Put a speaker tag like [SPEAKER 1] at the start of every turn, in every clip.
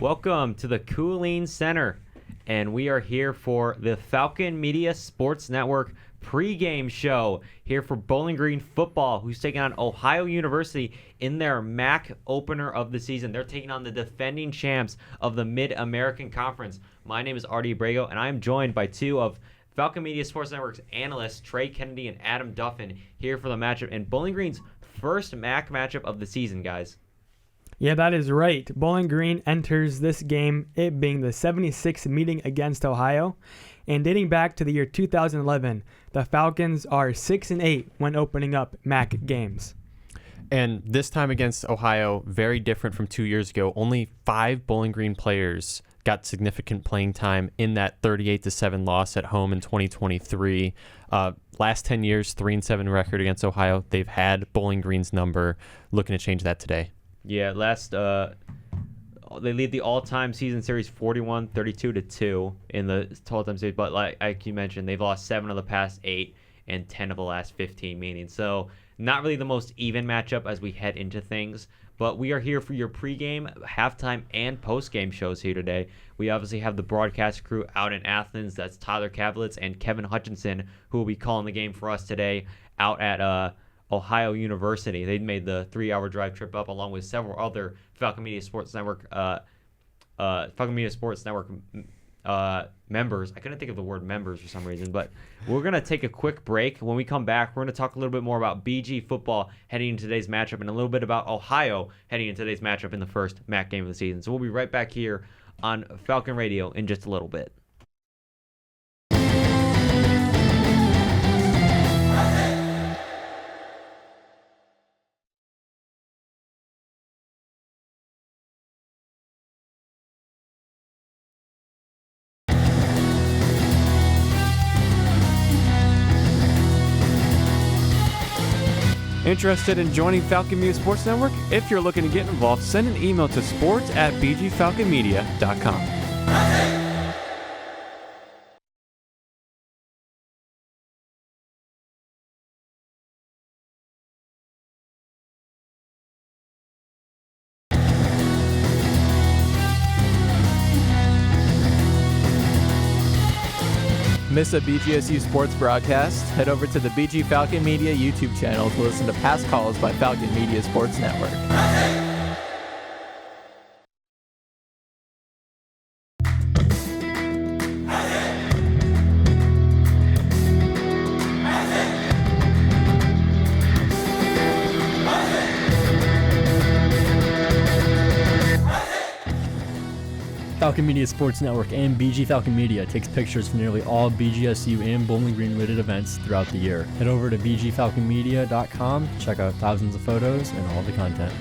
[SPEAKER 1] Welcome to the Cooling Center, and we are here for the Falcon Media Sports Network pregame show here for Bowling Green football, who's taking on Ohio University in their MAC opener of the season. They're taking on the defending champs of the Mid-American Conference. My name is Artie Abrego, and I am joined by two of Falcon Media Sports Network's analysts, Trey Kennedy and Adam Duffin, here for the matchup, and Bowling Green's first MAC matchup of the season, guys.
[SPEAKER 2] Yeah, that is right. Bowling Green enters this game, it being the 76th meeting against Ohio. And dating back to the year 2011, the Falcons are 6-8 when opening up MAC games.
[SPEAKER 3] And this time against Ohio, very different from 2 years ago. Only 5 Bowling Green players got significant playing time in that 38-7 loss at home in 2023. Last 10 years, 3-7 record against Ohio. They've had Bowling Green's number. Looking to change that today.
[SPEAKER 1] Yeah, they lead the all-time season series 41-32-2 in the total time series, but like you mentioned, they've lost 7 of the past 8 and 10 of the last 15 meetings. So not really the most even matchup as we head into things, but we are here for your pregame, halftime, and postgame shows here today. We obviously have the broadcast crew out in Athens. That's Tyler Kavlitz and Kevin Hutchinson, who will be calling the game for us today out at Ohio University. They made the 3-hour drive trip up along with several other Falcon Media Sports Network members. I couldn't think of the word members for some reason, but we're going to take a quick break. When we come back, we're going to talk a little bit more about BG football heading into today's matchup and a little bit about Ohio heading into today's matchup in the first MAC game of the season. So we'll be right back here on Falcon Radio in just a little bit.
[SPEAKER 4] Interested in joining Falcon Media Sports Network? If you're looking to get involved, send an email to sports@bgfalconmedia.com.
[SPEAKER 5] Miss a BGSU sports broadcast? Head over to the BG Falcon Media YouTube channel to listen to past calls by Falcon Media Sports Network.
[SPEAKER 6] Falcon Media Sports Network and BG Falcon Media takes pictures for nearly all BGSU and Bowling Green related events throughout the year. Head over to bgfalconmedia.com to check out thousands of photos and all the content.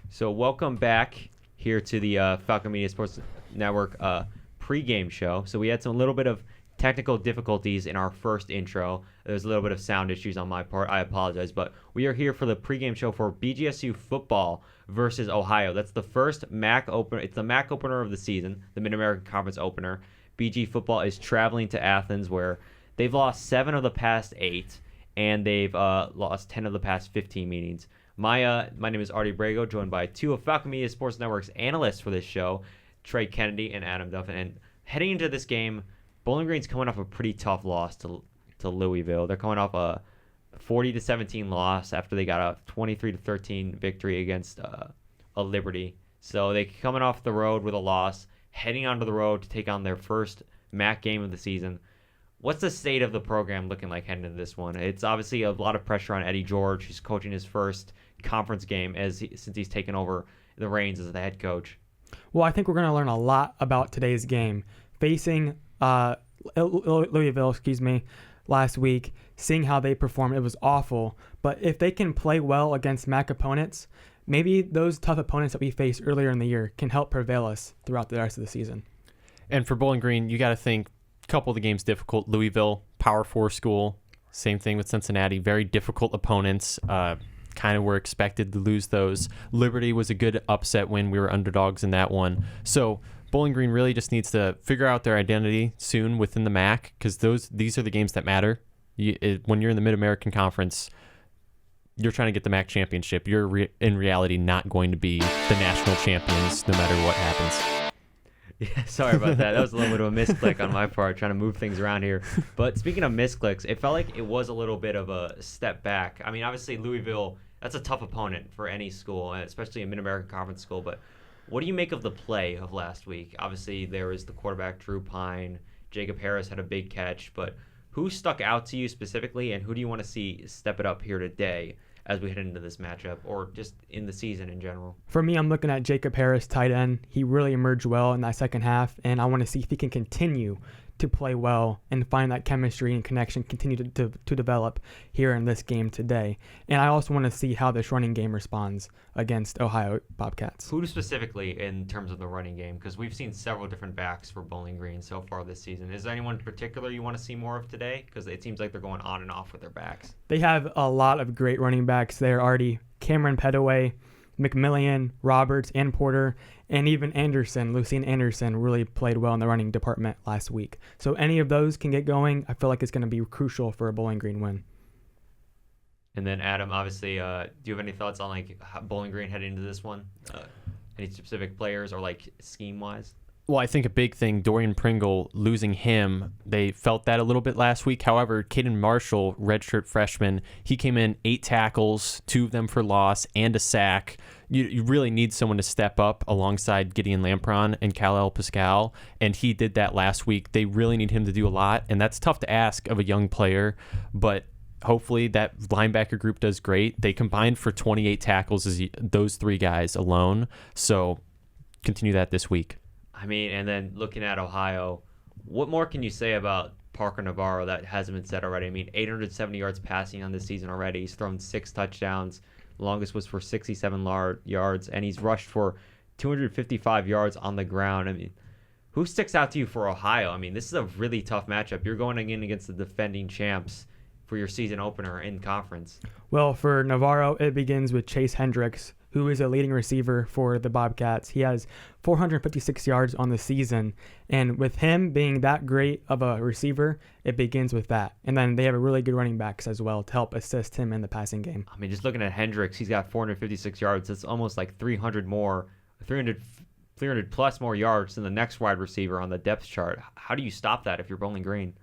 [SPEAKER 1] So welcome back here to the Falcon Media Sports Network pregame show. So we had a little bit of technical difficulties in our first intro. There's a little bit of sound issues on my part. I apologize, but we are here for the pregame show for BGSU football versus Ohio. That's the first MAC opener. It's the MAC opener of the season, the Mid-American Conference opener. BG football is traveling to Athens, where they've lost 7 of the past 8, and they've lost 10 of the past 15 meetings. My name is Artie Abrego, joined by 2 of Falcon Media Sports Network's analysts for this show, Trey Kennedy and Adam Duffin. And heading into this game, Bowling Green's coming off a pretty tough loss to Louisville. They're coming off a 40-17 loss after they got a 23-13 victory against a Liberty. So they're coming off the road with a loss, heading onto the road to take on their first MAC game of the season. What's the state of the program looking like heading into this one? It's obviously a lot of pressure on Eddie George, who's coaching his first conference game since he's taken over the reins as the head coach.
[SPEAKER 2] Well, I think we're going to learn a lot about today's game. Facing Louisville, last week, seeing how they performed, it was awful. But if they can play well against MAC opponents, maybe those tough opponents that we faced earlier in the year can help prevail us throughout the rest of the season.
[SPEAKER 3] And for Bowling Green, you got to think a couple of the games difficult. Louisville, Power 4 school. Same thing with Cincinnati. Very difficult opponents. Kind of were expected to lose those. Liberty was a good upset win. We were underdogs in that one. So Bowling Green really just needs to figure out their identity soon within the MAC, because these are the games that matter. When you're in the Mid-American Conference, you're trying to get the MAC championship. You're in reality not going to be the national champions no matter what happens.
[SPEAKER 1] Yeah, sorry about that. That was a little bit of a misclick on my part, trying to move things around here. But speaking of misclicks, it felt like it was a little bit of a step back. I mean, obviously Louisville, that's a tough opponent for any school, especially a Mid-American Conference school. But what do you make of the play of last week? Obviously, there was the quarterback, Drew Pine. Jacob Harris had a big catch. But who stuck out to you specifically, and who do you want to see step it up here today as we head into this matchup, or just in the season in general?
[SPEAKER 2] For me, I'm looking at Jacob Harris, tight end. He really emerged well in that second half, and I want to see if he can continue to play well and find that chemistry and connection continue to develop here in this game today. And I also want to see how this running game responds against Ohio Bobcats.
[SPEAKER 1] Who specifically in terms of the running game? Because we've seen several different backs for Bowling Green so far this season. Is there anyone in particular you want to see more of today? Because it seems like they're going on and off with their backs.
[SPEAKER 2] They have a lot of great running backs there already. Cameron Petaway, McMillian, Roberts, and Porter, and even Anderson, Lucien Anderson, really played well in the running department last week. So any of those can get going, I feel like it's going to be crucial for a Bowling Green win.
[SPEAKER 1] And then Adam, obviously, do you have any thoughts on like how Bowling Green heading into this one? Any specific players or like scheme-wise?
[SPEAKER 3] Well, I think a big thing, Dorian Pringle, losing him, they felt that a little bit last week. However, Caden Marshall, redshirt freshman, he came in 8 tackles, 2 of them for loss, and a sack. You really need someone to step up alongside Gideon Lampron and Kal-El Pascal, and he did that last week. They really need him to do a lot, and that's tough to ask of a young player, but hopefully that linebacker group does great. They combined for 28 tackles as those 3 guys alone, so continue that this week.
[SPEAKER 1] I mean, and then looking at Ohio, what more can you say about Parker Navarro that hasn't been said already? I mean, 870 yards passing on this season already. He's thrown 6 touchdowns. The longest was for 67 yards, and he's rushed for 255 yards on the ground. I mean, who sticks out to you for Ohio? I mean, this is a really tough matchup. You're going in against the defending champs for your season opener in conference.
[SPEAKER 2] Well, for Navarro, it begins with Chase Hendricks, who is a leading receiver for the Bobcats. He has 456 yards on the season, and with him being that great of a receiver, it begins with that. And then they have a really good running backs as well to help assist him in the passing game.
[SPEAKER 1] I mean, just looking at Hendricks, he's got 456 yards. That's almost like 300 plus more yards than the next wide receiver on the depth chart. How do you stop that if you're Bowling Green?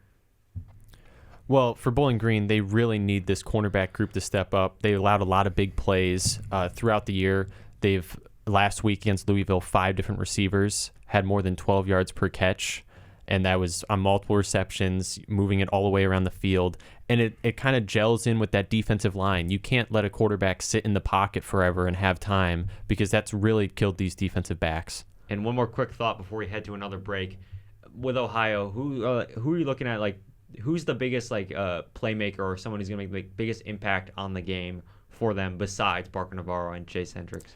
[SPEAKER 3] Well, for Bowling Green, they really need this cornerback group to step up. They allowed a lot of big plays throughout the year. They've, last week against Louisville, 5 different receivers had more than 12 yards per catch, and that was on multiple receptions, moving it all the way around the field. And it kind of gels in with that defensive line. You can't let a quarterback sit in the pocket forever and have time, because that's really killed these defensive backs.
[SPEAKER 1] And one more quick thought before we head to another break. With Ohio, who are you looking at, like, who's the biggest playmaker or someone who's going to make the biggest impact on the game for them besides Parker Navarro and Chase Hendricks?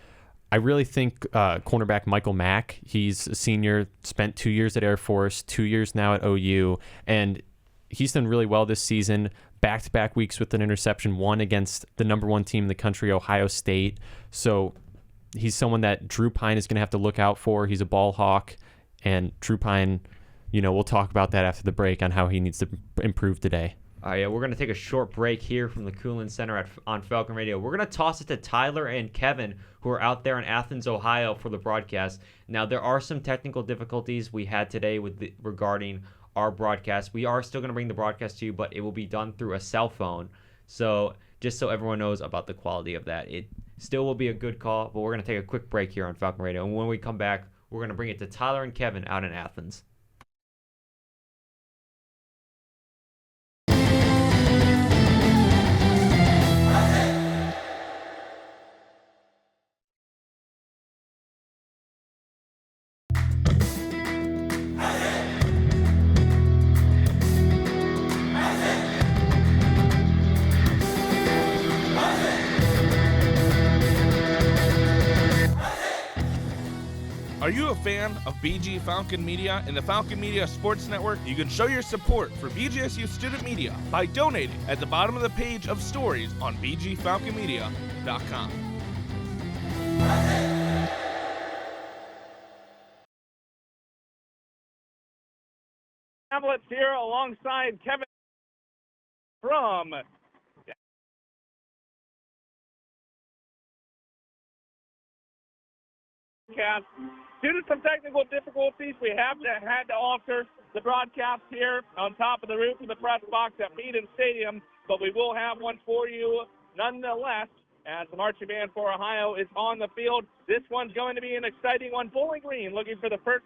[SPEAKER 3] I really think cornerback Michael Mack, he's a senior, spent 2 years at Air Force, 2 years now at OU, and he's done really well this season. Back-to-back weeks with an interception, one against the number 1 team in the country, Ohio State. So he's someone that Drew Pine is going to have to look out for. He's a ball hawk, and Drew Pine, we'll talk about that after the break on how he needs to improve today.
[SPEAKER 1] All right, we're going to take a short break here from the Coolin Center on Falcon Radio. We're going to toss it to Tyler and Kevin, who are out there in Athens, Ohio, for the broadcast. Now, there are some technical difficulties we had today regarding our broadcast. We are still going to bring the broadcast to you, but it will be done through a cell phone. So just so everyone knows about the quality of that. It still will be a good call, but we're going to take a quick break here on Falcon Radio. And when we come back, we're going to bring it to Tyler and Kevin out in Athens.
[SPEAKER 7] Are you a fan of BG Falcon Media and the Falcon Media Sports Network? You can show your support for BGSU student media by donating at the bottom of the page of stories on bgfalconmedia.com.
[SPEAKER 8] Tablets here alongside Kevin from
[SPEAKER 7] broadcast. Due to some technical difficulties, we had to alter the broadcast here on top of the roof of the press box at Eden Stadium, but we will have one for you nonetheless as the marching band for Ohio is on the field. This one's going to be an exciting one. Bowling Green looking for the first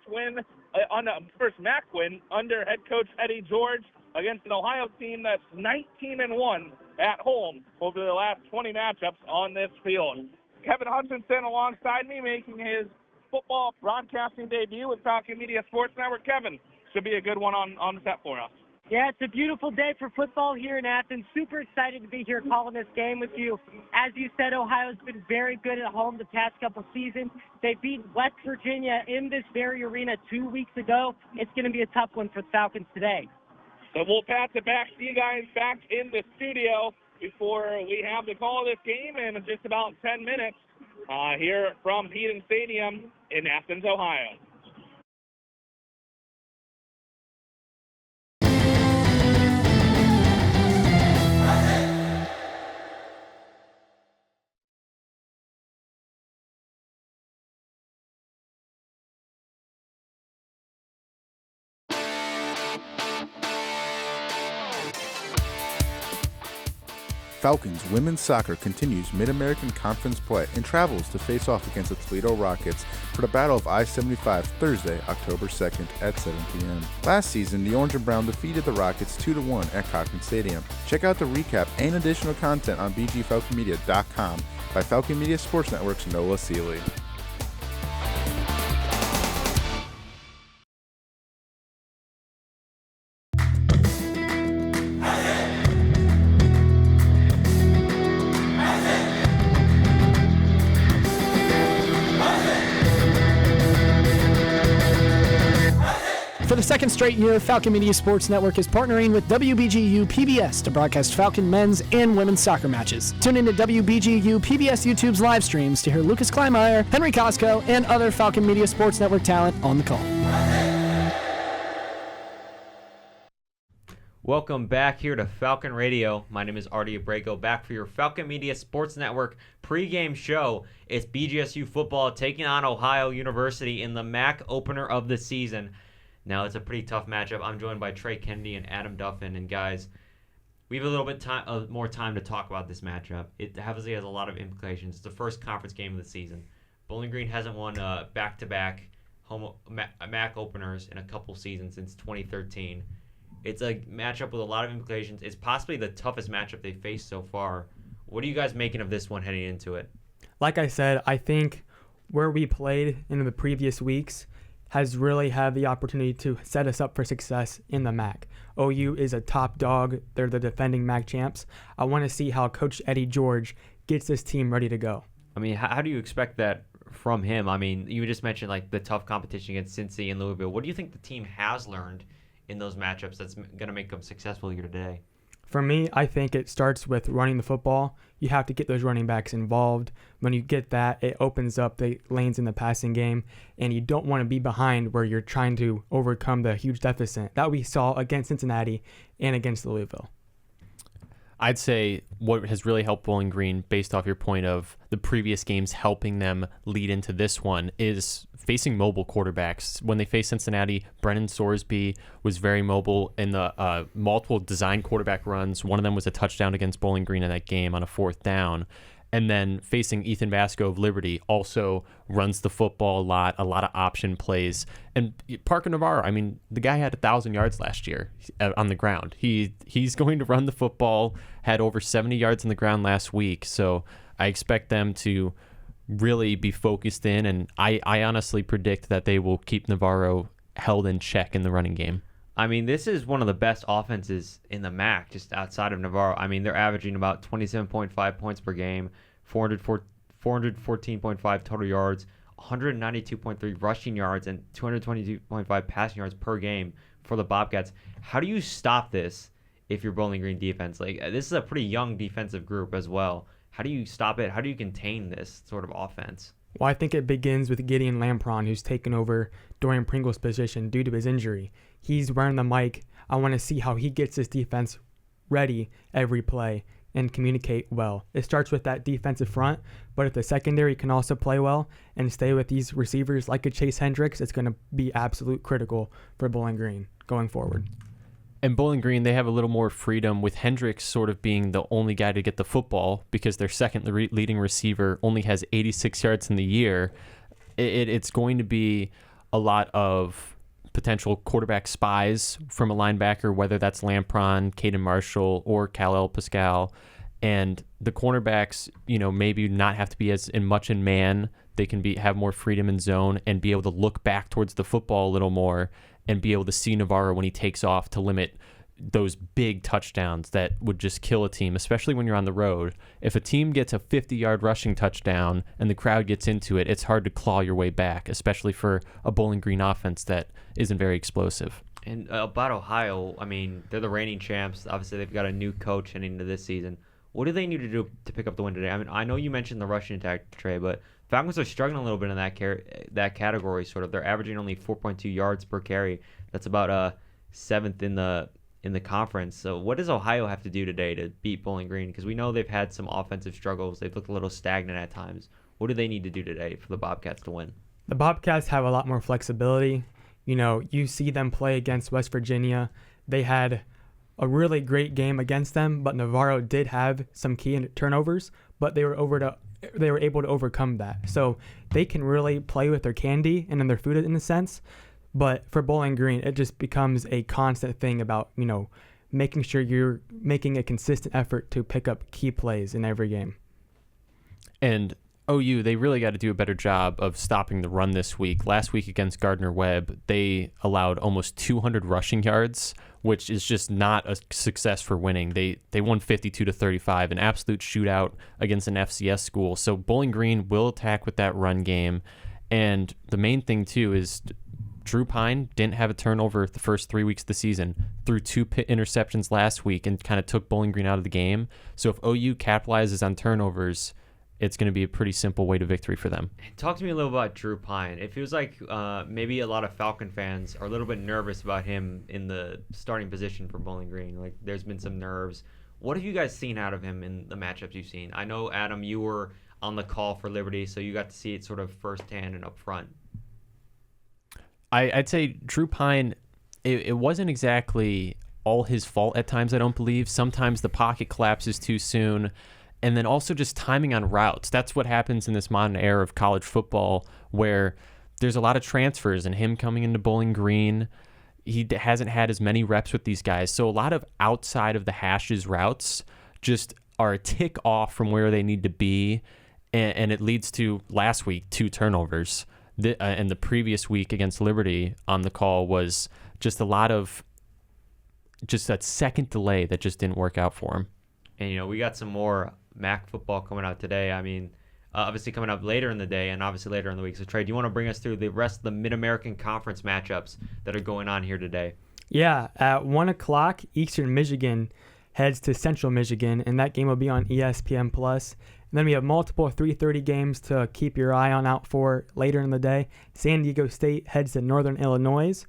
[SPEAKER 7] first MAC win under head coach Eddie George against an Ohio team that's 19-1 at home over the last 20 matchups on this field. Kevin Hutchinson alongside me making his football broadcasting debut with Falcon Media Sports Network. Kevin, should be a good one on the set for us.
[SPEAKER 8] Yeah, it's a beautiful day for football here in Athens. Super excited to be here calling this game with you. As you said, Ohio's been very good at home the past couple seasons. They beat West Virginia in this very arena 2 weeks ago. It's going to be a tough one for the Falcons today.
[SPEAKER 7] So we'll pass it back to you guys back in the studio before we have the call of this game in just about 10 minutes here from Eden Stadium in Athens, Ohio.
[SPEAKER 9] Falcons women's soccer continues Mid-American Conference play and travels to face off against the Toledo Rockets for the Battle of I-75 Thursday, October 2nd at 7 p.m. Last season, the Orange and Brown defeated the Rockets 2-1 at Cochran Stadium. Check out the recap and additional content on bgfalconmedia.com by Falcon Media Sports Network's Noah Seeley.
[SPEAKER 10] For the second straight year, Falcon Media Sports Network is partnering with WBGU PBS to broadcast Falcon men's and women's soccer matches. Tune into WBGU PBS YouTube's live streams to hear Lucas Kleinmeyer, Henry Costco, and other Falcon Media Sports Network talent on the call.
[SPEAKER 1] Welcome back here to Falcon Radio. My name is Artie Abrego, back for your Falcon Media Sports Network pregame show. It's BGSU football taking on Ohio University in the MAC opener of the season. Now, it's a pretty tough matchup. I'm joined by Trey Kennedy and Adam Duffin. And, guys, we have a little bit more time to talk about this matchup. It obviously has a lot of implications. It's the first conference game of the season. Bowling Green hasn't won back-to-back MAC openers in a couple seasons since 2013. It's a matchup with a lot of implications. It's possibly the toughest matchup they've faced so far. What are you guys making of this one heading into it?
[SPEAKER 2] Like I said, I think where we played in the previous weeks has really had the opportunity to set us up for success in the MAC. OU is a top dog. They're the defending MAC champs. I want to see how Coach Eddie George gets this team ready to go.
[SPEAKER 1] I mean, how do you expect that from him? I mean, you just mentioned like the tough competition against Cincy and Louisville. What do you think the team has learned in those matchups that's going to make them successful here today?
[SPEAKER 2] For me, I think it starts with running the football. You have to get those running backs involved. When you get that, it opens up the lanes in the passing game, and you don't want to be behind where you're trying to overcome the huge deficit that we saw against Cincinnati and against Louisville.
[SPEAKER 3] I'd say what has really helped Bowling Green, based off your point of the previous games helping them lead into this one, is facing mobile quarterbacks. When they faced Cincinnati, Brennan Sorsby was very mobile in the multiple design quarterback runs. One of them was a touchdown against Bowling Green in that game on a 4th down. And then facing Ethan Vasco of Liberty also runs the football a lot of option plays. And Parker Navarro, I mean, the guy had 1,000 yards last year on the ground. He's going to run the football, had over 70 yards on the ground last week. So I expect them to really be focused in, and I honestly predict that they will keep Navarro held in check in the running game.
[SPEAKER 1] I mean, this is one of the best offenses in the MAC, just outside of Navarro. I mean, they're averaging about 27.5 points per game, 414.5 total yards, 192.3 rushing yards, and 222.5 passing yards per game for the Bobcats. How do you stop this if you're Bowling Green defense? Like, this is a pretty young defensive group as well. How do you stop it? How do you contain this sort of offense?
[SPEAKER 2] Well, I think it begins with Gideon Lampron, who's taken over Dorian Pringle's position due to his injury. He's wearing the mic. I want to see how he gets this defense ready every play. and communicate well. It starts with that defensive front, but if the secondary can also play well and stay with these receivers like a Chase Hendricks, it's going to be absolute critical for Bowling Green going forward.
[SPEAKER 3] And Bowling Green, they have a little more freedom with Hendricks sort of being the only guy to get the football because their second leading receiver only has 86 yards in the year. It's going to be a lot of potential quarterback spies from a linebacker, whether that's Lampron, Caden Marshall, or Kal-El Pascal. And the cornerbacks, maybe not have to be as much in man. They can have more freedom in zone and be able to look back towards the football a little more and be able to see Navarro when he takes off to limit those big touchdowns that would just kill a team, especially when you're on the road. If a team gets a 50-yard rushing touchdown and the crowd gets into it, it's hard to claw your way back, especially for a Bowling Green offense that isn't very explosive.
[SPEAKER 1] And about Ohio, they're the reigning champs. Obviously, they've got a new coach heading into this season. What do they need to do to pick up the win today? I know you mentioned the rushing attack, Trey, but Falcons are struggling a little bit in that category. Sort of, they're averaging only 4.2 yards per carry. That's about seventh in the conference. So, what does Ohio have to do today to beat Bowling Green? Because we know they've had some offensive struggles. They've looked a little stagnant at times. What do they need to do today for the Bobcats to win?
[SPEAKER 2] The Bobcats have a lot more flexibility. You see them play against West Virginia. They had a really great game against them, but Navarro did have some key turnovers, but they were able to overcome that. So they can really play with their candy and in their food in a sense. But for Bowling Green, it just becomes a constant thing about, making sure you're making a consistent effort to pick up key plays in every game.
[SPEAKER 3] And OU, they really got to do a better job of stopping the run this week. Last week against Gardner-Webb, they allowed almost 200 rushing yards, which is just not a success for winning. They won 52-35, an absolute shootout against an FCS school. So Bowling Green will attack with that run game. And the main thing, too, is Drew Pine didn't have a turnover the first 3 weeks of the season, threw 2 interceptions last week and kind of took Bowling Green out of the game. So if OU capitalizes on turnovers, it's going to be a pretty simple way to victory for them.
[SPEAKER 1] Talk to me a little about Drew Pine. It feels like maybe a lot of Falcon fans are a little bit nervous about him in the starting position for Bowling Green. Like, there's been some nerves. What have you guys seen out of him in the matchups you've seen? I know, Adam, you were on the call for Liberty, so you got to see it sort of firsthand and up front.
[SPEAKER 3] I'd say Drew Pine, it wasn't exactly all his fault at times, I don't believe. Sometimes the pocket collapses too soon. And then also just timing on routes. That's what happens in this modern era of college football where there's a lot of transfers and him coming into Bowling Green, he hasn't had as many reps with these guys. So a lot of outside of the hashes routes just are a tick off from where they need to be. And it leads to last week, 2 turnovers. And the previous week against Liberty on the call was just a lot of just that second delay that just didn't work out for him.
[SPEAKER 1] And, we got some more MAC football coming out today. Obviously coming up later in the day and obviously later in the week. So, Trey, do you want to bring us through the rest of the Mid-American Conference matchups that are going on here today?
[SPEAKER 2] Yeah, at 1 o'clock, Eastern Michigan heads to Central Michigan, and that game will be on ESPN+. And then we have multiple 3:30 games to keep your eye out for later in the day. San Diego State heads to Northern Illinois.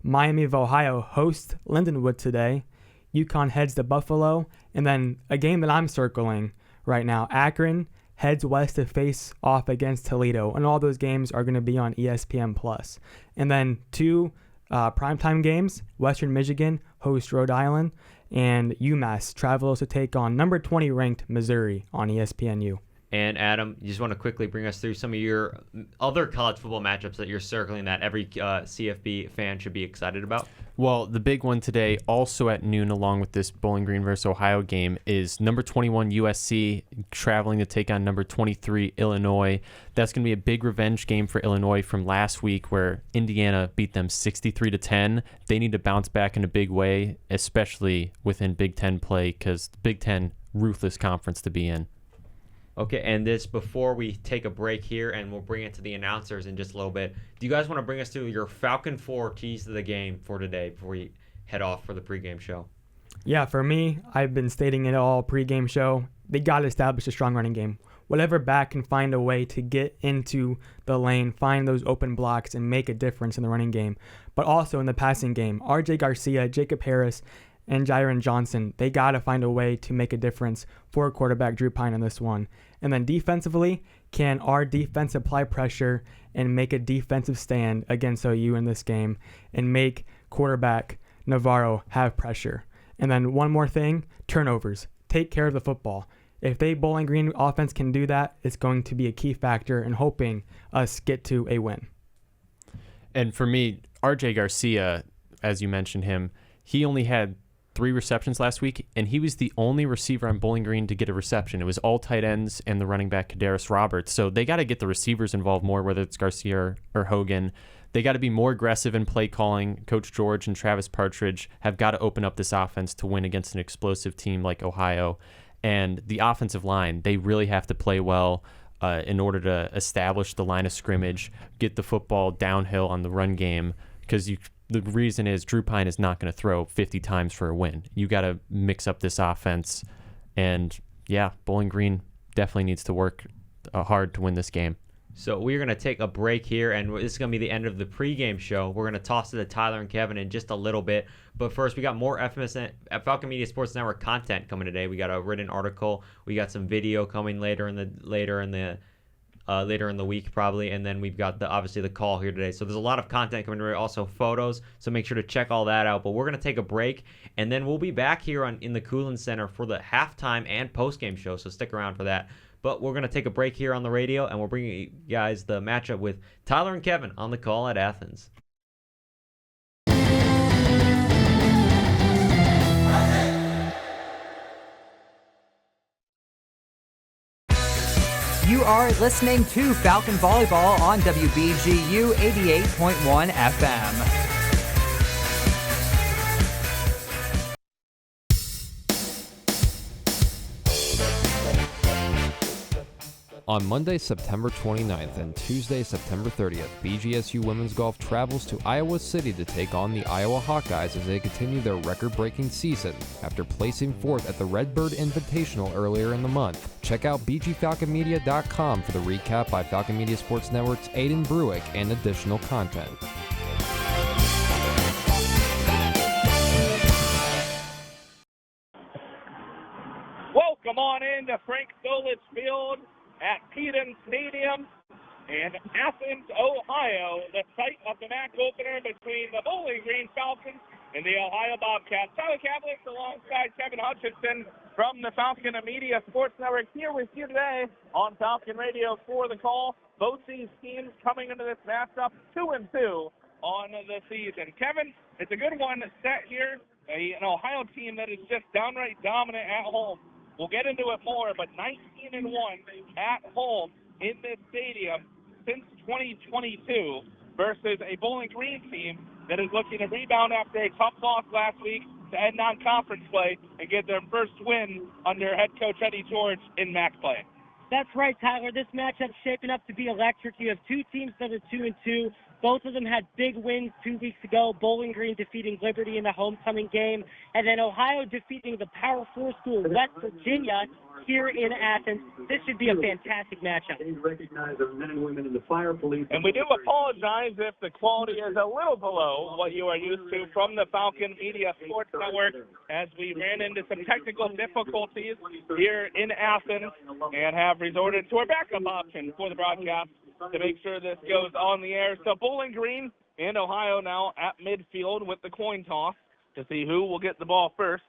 [SPEAKER 2] Miami of Ohio hosts Lindenwood today. UConn heads to Buffalo. And then a game that I'm circling right now, Akron heads west to face off against Toledo. And all those games are going to be on ESPN+. And then 2 primetime games, Western Michigan hosts Rhode Island. And UMass travels to take on number 20 ranked Missouri on ESPNU.
[SPEAKER 1] And Adam, you just want to quickly bring us through some of your other college football matchups that you're circling that every CFB fan should be excited about?
[SPEAKER 3] Well, the big one today, also at noon, along with this Bowling Green versus Ohio game, is number 21 USC traveling to take on number 23 Illinois. That's going to be a big revenge game for Illinois from last week where Indiana beat them 63-10. They need to bounce back in a big way, especially within Big Ten play, because the Big Ten, ruthless conference to be in.
[SPEAKER 1] Okay, and this before we take a break here, and we'll bring it to the announcers in just a little bit. Do you guys want to bring us through your Falcon 4 keys to the game for today before we head off for the pregame show?
[SPEAKER 2] Yeah, for me, I've been stating it all pregame show. They got to establish a strong running game. Whatever back can find a way to get into the lane, find those open blocks, and make a difference in the running game. But also in the passing game, RJ Garcia, Jacob Harris, and Jyron Johnson. They got to find a way to make a difference for quarterback Drew Pine in this one. And then defensively, can our defense apply pressure and make a defensive stand against OU in this game and make quarterback Navarro have pressure? And then one more thing, turnovers. Take care of the football. If they Bowling Green offense can do that, it's going to be a key factor in hoping us get to a win.
[SPEAKER 3] And for me, RJ Garcia, as you mentioned him, he only had 3 receptions last week, and he was the only receiver on Bowling Green to get a reception. It was all tight ends and the running back Kadarius Roberts. So they got to get the receivers involved more, whether it's Garcia or Hogan. They got to be more aggressive in play calling. Coach George and Travis Partridge have got to open up this offense to win against an explosive team like Ohio. And the offensive line, they really have to play well in order to establish the line of scrimmage, get the football downhill on the run game, because the reason is Drew Pine is not going to throw 50 times for a win. You got to mix up this offense. And, yeah, Bowling Green definitely needs to work hard to win this game.
[SPEAKER 1] So we're going to take a break here, and this is going to be the end of the pregame show. We're going to toss it to Tyler and Kevin in just a little bit. But first, we got more FMS Falcon Media Sports Network content coming today. We got a written article. We got some video coming later in the week probably, and then we've got obviously the call here today. So there's a lot of content coming today, also photos. So make sure to check all that out. But we're going to take a break, and then we'll be back here in the Coolin Center for the halftime and postgame show. So stick around for that. But we're going to take a break here on the radio, and we'll bring you guys the matchup with Tyler and Kevin on the call at Athens.
[SPEAKER 11] You are listening to Falcon Volleyball on WBGU 88.1 FM.
[SPEAKER 12] On Monday, September 29th and Tuesday, September 30th, BGSU Women's Golf travels to Iowa City to take on the Iowa Hawkeyes as they continue their record-breaking season after placing fourth at the Redbird Invitational earlier in the month. Check out bgfalconmedia.com for the recap by Falcon Media Sports Network's Aiden Bruick and additional content.
[SPEAKER 7] Welcome on into Frank Solich Field at Peden Stadium in Athens, Ohio, the site of the MAC opener between the Bowling Green Falcons and the Ohio Bobcats. Tyler Kavlich alongside Kevin Hutchinson from the Falcon Media Sports Network here with you today on Falcon Radio for the call. Both these teams coming into this matchup 2-2 on the season. Kevin, it's a good one set here. An Ohio team that is just downright dominant at home. We'll get into it more, but 19-1 at home in this stadium since 2022 versus a Bowling Green team that is looking to rebound after a tough loss last week to end non-conference play and get their first win under head coach Eddie George in MAC play.
[SPEAKER 8] That's right, Tyler. This matchup's shaping up to be electric. You have two teams that are 2-2. Both of them had big wins 2 weeks ago. Bowling Green defeating Liberty in the homecoming game, and then Ohio defeating the Power 4 school, West Virginia, here in Athens. This should be a fantastic matchup.
[SPEAKER 13] Recognize our men and women in the fire, police.
[SPEAKER 7] And we do apologize if the quality is a little below what you are used to from the Falcon Media Sports Network, as we ran into some technical difficulties here in Athens and have resorted to our backup option for the broadcast to make sure this goes on the air. So Bowling Green and Ohio now at midfield with the coin toss to see who will get the ball first.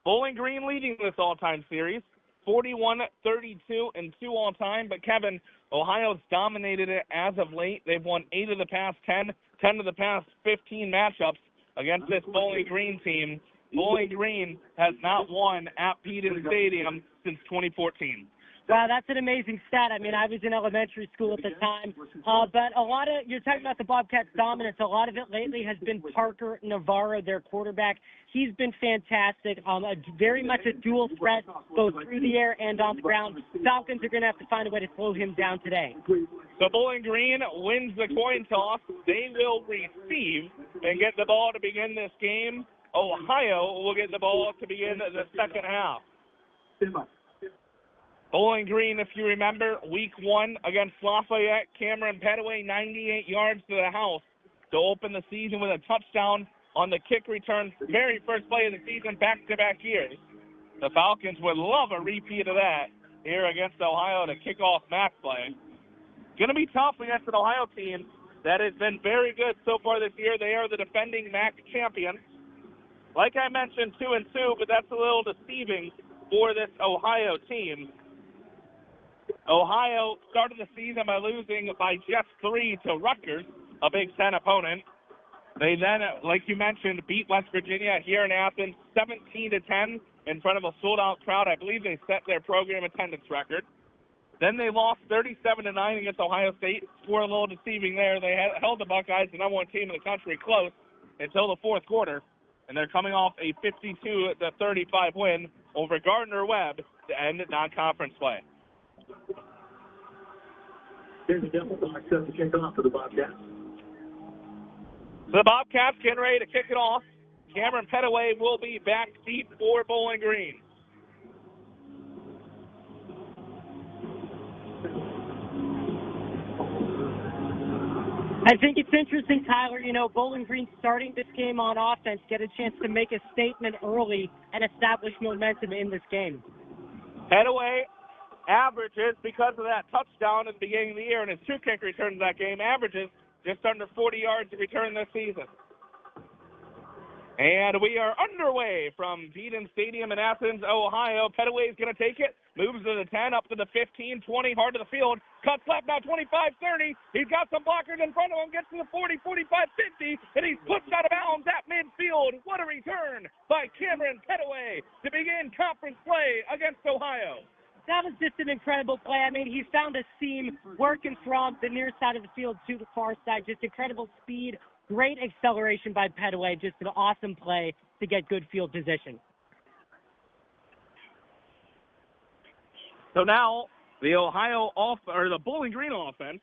[SPEAKER 7] Bowling Green leading this all-time series, 41-32 and 2 all-time. But, Kevin, Ohio's dominated it as of late. They've won 8 of the past 10 of the past 15 matchups against this Bowling Green team. Bowling Green has not won at Peden Stadium since 2014.
[SPEAKER 8] Wow, that's an amazing stat. I mean, I was in elementary school at the time. But a lot of, you're talking about the Bobcats' dominance, a lot of it lately has been Parker Navarro, their quarterback. He's been fantastic, very much a dual threat, both through the air and on the ground. Falcons are going to have to find a way to slow him down today.
[SPEAKER 7] So Bowling Green wins the coin toss. They will receive and get the ball to begin this game. Ohio will get the ball to begin the second half. Bowling Green, if you remember, week 1 against Lafayette, Cameron Petaway, 98 yards to the house to open the season with a touchdown on the kick return, very first play of the season, back-to-back years. The Falcons would love a repeat of that here against Ohio to kick off MAC play. Going to be tough against an Ohio team that has been very good so far this year. They are the defending MAC champions. Like I mentioned, 2-2, but that's a little deceiving for this Ohio team. Ohio started the season by losing by just 3 to Rutgers, a Big Ten opponent. They then, like you mentioned, beat West Virginia here in Athens 17-10 in front of a sold-out crowd. I believe they set their program attendance record. Then they lost 37-9 against Ohio State. Score a little deceiving there. They held the Buckeyes, the number one team in the country, close until the fourth quarter. And they're coming off a 52-35 win over Gardner-Webb to end non-conference play.
[SPEAKER 13] Here's the double box set to kick off for the Bobcats.
[SPEAKER 7] The Bobcats getting ready to kick it off. Cameron Pettaway will be back deep for Bowling Green.
[SPEAKER 8] I think it's interesting, Tyler. You know, Bowling Green starting this game on offense, get a chance to make a statement early and establish momentum in this game.
[SPEAKER 7] Pettaway averages, because of that touchdown at the beginning of the year and his 2 kick returns that game, averages just under 40 yards of return this season. And we are underway from Veeden Stadium in Athens, Ohio. Pettaway is going to take it, moves to the 10, up to the 15, 20, hard to the field, cuts left now 25, 30. He's got some blockers in front of him, gets to the 40, 45, 50, and he's pushed out of bounds at midfield. What a return by Cameron Pettaway to begin conference play against Ohio.
[SPEAKER 8] That was just an incredible play. I mean, he found a seam working from the near side of the field to the far side. Just incredible speed, great acceleration by Pettaway. Just an awesome play to get good field position.
[SPEAKER 7] So now the the Bowling Green offense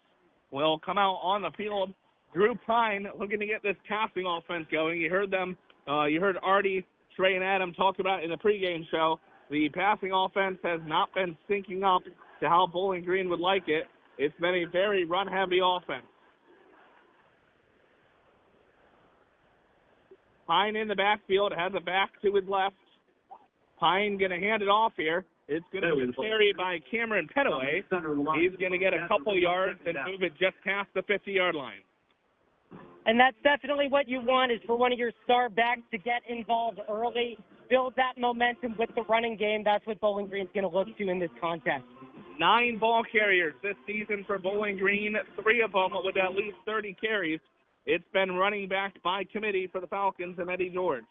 [SPEAKER 7] will come out on the field. Drew Pine looking to get this passing offense going. You heard them. You heard Artie, Trey, and Adam talk about it in the pregame show. The passing offense has not been syncing up to how Bowling Green would like it. It's been a very run-heavy offense. Pine in the backfield, has it back to his left. Pine going to hand it off here. It's going to be carried by Cameron Pettaway. He's going to get a couple yards and move it just past the 50-yard line.
[SPEAKER 8] And that's definitely what you want, is for one of your star backs to get involved early, build that momentum with the running game. That's what Bowling Green's going to look to in this contest.
[SPEAKER 7] 9 ball carriers this season for Bowling Green, 3 of them with at least 30 carries. It's been running back by committee for the Falcons and Eddie George.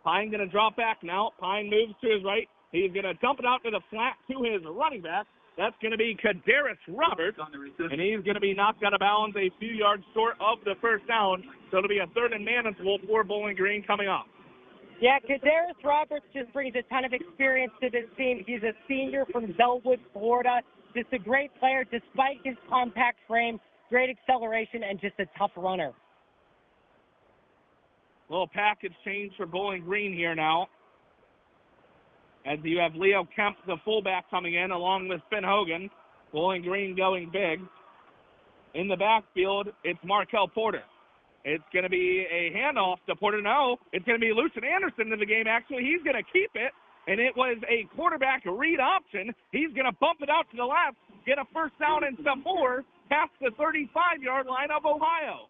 [SPEAKER 7] Pine going to drop back now. Pine moves to his right. He's going to dump it out to the flat to his running back. That's going to be Kadarius Roberts, and he's going to be knocked out of bounds a few yards short of the first down. So it'll be a 3rd and manageable for Bowling Green coming up.
[SPEAKER 8] Yeah, Kadarius Roberts just brings a ton of experience to this team. He's a senior from Bellwood, Florida. Just a great player despite his compact frame, great acceleration, and just a tough runner.
[SPEAKER 7] Little package change for Bowling Green here now, as you have Leo Kemp, the fullback, coming in, along with Finn Hogan. Bowling Green going big. In the backfield, it's Markel Porter. It's going to be a handoff to Porter. No, it's going to be Lucian Anderson in the game, actually. He's going to keep it, and it was a quarterback read option. He's going to bump it out to the left, get a first down and some more, past the 35-yard line of Ohio.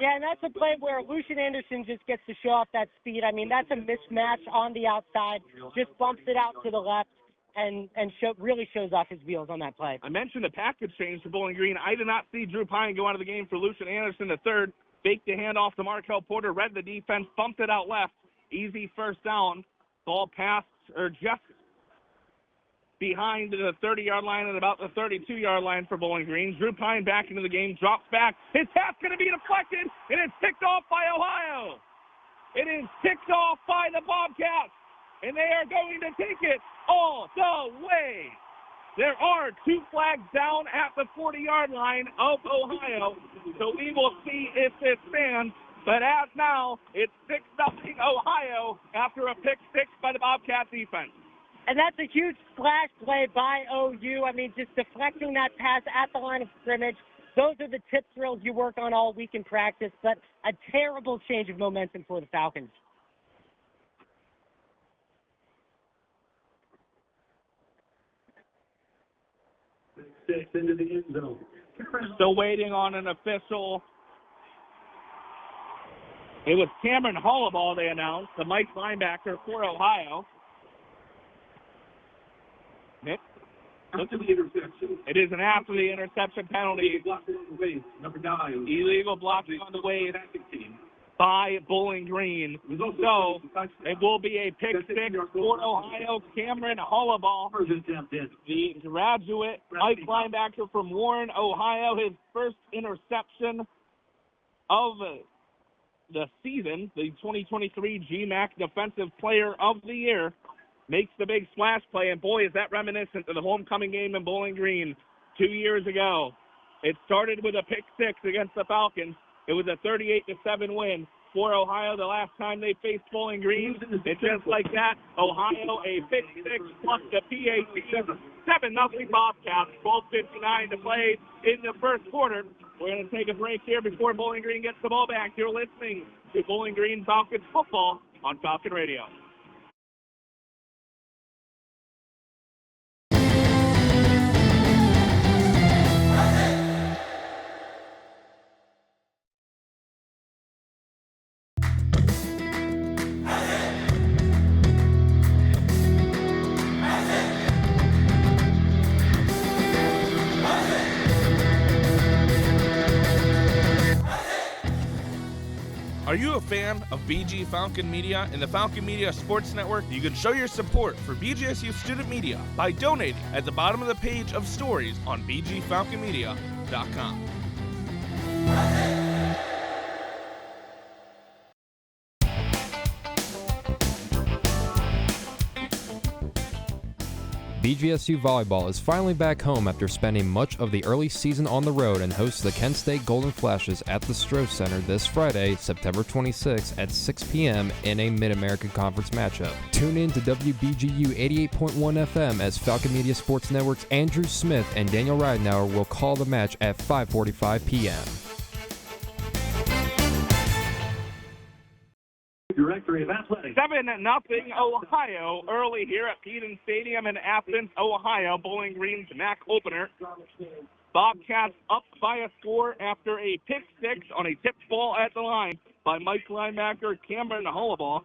[SPEAKER 8] Yeah, and that's a play where Lucian Anderson just gets to show off that speed. I mean, that's a mismatch on the outside, just bumps it out to the left, and really shows off his wheels on that play.
[SPEAKER 7] I mentioned the package change for Bowling Green. I did not see Drew Pine go out of the game for Lucian Anderson the third. Faked the handoff to Markel Porter, read the defense, bumped it out left. Easy first down. Ball passed, or just behind the 30-yard line and about the 32-yard line for Bowling Green. Drew Pine back into the game, drops back. His pass going to be deflected, and it's picked off by Ohio. It is picked off by the Bobcats, and they are going to take it all the way. There are 2 flags down at the 40-yard line of Ohio, so we will see if this stands. But as now, it's 6-0 Ohio after a pick 6 by the Bobcat defense.
[SPEAKER 8] And that's a huge splash play by OU. I mean, just deflecting that pass at the line of scrimmage, Those are the tip drills you work on all week in practice, but a terrible change of momentum for the Falcons.
[SPEAKER 13] Six into the end zone.
[SPEAKER 7] Still waiting on an official. It was Cameron Hollaball, they announced, the Mike linebacker for Ohio. Nick?
[SPEAKER 13] After the interception.
[SPEAKER 7] It is an after the interception penalty.
[SPEAKER 13] Number 9.
[SPEAKER 7] Illegal blocking on the way by Bowling Green. So it will be a pick six for Ohio. Cameron Hollaball, the graduate Mike linebacker from Warren, Ohio, his first interception of the season, the 2023 GMAC Defensive Player of the Year, makes the big splash play, and boy, is that reminiscent of the homecoming game in Bowling Green 2 years ago. It started with a pick six against the Falcons. It was a 38-7 win for Ohio the last time they faced Bowling Green. And just like that, Ohio a pick six plus the PAT, 7-0 Bobcats, 12:59 to play in the first quarter. We're going to take a break here before Bowling Green gets the ball back. You're listening to Bowling Green Falcons football on Falcon Radio. Are you a fan of BG Falcon Media and the Falcon Media Sports Network? You can show your support for BGSU student media by donating at the bottom of the page of stories on bgfalconmedia.com.
[SPEAKER 12] BGSU Volleyball is finally back home after spending much of the early season on the road and hosts the Kent State Golden Flashes at the Stroh Center this Friday, September 26th at 6 p.m. in a Mid-American Conference matchup. Tune in to WBGU 88.1 FM as Falcon Media Sports Network's Andrew Smith and Daniel Ridenauer will call the match at 5:45 p.m.
[SPEAKER 13] Directory of Athletics.
[SPEAKER 7] 7-0 Ohio early here at Peden Stadium in Athens, Ohio. Bowling Green's MAC opener. Bobcats up by a score after a pick six on a tipped ball at the line by Mike linebacker Cameron Hollaball,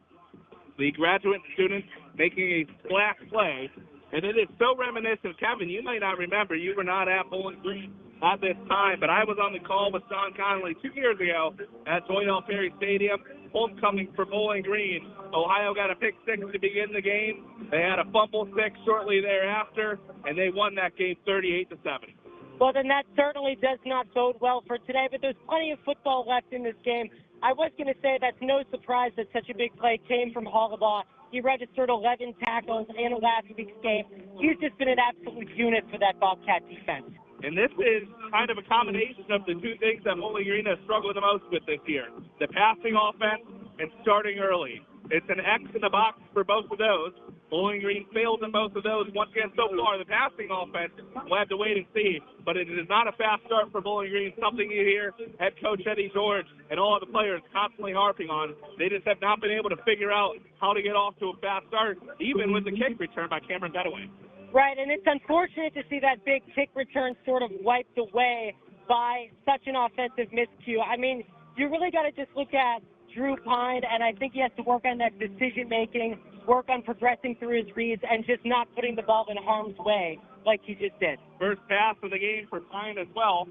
[SPEAKER 7] the graduate student making a splash play. And it is so reminiscent. Kevin, you may not remember. You were not at Bowling Green at this time, but I was on the call with Sean Connolly 2 years ago at Doyle Ferry Stadium, homecoming for Bowling Green. Ohio got a pick six to begin the game. They had a fumble six shortly thereafter, and they won that game 38-7.
[SPEAKER 8] Well, then that certainly does not bode well for today, but there's plenty of football left in this game. I was going to say that's no surprise that such a big play came from Hollaball. He registered 11 tackles in last week's game. He's just been an absolute unit for that Bobcat defense.
[SPEAKER 7] And this is kind of a combination of the two things that Bowling Green has struggled the most with this year, the passing offense and starting early. It's an X in the box for both of those. Bowling Green failed in both of those. Once again, so far, the passing offense, we'll have to wait and see. But it is not a fast start for Bowling Green, something you hear head coach Eddie George and all of the players constantly harping on. They just have not been able to figure out how to get off to a fast start, even with the kick return by Cameron Bedaway.
[SPEAKER 8] Right, and it's unfortunate to see that big kick return sort of wiped away by such an offensive miscue. I mean, you really got to just look at Drew Pine, and I think he has to work on that decision-making, work on progressing through his reads, and just not putting the ball in harm's way like he just did.
[SPEAKER 7] First pass of the game for Pine as well.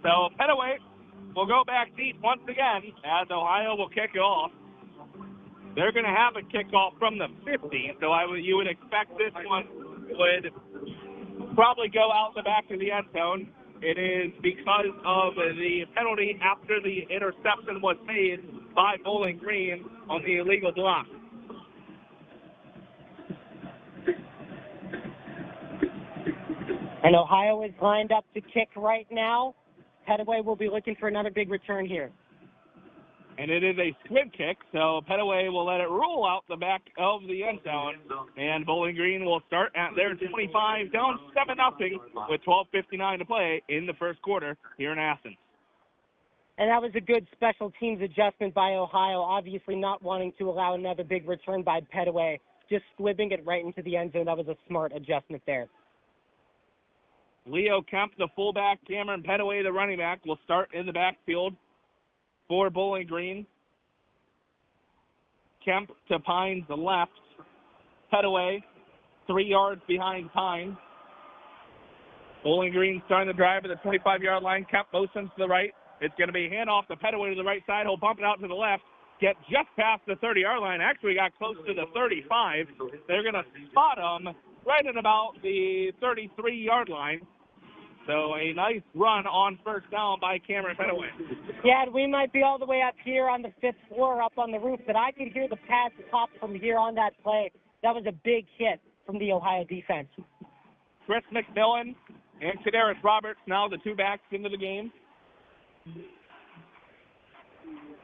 [SPEAKER 7] So Bedaway will go back deep once again as Ohio will kick it off. They're going to have a kickoff from the 50, so you would expect this one would probably go out the back of the end zone. It is because of the penalty after the interception was made by Bowling Green on the illegal block.
[SPEAKER 8] And Ohio is lined up to kick right now. Petaway will be looking for another big return here.
[SPEAKER 7] And it is a squib kick, so Petaway will let it roll out the back of the end zone. And Bowling Green will start at their 25, down 7-0 with 12:59 to play in the first quarter here in Athens.
[SPEAKER 8] And that was a good special teams adjustment by Ohio, obviously not wanting to allow another big return by Petaway, just squibbing it right into the end zone. That was a smart adjustment there.
[SPEAKER 7] Leo Kemp, the fullback, Cameron Petaway, the running back, will start in the backfield for Bowling Green. Kemp to Pine's left. Petaway, 3 yards behind Pine. Bowling Green starting the drive at the 25-yard line. Kemp motions to the right. It's going to be a handoff to Petaway to the right side. He'll bump it out to the left. Get just past the 30-yard line. Actually got close to the 35. They're going to spot him right at about the 33-yard line. So a nice run on first down by Cameron Petaway.
[SPEAKER 8] Yeah, we might be all the way up here on the 5th floor up on the roof, but I could hear the pass pop from here on that play. That was a big hit from the Ohio defense.
[SPEAKER 7] Chris McMillan and Kadarius Roberts, now the two backs into the game.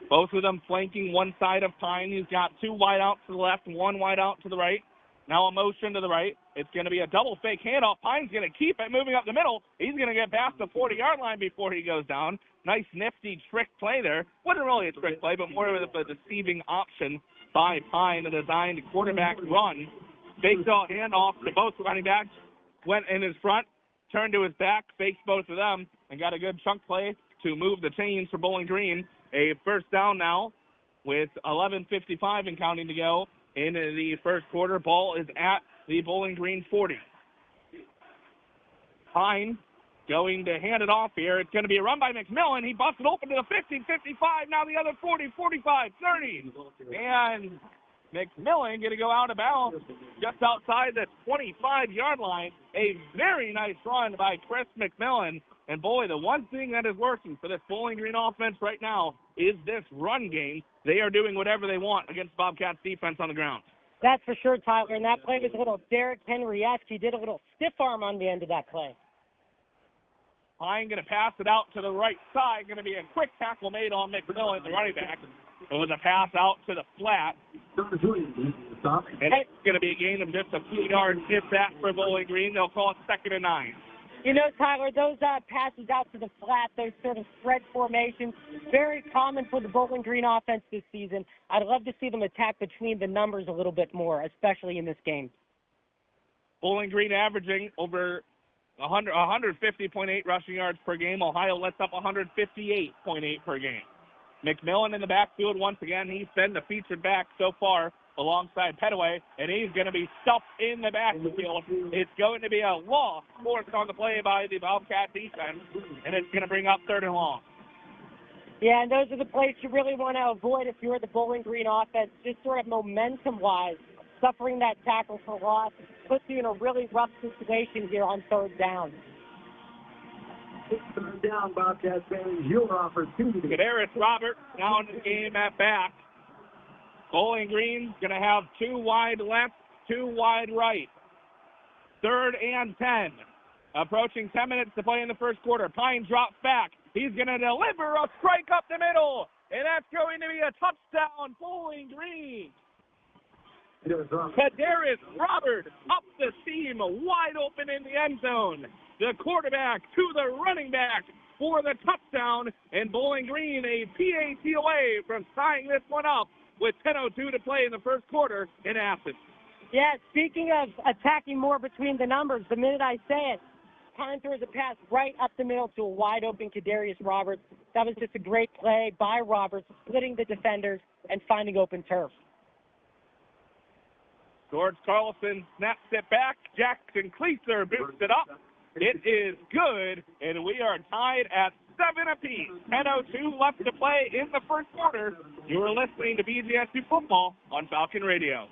[SPEAKER 7] Both of them flanking one side of Pine. He's got 2 wide out to the left, 1 wide out to the right. Now a motion to the right. It's going to be a double fake handoff. Pine's going to keep it moving up the middle. He's going to get past the 40-yard line before he goes down. Nice, nifty trick play there. Wasn't really a trick play, but more of a deceiving option by Pine, a designed quarterback run. Faked out handoff to both running backs. Went in his front, turned to his back, faked both of them, and got a good chunk play to move the chains for Bowling Green. A first down now with 11:55 and counting to go in the first quarter. Ball is at the Bowling Green 40. Pine going to hand it off here. It's going to be a run by McMillan. He busts it open to the 50, 55, now the other 40, 45, 30. And McMillan going to go out of bounds just outside the 25-yard line. A very nice run by Chris McMillan. And, boy, the one thing that is working for this Bowling Green offense right now is this run game. They are doing whatever they want against Bobcats defense on the ground.
[SPEAKER 8] That's for sure, Tyler. And that play was a little Derrick Henry-esque. He did a little stiff arm on the end of that play.
[SPEAKER 7] Pine going to pass it out to the right side. Going to be a quick tackle made on McMillan, the running back. It was a pass out to the flat. And it's going to be a gain of just a few yards, if that, for Bowling Green. They'll call it 2nd and 9.
[SPEAKER 8] You know, Tyler, those passes out to the flat, those sort of spread formations, very common for the Bowling Green offense this season. I'd love to see them attack between the numbers a little bit more, especially in this game.
[SPEAKER 7] Bowling Green averaging over 150.8 rushing yards per game. Ohio lets up 158.8 per game. McMillan in the backfield once again. He's been the featured back so far alongside Petaway, and he's going to be stuffed in the backfield. It's going to be a loss forced on the play by the Bobcat defense, and it's going to bring up 3rd and long.
[SPEAKER 8] Yeah, and those are the plays you really want to avoid if you're the Bowling Green offense, just sort of momentum-wise. Suffering that tackle for loss puts you in a really rough situation here on 3rd down.
[SPEAKER 13] 3rd down, Bobcats fans, your opportunity.
[SPEAKER 7] Kadarius Roberts now in the game at back. Bowling Green's going to have 2 wide left, 2 wide right. 3rd and 10. Approaching 10 minutes to play in the first quarter. Pine drops back. He's going to deliver a strike up the middle, and that's going to be a touchdown, Bowling Green. Kadarius Roberts up the seam, wide open in the end zone. The quarterback to the running back for the touchdown, and Bowling Green a PAT away from tying this one up with 10:02 to play in the first quarter in Athens.
[SPEAKER 8] Yeah, speaking of attacking more between the numbers, the minute I say it, Pine throws a pass right up the middle to a wide-open Kadarius Roberts. That was just a great play by Roberts, splitting the defenders and finding open turf.
[SPEAKER 7] George Carlson snaps it back. Jackson Cleaser boots it up. It is good, and we are tied at 7 apiece. 10:02 left to play in the first quarter. You are listening to BGSU Football on Falcon Radio.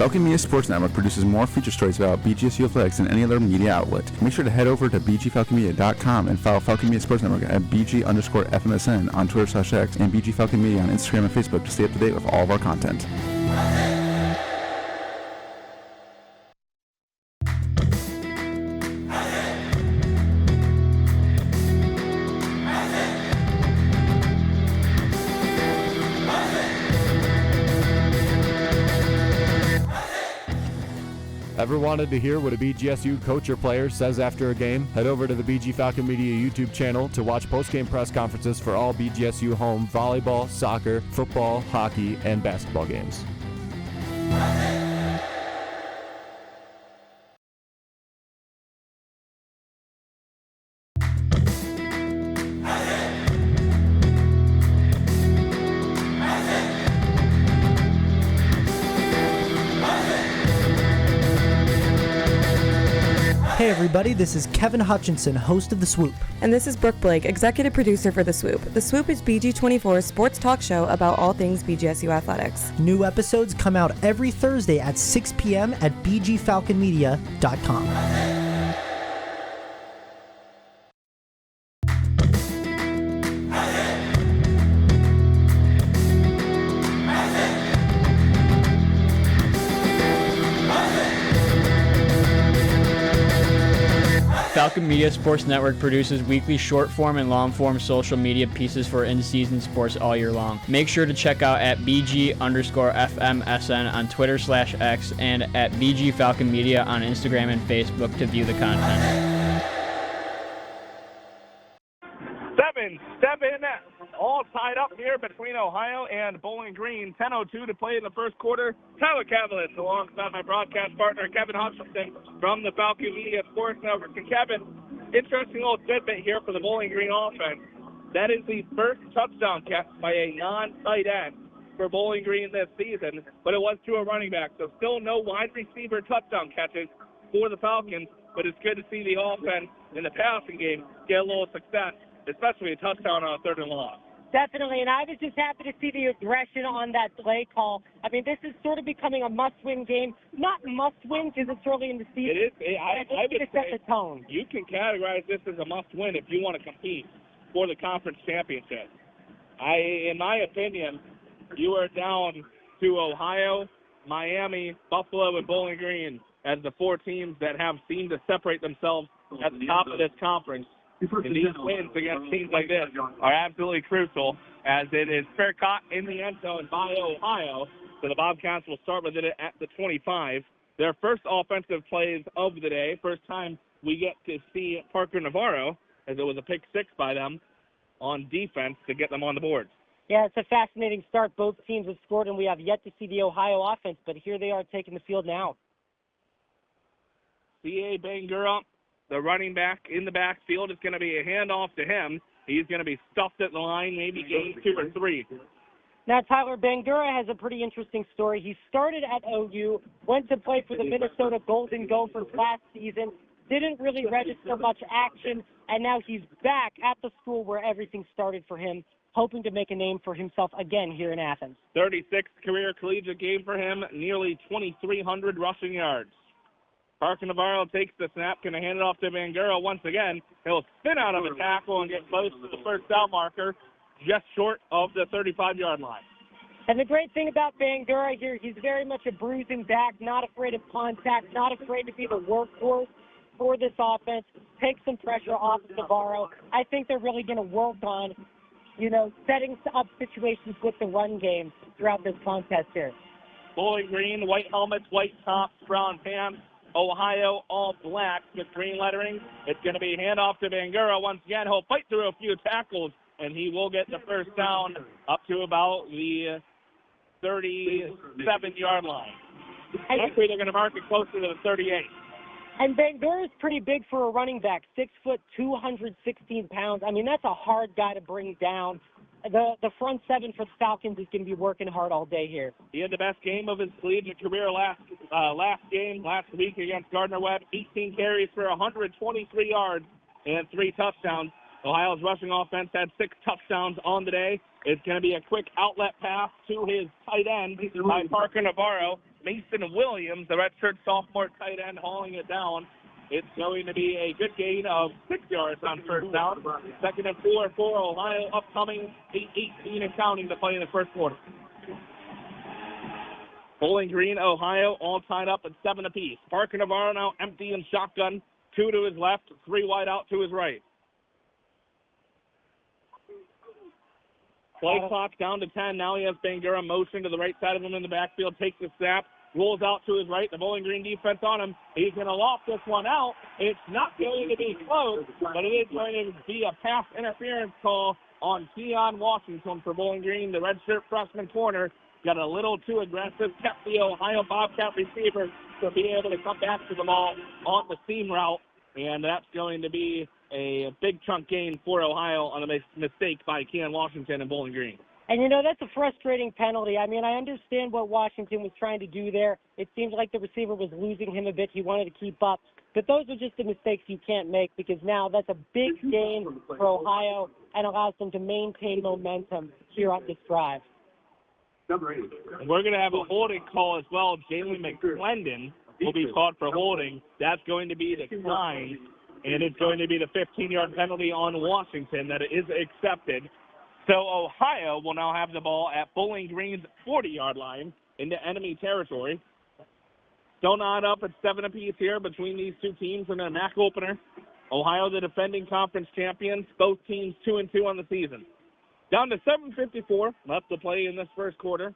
[SPEAKER 9] Falcon Media Sports Network produces more feature stories about BGSU athletics than any other media outlet. Make sure to head over to bgfalconmedia.com and follow Falcon Media Sports Network at BG_FMSN on Twitter/X and BG Falcon Media on Instagram and Facebook to stay up to date with all of our content.
[SPEAKER 4] Ever wanted to hear what a BGSU coach or player says after a game? Head over to the BG Falcon Media YouTube channel to watch post-game press conferences for all BGSU home volleyball, soccer, football, hockey, and basketball games.
[SPEAKER 14] Hey everybody, this is Kevin Hutchinson, host of The Swoop.
[SPEAKER 15] And this is Brooke Blake, executive producer for The Swoop. The Swoop is BG24's sports talk show about all things BGSU athletics.
[SPEAKER 14] New episodes come out every Thursday at 6 p.m. at bgfalconmedia.com.
[SPEAKER 16] Falcon Media Sports Network produces weekly short-form and long-form social media pieces for in-season sports all year long. Make sure to check out at BG_FMSN on Twitter/X and at BG Falcon Media on Instagram and Facebook to view the content.
[SPEAKER 7] Step in, all tied up here between Ohio and Bowling Green. 10:02 to play in the first quarter. Tyler Cavalis alongside my broadcast partner Kevin Hutchinson from the Falcon Media Sports Network. And Kevin, interesting little tidbit here for the Bowling Green offense. That is the first touchdown catch by a non-tight end for Bowling Green this season, but it was to a running back. So still no wide receiver touchdown catches for the Falcons, but it's good to see the offense in the passing game get a little success, especially a touchdown on a 3rd and long.
[SPEAKER 8] Definitely, and I was just happy to see the aggression on that play call. I mean, this is sort of becoming a must-win game. Not must-win because it's early in the season.
[SPEAKER 7] It is. I would
[SPEAKER 8] set the tone.
[SPEAKER 7] You can categorize this as a must-win if you want to compete for the conference championship. In my opinion, you are down to Ohio, Miami, Buffalo, and Bowling Green as the 4 teams that have seemed to separate themselves at the top of this conference. And these wins against teams like this are absolutely crucial, as it is fair caught in the end zone by Ohio. So the Bobcats will start with it at the 25. Their first offensive plays of the day. First time we get to see Parker Navarro, as it was a pick 6 by them on defense to get them on the board.
[SPEAKER 8] Yeah, it's a fascinating start. Both teams have scored, and we have yet to see the Ohio offense, but here they are taking the field now.
[SPEAKER 7] C.A. Bangura, the running back in the backfield, is going to be a handoff to him. He's going to be stuffed at the line, maybe gain 2 or 3.
[SPEAKER 8] Now, Tyler Bangura has a pretty interesting story. He started at OU, went to play for the Minnesota Golden Gophers last season, didn't really register much action, and now he's back at the school where everything started for him, hoping to make a name for himself again here in Athens.
[SPEAKER 7] 36th career collegiate game for him, nearly 2,300 rushing yards. Parker Navarro takes the snap, going to hand it off to Bangura once again. He'll spin out of a tackle and get close to the first down marker, just short of the 35-yard line.
[SPEAKER 8] And the great thing about Bangura here, he's very much a bruising back, not afraid of contact, not afraid to be the workhorse for this offense, take some pressure off of Navarro. I think they're really going to work on, setting up situations with the run game throughout this contest here.
[SPEAKER 7] Bowling Green, white helmets, white tops, brown pants. Ohio, all black with green lettering. It's going to be handoff to Bangura once again. He'll fight through a few tackles, and he will get the first down up to about the 37-yard line. Actually, they're going to mark it closer to the 38.
[SPEAKER 8] And Bangura is pretty big for a running back, 6 foot, 216 pounds. I mean, that's a hard guy to bring down. The front 7 for the Falcons is going to be working hard all day here.
[SPEAKER 7] He had the best game of his collegiate career last week against Gardner-Webb. 18 carries for 123 yards and 3 touchdowns. Ohio's rushing offense had 6 touchdowns on the day. It's going to be a quick outlet pass to his tight end by Parker Navarro. Mason Williams, the redshirt sophomore tight end, hauling it down. It's going to be a good gain of 6 yards on first down. 2nd and 4 for Ohio, upcoming 8-18 and counting to play in the first quarter. Bowling Green, Ohio, all tied up at 7 apiece. Parker Navarro now empty and shotgun. 2 to his left, 3 wide out to his right. Play clock down to 10. Now he has Bangura motion to the right side of him in the backfield. Takes the snap. Rolls out to his right. The Bowling Green defense on him. He's going to loft this one out. It's not going to be close, but it is going to be a pass interference call on Keon Washington for Bowling Green. The redshirt freshman corner got a little too aggressive. Kept the Ohio Bobcat receiver to be able to come back to the ball on the seam route. And that's going to be a big chunk gain for Ohio on a mistake by Keon Washington and Bowling Green.
[SPEAKER 8] And, that's a frustrating penalty. I mean, I understand what Washington was trying to do there. It seems like the receiver was losing him a bit. He wanted to keep up. But those are just the mistakes you can't make, because now that's a big gain for Ohio and allows them to maintain momentum here on this drive.
[SPEAKER 7] We're going to have a holding call as well. Jalen McClendon will be called for holding. That's going to be declined, and it's going to be the 15-yard penalty on Washington that is accepted. So Ohio will now have the ball at Bowling Green's 40-yard line into enemy territory. Still not up at 7 apiece here between these two teams in a MAC opener. Ohio, the defending conference champions, both teams 2-2 on the season. Down to 7:54 left to play in this first quarter.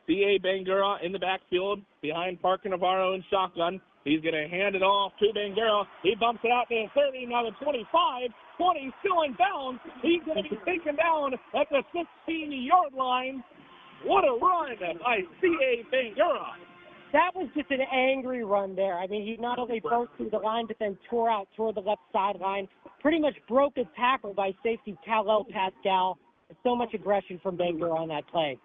[SPEAKER 7] C.A. Bangura in the backfield behind Parker Navarro in shotgun. He's going to hand it off to Bangura. He bumps it out to the 30, now the 25, 20, still in bounds. He's going to be taken down at the 16-yard line. What a run by C.A. Bangura.
[SPEAKER 8] That was just an angry run there. I mean, he not only broke through the line, but then tore out toward the left sideline. Pretty much broke a tackle by safety Kal-El Pascal. So much aggression from Bangura on that play.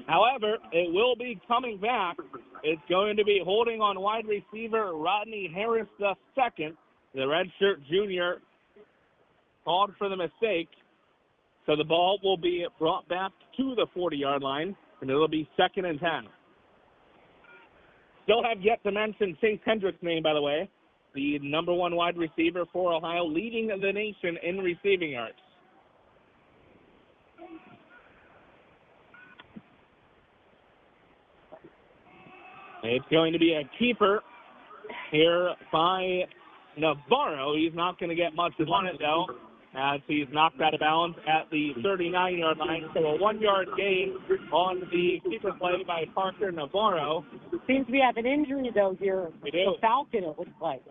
[SPEAKER 7] However, it will be coming back. It's going to be holding on wide receiver Rodney Harris II. The redshirt junior called for the mistake. So the ball will be brought back to the 40-yard line, and it'll be 2nd and 10. Still have yet to mention Chase Hendrick's name, by the way, the number 1 wide receiver for Ohio, leading the nation in receiving yards. It's going to be a keeper here by Navarro. He's not going to get much on it, though, as he's knocked out of bounds at the 39-yard line. So a 1-yard gain on the keeper play by Parker Navarro.
[SPEAKER 8] Seems we have an injury, though, here.
[SPEAKER 7] We do.
[SPEAKER 8] The Falcon, it looks like.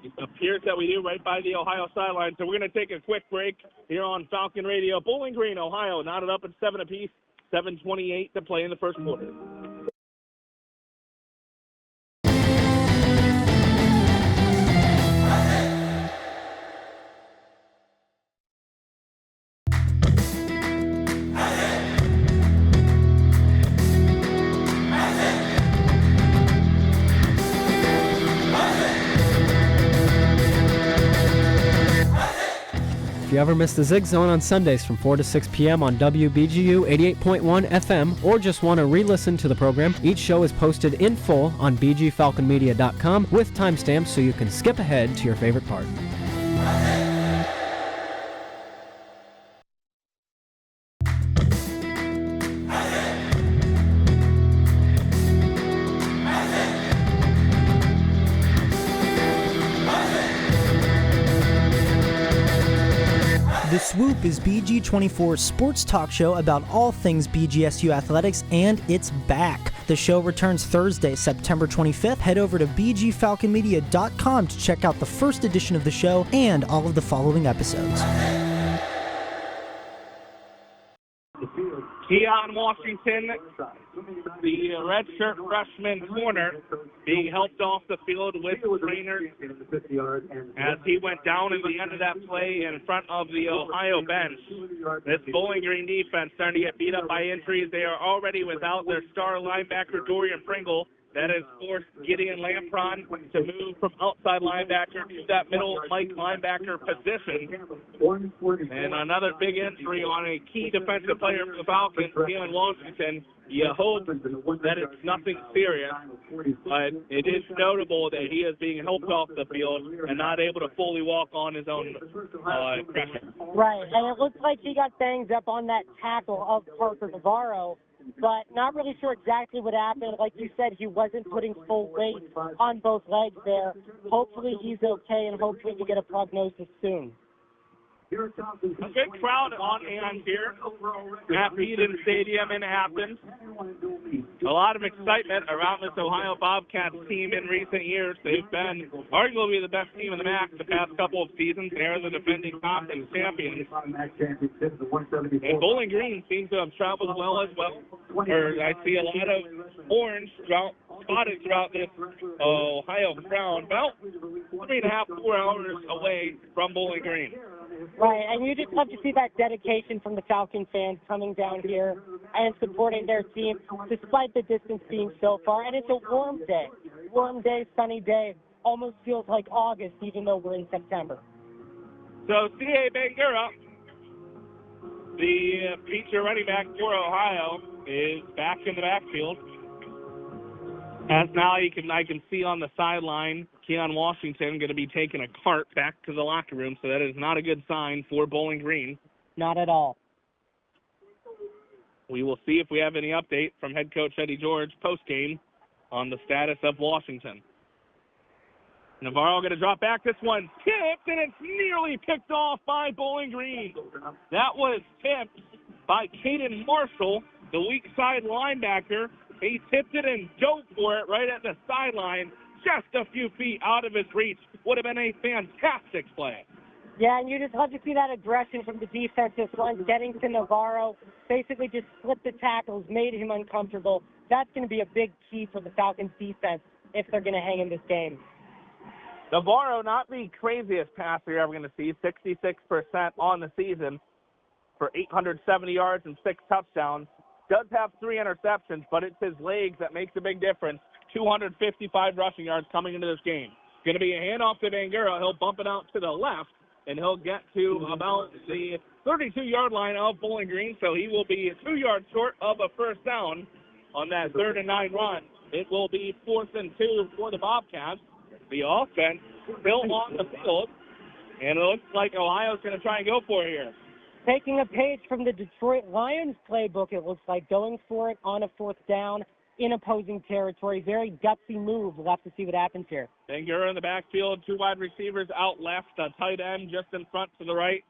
[SPEAKER 7] It appears that we do, right by the Ohio sideline. So we're going to take a quick break here on Falcon Radio. Bowling Green, Ohio, knotted up at 7 apiece. 7:28 to play in the first quarter.
[SPEAKER 17] If you ever miss the Zig Zone on Sundays from 4 to 6 p.m. on WBGU 88.1 FM, or just want to re-listen to the program, each show is posted in full on bgfalconmedia.com with timestamps so you can skip ahead to your favorite part.
[SPEAKER 14] The Swoop is BG24's sports talk show about all things BGSU athletics, and it's back. The show returns Thursday, September 25th. Head over to bgfalconmedia.com to check out the first edition of the show and all of the following episodes.
[SPEAKER 7] Keon Washington, the redshirt freshman corner, being helped off the field with trainers as he went down in the end of that play in front of the Ohio bench. This Bowling Green defense starting to get beat up by injuries. They are already without their star linebacker Dorian Pringle, That has forced Gideon Lampron to move from outside linebacker to that middle Mike linebacker position. And another big injury on a key defensive player for the Falcons, Keelan Washington. You hope that it's nothing serious, but it is notable that he is being helped off the field and not able to fully walk on his own pressure.
[SPEAKER 8] Right, and it looks like he got banged up on that tackle of Parker Navarro, but not really sure exactly what happened. Like you said, he wasn't putting full weight on both legs there. Hopefully he's okay, and hopefully we get a prognosis soon.
[SPEAKER 7] A big crowd on hand here at Eden Stadium in Athens. A lot of excitement around this Ohio Bobcats team in recent years. They've been arguably the best team in the MAC the past couple of seasons. They're the defending conference champions. And Bowling Green seems to have traveled well as well. I see a lot of orange spotted throughout this Ohio crowd, about 3.5 to 4 hours away from Bowling Green.
[SPEAKER 8] Right, and you just love to see that dedication from the Falcon fans coming down here and supporting their team despite the distance being so far. And it's a warm day, sunny day. Almost feels like August even though we're in September.
[SPEAKER 7] So C.A. Bangura, the feature running back for Ohio, is back in the backfield. As now I can see on the sideline, Keon Washington going to be taking a cart back to the locker room, so that is not a good sign for Bowling Green.
[SPEAKER 8] Not at all.
[SPEAKER 7] We will see if we have any update from head coach Eddie George post-game on the status of Washington. Navarro going to drop back. This one tipped, and it's nearly picked off by Bowling Green. That was tipped by Caden Marshall, the weak side linebacker. He tipped it and dove for it right at the sideline, just a few feet out of his reach. Would have been a fantastic play.
[SPEAKER 8] Yeah, and you just love to see that aggression from the defensive line, getting to Navarro, basically just split the tackles, made him uncomfortable. That's going to be a big key for the Falcons defense if they're going to hang in this game.
[SPEAKER 7] Navarro, not the craziest passer you're ever going to see, 66% on the season for 870 yards and 6 touchdowns. Does have 3 interceptions, but it's his legs that makes a big difference. 255 rushing yards coming into this game. Going to be a handoff to Bangura. He'll bump it out to the left, and he'll get to about the 32-yard line of Bowling Green, so he will be 2 yards short of a first down on that 3rd and 9 run. It will be 4th and 2 for the Bobcats. The offense still on the field, and it looks like Ohio's going to try and go for it here.
[SPEAKER 8] Taking a page from the Detroit Lions playbook, it looks like, going for it on a 4th down in opposing territory. Very gutsy move. We'll have to see what happens here.
[SPEAKER 7] Bangura in the backfield, 2 wide receivers out left, a tight end just in front to the right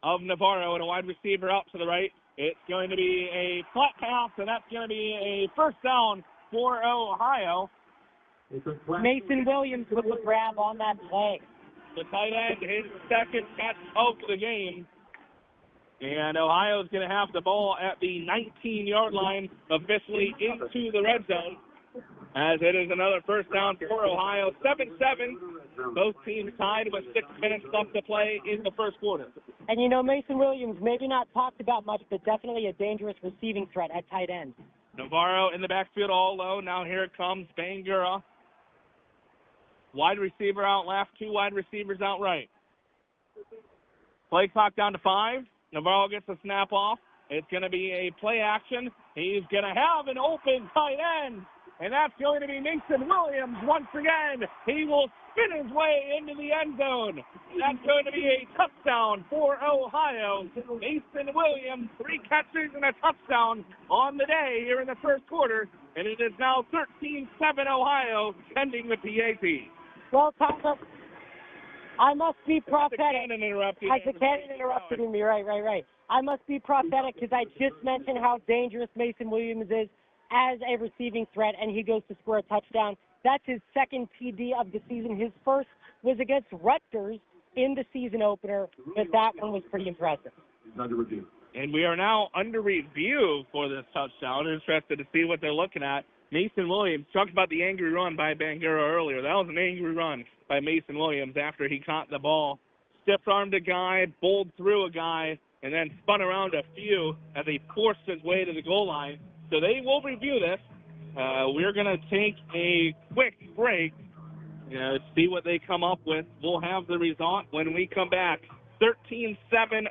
[SPEAKER 7] of Navarro, and a wide receiver out to the right. It's going to be a flat pass, and that's going to be a first down for Ohio.
[SPEAKER 8] Mason Williams with the grab on that play.
[SPEAKER 7] The tight end, his second catch of the game. And Ohio's going to have the ball at the 19-yard line, officially into the red zone, as it is another first down for Ohio. 7-7. Both teams tied with 6 minutes left to play in the first quarter.
[SPEAKER 8] And you know, Mason Williams, maybe not talked about much, but definitely a dangerous receiving threat at tight end.
[SPEAKER 7] Navarro in the backfield all low. Now here comes Bangura. Wide receiver out left, 2 wide receivers out right. Play clock down to 5. Navarro gets the snap off. It's going to be a play action. He's going to have an open tight end, and that's going to be Mason Williams once again. He will spin his way into the end zone. That's going to be a touchdown for Ohio. Mason Williams, 3 catches and a touchdown on the day here in the first quarter, and it is now 13-7 Ohio, pending the PAT.
[SPEAKER 8] Well, Thomas, I must be prophetic.
[SPEAKER 7] As
[SPEAKER 8] the cannon interrupted me, right. I must be prophetic because I just mentioned how dangerous Mason Williams is as a receiving threat, and he goes to score a touchdown. That's his second TD of the season. His first was against Rutgers in the season opener, but that one was pretty impressive.
[SPEAKER 7] And we are now under review for this touchdown. Interested to see what they're looking at. Mason Williams talked about the angry run by Bangura earlier. That was an angry run by Mason Williams after he caught the ball. Stiff-armed a guy, bowled through a guy, and then spun around a few as he forced his way to the goal line. So they will review this. We're going to take a quick break, see what they come up with. We'll have the result when we come back. 13-7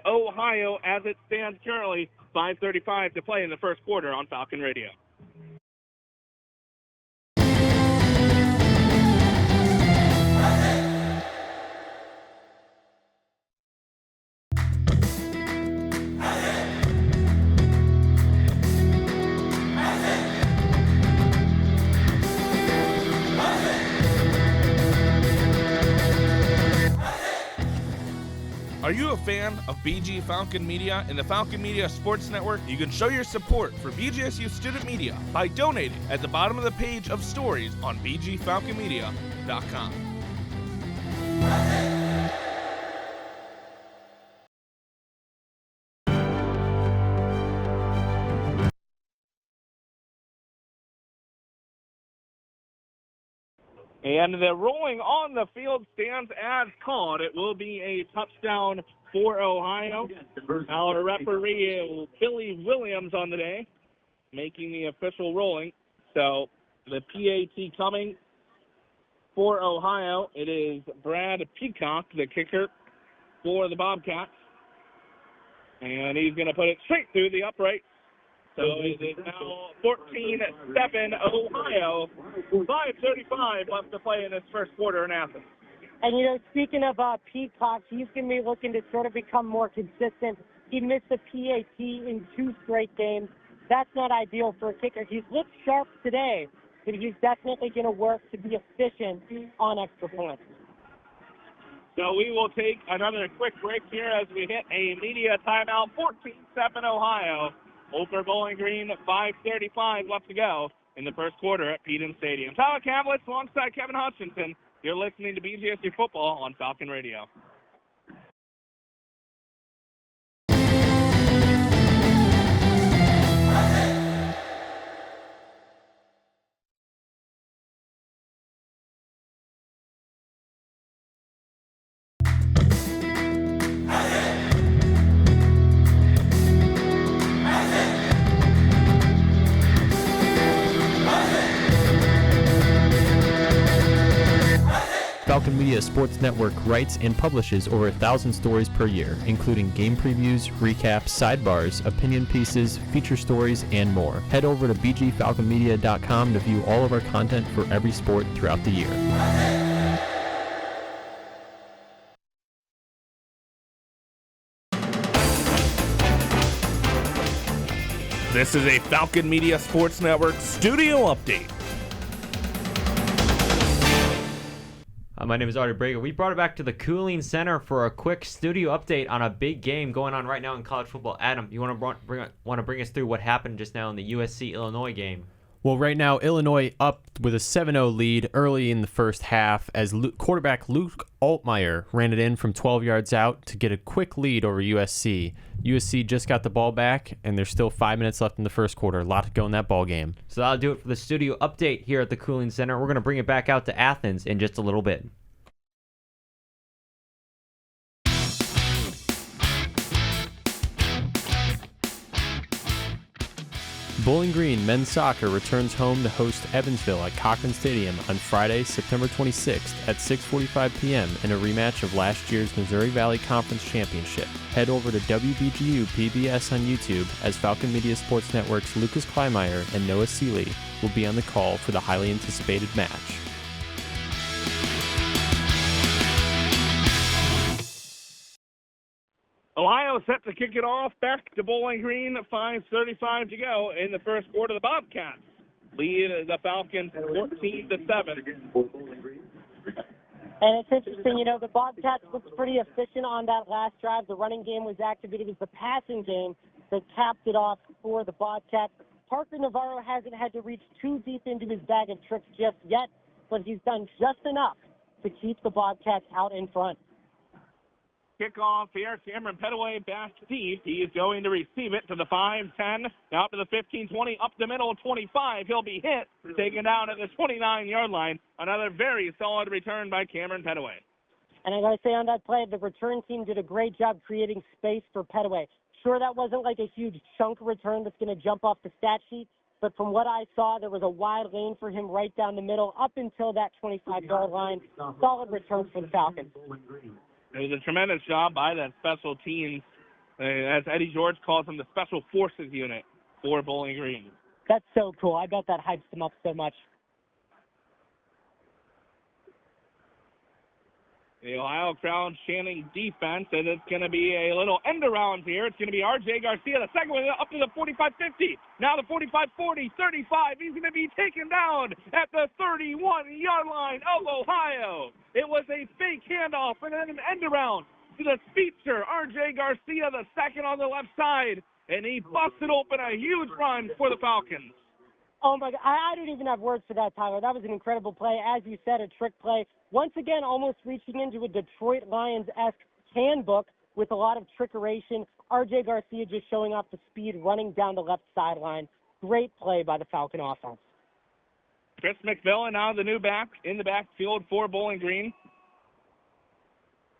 [SPEAKER 7] Ohio as it stands currently. 5:35 to play in the first quarter on Falcon Radio. Are you a fan of BG Falcon Media and the Falcon Media Sports Network? You can show your support for BGSU student media by donating at the bottom of the page of stories on bgfalconmedia.com. And the rolling on the field stands as called. It will be a touchdown for Ohio. Our referee, Billy Williams, on the day, making the official rolling. So the PAT coming for Ohio. It is Brad Peacock, the kicker for the Bobcats. And he's going to put it straight through the upright. So it is now 14-7 Ohio. 5:35 left to play in this first quarter in Athens.
[SPEAKER 8] And, speaking of Peacock, he's going to be looking to sort of become more consistent. He missed the PAT in 2 straight games. That's not ideal for a kicker. He's looked sharp today, but he's definitely going to work to be efficient on extra points.
[SPEAKER 7] So we will take another quick break here as we hit a media timeout. 14-7 Ohio. Over Bowling Green, 5:35 left to go in the first quarter at Peden Stadium. Tyler Cavlitz alongside Kevin Hutchinson. You're listening to BGSU Football on Falcon Radio.
[SPEAKER 3] Falcon Media Sports Network writes and publishes over 1,000 stories per year, including game previews, recaps, sidebars, opinion pieces, feature stories, and more. Head over to bgfalconmedia.com to view all of our content for every sport throughout the year.
[SPEAKER 7] This is a Falcon Media Sports Network studio update.
[SPEAKER 1] My name is Artie Brager. We brought it back to the Cooling Center for a quick studio update on a big game going on right now in college football. Adam, you want to bring us through what happened just now in the USC-Illinois game?
[SPEAKER 3] Well, right now, Illinois up with a 7-0 lead early in the first half as quarterback Luke Altmaier ran it in from 12 yards out to get a quick lead over USC. USC just got the ball back, and there's still 5 minutes left in the first quarter. A lot to go in that ball game.
[SPEAKER 1] So that'll do it for the studio update here at the Cooling Center. We're going to bring it back out to Athens in just a little bit.
[SPEAKER 3] Bowling Green men's soccer returns home to host Evansville at Cochran Stadium on Friday, September 26th at 6:45 p.m. in a rematch of last year's Missouri Valley Conference Championship. Head over to WBGU PBS on YouTube as Falcon Media Sports Network's Lucas Kleinmeyer and Noah Seeley will be on the call for the highly anticipated match.
[SPEAKER 7] Ohio set to kick it off. Back to Bowling Green. 5:35 to go in the first quarter. The Bobcats lead the Falcons 14-7.
[SPEAKER 8] And it's interesting, the Bobcats looked pretty efficient on that last drive. The running game was activated. It was the passing game that capped it off for the Bobcats. Parker Navarro hasn't had to reach too deep into his bag of tricks just yet, but he's done just enough to keep the Bobcats out in front.
[SPEAKER 7] Kickoff here. Cameron Petaway back deep. He is going to receive it to the 5-10. Now up to the 15-20. Up the middle, 25. He'll be hit. Taken down at the 29-yard line. Another very solid return by Cameron Petaway.
[SPEAKER 8] And I got to say on that play, the return team did a great job creating space for Petaway. Sure, that wasn't like a huge chunk return that's going to jump off the stat sheet, but from what I saw, there was a wide lane for him right down the middle up until that 25-yard line. Solid returns for the Falcons.
[SPEAKER 7] It was a tremendous job by that special teams, as Eddie George calls them, the Special Forces Unit for Bowling Green.
[SPEAKER 8] That's so cool. I bet that hypes them up so much.
[SPEAKER 7] The Ohio crowd chanting defense, and it's going to be a little end around here. It's going to be R.J. Garcia, the second one, up to the 45-50. Now the 45-40, 35. He's going to be taken down at the 31-yard line of Ohio. It was a fake handoff and then an end around to the speedster, R.J. Garcia, the second on the left side, and he busted open a huge run for the Falcons.
[SPEAKER 8] Oh, my God. I don't even have words for that, Tyler. That was an incredible play. As you said, a trick play. Once again, almost reaching into a Detroit Lions-esque handbook with a lot of trickeration. R.J. Garcia just showing off the speed, running down the left sideline. Great play by the Falcon offense.
[SPEAKER 7] Chris McMillan now the new back in the backfield for Bowling Green.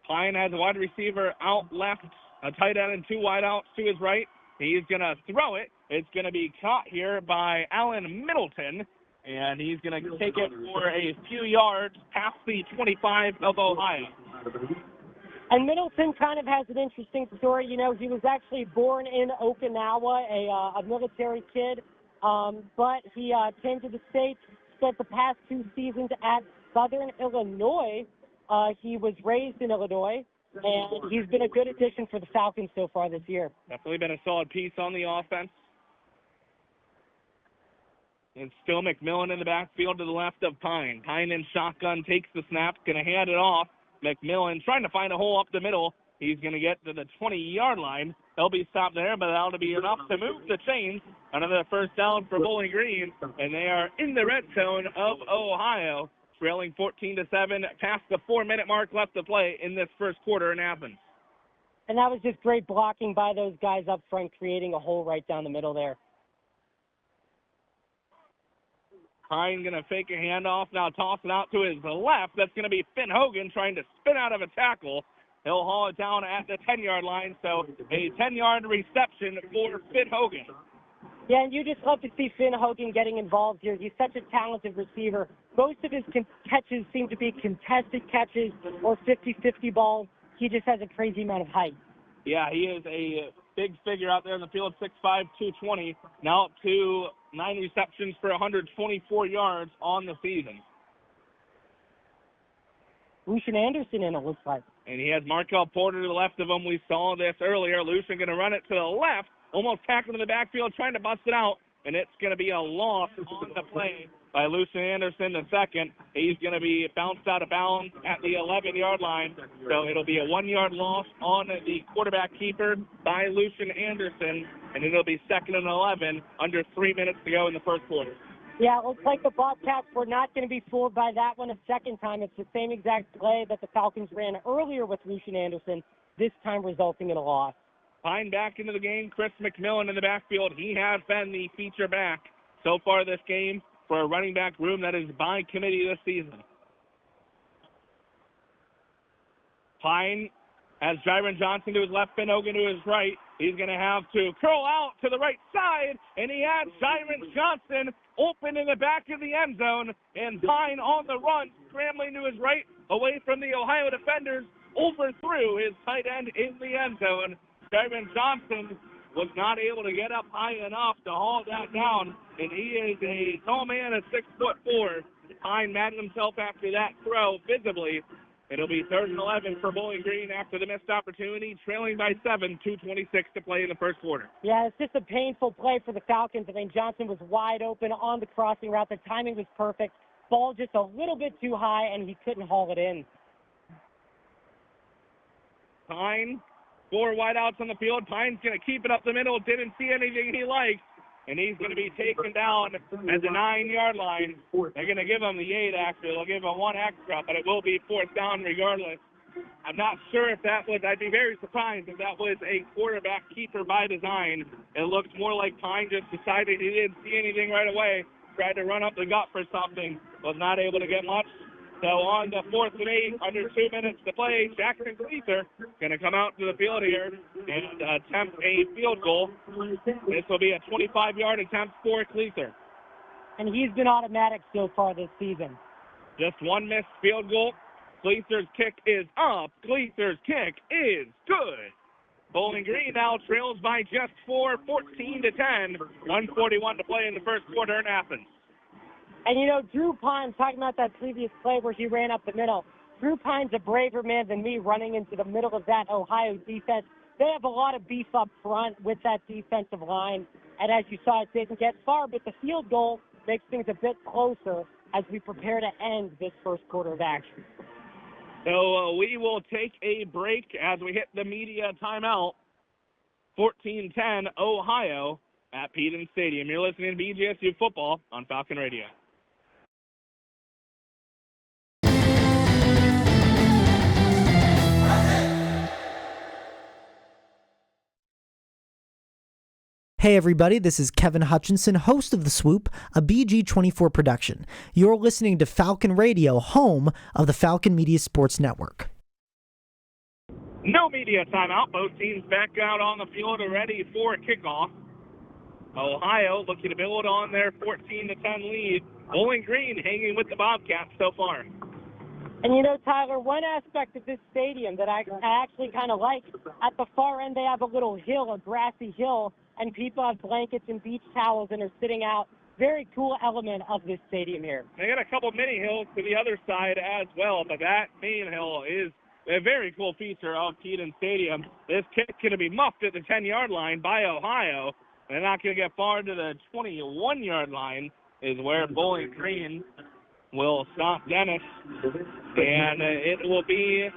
[SPEAKER 7] Pine has a wide receiver out left, a tight end and two wideouts to his right. He's going to throw it. It's going to be caught here by Allen Middleton, and he's going to take it for a few yards past the 25 of Ohio.
[SPEAKER 8] And Middleton kind of has an interesting story. You know, he was actually born in Okinawa, a military kid, but he came to the States, spent the past 2 seasons at Southern Illinois. He was raised in Illinois, and he's been a good addition for the Falcons so far this year.
[SPEAKER 7] Definitely been a solid piece on the offense. And still McMillan in the backfield to the left of Pine. Pine in shotgun takes the snap, going to hand it off. McMillan trying to find a hole up the middle. He's going to get to the 20-yard line. He'll be stopped there, but that'll be enough to move the chains. Another first down for Bowling Green, and they are in the red zone of Ohio, trailing 14-7, past the 4-minute mark left to play in this first quarter in Athens.
[SPEAKER 8] And that was just great blocking by those guys up front, creating a hole right down the middle there.
[SPEAKER 7] Pine going to fake a handoff, now toss it out to his left. That's going to be Finn Hogan trying to spin out of a tackle. He'll haul it down at the 10-yard line, so a 10-yard reception for Finn Hogan.
[SPEAKER 8] Yeah, and you just love to see Finn Hogan getting involved here. He's such a talented receiver. Most of his catches seem to be contested catches or 50-50 balls. He just has a crazy amount of height.
[SPEAKER 7] Yeah, he is a big figure out there in the field, 6'5", 220. Now up to 9 receptions for 124 yards on the season.
[SPEAKER 8] Lucian Anderson in it, looks like.
[SPEAKER 7] And he has Markel Porter to the left of him. We saw this earlier. Lucian going to run it to the left, almost tackled in the backfield, trying to bust it out. And it's going to be a loss on the play by Lucian Anderson the second. He's going to be bounced out of bounds at the 11-yard line. So it'll be a 1-yard loss on the quarterback keeper by Lucian Anderson. And it'll be 2nd and 11, under 3 minutes to go in the first quarter.
[SPEAKER 8] Yeah, it looks like the Bobcats were not going to be fooled by that one a second time. It's the same exact play that the Falcons ran earlier with Lucian Anderson, this time resulting in a loss.
[SPEAKER 7] Pine back into the game. Chris McMillan in the backfield. He has been the feature back so far this game for a running back room that is by committee this season. Pine has Jyron Johnson to his left, Finn Hogan to his right. He's going to have to curl out to the right side, and he has Jyron Johnson open in the back of the end zone, and Pine on the run, scrambling to his right, away from the Ohio defenders, overthrew his tight end in the end zone. Jyron Johnson was not able to get up high enough to haul that down, and he is a tall man at 6'4". Pine maddened himself after that throw visibly. It'll be 3rd and 11 for Bowling Green after the missed opportunity, trailing by 7, 2:26 to play in the first quarter.
[SPEAKER 8] Yeah, it's just a painful play for the Falcons. I mean, Johnson was wide open on the crossing route. The timing was perfect. Ball just a little bit too high, and he couldn't haul it in.
[SPEAKER 7] Pine, 4 wideouts on the field. Pine's going to keep it up the middle. Didn't see anything he liked. And he's going to be taken down at the 9-yard line. They're going to give him the 8, actually. They'll give him 1 extra, but it will be 4th down regardless. I'm not sure if that was, I'd be very surprised if that was a quarterback keeper by design. It looked more like Pine just decided he didn't see anything right away, tried to run up the gut for something, was not able to get much. So on the 4th and 8, under 2 minutes to play, Jackson Gleaser going to come out to the field here and attempt a field goal. This will be a 25-yard attempt for Gleaser.
[SPEAKER 8] And he's been automatic so far this season.
[SPEAKER 7] Just one missed field goal. Gleaser's kick is up. Gleaser's kick is good. Bowling Green now trails by just 4, 14-10. 1:41 to play in the first quarter in Athens.
[SPEAKER 8] And, you know, Drew Pine, talking about that previous play where he ran up the middle, Drew Pine's a braver man than me running into the middle of that Ohio defense. They have a lot of beef up front with that defensive line. And as you saw, it didn't get far, but the field goal makes things a bit closer as we prepare to end this first quarter of action.
[SPEAKER 7] So we will take a break as we hit the media timeout. 14-10 Ohio at Peden Stadium. You're listening to BGSU football on Falcon Radio.
[SPEAKER 14] Hey everybody, this is Kevin Hutchinson, host of The Swoop, a BG24 production. You're listening to Falcon Radio, home of the Falcon Media Sports Network.
[SPEAKER 7] No media timeout. Both teams back out on the field ready for kickoff. Ohio looking to build on their 14-10 lead. Bowling Green hanging with the Bobcats so far.
[SPEAKER 8] And you know, Tyler, one aspect of this stadium that I actually kind of like, at the far end they have a little hill, a grassy hill, and people have blankets and beach towels and are sitting out. Very cool element of this stadium here.
[SPEAKER 7] They got a couple mini hills to the other side as well, but that main hill is a very cool feature of Peden Stadium. This kick going to be muffed at the 10-yard line by Ohio. They're not going to get far to the 21-yard line is where Bowling Green will stop Dennis. And it will be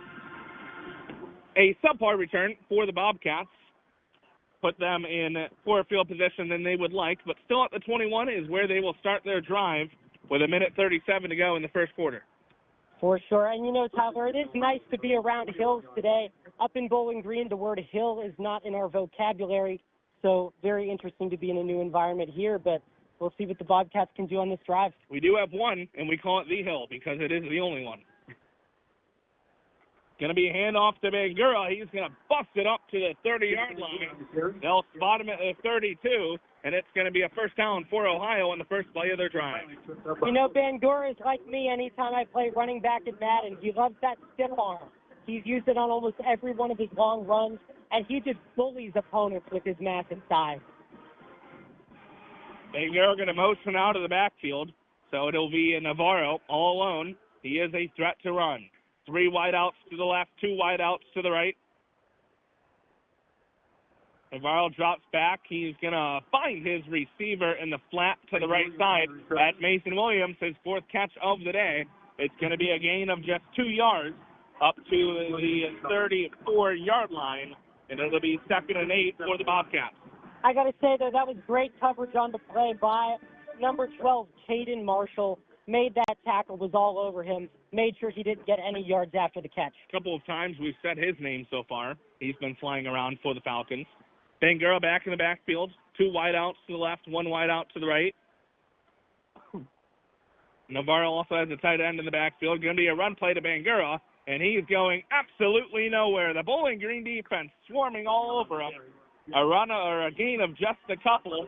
[SPEAKER 7] a subpar return for the Bobcats. Put them in poorer field position than they would like, but still at the 21 is where they will start their drive with 1:37 to go in the first quarter.
[SPEAKER 8] For sure. And, you know, Tyler, it is nice to be around hills today. Up in Bowling Green, the word hill is not in our vocabulary, so very interesting to be in a new environment here, but we'll see what the Bobcats can do on this drive.
[SPEAKER 7] We do have one, and we call it the hill because it is the only one. Going to be a handoff to Bangura. He's going to bust it up to the 30-yard line. They'll spot him at the 32, and it's going to be a first down for Ohio on the first play of their drive.
[SPEAKER 8] You know, Bangura is like me anytime I play running back in Madden. He loves that stiff arm. He's used it on almost every one of his long runs, and he just bullies opponents with his massive size.
[SPEAKER 7] Bangura going to motion out of the backfield, so it'll be Navarro all alone. He is a threat to run. 3 wideouts to the left, 2 wideouts to the right. Navarro drops back. He's going to find his receiver in the flat to the right side. That's Mason Williams, his 4th catch of the day. It's going to be a gain of just 2 yards up to the 34-yard line, and it'll be 2nd and 8 for the Bobcats.
[SPEAKER 8] I got to say, though, that was great coverage on the play by number 12, Caden Marshall. Made that tackle, was all over him, made sure he didn't get any yards after the catch.
[SPEAKER 7] A couple of times we've said his name so far. He's been flying around for the Falcons. Bangura back in the backfield. 2 wideouts to the left, 1 wideout to the right. Navarro also has a tight end in the backfield. Going to be a run play to Bangura, and he's going absolutely nowhere. The Bowling Green defense swarming all over him. A run or a gain of just a couple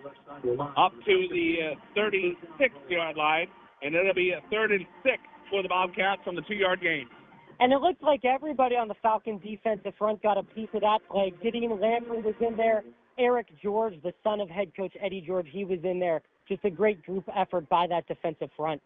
[SPEAKER 7] up to the 36-yard line. And it'll be a 3rd and 6 for the Bobcats on the 2-yard gain.
[SPEAKER 8] And it looks like everybody on the Falcon defensive front got a piece of that play. Gideon Lamprey was in there. Eric George, the son of head coach Eddie George, he was in there. Just a great group effort by that defensive front.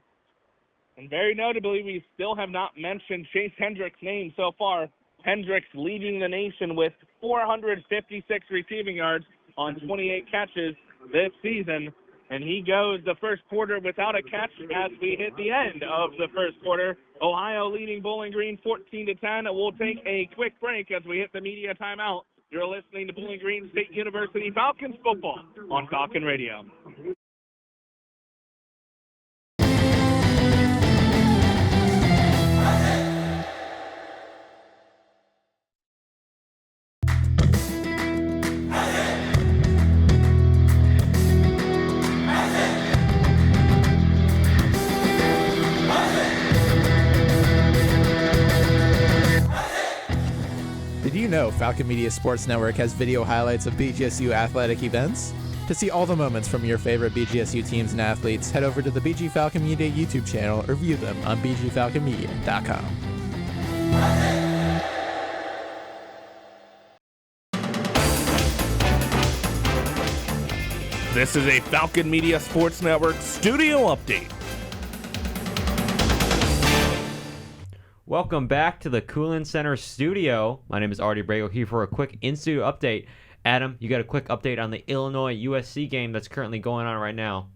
[SPEAKER 7] And very notably, we still have not mentioned Chase Hendricks' name so far. Hendricks leading the nation with 456 receiving yards on 28 catches this season. And he goes the first quarter without a catch as we hit the end of the first quarter. Ohio leading Bowling Green 14-10. We'll take a quick break as we hit the media timeout. You're listening to Bowling Green State University Falcons football on Falcon Radio.
[SPEAKER 5] Falcon Media Sports Network has video highlights of BGSU athletic events. To see all the moments from your favorite BGSU teams and athletes, head over to the BG Falcon Media YouTube channel or view them on bgfalconmedia.com.
[SPEAKER 7] This is a Falcon Media Sports Network studio update.
[SPEAKER 1] Welcome back to the Coolin Center studio. My name is Artie Brago here for a quick in-studio update. Adam, you got a quick update on the Illinois-USC game that's currently going on right now.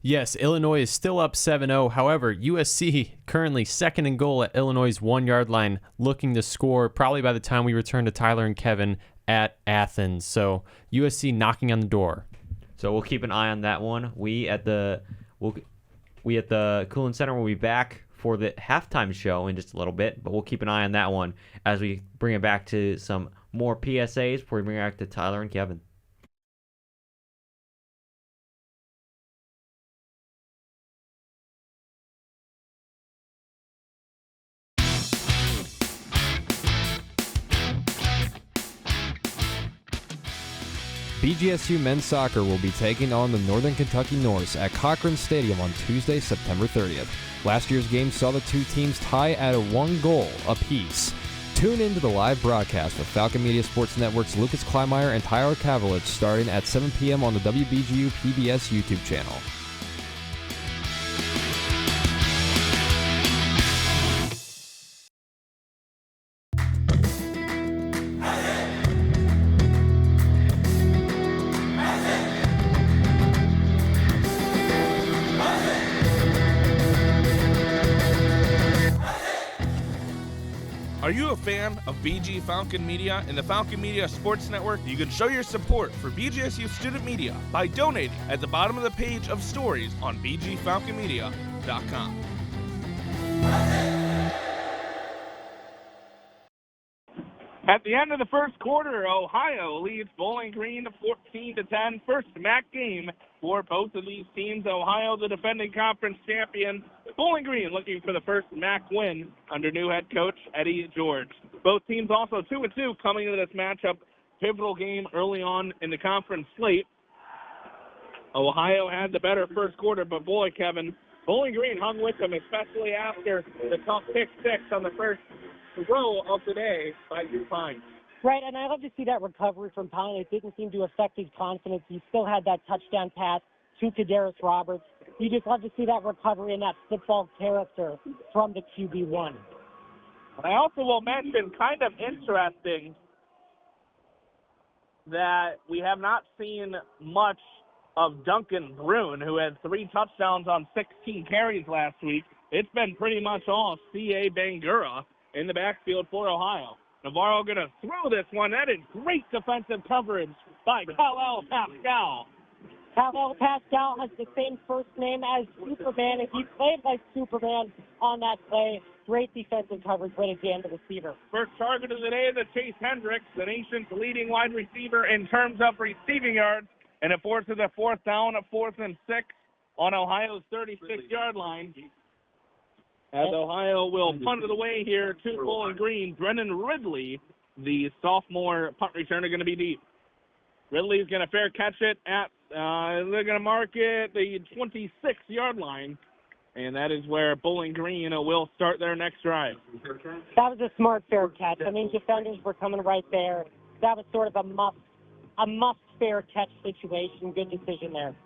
[SPEAKER 3] Yes, Illinois is still up 7-0. However, USC currently second and goal at Illinois' 1-yard line, looking to score probably by the time we return to Tyler and Kevin at Athens. So USC knocking on the door.
[SPEAKER 1] So we'll keep an eye on that one. We at the Coolin Center will be back for the halftime show in just a little bit, but we'll keep an eye on that one as we bring it back to some more PSAs before we bring it back to Tyler and Kevin.
[SPEAKER 12] BGSU men's soccer will be taking on the Northern Kentucky Norse at Cochran Stadium on Tuesday, September 30th. Last year's game saw the two teams tie at a 1 goal apiece. Tune in to the live broadcast with Falcon Media Sports Network's Lucas Kleinmeyer and Tyler Kavalich starting at 7 p.m. on the WBGU PBS YouTube channel.
[SPEAKER 7] Are you a fan of BG Falcon Media and the Falcon Media Sports Network? You can show your support for BGSU student media by donating at the bottom of the page of stories on bgfalconmedia.com. At the end of the first quarter, Ohio leads Bowling Green 14-10. First MAC game for both of these teams. Ohio, the defending conference champion. Bowling Green looking for the first MAC win under new head coach Eddie George. Both teams also 2-2 coming into this matchup. Pivotal game early on in the conference slate. Ohio had the better first quarter, but boy, Kevin, Bowling Green hung with them, especially after the tough pick six on the first row of the day by Pine.
[SPEAKER 8] Right, and I love to see that recovery from Pine. It didn't seem to affect his confidence. He still had that touchdown pass to Kadarius Roberts. You just love to see that recovery and that football character from the QB1.
[SPEAKER 7] I also will mention, kind of interesting, that we have not seen much of Duncan Brune, who had 3 touchdowns on 16 carries last week. It's been pretty much all C.A. Bangura in the backfield for Ohio. Navarro going to throw this one. That is great defensive coverage by Kal-El Pascal.
[SPEAKER 8] Kal-El Pascal has the same first name as Superman, and he played like Superman on that play. Great defensive coverage right at the end of the receiver.
[SPEAKER 7] First target of the day is Chase Hendricks, the nation's leading wide receiver in terms of receiving yards, and it forces a 4th down, a 4th and 6 on Ohio's 36-yard line. As Ohio will punt it away here to Bowling Green. Brennan Ridley, the sophomore punt returner, going to be deep. Ridley's going to fair catch it at, they're going to mark it the 26-yard line. And that is where Bowling Green will start their next drive.
[SPEAKER 8] That was a smart fair catch. I mean, defenders were coming right there. That was sort of a must fair catch situation. Good decision there.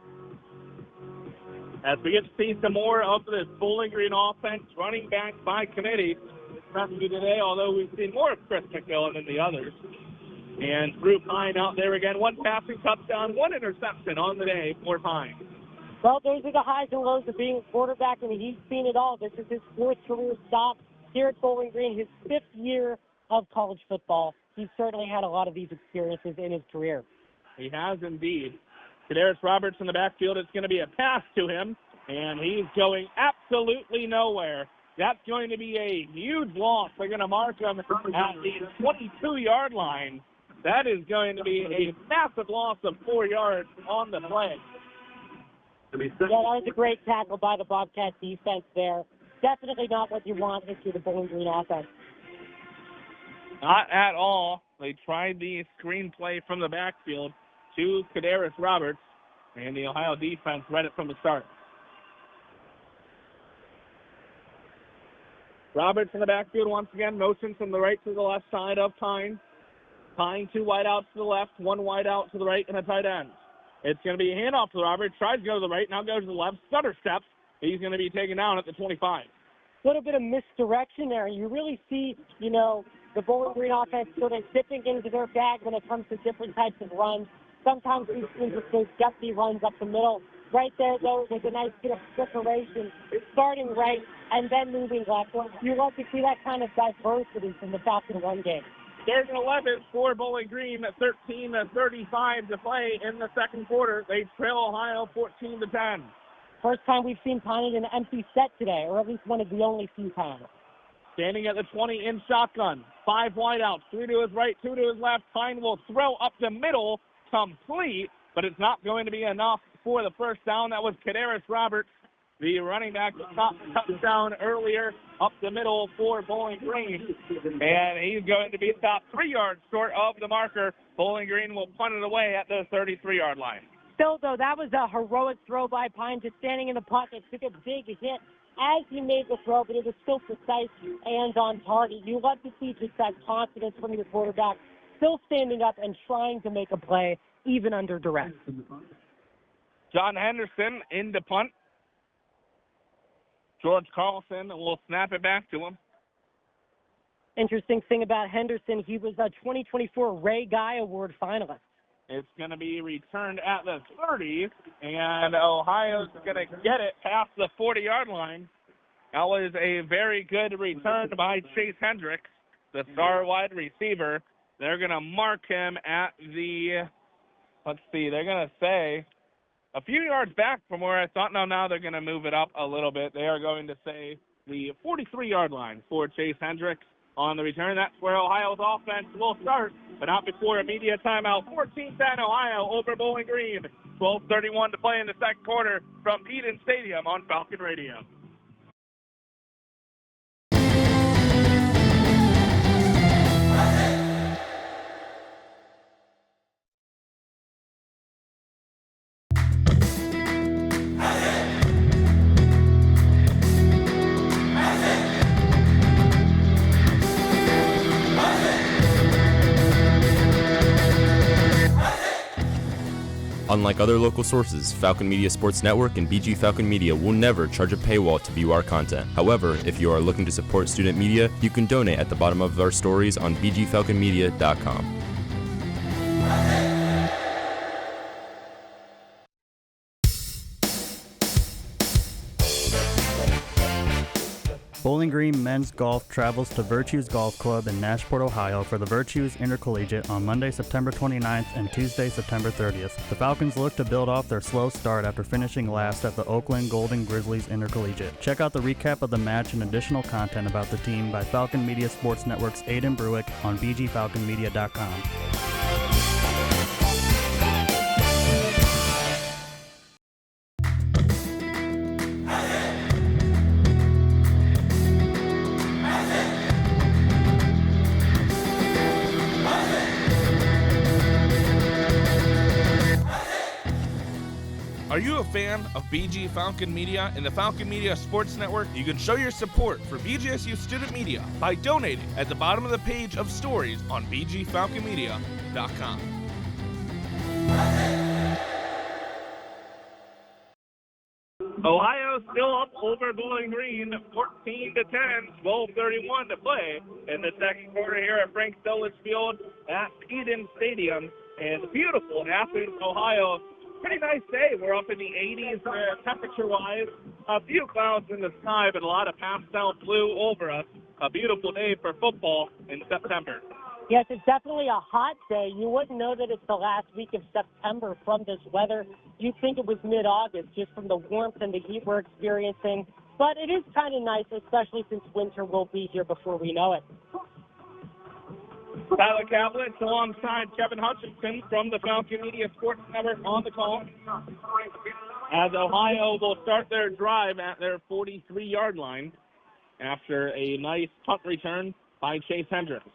[SPEAKER 7] As we get to see some more of this Bowling Green offense running back by committee, especially today, although we've seen more of Chris McMillan than the others. And Drew Pine out there again. 1 passing touchdown, 1 interception on the day for Pine.
[SPEAKER 8] Well, those are the highs and lows of being a quarterback, and he's seen it all. This is his 4th career stop here at Bowling Green, his 5th year of college football. He's certainly had a lot of these experiences in his career.
[SPEAKER 7] He has indeed. Kadarius Roberts in the backfield. It's going to be a pass to him, and he's going absolutely nowhere. That's going to be a huge loss. They're going to mark him at the 22-yard line. That is going to be a massive loss of 4 yards on the play.
[SPEAKER 8] Yeah, that was a great tackle by the Bobcat defense there. Definitely not what you want into the Bowling Green offense.
[SPEAKER 7] Not at all. They tried the screenplay from the backfield to Kadarius Roberts, and the Ohio defense read it from the start. Roberts in the backfield once again, motion from the right to the left side of Pine. Pine, two wide outs to the left, one wide out to the right, and a tight end. It's going to be a handoff to Roberts, tries to go to the right, now goes to the left, stutter steps. He's going to be taken down at the 25.
[SPEAKER 8] A little bit of misdirection there. You really see, the Bowling Green offense sort of dipping into their bag when it comes to different types of runs. Sometimes we've seen just those gutsy runs up the middle. Right there, though, was a nice bit of preparation, starting right and then moving left. You love to see that kind of diversity from the Falcon run game.
[SPEAKER 7] There's an 11 for Bowling Green, 13-35 to play in the second quarter. They trail Ohio 14-10.
[SPEAKER 8] First time we've seen Pine in an empty set today, or at least one of the only few times.
[SPEAKER 7] Standing at the 20 in shotgun. 5 wideouts, 3 to his right, 2 to his left. Pine will throw up the middle, complete, but it's not going to be enough for the first down. That was Kadarius Roberts, the running back, top touchdown earlier up the middle for Bowling Green. And he's going to be about 3 yards short of the marker. Bowling Green will punt it away at the 33-yard line.
[SPEAKER 8] Still, though, that was a heroic throw by Pine, just standing in the pocket, took a big hit as he made the throw, but it was still precise and on target. You love to see just that confidence from your quarterback, still standing up and trying to make a play, even under duress.
[SPEAKER 7] John Henderson in the punt. George Carlson will snap it back to him.
[SPEAKER 8] Interesting thing about Henderson, he was a 2024 Ray Guy Award finalist.
[SPEAKER 7] It's going to be returned at the 30, and Ohio's going to get it past the 40-yard line. That was a very good return by Chase Hendricks, the star wide receiver. They're going to mark him at the, they're going to say a few yards back from where I thought. Now they're going to move it up a little bit. They are going to say the 43-yard line for Chase Hendricks on the return. That's where Ohio's offense will start, but not before a media timeout. 14-10 Ohio over Bowling Green. 12:31 to play in the second quarter from Eden Stadium on Falcon Radio.
[SPEAKER 18] Unlike other local sources, Falcon Media Sports Network and BG Falcon Media will never charge a paywall to view our content. However, if you are looking to support student media, you can donate at the bottom of our stories on bgfalconmedia.com.
[SPEAKER 19] Bowling Green Men's Golf travels to Virtues Golf Club in Nashport, Ohio for the Virtues Intercollegiate on Monday, September 29th and Tuesday, September 30th. The Falcons look to build off their slow start after finishing last at the Oakland Golden Grizzlies Intercollegiate. Check out the recap of the match and additional content about the team by Falcon Media Sports Network's Aiden Bruick on bgfalconmedia.com.
[SPEAKER 7] Are you a fan of BG Falcon Media and the Falcon Media Sports Network? You can show your support for BGSU student media by donating at the bottom of the page of stories on bgfalconmedia.com. Ohio still up over Bowling Green, 14-10, 12:31 to play in the second quarter here at Frank Stolitz Field at Eden Stadium. And beautiful Athens, Ohio. Pretty nice day. We're up in the 80s temperature-wise. A few clouds in the sky, but a lot of pastel blue over us. A beautiful day for football in September.
[SPEAKER 8] Yes, it's definitely a hot day. You wouldn't know that it's the last week of September from this weather. You'd think it was mid-August just from the warmth and the heat we're experiencing. But it is kind of nice, especially since winter will be here before we know it.
[SPEAKER 7] Tyler Kaplitz alongside Kevin Hutchinson from the Falcon Media Sports Network on the call. As Ohio will start their drive at their 43-yard line after a nice punt return by Chase Hendricks.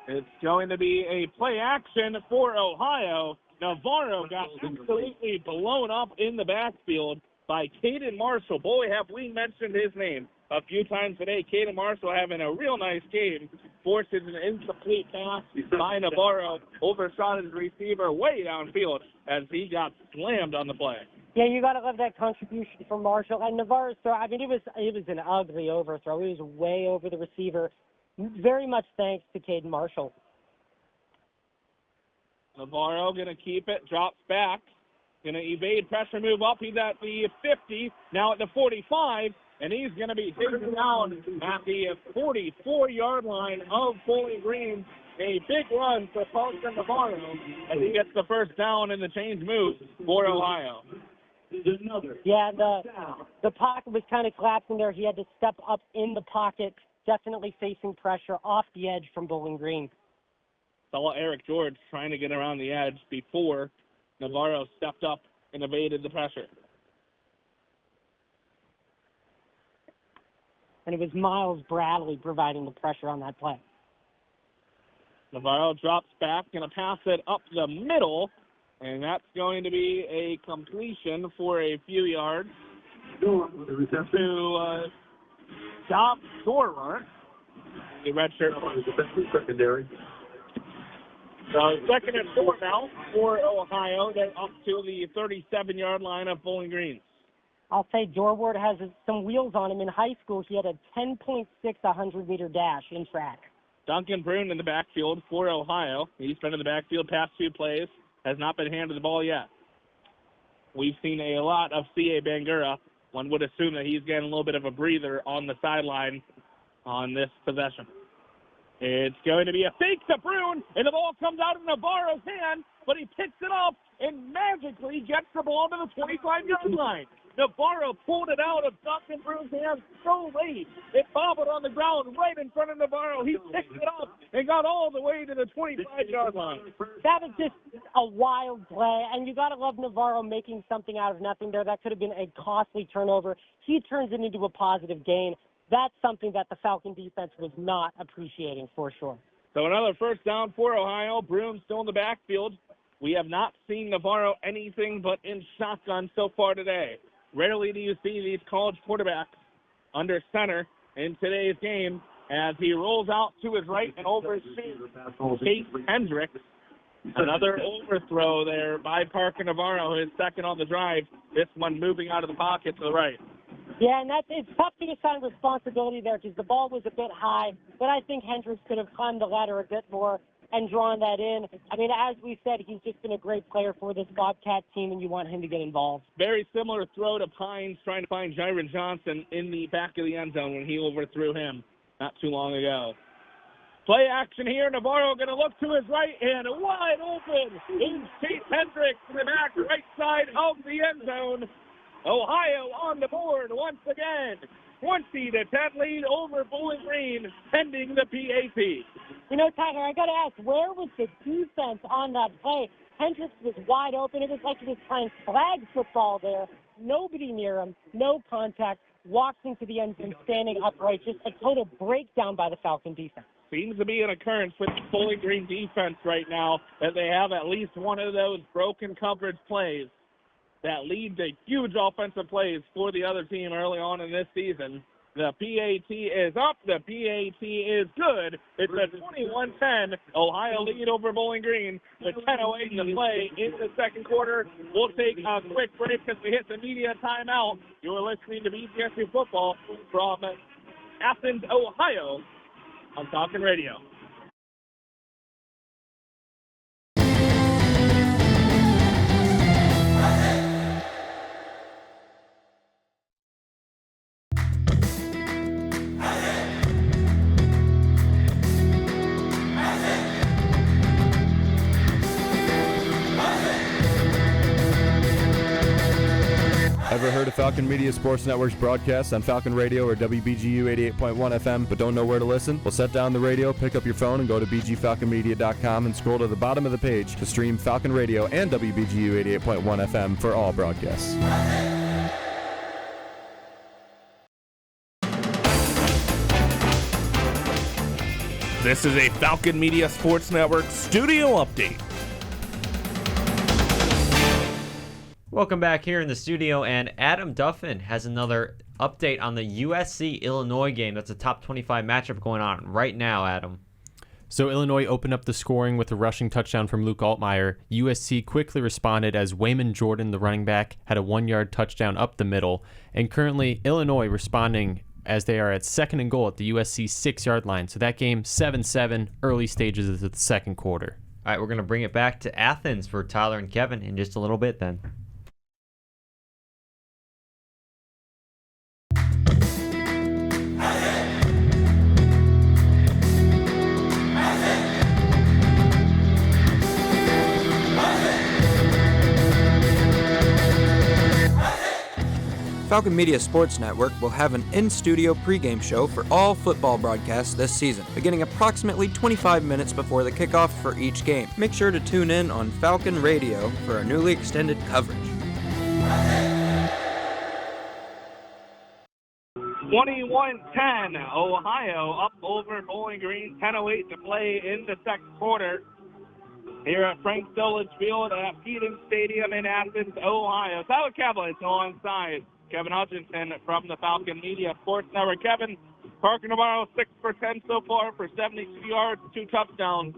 [SPEAKER 7] It's going to be a play action for Ohio. Navarro got completely blown up in the backfield by Caden Marshall. Boy, have we mentioned his name a few times today. Caden Marshall having a real nice game. Forces an incomplete pass by Navarro. Overshot his receiver way downfield as he got slammed on the play.
[SPEAKER 8] Yeah, you got to love that contribution from Marshall. And Navarro's throw, I mean, it was an ugly overthrow. It was way over the receiver. Very much thanks to Caden Marshall.
[SPEAKER 7] Navarro going to keep it, drops back. Going to evade pressure, move up. He's at the 50, now at the 45, and he's going to be taken down at the 44-yard line of Bowling Green. A big run for Falcon Navarro as he gets the first down in the change move for Ohio.
[SPEAKER 8] Yeah, the pocket was kind of collapsing there. He had to step up in the pocket, definitely facing pressure off the edge from Bowling Green.
[SPEAKER 7] Saw Eric George trying to get around the edge before Navarro stepped up and evaded the pressure.
[SPEAKER 8] And it was Miles Bradley providing the pressure on that play.
[SPEAKER 7] Navarro drops back, going to pass it up the middle, and that's going to be a completion for a few yards to Job Dormer, the redshirt secondary. So 2nd and 4 now for Ohio. They're up to the 37-yard line of Bowling Green.
[SPEAKER 8] I'll say Dorward has some wheels on him. In high school, he had a 10.6 100-meter dash in track.
[SPEAKER 7] Duncan Brune in the backfield for Ohio. He's been in the backfield past 2 plays. Has not been handed the ball yet. We've seen a lot of C.A. Bangura. One would assume that he's getting a little bit of a breather on the sideline on this possession. It's going to be a fake to Brune, and the ball comes out of Navarro's hand, but he picks it up and magically gets the ball to the 25-yard line. Navarro pulled it out of Duncan Brune's hands so late, it bobbled on the ground right in front of Navarro. He picked it up and got all the way to the 25-yard line.
[SPEAKER 8] That was just a wild play, and you got to love Navarro making something out of nothing there. That could have been a costly turnover. He turns it into a positive gain. That's something that the Falcon defense was not appreciating for sure.
[SPEAKER 7] So another first down for Ohio. Brune still in the backfield. We have not seen Navarro anything but in shotgun so far today. Rarely do you see these college quarterbacks under center in today's game as he rolls out to his right and oversees Chase Hendricks. Another overthrow there by Parker Navarro, his second on the drive. This one moving out of the pocket to the right.
[SPEAKER 8] Yeah, and it's tough to assign responsibility there because the ball was a bit high, but I think Hendricks could have climbed the ladder a bit more and drawn that in. I mean, as we said, he's just been a great player for this Bobcat team, and you want him to get involved.
[SPEAKER 7] Very similar throw to Pines trying to find Jaron Johnson in the back of the end zone when he overthrew him not too long ago. Play action here. Navarro going to look to his right, and wide open is Chase Hendricks in the back right side of the end zone. Ohio on the board once again. 20-10 lead over Bowling Green, pending the PAT.
[SPEAKER 8] You know, Tyler, I got to ask, where was the defense on that play? Hendricks was wide open. It was like he was playing flag football there. Nobody near him, no contact, walks into the end zone standing upright. Just a total breakdown by the Falcon defense.
[SPEAKER 7] Seems to be an occurrence with the Bowling Green defense right now, that they have at least one of those broken coverage plays that lead to huge offensive plays for the other team early on in this season. The PAT is up. The PAT is good. It's a 21-10 Ohio lead over Bowling Green with 10:08 to play in the second quarter. We'll take a quick break as we hit the media timeout. You are listening to BGSU football from Athens, Ohio on Falcon Radio.
[SPEAKER 4] Ever heard of Falcon Media Sports Network's broadcasts on Falcon Radio or WBGU 88.1 FM but don't know where to listen? Well, set down the radio, pick up your phone, and go to bgfalconmedia.com and scroll to the bottom of the page to stream Falcon Radio and WBGU 88.1 FM for all broadcasts.
[SPEAKER 7] This is a Falcon Media Sports Network studio update.
[SPEAKER 1] Welcome back here in the studio, and Adam Duffin has another update on the USC-Illinois game. That's a top 25 matchup going on right now, Adam.
[SPEAKER 3] So Illinois opened up the scoring with a rushing touchdown from Luke Altmaier. USC quickly responded as Wayman Jordan, the running back, had a 1-yard touchdown up the middle. And currently, Illinois responding as they are at 2nd and goal at the USC 6-yard line. So that game, 7-7, early stages of the second quarter.
[SPEAKER 1] All right, we're going to bring it back to Athens for Tyler and Kevin in just a little bit then.
[SPEAKER 20] Falcon Media Sports Network will have an in-studio pregame show for all football broadcasts this season, beginning approximately 25 minutes before the kickoff for each game. Make sure to tune in on Falcon Radio for our newly extended coverage.
[SPEAKER 7] 21-10, Ohio up over Bowling Green, 10:08 to play in the second quarter. Here at Frank Stolage Field at Keaton Stadium in Athens, Ohio. Tyler Kevlin alongside Kevin Hutchinson from the Falcon Media Sports Network. Kevin, Parker Navarro 6 for 10 so far for 72 yards, 2 touchdowns.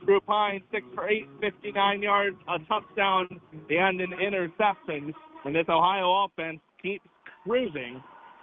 [SPEAKER 7] Drew Pine 6 for 8, 59 yards, a touchdown, and an interception. And this Ohio offense keeps cruising.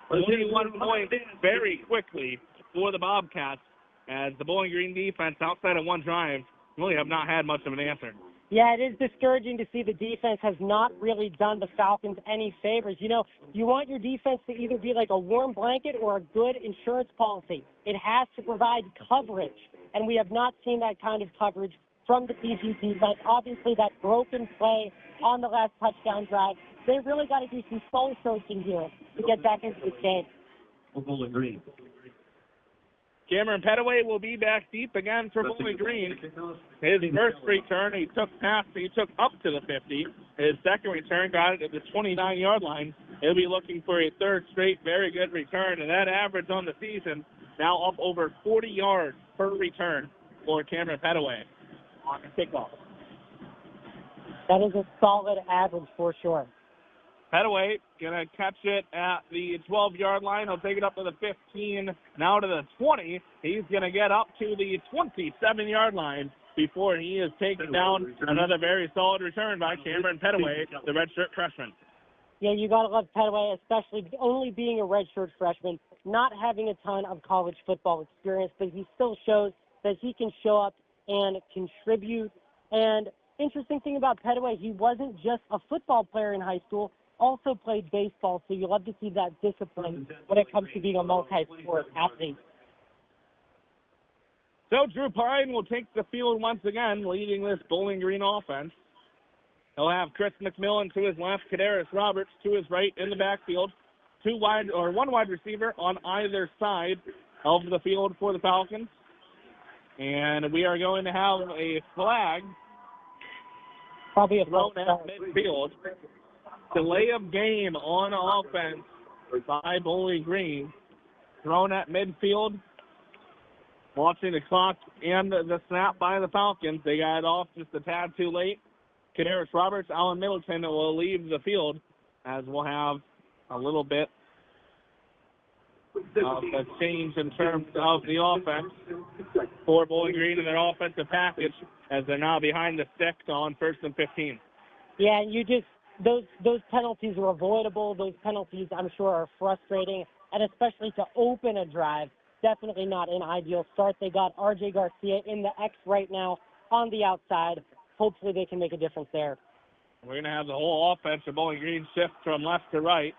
[SPEAKER 7] 21 points very quickly for the Bobcats as the Bowling Green defense, outside of one drive, really have not had much of an answer.
[SPEAKER 8] Yeah, it is discouraging to see the defense has not really done the Falcons any favors. You know, you want your defense to either be like a warm blanket or a good insurance policy. It has to provide coverage, and we have not seen that kind of coverage from the PG defense. Obviously, that broken play on the last touchdown drive, they really got to do some soul searching here to get back into the game.
[SPEAKER 13] Bowling Green.
[SPEAKER 7] Cameron Petaway will be back deep again for Bowling Green. His first return, he took up to the 50. His second return got it at the 29-yard line. He'll be looking for a third straight very good return, and that average on the season now up over 40 yards per return for Cameron Petaway on the kickoff.
[SPEAKER 8] That is a solid average for sure.
[SPEAKER 7] Petaway going to catch it at the 12-yard line. He'll take it up to the 15, now to the 20. He's going to get up to the 27-yard line before he is taken down. Another very solid return by Cameron Petaway, the redshirt freshman.
[SPEAKER 8] Yeah, you got to love Petaway, especially only being a redshirt freshman, not having a ton of college football experience, but he still shows that he can show up and contribute. And interesting thing about Petaway, he wasn't just a football player in high school, also played baseball, so you love to see that discipline when it comes to being a multi-sport athlete.
[SPEAKER 7] So Drew Pine will take the field once again, leading this Bowling Green offense. He'll have Chris McMillan to his left, Kadarius Roberts to his right in the backfield. One wide receiver on either side of the field for the Falcons. And we are going to have a flag
[SPEAKER 8] probably a
[SPEAKER 7] thrown at midfield. Delay of game on offense by Bowling Green. Thrown at midfield. Watching the clock and the snap by the Falcons. They got it off just a tad too late. Kadarius Roberts, Allen Middleton will leave the field as we'll have a little bit of a change in terms of the offense for Bowling Green and their offensive package as they're now behind the stick on 1st and 15.
[SPEAKER 8] Yeah, those penalties are avoidable. Those penalties, I'm sure, are frustrating, and especially to open a drive, definitely not an ideal start. They got R.J. Garcia in the X right now on the outside. Hopefully they can make a difference there.
[SPEAKER 7] We're going to have the whole offense of Bowling Green shift from left to right.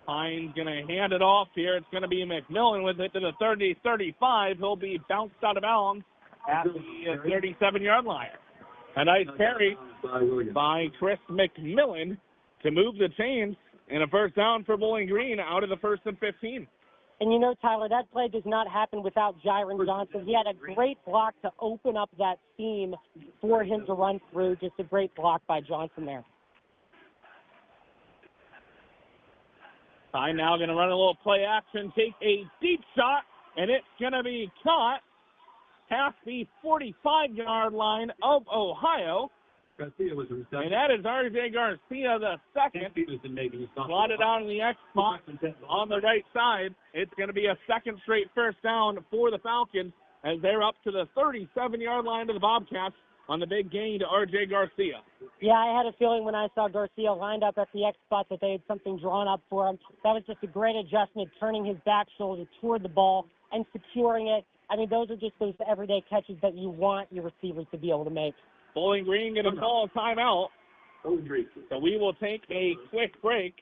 [SPEAKER 7] Pine's going to hand it off here. It's going to be McMillan with it to the 30-35. He'll be bounced out of bounds at the 37-yard line. A nice carry by Chris McMillan to move the chains, and a first down for Bowling Green out of the 1st and 15.
[SPEAKER 8] And you know, Tyler, that play does not happen without Jiron Johnson. He had a great block to open up that seam for him to run through. Just a great block by Johnson there.
[SPEAKER 7] Pine now going to run a little play action, take a deep shot, and it's going to be caught past the 45-yard line of Ohio. And that is R.J. Garcia, the second. Slotted down in the X spot on the right side. It's going to be a second straight first down for the Falcons as they're up to the 37-yard line of the Bobcats on the big gain to R.J. Garcia.
[SPEAKER 8] Yeah, I had a feeling when I saw Garcia lined up at the X spot that they had something drawn up for him. That was just a great adjustment, turning his back shoulder toward the ball and securing it. I mean, those are just those everyday catches that you want your receivers to be able to make.
[SPEAKER 7] Bowling Green going to call a timeout. So we will take a quick break.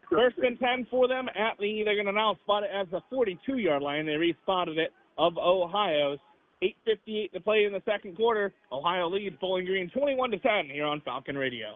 [SPEAKER 7] First and 10 for them at the, they're going to now spot it as the 42-yard line. They respotted it of Ohio's. 8:58 to play in the second quarter. Ohio leads Bowling Green 21-10 here on Falcon Radio.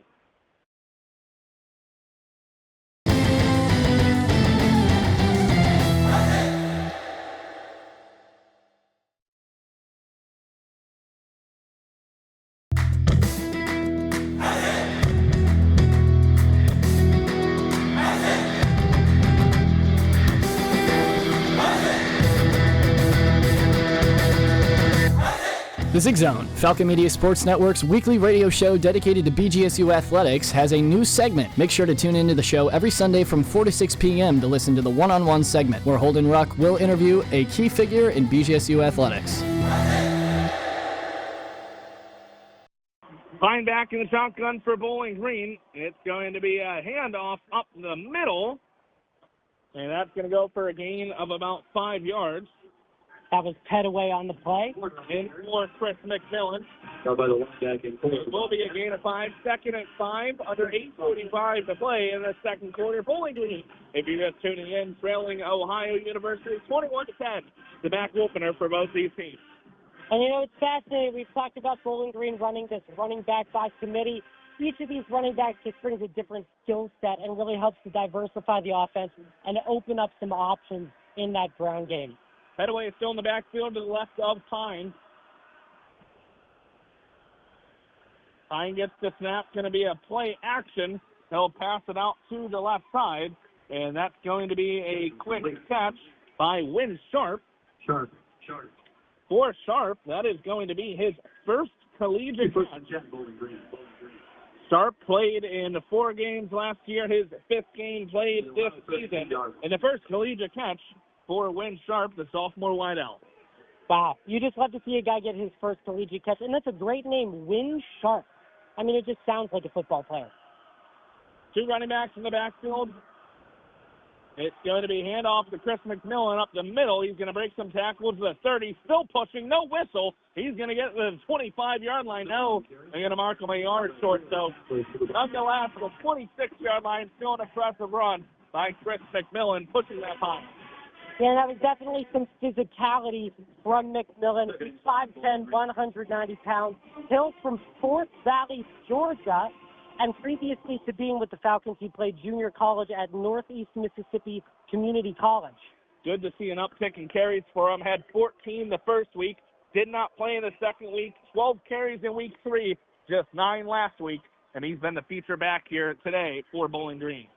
[SPEAKER 10] The Zig Zone, Falcon Media Sports Network's weekly radio show dedicated to BGSU athletics, has a new segment. Make sure to tune into the show every Sunday from 4 to 6 p.m. to listen to the one-on-one segment, where Holden Ruck will interview a key figure in BGSU athletics.
[SPEAKER 7] Fine back in the shotgun for Bowling Green. It's going to be a handoff up the middle, and that's going to go for a gain of about 5 yards.
[SPEAKER 8] That was Petaway on the play.
[SPEAKER 7] In for Chris McMillan. It will be a gain of 5. Second and 5. Under 8:45 to play in the second quarter. Bowling Green, if you're just tuning in, trailing Ohio University 21-10. The back opener for both these teams.
[SPEAKER 8] And you know, it's fascinating. We've talked about Bowling Green running this running back by committee. Each of these running backs just brings a different skill set and really helps to diversify the offense and open up some options in that ground game.
[SPEAKER 7] Petaway is still in the backfield to the left of Pine. Pine gets the snap. Going to be a play action. He'll pass it out to the left side, and that's going to be a quick catch by Wynn Sharp.
[SPEAKER 13] Sharp.
[SPEAKER 7] For Sharp, that is going to be his first collegiate catch. Sharp played in 4 games last year. His 5th game played this season. And the first collegiate catch for Wynn Sharp, the sophomore wideout.
[SPEAKER 8] Wow. You just love to see a guy get his first collegiate catch. And that's a great name, Wynn Sharp. I mean, it just sounds like a football player.
[SPEAKER 7] 2 running backs in the backfield. It's going to be handoff to Chris McMillan up the middle. He's going to break some tackles to the 30. Still pushing. No whistle. He's going to get to the 25-yard line. No, they're going to mark him a yard short. So nonetheless, the 26-yard line, still an impressive run by Chris McMillan, pushing that pile.
[SPEAKER 8] Yeah, that was definitely some physicality from McMillan. He's 5'10", 190 pounds. Hails from Fort Valley, Georgia. And previously to being with the Falcons, he played junior college at Northeast Mississippi Community College.
[SPEAKER 7] Good to see an uptick in carries for him. Had 14 the first week. Did not play in the second week. 12 carries in week 3. Just 9 last week. And he's been the feature back here today for Bowling Green.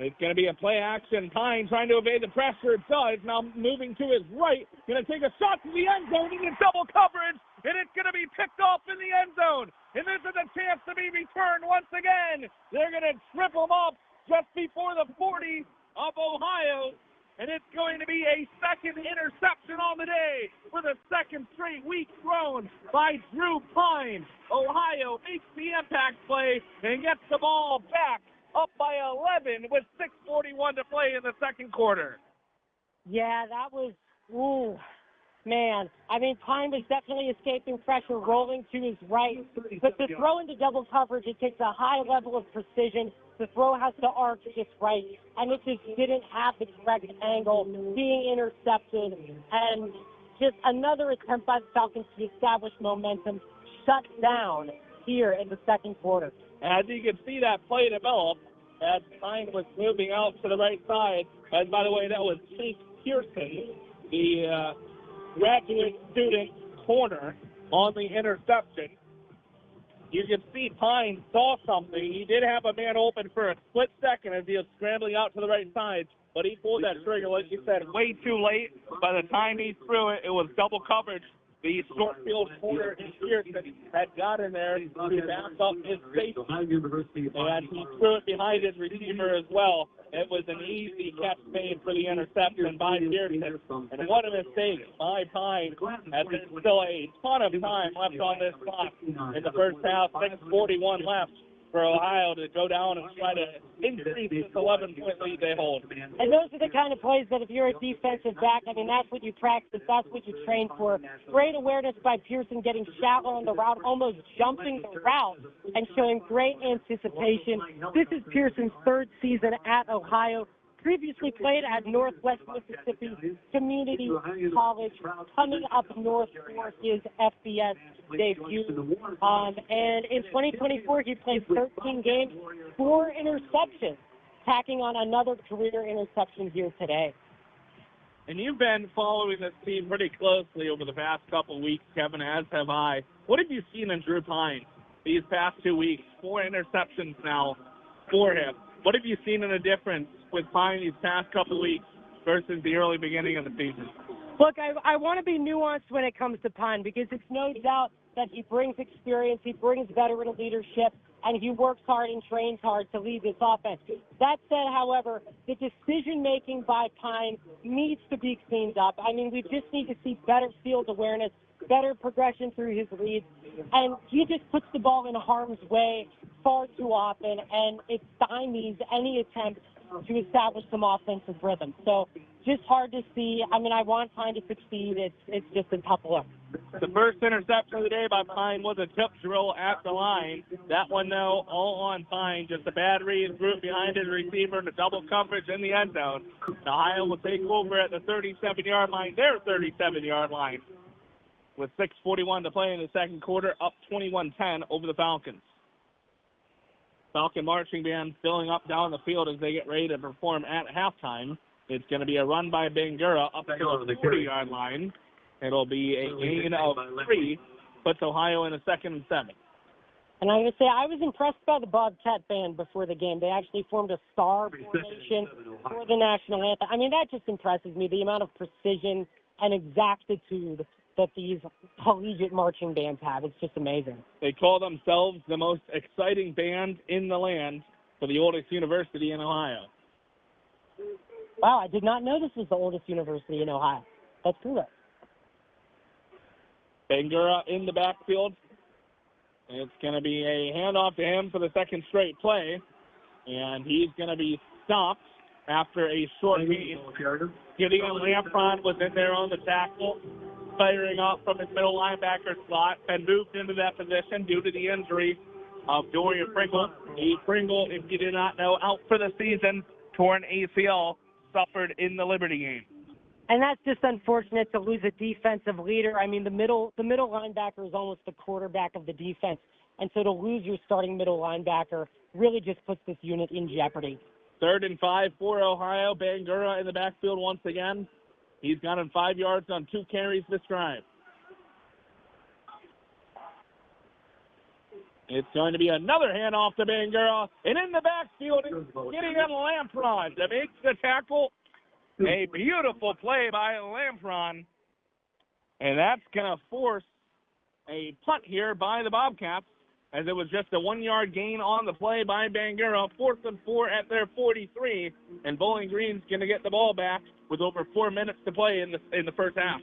[SPEAKER 7] It's going to be a play action. Pine trying to evade the pressure. It does. Now moving to his right. Going to take a shot to the end zone into double coverage. And it's going to be picked off in the end zone. And this is a chance to be returned once again. They're going to trip him up just before the 40 of Ohio. And it's going to be a second interception on the day for the second straight week thrown by Drew Pine. Ohio makes the impact play and gets the ball back up by 11 with 6:41 to play in the second quarter.
[SPEAKER 8] Yeah, that was, ooh, man. I mean, Pine was definitely escaping pressure, rolling to his right. But to throw into double coverage, it takes a high level of precision. The throw has to arc just right, and it just didn't have the correct angle, being intercepted. And just another attempt by the Falcons to establish momentum, shut down here in the second quarter.
[SPEAKER 7] As you can see that play develop, as Pine was moving out to the right side. As, by the way, that was Chase Pearson, the graduate student corner on the interception. You can see Pine saw something. He did have a man open for a split second as he was scrambling out to the right side, but he pulled that trigger, like you said, way too late. By the time he threw it, it was double coverage. The short field corner in Pearson had got in there to back up his safety, and he threw it behind his receiver as well. It was an easy catch made for the interception by Pearson, and what a mistake by Pine, as there's still a ton of time left on this clock in the first half, 6:41 left for Ohio to go down and try to increase this 11-point lead they hold.
[SPEAKER 8] And those are the kind of plays that if you're a defensive back, I mean, that's what you practice, that's what you train for. Great awareness by Pearson, getting shallow on the route, almost jumping the route and showing great anticipation. This is Pearson's third season at Ohio. Previously played at Northwest Mississippi Community College, coming up north for his FBS debut. And in 2024, he played 13 games, 4 interceptions, tacking on another career interception here today.
[SPEAKER 7] And you've been following this team pretty closely over the past couple of weeks, Kevin, as have I. What have you seen in Drew Pine these past 2 weeks? 4 interceptions now for him. What have you seen in a difference with Pine these past couple of weeks versus the early beginning of the season?
[SPEAKER 8] Look, I want to be nuanced when it comes to Pine because it's no doubt that he brings experience, he brings veteran leadership, and he works hard and trains hard to lead this offense. That said, however, the decision-making by Pine needs to be cleaned up. I mean, we just need to see better field awareness, better progression through his reads, and he just puts the ball in harm's way far too often, and it stymies any attempt to establish some offensive rhythm. So just hard to see. I mean, I want Pine to succeed. It's just a tough look.
[SPEAKER 7] The first interception of the day by Pine was a tip drill at the line. That one, though, all on Pine. Just a bad read, threw it behind his receiver and a double coverage in the end zone. Ohio will take over at the 37-yard line, their 37-yard line, with 6:41 to play in the second quarter, up 21-10 over the Falcons. Falcon marching band filling up down the field as they get ready to perform at halftime. It's going to be a run by Bangura up to the 40-yard line. It'll be a gain of 3, puts Ohio in a 2nd and 7.
[SPEAKER 8] And I'm going to say I was impressed by the Bobcat band before the game. They actually formed a star formation for the national anthem. I mean, that just impresses me, the amount of precision and exactitude that these collegiate marching bands have. It's just amazing.
[SPEAKER 7] They call themselves the most exciting band in the land for the oldest university in Ohio.
[SPEAKER 8] Wow, I did not know this was the oldest university in Ohio. That's cool.
[SPEAKER 7] Bangura in the backfield. It's going to be a handoff to him for the second straight play, and he's going to be stopped after a short gain. Gideon Lampron was in there on the tackle, firing up from his middle linebacker slot, and moved into that position due to the injury of Dorian Pringle. Pringle, if you did not know, out for the season, torn ACL, suffered in the Liberty game.
[SPEAKER 8] And that's just unfortunate to lose a defensive leader. I mean, the middle linebacker is almost the quarterback of the defense. And so to lose your starting middle linebacker really just puts this unit in jeopardy.
[SPEAKER 7] 3rd and 5 for Ohio. Bangura in the backfield once again. He's got him 5 yards on 2 carries this drive. It's going to be another handoff to Bangura. And in the backfield, getting on Lampron to make the tackle. A beautiful play by Lampron. And that's going to force a punt here by the Bobcats, as it was just a 1-yard gain on the play by Bangura. 4th and 4 at their 43. And Bowling Green's going to get the ball back with over 4 minutes to play in the first half.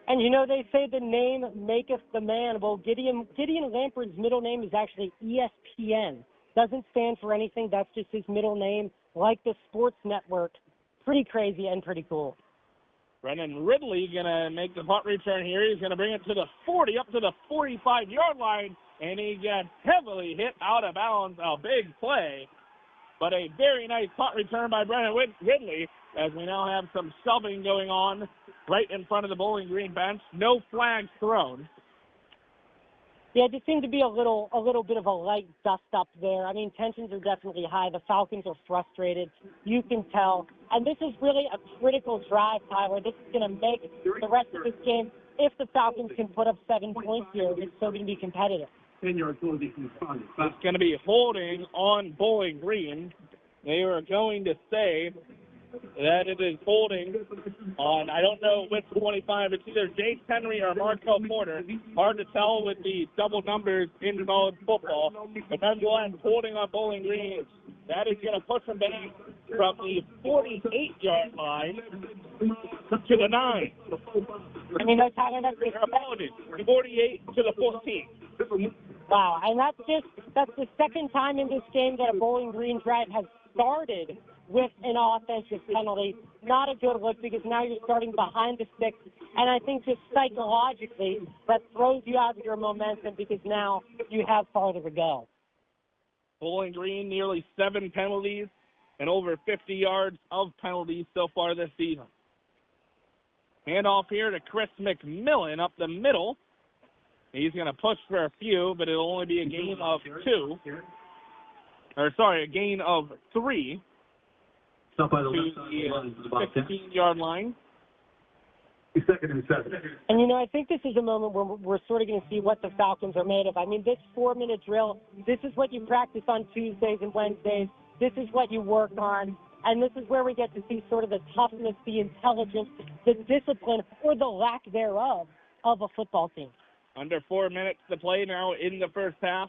[SPEAKER 8] And, you know, they say the name maketh the man. Well, Gideon Lampron's middle name is actually ESPN. Doesn't stand for anything. That's just his middle name, like the sports network. Pretty crazy and pretty cool.
[SPEAKER 7] Brennan Ridley going to make the punt return here. He's going to bring it to the 40, up to the 45-yard line, and he gets heavily hit out of bounds. A big play, but a very nice punt return by Brennan Ridley, as we now have some shoving going on right in front of the Bowling Green bench. No flags thrown.
[SPEAKER 8] Yeah, it just seemed to be a little bit of a light dust up there. I mean, tensions are definitely high. The Falcons are frustrated. You can tell. And this is really a critical drive, Tyler. This is going to make the rest of this game, if the Falcons can put up 7 points here, it's still going to be competitive.
[SPEAKER 13] 10-yard penalty from the front.
[SPEAKER 7] It's going to be holding on Bowling Green. They are going to say that it is holding on, I don't know which 25. It's either Jace Henry or Markel Porter. Hard to tell with the double numbers in college football. But nonetheless, holding on Bowling Green. That is going to push them back from the 48-yard line to the 9.
[SPEAKER 8] I mean, that's how that's
[SPEAKER 7] apologies. 48 to the 14.
[SPEAKER 8] Wow, and that's the second time in this game that a Bowling Green drive has started with an offensive penalty. Not a good look because now you're starting behind the sticks, and I think just psychologically that throws you out of your momentum because now you have farther to go.
[SPEAKER 7] Bowling Green, nearly 7 penalties and over 50 yards of penalties so far this season. Handoff here to Chris McMillan up the middle. He's going to push for a few, but it'll only be a gain of 2. A gain of 3
[SPEAKER 13] Stop by the
[SPEAKER 7] to the 15-yard line.
[SPEAKER 13] Second and 7.
[SPEAKER 8] And, you know, I think this is a moment where we're sort of going to see what the Falcons are made of. I mean, this 4-minute drill, this is what you practice on Tuesdays and Wednesdays. This is what you work on. And this is where we get to see sort of the toughness, the intelligence, the discipline, or the lack thereof of a football team.
[SPEAKER 7] Under 4 minutes to play now in the first half.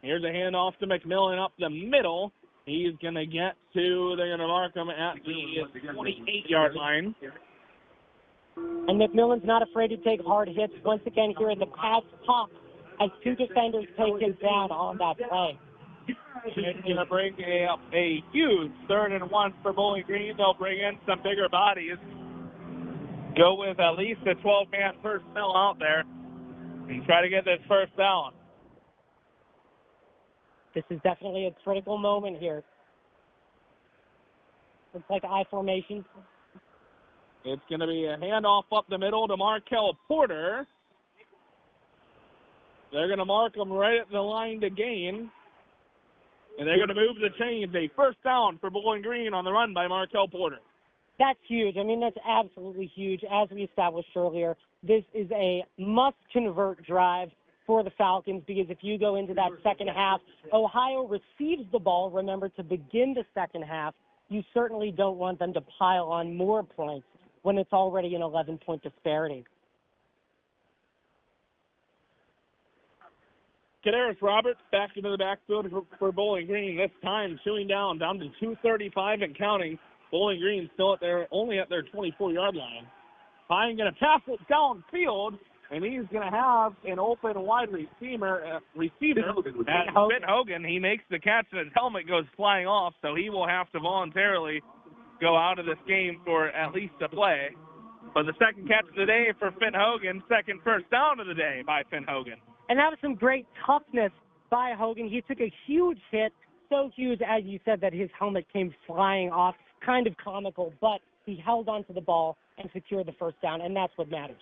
[SPEAKER 7] Here's a handoff to McMillan up the middle. He's going to get to, they're going to mark him at the 28-yard line.
[SPEAKER 8] And McMillan's not afraid to take hard hits. Once again, here at the pass pop as 2 defenders take him down on that play.
[SPEAKER 7] It's going to bring a huge 3rd and 1 for Bowling Green. They'll bring in some bigger bodies. Go with at least a 12-man personnel out there and try to get this first down.
[SPEAKER 8] This is definitely a critical moment here. Looks like I formation.
[SPEAKER 7] It's going to be a handoff up the middle to Markel Porter. They're going to mark him right at the line to gain. And they're going to move the chains. A first down for Bowling Green on the run by Markel Porter.
[SPEAKER 8] That's huge. I mean, that's absolutely huge. As we established earlier, this is a must-convert drive for the Falcons because if you go into that second half, Ohio receives the ball, remember, to begin the second half. You certainly don't want them to pile on more points when it's already an 11-point disparity.
[SPEAKER 7] Kadarius Roberts back into the backfield for Bowling Green. This time chewing down to 2:35 and counting. Bowling Green still only at their 24-yard line. Pine going to pass it downfield, and he's going to have an open wide receiver at Finn Hogan. He makes the catch, and his helmet goes flying off, so he will have to voluntarily go out of this game for at least a play. But the second catch of the day for Finn Hogan, second first down of the day by Finn Hogan.
[SPEAKER 8] And that was some great toughness by Hogan. He took a huge hit, so huge, as you said, that his helmet came flying off. Kind of comical, but he held onto the ball and secured the first down, and that's what matters.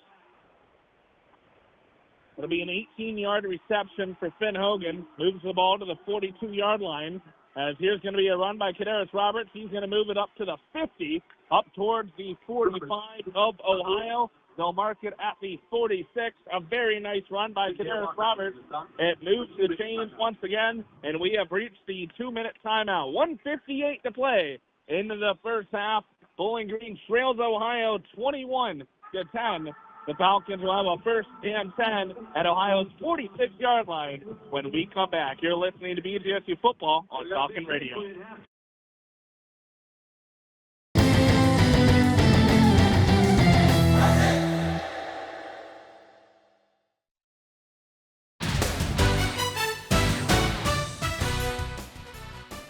[SPEAKER 7] It'll be an 18-yard reception for Finn Hogan. Moves the ball to the 42-yard line. As here's going to be a run by Kadarius Roberts. He's going to move it up to the 50, up towards the 45 of Ohio. They'll mark it at the 46. A very nice run by Kadarius Roberts. It moves the chains once again, and we have reached the 2-minute timeout. 1:58 to play into the first half. Bowling Green trails Ohio 21-10. The Falcons will have a first and 10 at Ohio's 46-yard line when we come back. You're listening to BGSU Football on Falcon Radio.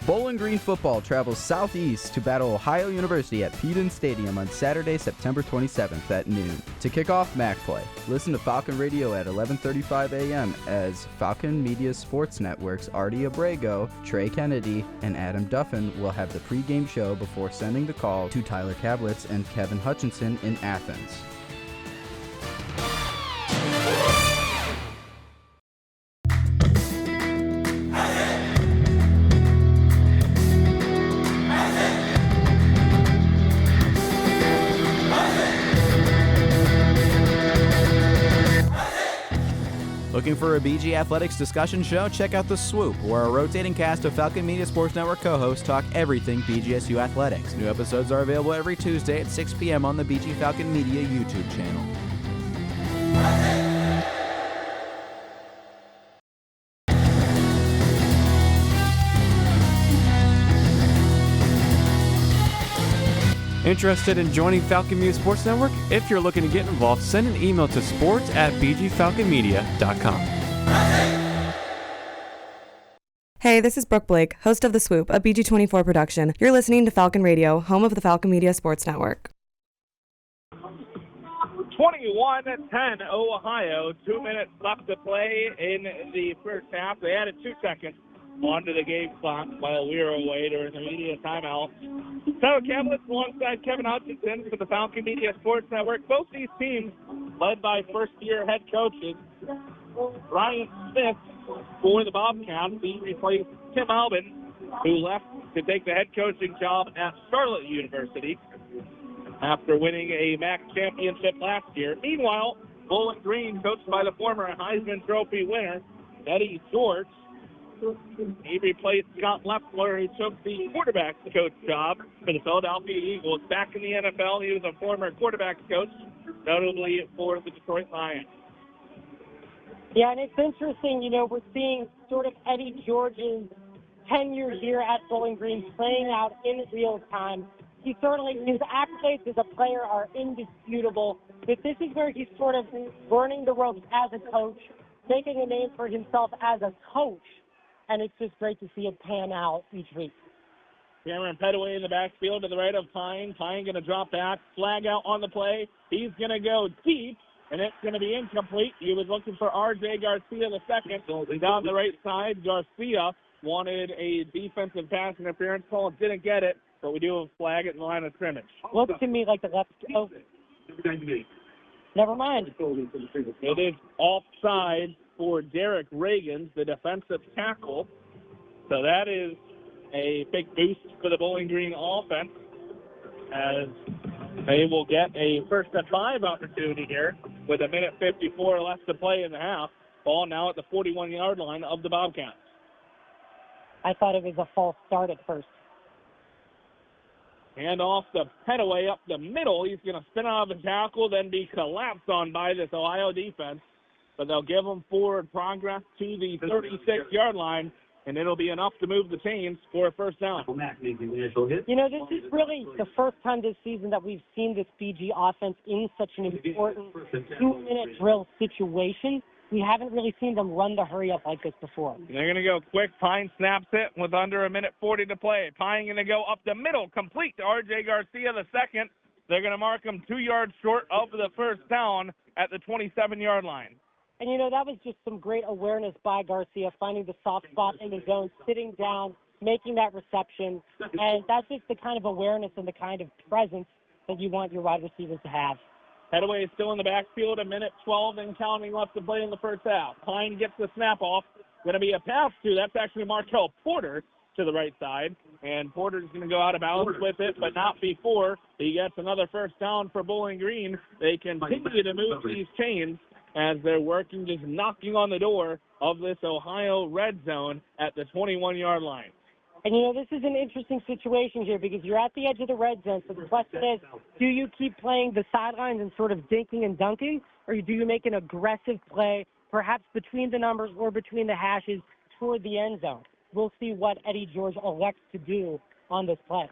[SPEAKER 21] Bowling Green football travels southeast to battle Ohio University at Peden Stadium on Saturday, September 27th at noon. To kick off MAC play, listen to Falcon Radio at 11:35 a.m. as Falcon Media Sports Network's Artie Abrego, Trey Kennedy, and Adam Duffin will have the pregame show before sending the call to Tyler Kablitz and Kevin Hutchinson in Athens. Looking for a BG Athletics discussion show? Check out The Swoop, where a rotating cast of Falcon Media Sports Network co-hosts talk everything BGSU athletics. New episodes are available every Tuesday at 6 p.m. on the BG Falcon Media YouTube channel.
[SPEAKER 6] Interested in joining Falcon Media Sports Network? If you're looking to get involved, send an email to sports@bgfalconmedia.com.
[SPEAKER 15] Hey, this is Brooke Blake, host of The Swoop, a BG24 production. You're listening to Falcon Radio, home of the Falcon Media Sports Network.
[SPEAKER 7] 21-10 Ohio. 2 minutes left to play in the first half. They added 2 seconds onto the game clock while we were away during the media timeout. Tyler Kamlitz alongside Kevin Hutchinson for the Falcon Media Sports Network. Both these teams led by first-year head coaches. Ryan Smith for the Bobcats. He replaced Tim Albin, who left to take the head coaching job at Charlotte University after winning a MAC championship last year. Meanwhile, Bowling Green, coached by the former Heisman Trophy winner, Eddie George, he replaced Scott Leffler, who took the quarterback coach job for the Philadelphia Eagles. Back in the NFL, he was a former quarterback coach, notably for the Detroit Lions.
[SPEAKER 8] Yeah, and it's interesting, we're seeing sort of Eddie George's tenure here at Bowling Green playing out in real time. He certainly, his accolades as a player are indisputable, but this is where he's sort of learning the ropes as a coach, making a name for himself as a coach. And it's just great to see it pan out each week.
[SPEAKER 7] Cameron Petaway in the backfield to the right of Pine. Pine going to drop back, flag out on the play. He's going to go deep, and it's going to be incomplete. He was looking for R.J. Garcia the second. Down the right side, Garcia wanted a defensive pass interference call and didn't get it, but we do have a flag at the line of scrimmage.
[SPEAKER 8] Looks to me like the left. Oh, never mind.
[SPEAKER 7] It is offside for Derek Reagan, the defensive tackle. So that is a big boost for the Bowling Green offense, as they will get a 1st and 5 opportunity here with 1:54 left to play in the half. Ball now at the 41-yard line of the Bobcats.
[SPEAKER 8] I thought it was a false start at first.
[SPEAKER 7] Hand off to Petaway up the middle. He's going to spin out of the tackle, then be collapsed on by this Ohio defense. But they'll give him forward progress to the 36-yard line, and it'll be enough to move the chains for a first down.
[SPEAKER 8] This is really the first time this season that we've seen this BG offense in such an important 2-minute drill situation. We haven't really seen them run the hurry up like this before.
[SPEAKER 7] They're going to go quick. Pine snaps it with under 1:40 to play. Pine going to go up the middle, complete to R.J. Garcia the second. They're going to mark him 2 yards short of the first down at the 27-yard line.
[SPEAKER 8] And, that was just some great awareness by Garcia, finding the soft spot in the zone, sitting down, making that reception. And that's just the kind of awareness and the kind of presence that you want your wide receivers to have.
[SPEAKER 7] Petaway is still in the backfield, 1:12 and counting left to play in the first half. Pine gets the snap off. Going to be a pass to, that's actually Markel Porter to the right side. And Porter's going to go out of bounds with it, but not before he gets another first down for Bowling Green. They continue to move these chains as they're working, just knocking on the door of this Ohio red zone at the 21-yard line.
[SPEAKER 8] And, this is an interesting situation here because you're at the edge of the red zone. So the question is, do you keep playing the sidelines and sort of dinking and dunking, or do you make an aggressive play, perhaps between the numbers or between the hashes toward the end zone? We'll see what Eddie George elects to do on this play.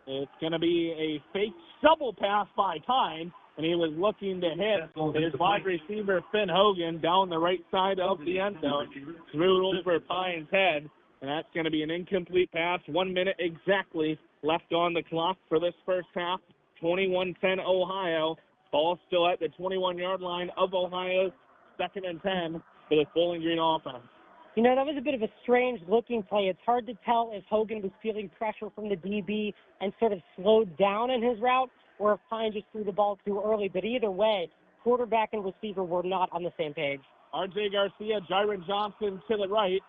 [SPEAKER 7] It's going to be a fake shovel pass by Pine, and he was looking to hit his wide receiver, Finn Hogan, down the right side of the end zone, threw it over Pine's head, and that's going to be an incomplete pass. 1 minute exactly left on the clock for this first half. 21-10 Ohio. Ball still at the 21-yard line of Ohio's 2nd and 10 for the Bowling Green offense.
[SPEAKER 8] That was a bit of a strange-looking play. It's hard to tell if Hogan was feeling pressure from the DB and sort of slowed down in his route, or if Pine just threw the ball too early. But either way, quarterback and receiver were not on the same page.
[SPEAKER 7] R.J. Garcia, Jaron Johnson to the right.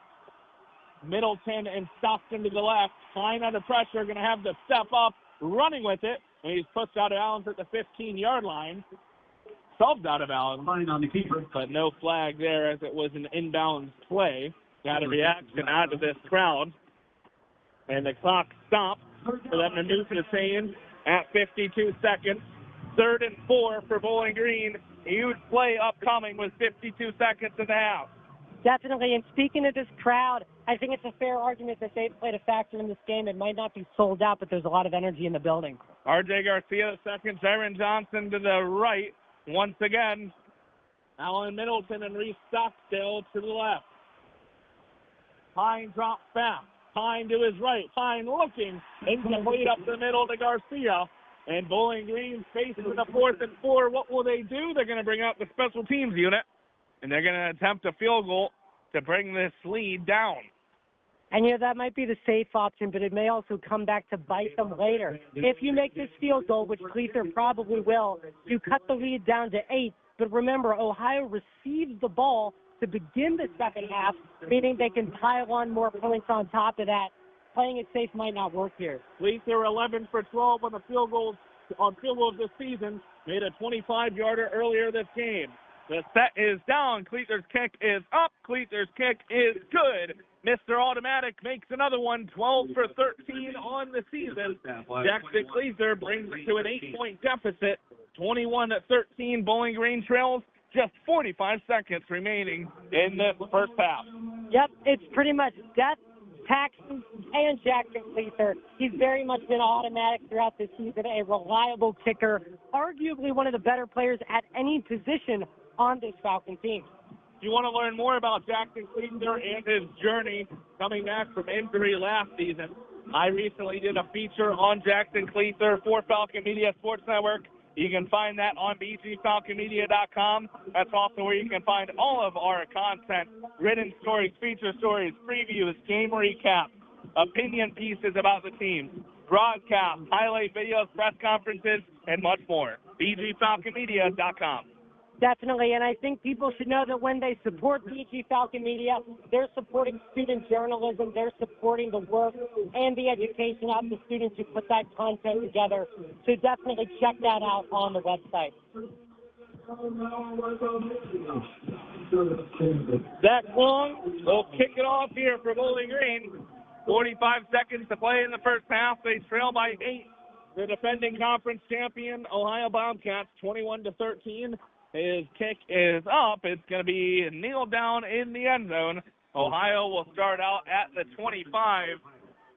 [SPEAKER 7] Middleton and Stockton to the left. Pine under pressure, going to have to step up, running with it. And he's pushed out of bounds at the 15-yard line. subbed out of bounds.
[SPEAKER 13] Fine on the keeper.
[SPEAKER 7] But no flag there as it was an inbounds play. Got a reaction out of this crowd. And the clock stopped for them to move the chains at 52 seconds. 3rd and 4 for Bowling Green. Huge play upcoming with 52 seconds in the half.
[SPEAKER 8] Definitely. And speaking of this crowd, I think it's a fair argument that they've played a factor in this game. It might not be sold out, but there's a lot of energy in the building.
[SPEAKER 7] R.J. Garcia the second. Jaron Johnson to the right. Once again, Alan Middleton and Reese Stockdale to the left. Pine drops fast. Pine to his right. Pine looking. Incomplete up the middle to Garcia. And Bowling Green faces the 4th and 4. What will they do? They're going to bring out the special teams unit. And they're going to attempt a field goal to bring this lead down.
[SPEAKER 8] And, that might be the safe option, but it may also come back to bite them later. If you make this field goal, which Cleather probably will, you cut the lead down to 8. But remember, Ohio receives the ball to begin the second half, meaning they can pile on more points on top of that. Playing it safe might not work here.
[SPEAKER 7] Cleather 11 for 12 on the field goals this season. Made a 25-yarder earlier this game. The set is down. Cleather's kick is up. Cleather's kick is good. Mr. Automatic makes another one, 12 for 13 on the season. Jackson Cleather brings it to an 8-point deficit, 21-13. Bowling Green trails. Just 45 seconds remaining in the first half.
[SPEAKER 8] Yep, it's pretty much death, Paxton, and Jackson Cleather. He's very much been automatic throughout this season, a reliable kicker, arguably one of the better players at any position on this Falcon team.
[SPEAKER 7] If you want to learn more about Jackson Cleather and his journey coming back from injury last season, I recently did a feature on Jackson Cleather for Falcon Media Sports Network. You can find that on bgfalconmedia.com. That's also where you can find all of our content, written stories, feature stories, previews, game recaps, opinion pieces about the team, broadcasts, highlight videos, press conferences, and much more. bgfalconmedia.com.
[SPEAKER 8] Definitely, and I think people should know that when they support BG Falcon Media, they're supporting student journalism, they're supporting the work and the education of the students who put that content together. So definitely check that out on the website.
[SPEAKER 7] Zach Long will kick it off here for Bowling Green. 45 seconds to play in the first half. They trail by 8. The defending conference champion, Ohio Bobcats, 21-13. His kick is up. It's going to be kneeled down in the end zone. Ohio will start out at the 25.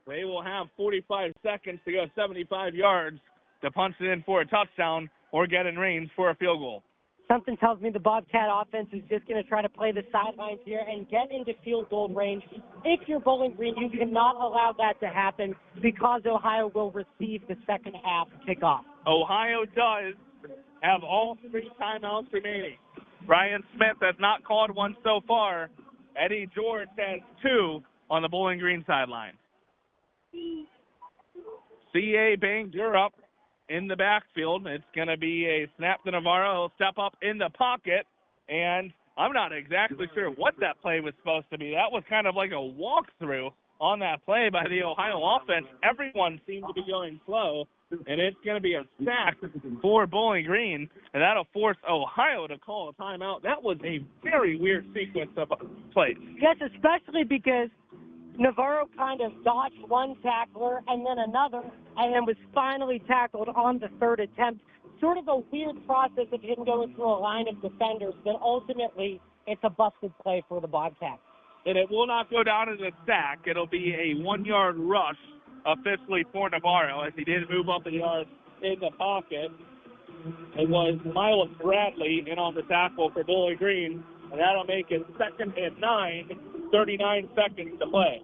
[SPEAKER 7] They will have 45 seconds to go 75 yards to punch it in for a touchdown or get in range for a field goal.
[SPEAKER 8] Something tells me the Bobcat offense is just going to try to play the sidelines here and get into field goal range. If you're Bowling Green, you cannot allow that to happen because Ohio will receive the second half kickoff.
[SPEAKER 7] Ohio does have all 3 timeouts remaining. Brian Smith has not called one so far. Eddie George has 2 on the Bowling Green sideline. C.A. Bangor up in the backfield. It's going to be a snap to Navarro. He'll step up in the pocket, and I'm not exactly sure what that play was supposed to be. That was kind of like a walkthrough on that play by the Ohio offense. Everyone seemed to be going slow, and it's going to be a sack for Bowling Green, and that'll force Ohio to call a timeout. That was a very weird sequence of plays.
[SPEAKER 8] Yes, especially because Navarro kind of dodged one tackler and then another, and then was finally tackled on the 3rd attempt. Sort of a weird process of him going through a line of defenders, but ultimately it's a busted play for the Bobcats.
[SPEAKER 7] And it will not go down as a sack. It'll be a 1-yard rush officially for Navarro as he did move up the yard in the pocket. It was Miles Bradley in on the tackle for Bowling Green, and that'll make it 2nd and 9, 39 seconds to play.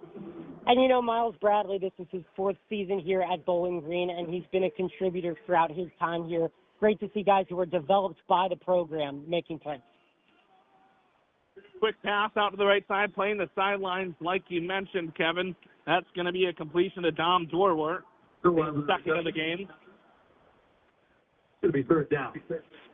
[SPEAKER 8] And Miles Bradley, this is his 4th season here at Bowling Green, and he's been a contributor throughout his time here. Great to see guys who were developed by the program making plays.
[SPEAKER 7] Quick pass out to the right side, playing the sidelines like you mentioned, Kevin. That's going to be a completion to Dom Dorwart, second of the game.
[SPEAKER 13] It's going to be 3rd down.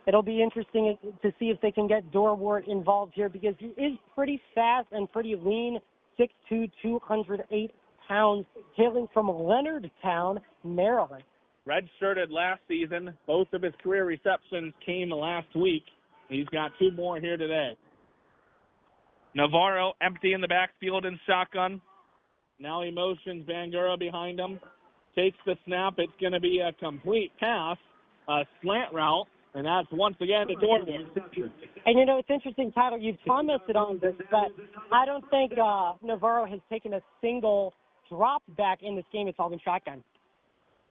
[SPEAKER 8] It'll be interesting to see if they can get Dorwart involved here because he is pretty fast and pretty lean, 6'2", 208 pounds, hailing from Leonardtown, Maryland.
[SPEAKER 7] redshirted last season. Both of his career receptions came last week. He's got 2 more here today. Navarro empty in the backfield in shotgun. Now he motions Bangura behind him. Takes the snap. It's going to be a complete pass, a slant route, and that's once again the door.
[SPEAKER 8] And, it's interesting, Tyler, you've commented on this, but I don't think Navarro has taken a single drop back in this game. It's all been shotgun.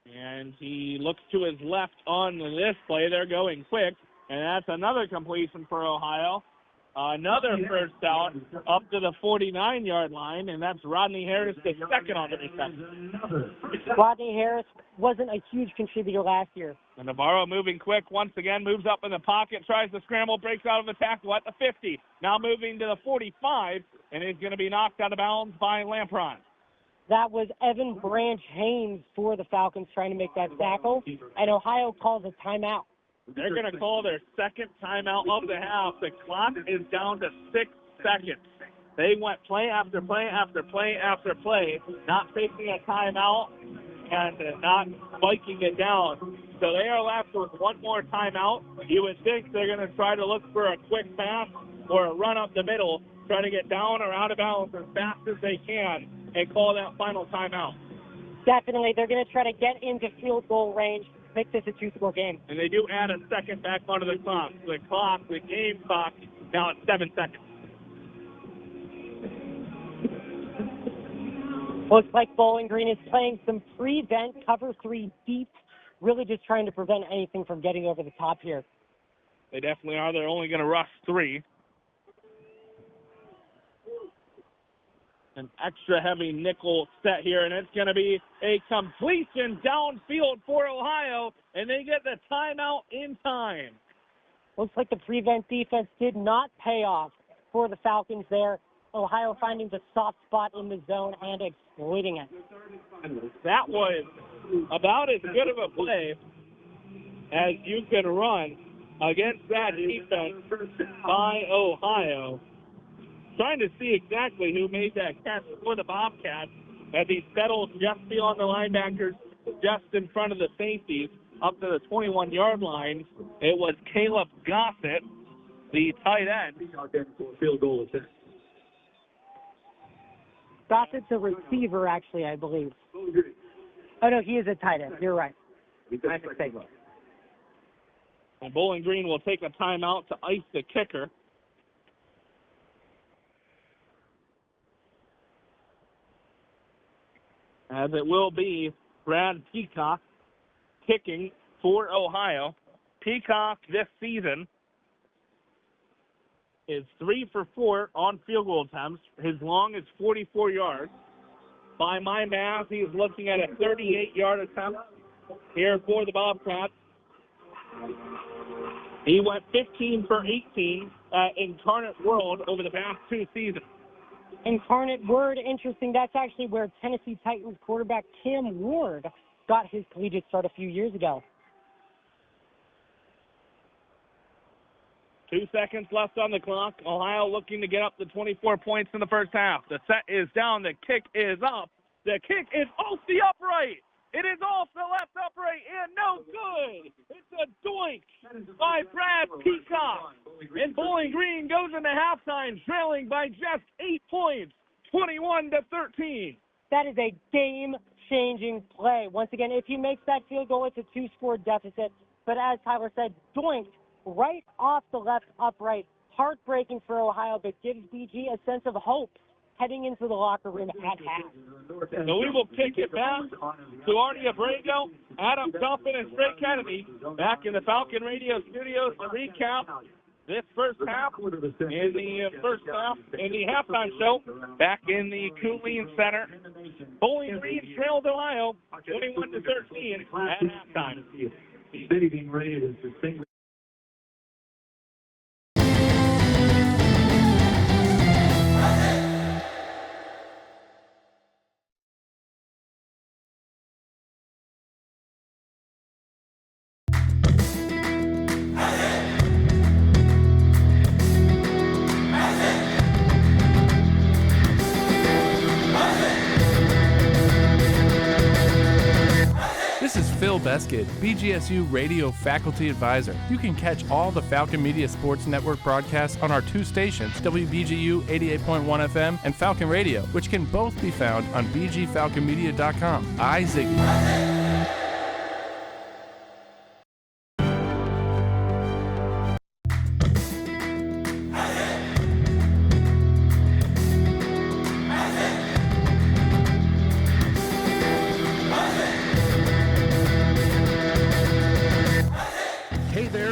[SPEAKER 7] And he looks to his left on this play. They're going quick, and that's another completion for Ohio. Another first down up to the 49-yard line, and that's Rodney Harris, the second on the reception.
[SPEAKER 8] Rodney Harris wasn't a huge contributor last year.
[SPEAKER 7] And Navarro moving quick once again, moves up in the pocket, tries to scramble, breaks out of the tackle at the 50. Now moving to the 45, and is going to be knocked out of bounds by Lampron.
[SPEAKER 8] That was Evan Branch Haynes for the Falcons trying to make that tackle, and Ohio calls a timeout.
[SPEAKER 7] They're going to call their second timeout of the half. The clock is down to 6 seconds. They went play after play after play after play, not taking a timeout and not spiking it down. So they are left with one more timeout. You would think they're going to try to look for a quick pass or a run up the middle, try to get down or out of bounds as fast as they can and call that final timeout.
[SPEAKER 8] Definitely. They're going to try to get into field goal range, make this a 2-score game.
[SPEAKER 7] And they do add a second back onto the clock. The game clock, now at 7 seconds.
[SPEAKER 8] Looks like Bowling Green is playing some prevent, cover 3 deep, really just trying to prevent anything from getting over the top here.
[SPEAKER 7] They definitely are. They're only going to rush 3. An extra heavy nickel set here, and it's going to be a completion downfield for Ohio, and they get the timeout in time.
[SPEAKER 8] Looks like the prevent defense did not pay off for the Falcons there. Ohio finding the soft spot in the zone and exploiting it.
[SPEAKER 7] That was about as good of a play as you could run against that defense by Ohio. Trying to see exactly who made that catch for the Bobcats as he settles just beyond the linebackers, just in front of the safeties, up to the 21-yard line. It was Caleb Gossett, the tight end.
[SPEAKER 13] Field goal attempt.
[SPEAKER 8] Gossett's a receiver, actually, I believe. Oh, no, he is a tight end. You're right. My mistake.
[SPEAKER 7] And Bowling Green will take a timeout to ice the kicker. As it will be Brad Peacock kicking for Ohio. Peacock this season is 3 for 4 on field goal attempts. His long is 44 yards. By my math, he's looking at a 38-yard attempt here for the Bobcats. He went 15 for 18 at Incarnate World over the past 2 seasons.
[SPEAKER 8] Incarnate Word, interesting. That's actually where Tennessee Titans quarterback Cam Ward got his collegiate start a few years ago.
[SPEAKER 7] 2 seconds left on the clock. Ohio looking to get up to 24 points in the first half. The set is down. The kick is up. The kick is off the upright. It is off the left upright and no good. It's a doink by Brad Peacock. And Bowling Green goes into halftime trailing by just 8 points, 21-13.
[SPEAKER 8] That is a game-changing play. Once again, if he makes that field goal, it's a 2-score deficit. But as Tyler said, doinked right off the left upright. Heartbreaking for Ohio, but gives BG a sense of hope heading into the locker room at half.
[SPEAKER 7] So we will kick it back to Arnie Abrego, Adam Duffin, and Trey Kennedy back in the Falcon Radio studios to recap this first half in the halftime show back in the Cooley Center. Bowling Green trailed Ohio 21-13 at halftime.
[SPEAKER 13] City being rated as distinguished.
[SPEAKER 6] This
[SPEAKER 2] This is Phil Beskid, BGSU Radio Faculty Advisor. You can catch all the Falcon Media Sports Network broadcasts on our two stations, WBGU 88.1 FM and Falcon Radio, which can both be found on bgfalconmedia.com. I Ziggy.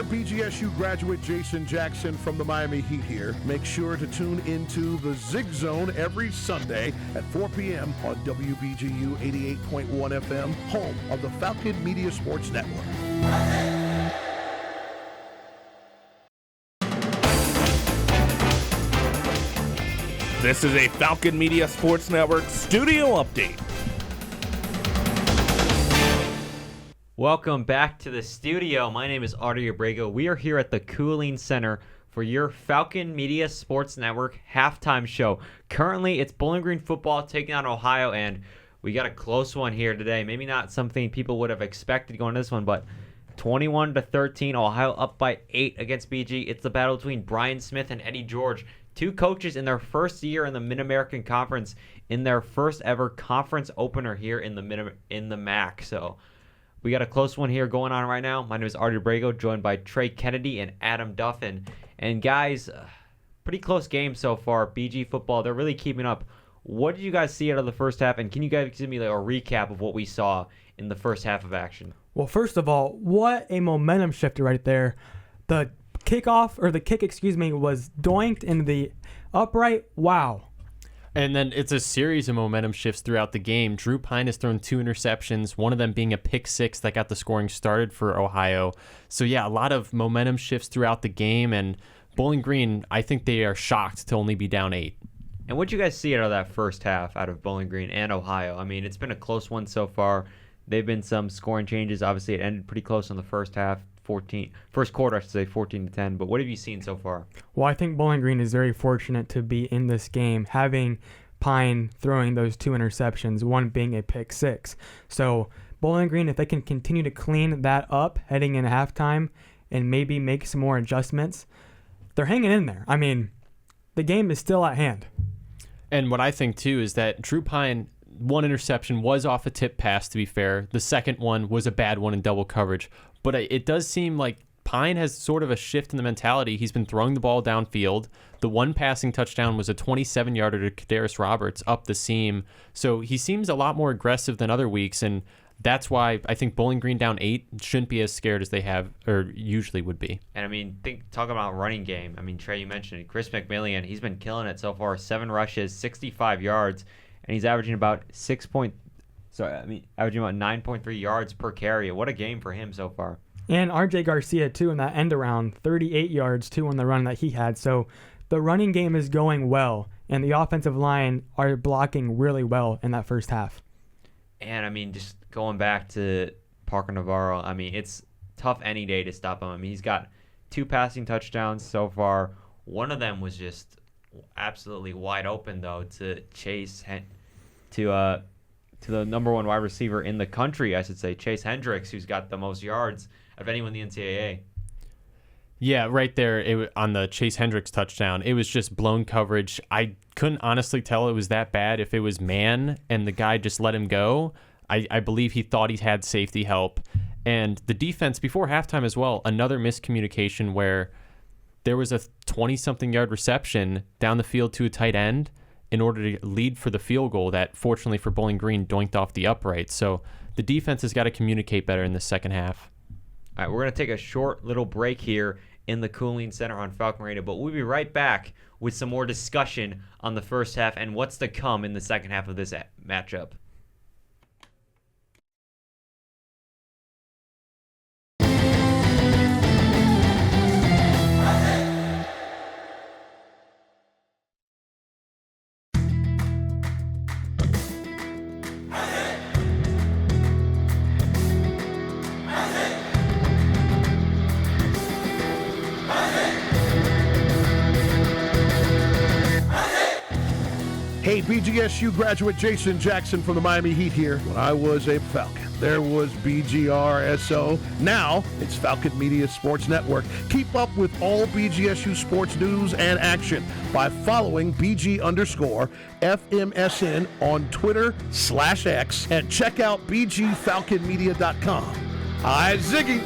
[SPEAKER 22] BGSU graduate Jason Jackson from the Miami Heat here. Make sure to tune into the Zig Zone every Sunday at 4 p.m. on WBGU 88.1 FM, home of the Falcon Media Sports Network.
[SPEAKER 7] This is a Falcon Media Sports Network studio update.
[SPEAKER 1] Welcome back to the studio. My name is Artie Abrego. We are here at the Cooling Center for your Falcon Media Sports Network halftime show. Currently, it's Bowling Green football taking on Ohio, and we got a close one here today. Maybe not something people would have expected going to this one, but 21-13, Ohio up by 8 against BG. It's the battle between Brian Smith and Eddie George, two coaches in their first year in the Mid-American Conference, in their first ever conference opener here in the MAC. So we got a close one here going on right now. My name is Artie Abrego, joined by Trey Kennedy and Adam Duffin. And guys, pretty close game so far. BG football, they're really keeping up. What did you guys see out of the first half? And can you guys give me a recap of what we saw in the first half of action?
[SPEAKER 23] Well, first of all, what a momentum shifter right there. The kick, was doinked in the upright. Wow.
[SPEAKER 3] And then it's a series of momentum shifts throughout the game. Drew Pine has thrown 2 interceptions, one of them being a pick six that got the scoring started for Ohio. So, yeah, a lot of momentum shifts throughout the game. And Bowling Green, I think they are shocked to only be down 8.
[SPEAKER 1] And what did you guys see out of that first half out of Bowling Green and Ohio? I mean, it's been a close one so far. They've been some scoring changes. Obviously, it ended pretty close in the first half. First quarter, I should say, 14-10. But what have you seen so far?
[SPEAKER 23] Well, I think Bowling Green is very fortunate to be in this game, having Pine throwing those 2 interceptions, one being a pick six. So Bowling Green, if they can continue to clean that up heading into halftime and maybe make some more adjustments, they're hanging in there. I mean, the game is still at hand.
[SPEAKER 3] And what I think, too, is that Drew Pine, one interception was off a tip pass, to be fair. The second one was a bad one in double coverage. But it does seem like Pine has sort of a shift in the mentality. He's been throwing the ball downfield. The one passing touchdown was a 27-yarder to Kadarius Roberts up the seam. So he seems a lot more aggressive than other weeks, and that's why I think Bowling Green down 8 shouldn't be as scared as they have or usually would be.
[SPEAKER 1] And I mean, talk about running game. I mean, Trey, you mentioned it. Chris McMillian, he's been killing it so far. 7 rushes, 65 yards, and he's averaging about 9.3 yards per carry. What a game for him so far.
[SPEAKER 23] And RJ Garcia, too, in that end around, 38 yards, too, on the run that he had. So the running game is going well, and the offensive line are blocking really well in that first half.
[SPEAKER 1] And, I mean, just going back to Parker Navarro, I mean, it's tough any day to stop him. I mean, he's got 2 passing touchdowns so far. One of them was just absolutely wide open, though, to the number 1 wide receiver in the country, I should say, Chase Hendricks, who's got the most yards of anyone in the NCAA.
[SPEAKER 3] Yeah, right there on the Chase Hendricks touchdown, it was just blown coverage. I couldn't honestly tell it was that bad if it was man and the guy just let him go. I believe he thought he had safety help. And the defense before halftime as well, another miscommunication where there was a 20-something yard reception down the field to a tight end in order to lead for the field goal that, fortunately for Bowling Green, doinked off the upright. So the defense has got to communicate better in the second half.
[SPEAKER 1] All right, we're going to take a short little break here in the Cooling Center on Falcon Radio, but we'll be right back with some more discussion on the first half and what's to come in the second half of this matchup.
[SPEAKER 22] Hey, BGSU graduate Jason Jackson from the Miami Heat here. When I was a Falcon, There was BGRSO. Now it's Falcon Media Sports Network. Keep up with all BGSU sports news and action by following BG_FMSN on Twitter/X and check out BGFalconMedia.com. Hi, Ziggy.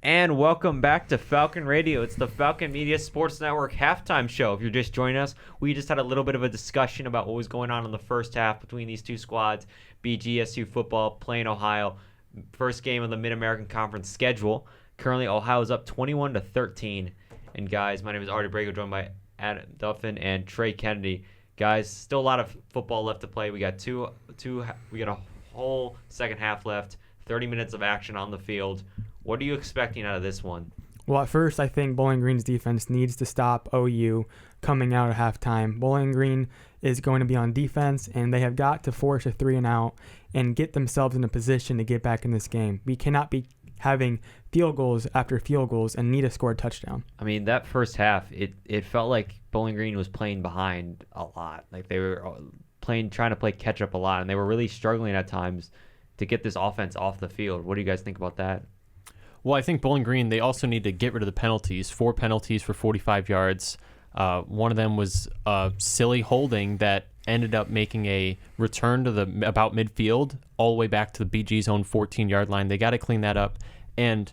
[SPEAKER 1] And welcome back to Falcon Radio. It's the Falcon Media Sports Network halftime show. If you're just joining us, we just had a little bit of a discussion about what was going on in the first half between these two squads. BGSU football playing Ohio. First game of the Mid-American Conference schedule. Currently, Ohio's up 21-13. And guys, my name is Artie Brago, joined by Adam Duffin and Trey Kennedy. Guys, still a lot of football left to play. We got we got a whole second half left. 30 minutes of action on the field. What are you expecting out of this one?
[SPEAKER 23] Well, at first, I think Bowling Green's defense needs to stop OU coming out at halftime. Bowling Green is going to be on defense, and they have got to force a 3-and-out and get themselves in a position to get back in this game. We cannot be having field goals after field goals and need to score a touchdown.
[SPEAKER 1] I mean, that first half, it felt like Bowling Green was playing behind a lot. Like they were trying to play catch up a lot, and they were really struggling at times to get this offense off the field. What do you guys think about that?
[SPEAKER 3] Well, I think Bowling Green, they also need to get rid of the penalties. 4 penalties for 45 yards. One of them was a silly holding that ended up making a return to the about midfield all the way back to the BG's own 14-yard line. They got to clean that up. And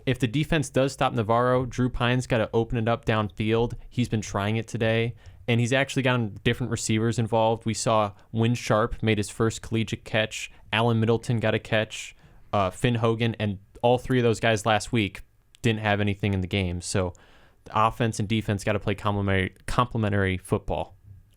[SPEAKER 3] if the defense does stop Navarro, Drew Pine's got to open it up downfield. He's been trying it today, and he's actually gotten different receivers involved. We saw Wynn Sharp made his first collegiate catch. Alan Middleton got a catch. Finn Hogan, and all three of those guys last week didn't have anything in the game. So the offense and defense got to play complementary football.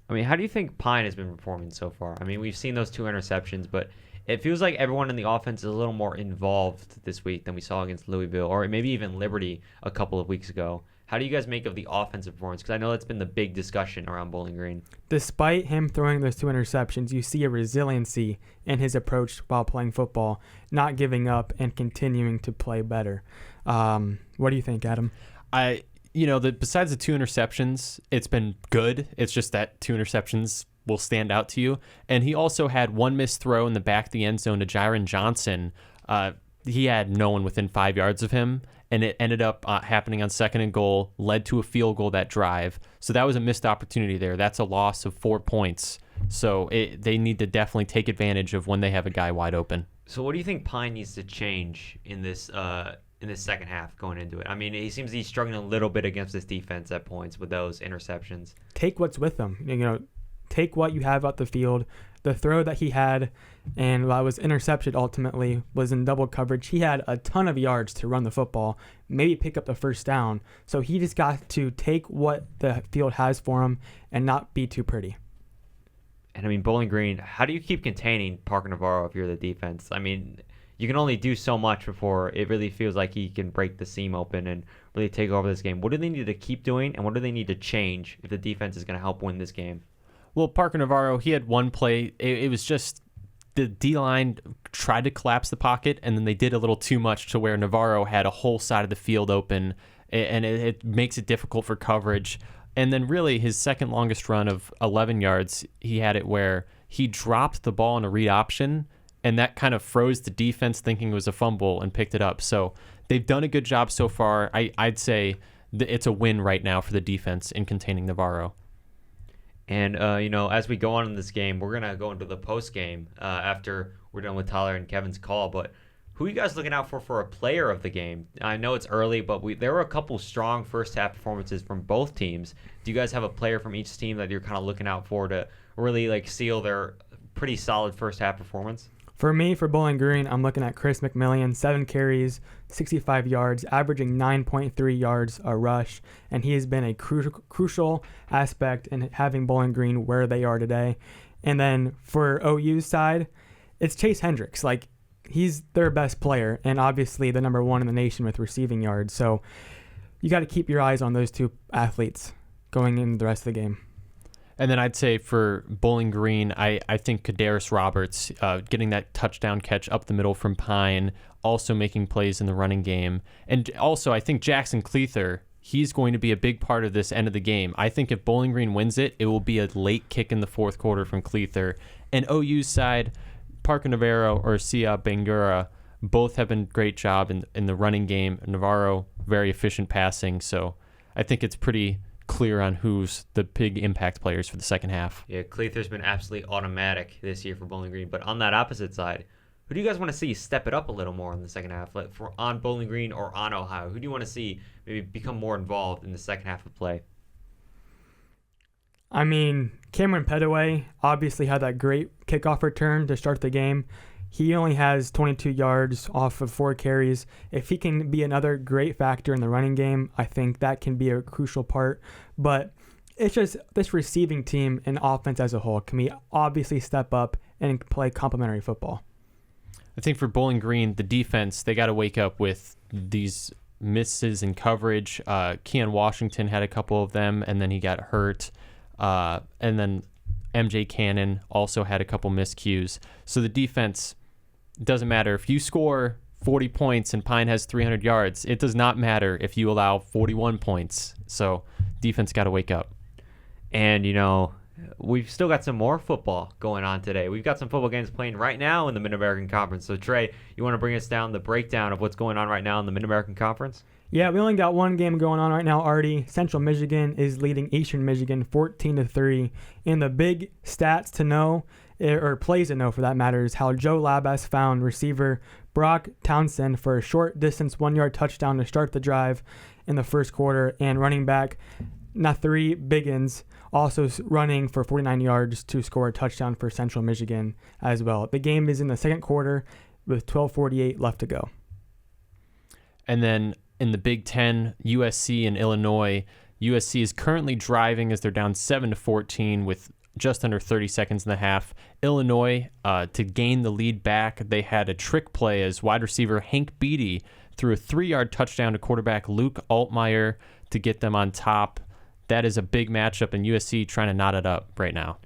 [SPEAKER 1] I mean, how do you think Pine has been performing so far? I mean, we've seen those 2 interceptions, but it feels like everyone in the offense is a little more involved this week than we saw against Louisville, or maybe even Liberty a couple of weeks ago. How do you guys make of the offensive performance? Because I know that's been the big discussion around Bowling Green.
[SPEAKER 23] Despite him throwing those 2 interceptions, you see a resiliency in his approach while playing football, not giving up and continuing to play better. What do you think, Adam?
[SPEAKER 3] Besides the 2 interceptions, it's been good. It's just that 2 interceptions will stand out to you. And he also had 1 missed throw in the back of the end zone to Jiron Johnson. He had no one within 5 yards of him, and it ended up happening on 2nd and goal, led to a field goal that drive. So that was a missed opportunity there. That's a loss of 4 points. So they need to definitely take advantage of when they have a guy wide open.
[SPEAKER 1] So what do you think Pine needs to change in this second half going into it? I mean, he seems he's struggling a little bit against this defense at points with those interceptions.
[SPEAKER 23] Take what's with him. Take what you have out the field. The throw that he had and was intercepted ultimately was in double coverage. He had a ton of yards to run the football, maybe pick up the first down. So he just got to take what the field has for him and not be too pretty.
[SPEAKER 1] And I mean, Bowling Green, how do you keep containing Parker Navarro if you're the defense? I mean, you can only do so much before it really feels like he can break the seam open and really take over this game. What do they need to keep doing, and what do they need to change if the defense is going to help win this game?
[SPEAKER 3] Well, Parker Navarro, he had one play. It was just the D-line tried to collapse the pocket, and then they did a little too much to where Navarro had a whole side of the field open, and it makes it difficult for coverage. And then really his second longest run of 11 yards, he had it where he dropped the ball in a read option, and that kind of froze the defense thinking it was a fumble and picked it up. So they've done a good job so far. I'd say it's a win right now for the defense in containing Navarro.
[SPEAKER 1] And, as we go on in this game, we're going to go into the post game after we're done with Tyler and Kevin's call. But who are you guys looking out for a player of the game? I know it's early, but there were a couple strong first half performances from both teams. Do you guys have a player from each team that you're kind of looking out for to really seal their pretty solid first half performance?
[SPEAKER 23] For me, for Bowling Green, I'm looking at Chris McMillian, 7 carries, 65 yards, averaging 9.3 yards a rush, and he has been a crucial aspect in having Bowling Green where they are today. And then for OU's side, it's Chase Hendricks. He's their best player, and obviously the number 1 in the nation with receiving yards. So you got to keep your eyes on those 2 athletes going in the rest of the game.
[SPEAKER 3] And then I'd say for Bowling Green, I think Kadarius Roberts getting that touchdown catch up the middle from Pine, also making plays in the running game. And also, I think Jackson Cleather, he's going to be a big part of this end of the game. I think if Bowling Green wins it, it will be a late kick in the fourth quarter from Cleather. And OU's side, Parker Navarro or Sia Bangura, both have been great job in the running game. Navarro, very efficient passing. So I think it's pretty clear on who's the big impact players for the second half.
[SPEAKER 1] Yeah, Cleather's been absolutely automatic this year for Bowling Green. But on that opposite side, who do you guys want to see step it up a little more in the second half, like for on Bowling Green or on Ohio? Who do you want to see maybe become more involved in the second half of play?
[SPEAKER 23] I mean, Cameron Petaway obviously had that great kickoff return to start the game. He only has 22 yards off of 4 carries. If he can be another great factor in the running game, I think that can be a crucial part. But it's just this receiving team and offense as a whole can we obviously step up and play complementary football.
[SPEAKER 3] I think for Bowling Green, the defense, they got to wake up with these misses in coverage. Keon Washington had a couple of them, and then he got hurt. And then MJ Cannon also had a couple miscues. So the defense, doesn't matter. If you score 40 points and Pine has 300 yards, it does not matter if you allow 41 points. So defense got to wake up.
[SPEAKER 1] And, we've still got some more football going on today. We've got some football games playing right now in the Mid-American Conference. So, Trey, you want to bring us down the breakdown of what's going on right now in the Mid-American Conference?
[SPEAKER 23] Yeah, we only got one game going on right now, Artie. Central Michigan is leading Eastern Michigan 14-3. And the big stats to know, or plays to know for that matter, is how Joe Labas found receiver Brock Townsend for a short distance 1-yard touchdown to start the drive in the first quarter, and running back Nathari Biggins also running for 49 yards to score a touchdown for Central Michigan as well. The game is in the second quarter with 12:48 left to go.
[SPEAKER 3] And then in the Big Ten, USC and Illinois, USC is currently driving as they're down 7-14 with just under 30 seconds in the half. Illinois, to gain the lead back, they had a trick play as wide receiver Hank Beatty threw a 3-yard touchdown to quarterback Luke Altmaier to get them on top. That is a big matchup, and USC trying to knot it up right now.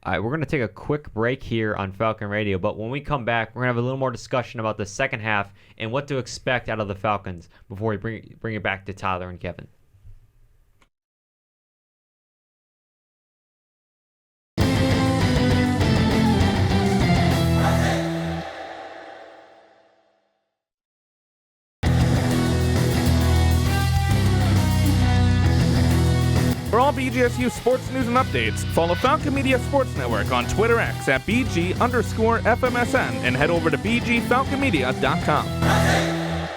[SPEAKER 1] All right, we're going to take a quick break here on Falcon Radio, but when we come back, we're going to have a little more discussion about the second half and what to expect out of the Falcons before we bring it back to Tyler and Kevin.
[SPEAKER 7] For all BGSU sports news and updates, follow Falcon Media Sports Network on Twitter X at BG_FMSN and head over to BGFalconmedia.com.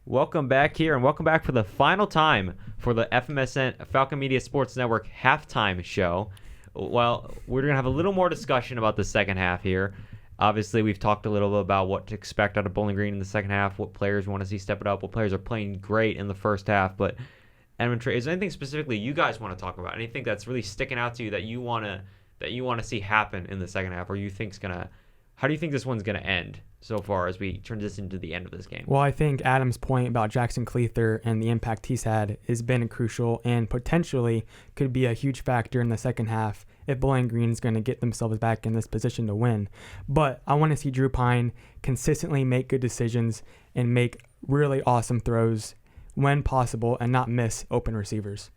[SPEAKER 1] Welcome back here, and welcome back for the final time for the FMSN Falcon Media Sports Network halftime show. Well, we're going to have a little more discussion about the second half here. Obviously, we've talked a little bit about what to expect out of Bowling Green in the second half, what players we want to see step it up, what players are playing great in the first half. But, Edmund, Trey, is there anything specifically you guys want to talk about? Anything that's really sticking out to you that you want to see happen in the second half, or you think's gonna? How do you think this one's gonna end so far as we transition to the end of this game?
[SPEAKER 23] Well, I think Adam's point about Jackson Cleather and the impact he's had has been crucial and potentially could be a huge factor in the second half if Bowling Green's going to get themselves back in this position to win. But I want to see Drew Pine consistently make good decisions and make really awesome throws when possible and not miss open receivers.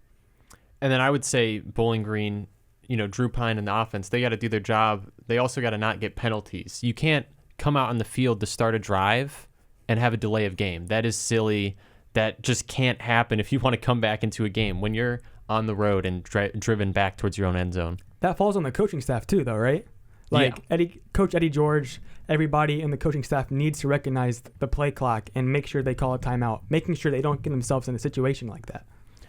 [SPEAKER 3] And then I would say Bowling Green, Drew Pine and the offense, they got to do their job. They also got to not get penalties. You can't come out on the field to start a drive and have a delay of game. That is silly. That just can't happen if you want to come back into a game when you're on the road and driven back towards your own end zone.
[SPEAKER 23] That falls on the coaching staff too, though, right? Coach Eddie George, everybody in the coaching staff needs to recognize the play clock and make sure they call a timeout, making sure they don't get themselves in a situation like that.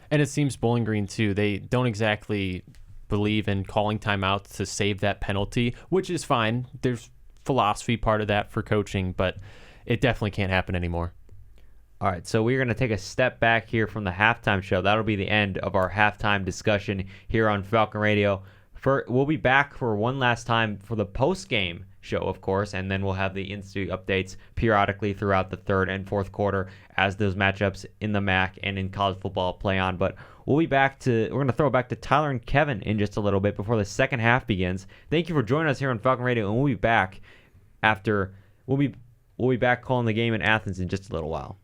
[SPEAKER 3] And it seems Bowling Green, too, they don't exactly believe in calling timeouts to save that penalty, which is fine. There's philosophy part of that for coaching, but it definitely can't happen anymore.
[SPEAKER 1] All right, so we're going to take a step back here from the halftime show. That'll be the end of our halftime discussion here on Falcon Radio. We'll be back for one last time for the post-game show, of course, and then we'll have the in-studio updates periodically throughout the third and fourth quarter as those matchups in the MAC and in college football play on. But we're going to throw it back to Tyler and Kevin in just a little bit before the second half begins. Thank you for joining us here on Falcon Radio, and we'll be back we'll be back calling the game in Athens in just a little while.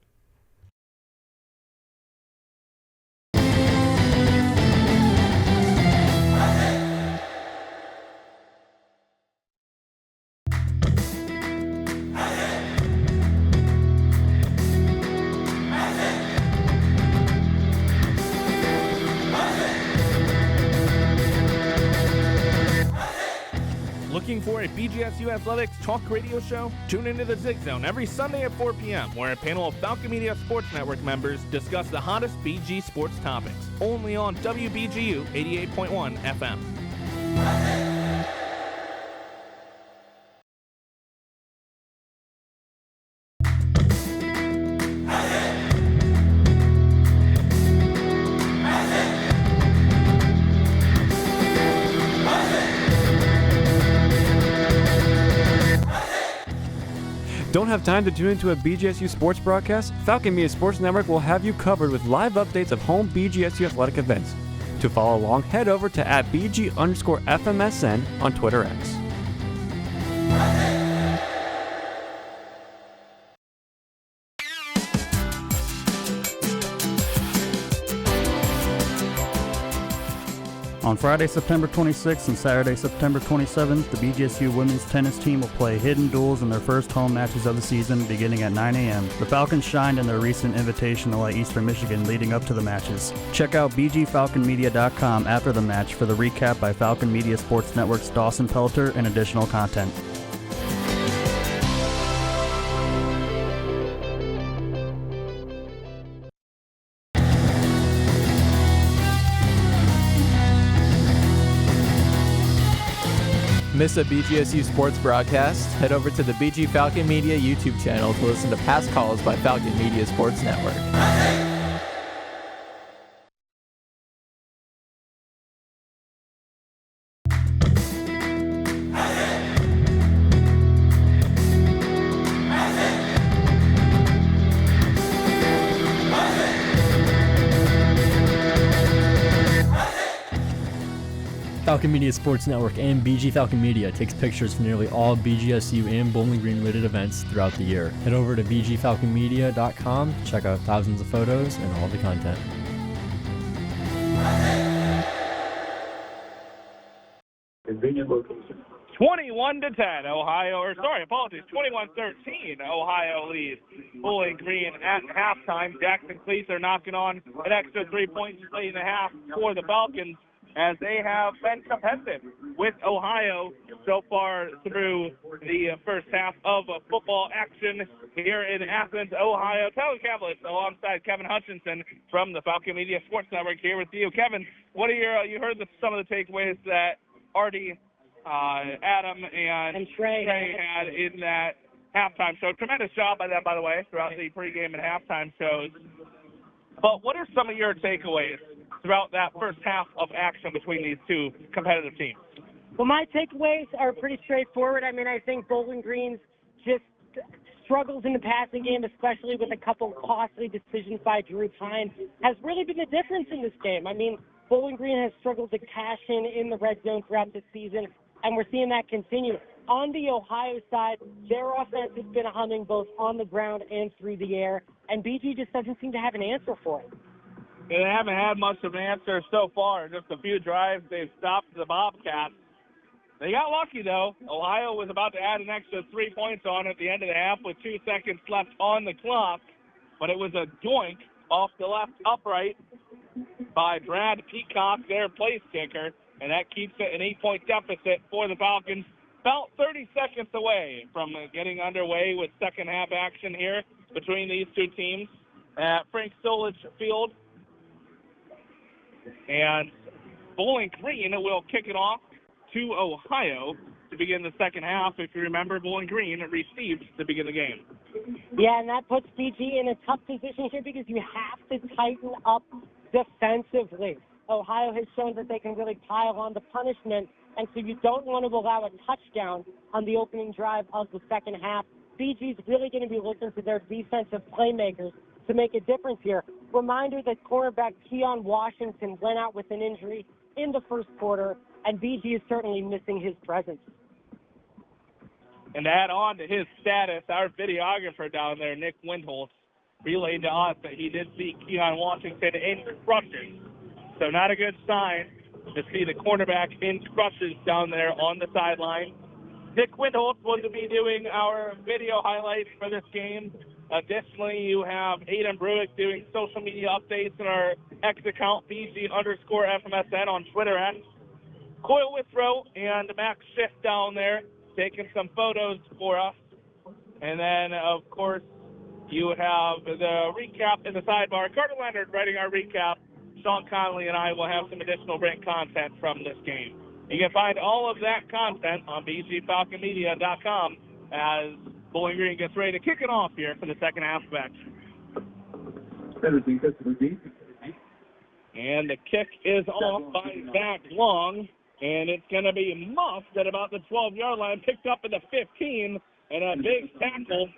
[SPEAKER 7] Looking for a BGSU Athletics talk radio show? Tune into the Zig Zone every Sunday at 4 p.m., where a panel of Falcon Media Sports Network members discuss the hottest BG sports topics. Only on WBGU 88.1 FM.
[SPEAKER 6] Don't have time to tune into a BGSU sports broadcast? Falcon Media Sports Network will have you covered with live updates of home BGSU athletic events. To follow along, head over to @BG_FMSN on Twitter X.
[SPEAKER 19] On Friday, September 26th and Saturday, September 27th, the BGSU women's tennis team will play hidden duels in their first home matches of the season beginning at 9 a.m. The Falcons shined in their recent invitational at Eastern Michigan leading up to the matches. Check out bgfalconmedia.com after the match for the recap by Falcon Media Sports Network's Dawson Pelter and additional content.
[SPEAKER 5] Miss a BGSU sports broadcast? Head over to the BG Falcon Media YouTube channel to listen to past calls by Falcon Media Sports Network.
[SPEAKER 17] Falcon Media Sports Network and BG Falcon Media takes pictures for nearly all BGSU and Bowling Green related events throughout the year. Head over to bgfalconmedia.com to check out thousands of photos and all the content.
[SPEAKER 13] Convenient location.
[SPEAKER 7] 21-10, Ohio, 21-13, Ohio leads Bowling Green at halftime. Jackson Cleese are knocking on an extra 3 points late in the half for the Falcons, as they have been competitive with Ohio so far through the first half of football action here in Athens, Ohio. Tyler Cavlis alongside Kevin Hutchinson from the Falcon Media Sports Network here with you. Kevin, what are you heard some of the takeaways that Artie, Adam, and Trey had in that halftime show. Tremendous job by them, by the way, throughout the pregame and halftime shows. But what are some of your takeaways throughout that first half of action between these two competitive teams?
[SPEAKER 8] Well, my takeaways are pretty straightforward. I mean, I think Bowling Green's just struggles in the passing game, especially with a couple costly decisions by Drew Pine, has really been the difference in this game. I mean, Bowling Green has struggled to cash in the red zone throughout the season, and we're seeing that continue. On the Ohio side, their offense has been humming both on the ground and through the air, and BG just doesn't seem to have an answer for it.
[SPEAKER 7] They haven't had much of an answer so far. Just a few drives they've stopped the Bobcats. They got lucky, though. Ohio was about to add an extra 3 points on at the end of the half with 2 seconds left on the clock, but it was a doink off the left upright by Brad Peacock, their place kicker, and that keeps it an 8-point deficit for the Falcons. About 30 seconds away from getting underway with second half action here between these two teams at Frank Solich Field. And Bowling Green will kick it off to Ohio to begin the second half. If you remember, Bowling Green received to begin the game.
[SPEAKER 8] Yeah, and that puts BG in a tough position here because you have to tighten up defensively. Ohio has shown that they can really pile on the punishment, and so you don't want to allow a touchdown on the opening drive of the second half. BG's really going to be looking to their defensive playmakers to make a difference here. Reminder that cornerback Keon Washington went out with an injury in the first quarter, and BG is certainly missing his presence.
[SPEAKER 7] And to add on to his status, our videographer down there, Nick Windholz, relayed to us that he did see Keon Washington in crutches. So not a good sign to see the cornerback in crutches down there on the sideline. Nick Windholz will be doing our video highlights for this game. Additionally, you have Aiden Bruick doing social media updates on our X account, BG_FMSN on Twitter at Coyle Withrow, and Max Schiff down there taking some photos for us. And then, of course, you have the recap in the sidebar. Carter Leonard writing our recap. Sean Connolly and I will have some additional print content from this game. You can find all of that content on bgfalconmedia.com as Bowling Green gets ready to kick it off here for the second half of action. And the kick is off by Zach Long, and it's going to be muffed at about the 12-yard line, picked up at the 15, and a big tackle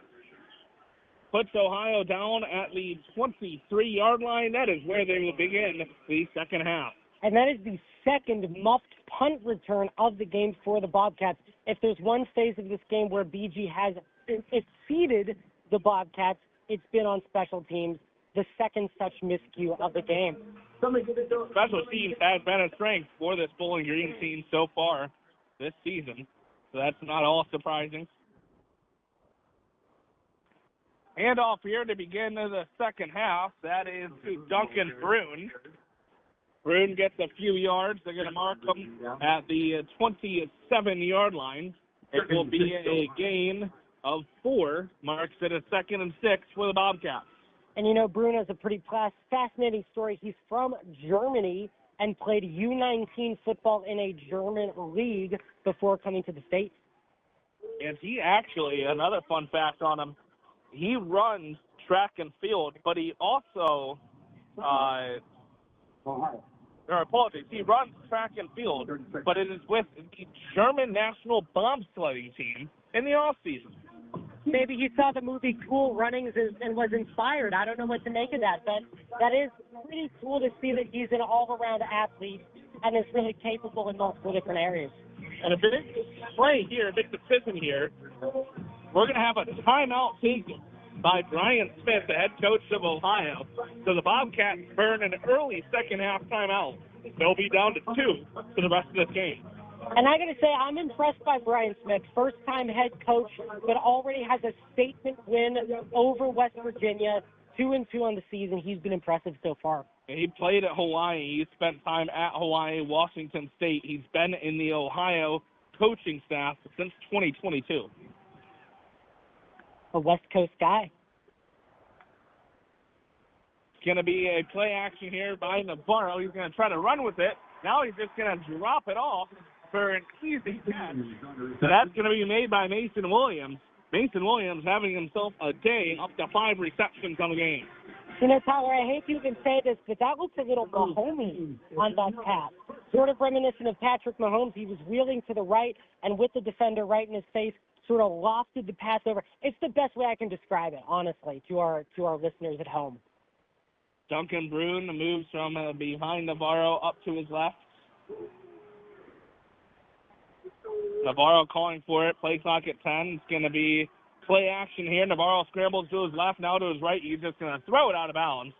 [SPEAKER 7] puts Ohio down at the 23-yard line. That is where they will begin the second half.
[SPEAKER 8] And that is the second muffed punt return of the game for the Bobcats. If there's one phase of this game where BG has exceeded the Bobcats, it's been on special teams, the second such miscue of the game.
[SPEAKER 7] Special teams has been a strength for this Bowling Green team so far this season, so that's not all surprising. Handoff here to begin the second half. That is to Duncan Brune. Brune gets a few yards. They're going to mark him at the 27-yard line. It will be a gain of 4. Marks it a 2nd and 6 for the Bobcats.
[SPEAKER 8] And you know, Brune has a pretty fascinating story. He's from Germany and played U19 football in a German league before coming to the States.
[SPEAKER 7] And he actually, another fun fact on him, he runs track and field, but he also, he runs track and field, but it is with the German national bobsledding team in the offseason.
[SPEAKER 8] Maybe he saw the movie Cool Runnings and was inspired. I don't know what to make of that, but that is pretty cool to see that he's an all-around athlete and is really capable in multiple different areas.
[SPEAKER 7] And a big play here, a big decision here. We're going to have a timeout taken by Brian Smith, the head coach of Ohio. So the Bobcats burn an early second half timeout. They'll be down to 2 for the rest of this game.
[SPEAKER 8] And I got to say, I'm impressed by Brian Smith, first-time head coach, but already has a statement win over West Virginia, 2-2 on the season. He's been impressive so far.
[SPEAKER 7] And he played at Hawaii. He spent time at Hawaii, Washington State. He's been in the Ohio coaching staff since 2022.
[SPEAKER 8] A West Coast guy.
[SPEAKER 7] It's going to be a play action here by Navarro. He's going to try to run with it. Now he's just going to drop it off for an easy catch. So that's going to be made by Mason Williams. Mason Williams having himself a day, up to 5 receptions on the game.
[SPEAKER 8] You know, Tyler, I hate to even say this, but that looks a little Mahomes on that pass. Sort of reminiscent of Patrick Mahomes. He was wheeling to the right and with the defender right in his face, sort of lofted the pass over. It's the best way I can describe it, honestly, to our listeners at home.
[SPEAKER 7] Duncan Brune moves from behind Navarro up to his left. Navarro calling for it. Play clock at 10. It's going to be play action here. Navarro scrambles to his left, now to his right. He's just going to throw it out of bounds.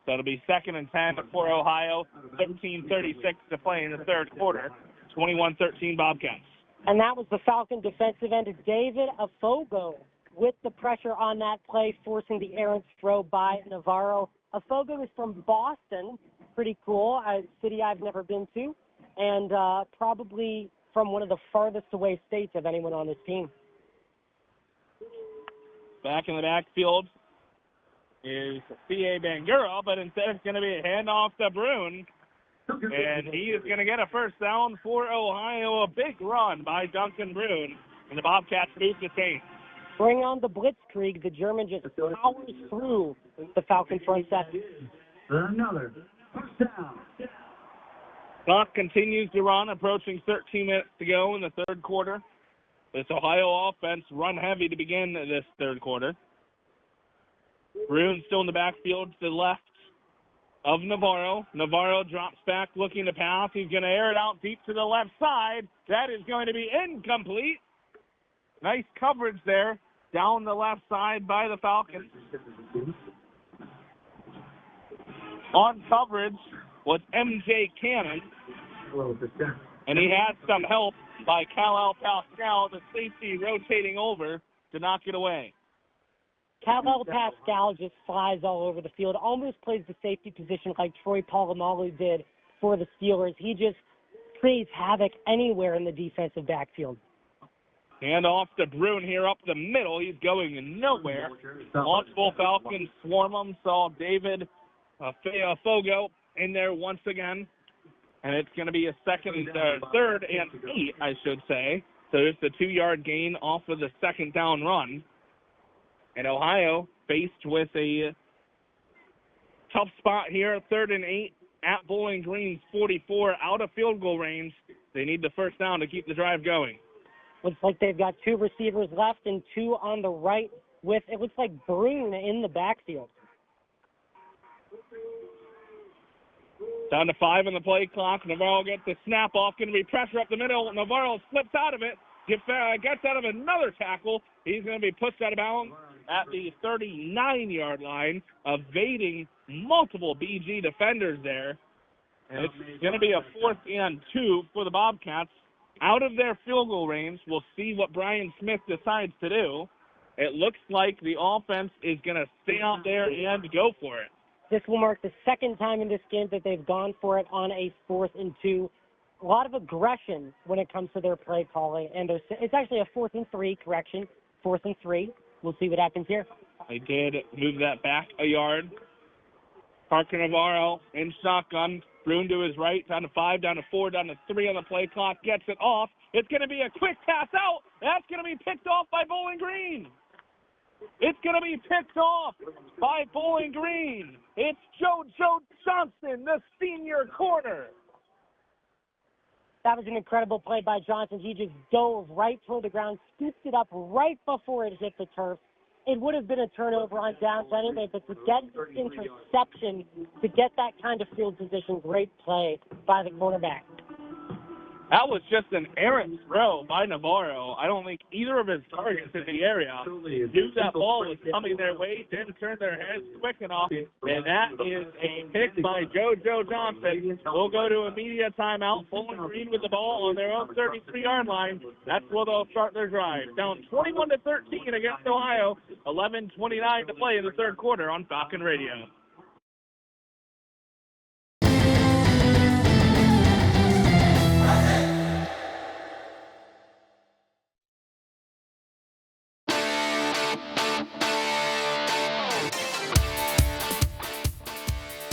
[SPEAKER 7] So it'll be 2nd and 10 for Ohio. 13:36 to play in the third quarter. 21-13 Bobcats.
[SPEAKER 8] And that was the Falcon defensive end, David Afogo, with the pressure on that play, forcing the errant throw by Navarro. Afogo is from Boston. Pretty cool. A city I've never been to. And probably from one of the farthest away states of anyone on this team.
[SPEAKER 7] Back in the backfield is C.A. Bangura, but instead it's going to be a handoff to Brune. And he is going to get a first down for Ohio. A big run by Duncan Brune. And the Bobcats move the chain.
[SPEAKER 8] Bring on the blitzkrieg. The German just powers through the Falcon front set.
[SPEAKER 13] Another first down.
[SPEAKER 7] Clock continues to run, approaching 13 minutes to go in the third quarter. This Ohio offense run heavy to begin this third quarter. Bruin still in the backfield to the left of Navarro. Navarro drops back looking to pass. He's going to air it out deep to the left side. That is going to be incomplete. Nice coverage there down the left side by the Falcons. On coverage was M.J. Cannon. And he had some help by Kal-El Pascal, the safety rotating over to knock it away.
[SPEAKER 8] Kal-El Pascal just flies all over the field, almost plays the safety position like Troy Polamalu did for the Steelers. He just creates havoc anywhere in the defensive backfield.
[SPEAKER 7] And off to Bruin here up the middle. He's going nowhere. Multiple Falcons swarm him. Saw David Fogo in there once again. And it's going to be a third and 8, I should say. So it's a 2-yard gain off of the second down run. And Ohio faced with a tough spot here, 3rd and 8 at Bowling Green's 44, out of field goal range. They need the first down to keep the drive going.
[SPEAKER 8] Looks like they've got 2 receivers left and 2 on the right with, it looks like, Bruin in the backfield.
[SPEAKER 7] Down to 5 on the play clock. Navarro gets the snap off. Going to be pressure up the middle. Navarro slips out of it. Gets out of another tackle. He's going to be pushed out of bounds at the 39-yard line, evading multiple BG defenders there. And it's going to be a 4th and 2 for the Bobcats. Out of their field goal range. We'll see what Brian Smith decides to do. It looks like the offense is going to stay out there and go for it.
[SPEAKER 8] This will mark the second time in this game that they've gone for it on a 4th and 2. A lot of aggression when it comes to their play calling. And it's actually a 4th and 3, correction. 4th and 3. We'll see what happens here.
[SPEAKER 7] They did move that back a yard. Parker Navarro in shotgun. Bruin to his right, down to 5, down to 4, down to 3 on the play clock. Gets it off. It's going to be a quick pass out. That's going to be picked off by Bowling Green. It's going to be picked off by Bowling Green. It's JoJo Johnson, the senior corner.
[SPEAKER 8] That was an incredible play by Johnson. He just dove right toward the ground, scooped it up right before it hit the turf. It would have been a turnover on downs anyway, but to get interception, to get that kind of field position, great play by the cornerback.
[SPEAKER 7] That was just an errant throw by Navarro. I don't think either of his targets in the area knew that ball was coming their way, didn't turn their heads quick enough, and that is a pick by JoJo Johnson. We'll go to a media timeout. Bowling Green with the ball on their own 33-yard line. That's where they'll start their drive. Down 21-13 against Ohio. 11:29 to play in the third quarter on Falcon Radio.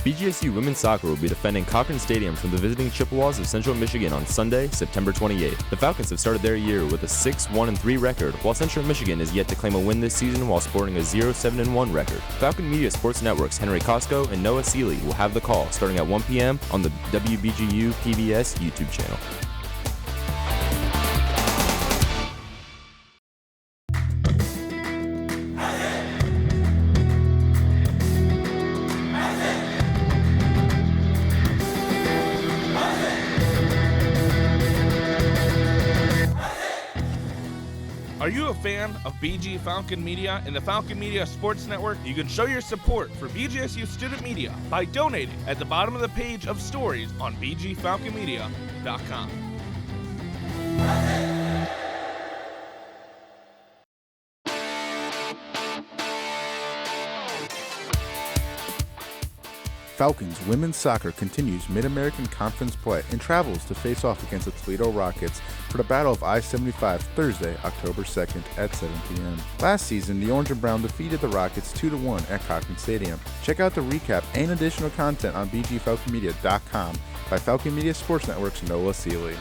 [SPEAKER 18] BGSU women's soccer will be defending Cochran Stadium from the visiting Chippewas of Central Michigan on Sunday, September 28th. The Falcons have started their year with a 6-1-3 record, while Central Michigan is yet to claim a win this season while sporting a 0-7-1 record. Falcon Media Sports Network's Henry Costco and Noah Seeley will have the call starting at 1 p.m. on the WBGU PBS YouTube channel.
[SPEAKER 7] Are you a fan of BG Falcon Media and the Falcon Media Sports Network? You can show your support for BGSU student media by donating at the bottom of the page of stories on bgfalconmedia.com.
[SPEAKER 9] Falcons women's soccer continues Mid-American Conference play and travels to face off against the Toledo Rockets for the Battle of I-75 Thursday, October 2nd at 7 p.m. Last season, the Orange and Brown defeated the Rockets 2-1 at Cochran Stadium. Check out the recap and additional content on bgfalconmedia.com by Falcon Media Sports Network's Noah Seeley.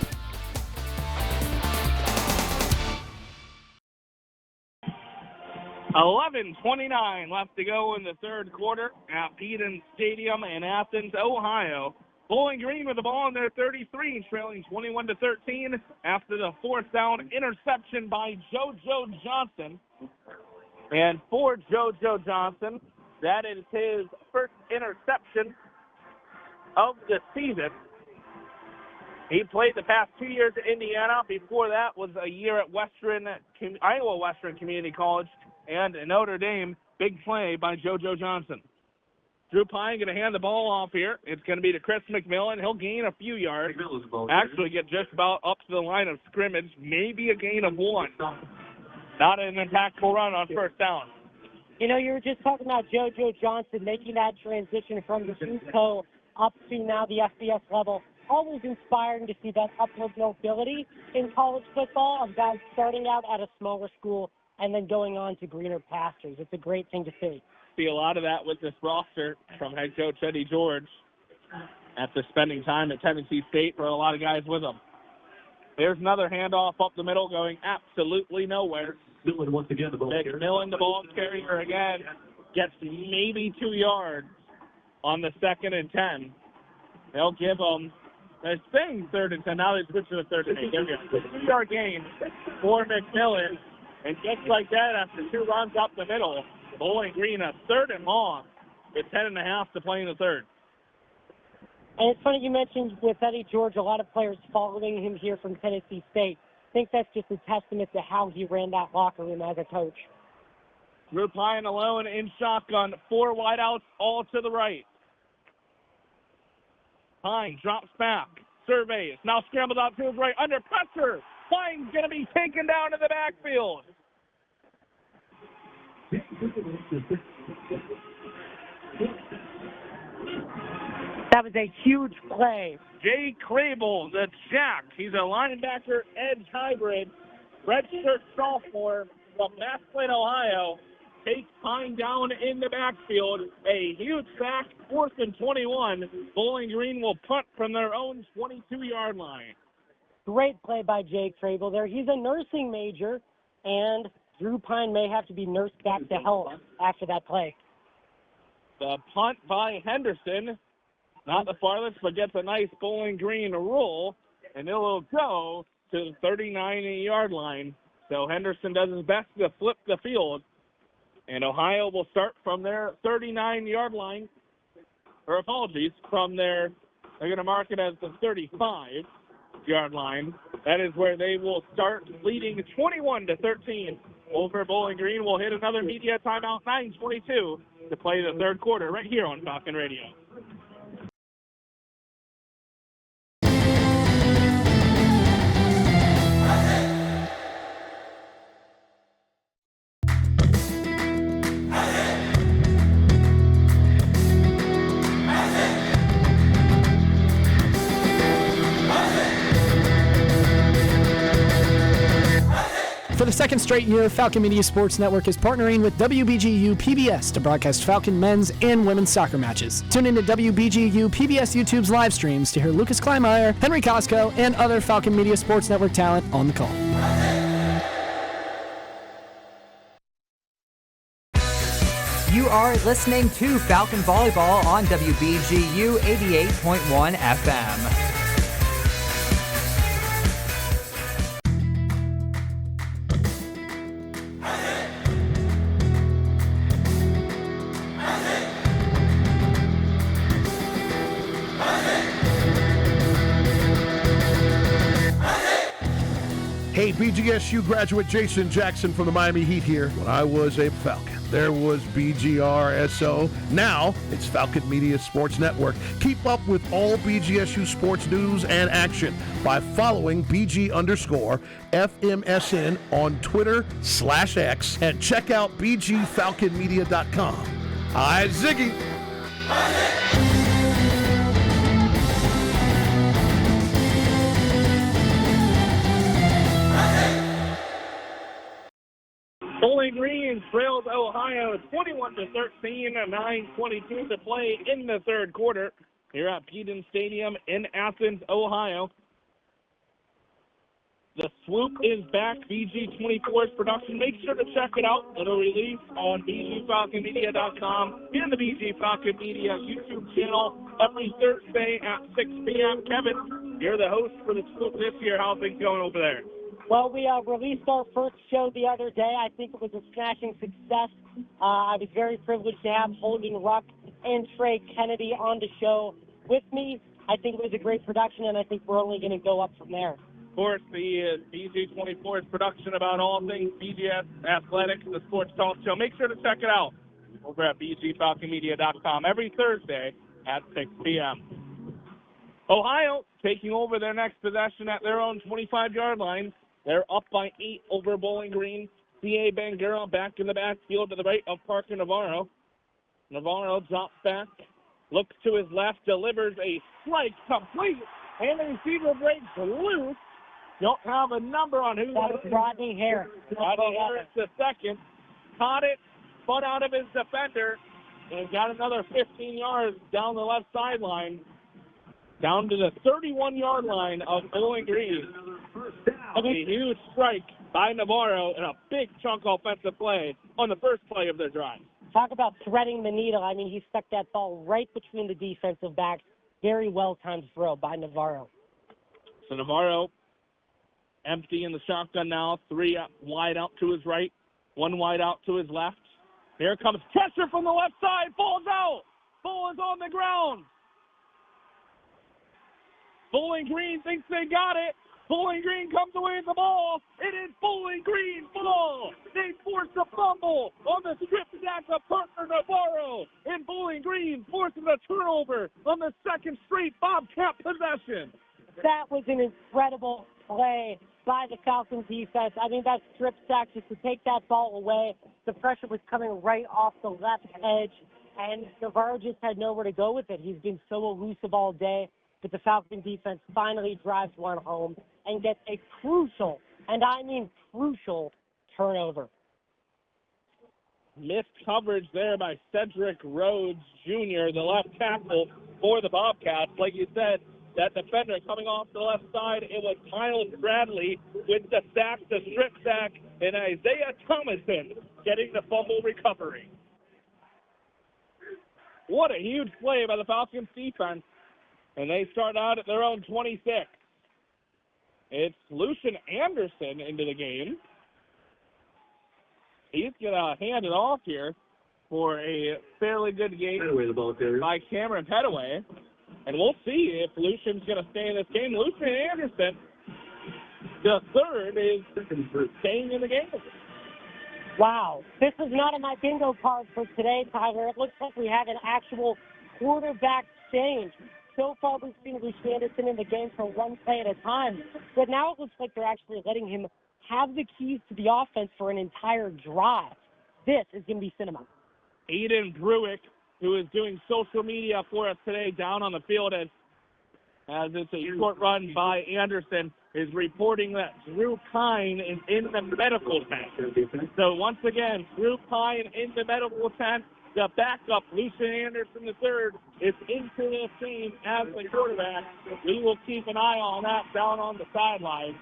[SPEAKER 7] $11:29 left to go in the third quarter at Peden Stadium in Athens, Ohio. Bowling Green with the ball on their 33, trailing 21-13 after the fourth down interception by JoJo Johnson. And for JoJo Johnson, that is his first interception of the season. He played the past 2 years at Indiana. Before that was a year at Iowa Western Community College and Notre Dame. Big play by JoJo Johnson. Drew Pine going to hand the ball off here. It's going to be to Chris McMillan. He'll gain a few yards. Actually get just about up to the line of scrimmage. Maybe a gain of 1. Not an impactful run on first down.
[SPEAKER 8] You know, you were just talking about JoJo Johnson making that transition from the JUCO up to now the FBS level. Always inspiring to see that upward mobility in college football of guys starting out at a smaller school and then going on to greener pastures. It's a great thing to see.
[SPEAKER 7] See a lot of that with this roster from head coach Eddie George after spending time at Tennessee State for a lot of guys with him. There's another handoff up the middle going absolutely nowhere.
[SPEAKER 13] McMillan once again, the ball carrier.
[SPEAKER 7] McMillan, the ball carrier again, gets maybe 2 yards on the 2nd and 10. They'll give them, they're saying 3rd and 10. Now they switch to the 3rd and 8. There we go. 2-yard gain for McMillan. And just like that, after 2 runs up the middle, Bowling Green a 3rd and long with 10.5 to play in the 3rd.
[SPEAKER 8] And it's funny you mentioned with Eddie George, a lot of players following him here from Tennessee State. I think that's just a testament to how he ran that locker room as a coach.
[SPEAKER 7] Drew Pine alone in shotgun, 4 wideouts all to the right. Pine drops back, surveys, now scrambled out to his right, under pressure. Pine's going to be taken down to the backfield.
[SPEAKER 8] That was a huge play.
[SPEAKER 7] Jay Crable, the Jack. He's a linebacker edge hybrid, redshirt sophomore from Massillon, Ohio. Takes Pine down in the backfield. A huge sack, 4th and 21. Bowling Green will punt from their own 22-yard line.
[SPEAKER 8] Great play by Jake Crable there. He's a nursing major, and Drew Pine may have to be nursed back to health after that play.
[SPEAKER 7] The punt by Henderson. Not the farthest, but gets a nice Bowling Green roll, and it will go to the 39-yard line. So Henderson does his best to flip the field, and Ohio will start from their 39-yard line. Or apologies, from their, they're going to mark it as the 35-yard line. That is where they will start, leading 21-13 over Bowling Green. We'll hit another media timeout, 9:22 to play the 3rd quarter right here on Falcon Radio.
[SPEAKER 10] For the second straight year, Falcon Media Sports Network is partnering with WBGU PBS to broadcast Falcon men's and women's soccer matches. Tune in to WBGU PBS YouTube's live streams to hear Lucas Kleinmeyer, Henry Costco, and other Falcon Media Sports Network talent on the call.
[SPEAKER 11] You are listening to Falcon Volleyball on WBGU 88.1 FM.
[SPEAKER 22] Hey, BGSU graduate Jason Jackson from the Miami Heat here. When I was a Falcon, there was BGRSO. Now it's Falcon Media Sports Network. Keep up with all BGSU sports news and action by following BG_FMSN on Twitter/X and check out BGFalconMedia.com. Hi, Ziggy.
[SPEAKER 7] Bowling Green trails Ohio 21-13, 9:22 to play in the 3rd quarter here at Peden Stadium in Athens, Ohio. The Swoop is back, BG24's production. Make sure to check it out. It'll release on BGFalconMedia.com and the BG Falcon Media YouTube channel every Thursday at 6 p.m. Kevin, you're the host for the Swoop this year. How are things going over there?
[SPEAKER 8] Well, we released our first show the other day. I think it was a smashing success. I was very privileged to have Holden Ruck and Trey Kennedy on the show with me. I think it was a great production, and I think we're only going to go up from there.
[SPEAKER 7] Of course, the BG24's production about all things BGS athletics, the sports talk show. Make sure to check it out over at BGFalconMedia.com every Thursday at 6 p.m. Ohio taking over their next possession at their own 25-yard line. They're up by 8 over Bowling Green. C.A. Bangura back in the backfield to the right of Parker Navarro. Navarro drops back, looks to his left, delivers a strike complete, and the receiver breaks loose. Don't have a number on who that is.
[SPEAKER 8] Rodney Harris.
[SPEAKER 7] Rodney Harris the second. Caught it, spun out of his defender, and got another 15 yards down the left sideline, down to the 31-yard line of Bowling Green. A huge strike by Navarro and a big chunk offensive play on the first play of their drive.
[SPEAKER 8] Talk about threading the needle. I mean, he stuck that ball right between the defensive backs. Very well-timed throw by Navarro.
[SPEAKER 7] So Navarro empty in the shotgun now. 3 wide out to his right, 1 wide out to his left. Here comes pressure from the left side. Ball's out. Ball is on the ground. Bowling Green thinks they got it. Bowling Green comes away with the ball. It is Bowling Green ball. They force a fumble on the strip sack of Parker Navarro. And Bowling Green forces a turnover on the second straight Bobcat possession.
[SPEAKER 8] That was an incredible play by the Falcons defense. I mean, that strip sack, just to take that ball away, the pressure was coming right off the left edge, and Navarro just had nowhere to go with it. He's been so elusive all day, but the Falcon defense finally drives one home and gets a crucial, and I mean crucial, turnover.
[SPEAKER 7] Missed coverage there by Cedric Rhodes Jr., the left tackle for the Bobcats. Like you said, that defender coming off the left side, it was Miles Bradley with the sack, the strip sack, and Isaiah Thomason getting the fumble recovery. What a huge play by the Falcons defense, and they start out at their own 26. It's Lucian Anderson into the game. He's going to hand it off here for a fairly good game by Cameron Petaway. And we'll see if Lucian's going to stay in this game. Lucian Anderson, the third, is staying in the game.
[SPEAKER 8] Wow. This is not on my bingo card for today, Tyler. It looks like we have an actual quarterback change. So far, we've seen Lucian Anderson in the game for one play at a time. But now it looks like they're actually letting him have the keys to the offense for an entire drive. This is going to be cinema.
[SPEAKER 7] Aiden Bruick, who is doing social media for us today down on the field as it's a short run by Anderson, is reporting that Drew Kine is in the medical tent. So once again, Drew Kine in the medical tent. The backup, Lucian Anderson III, is into the team as the quarterback. We will keep an eye on that down on the sideline.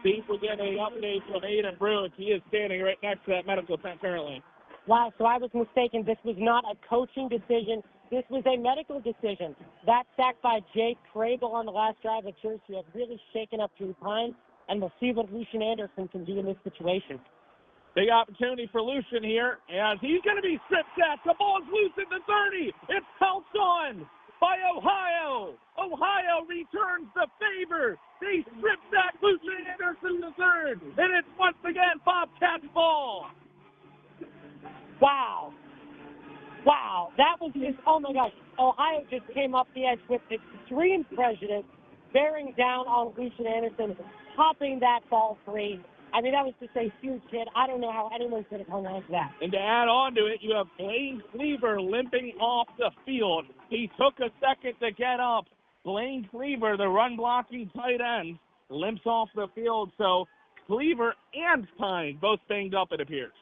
[SPEAKER 7] See if we get any updates from Aiden Bruick. He is standing right next to that medical tent currently.
[SPEAKER 8] Wow, so I was mistaken. This was not a coaching decision. This was a medical decision. That sack by Jake Crable on the last drive at Church has really shaken up Drew Pine, and we'll see what Lucian Anderson can do in this situation.
[SPEAKER 7] Big opportunity for Lucian here, and he's going to be strip sacked. The ball's loose at the 30. It's pounced on by Ohio. Ohio returns the favor. They strip sack Lucian Anderson III, and it's once again Bobcats ball.
[SPEAKER 8] Wow. Wow. That was just, oh my gosh. Ohio just came up the edge with extreme prejudice, bearing down on Lucian Anderson, popping that ball free. I mean, that was just a huge hit. I don't know how anyone could have hung on to that.
[SPEAKER 7] And to add on to it, you have Blaine Cleaver limping off the field. He took a second to get up. Blaine Cleaver, the run-blocking tight end, limps off the field. So Cleaver and Pine both banged up, it appears.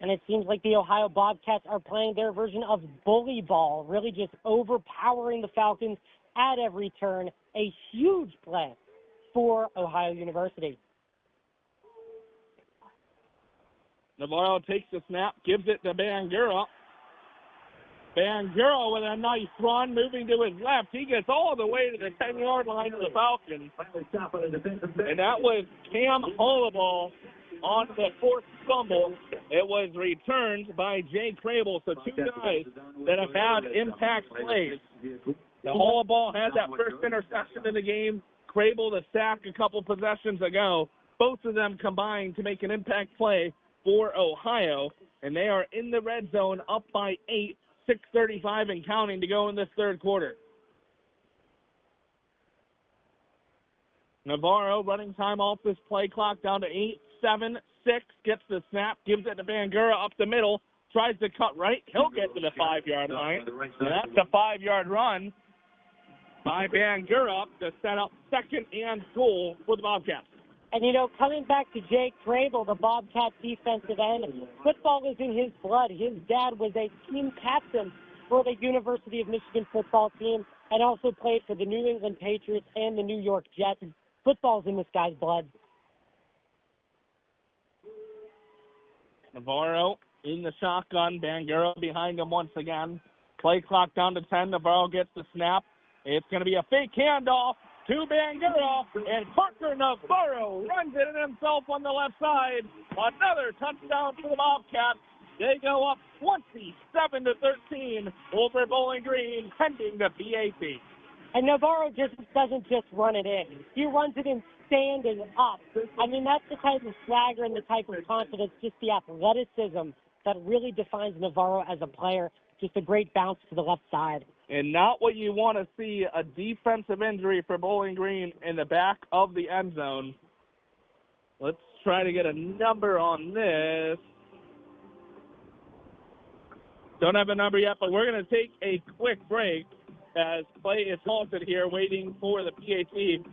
[SPEAKER 8] And it seems like the Ohio Bobcats are playing their version of bully ball, really just overpowering the Falcons at every turn. A huge play for Ohio University.
[SPEAKER 7] Navarro takes the snap, gives it to Bangura. Bangura with a nice run, moving to his left. He gets all the way to the 10-yard line of the Falcons. And that was Cam Hollaball on the fourth stumble. It was returned by Jay Crable. So two guys that have had impact plays. The Hollaball had that first interception in the game. Crable the sack a couple possessions ago. Both of them combined to make an impact play for Ohio. And they are in the red zone up by 8. 6:35 and counting to go in this third quarter. Navarro running time off this play clock down to 8-7-6. Gets the snap, gives it to Bangura up the middle, tries to cut right. He'll get to the 5-yard line. And that's a 5-yard run by Bangura to set up second and goal for the Bobcats.
[SPEAKER 8] And, coming back to Jake Crable, the Bobcat defensive end, football is in his blood. His dad was a team captain for the University of Michigan football team and also played for the New England Patriots and the New York Jets. Football's in this guy's blood.
[SPEAKER 7] Navarro in the shotgun. Bangura behind him once again. Play clock down to 10. Navarro gets the snap. It's going to be a fake handoff to Bangura, and Parker Navarro runs it in himself on the left side. Another touchdown for the Bobcats. They go up 27-13 over Bowling Green, pending the PAT.
[SPEAKER 8] And Navarro doesn't just run it in. He runs it in standing up. I mean, that's the type of swagger and the type of confidence, just the athleticism that really defines Navarro as a player. Just a great bounce to the left side.
[SPEAKER 7] And not what you want to see, a defensive injury for Bowling Green in the back of the end zone. Let's try to get a number on this. Don't have a number yet, but we're going to take a quick break as play is halted here, waiting for the PAT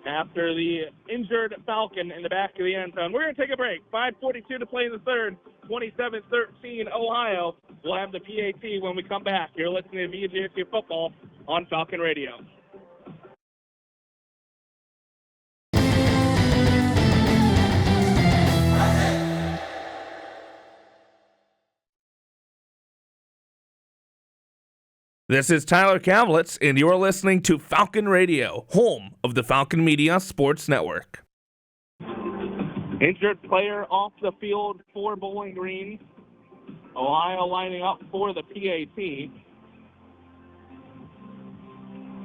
[SPEAKER 7] after the injured Falcon in the back of the end zone. We're going to take a break. 5:42 to play in the third. 27-13 Ohio. We'll have the PAT when we come back. You're listening to BGSU Football on Falcon Radio. This is Tyler Kavlitz, and you're listening to Falcon Radio, home of the Falcon Media Sports Network. Injured player off the field for Bowling Green. Ohio lining up for the PAT.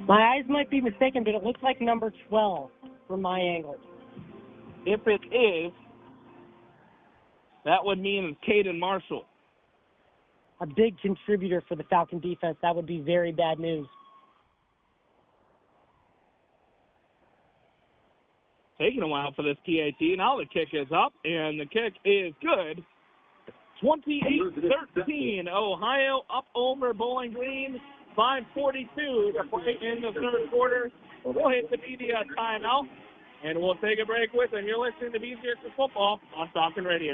[SPEAKER 8] My eyes might be mistaken, but it looks like number 12 from my angle.
[SPEAKER 7] If it is, that would mean it's Caden Marshall.
[SPEAKER 8] A big contributor for the Falcon defense. That would be very bad news.
[SPEAKER 7] Taking a while for this PAT. Now the kick is up, and the kick is good. 28-13, Ohio up over Bowling Green. 5:42 to play in the third quarter. We'll hit the media timeout, and we'll take a break with them. You're listening to BGSU Football on Falcon Radio.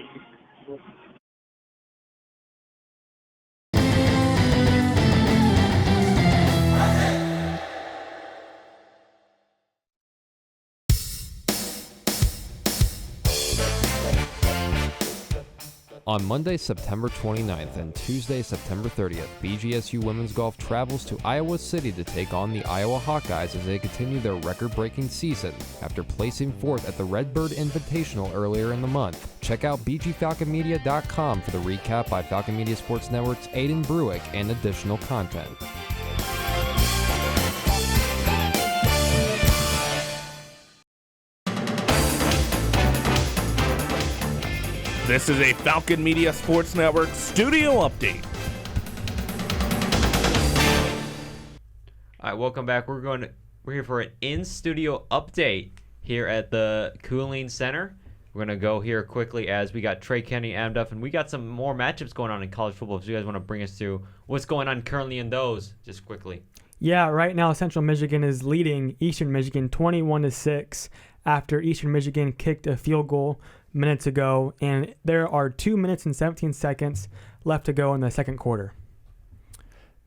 [SPEAKER 12] On Monday, September 29th and Tuesday, September 30th, BGSU Women's Golf travels to Iowa City to take on the Iowa Hawkeyes as they continue their record-breaking season after placing fourth at the Redbird Invitational earlier in the month. Check out bgfalconmedia.com for the recap by Falcon Media Sports Network's Aiden Bruick and additional content.
[SPEAKER 7] This is a Falcon Media Sports Network studio update.
[SPEAKER 1] All right, welcome back. We're here for an in-studio update here at the Cooling Center. We're going to go here quickly as we got Trey Kenny, Adam Duff, and we got some more matchups going on in college football. If you guys want to bring us through what's going on currently in those, just quickly.
[SPEAKER 23] Yeah, right now Central Michigan is leading Eastern Michigan 21-6 after Eastern Michigan kicked a field goal minutes ago, and there are 2 minutes and 17 seconds left to go in the second quarter.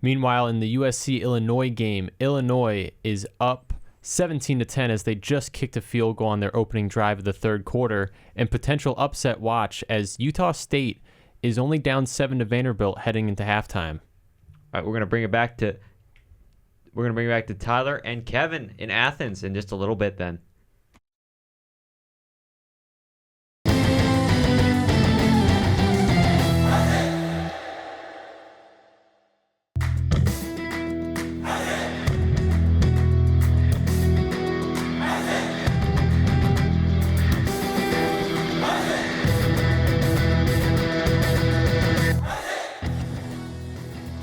[SPEAKER 3] Meanwhile, in the USC-Illinois game, Illinois is up 17-10 as they just kicked a field goal on their opening drive of the third quarter, and potential upset watch as Utah State is only down 7 to Vanderbilt heading into halftime.
[SPEAKER 1] All right, we're gonna bring it back to Tyler and Kevin in Athens in just a little bit then.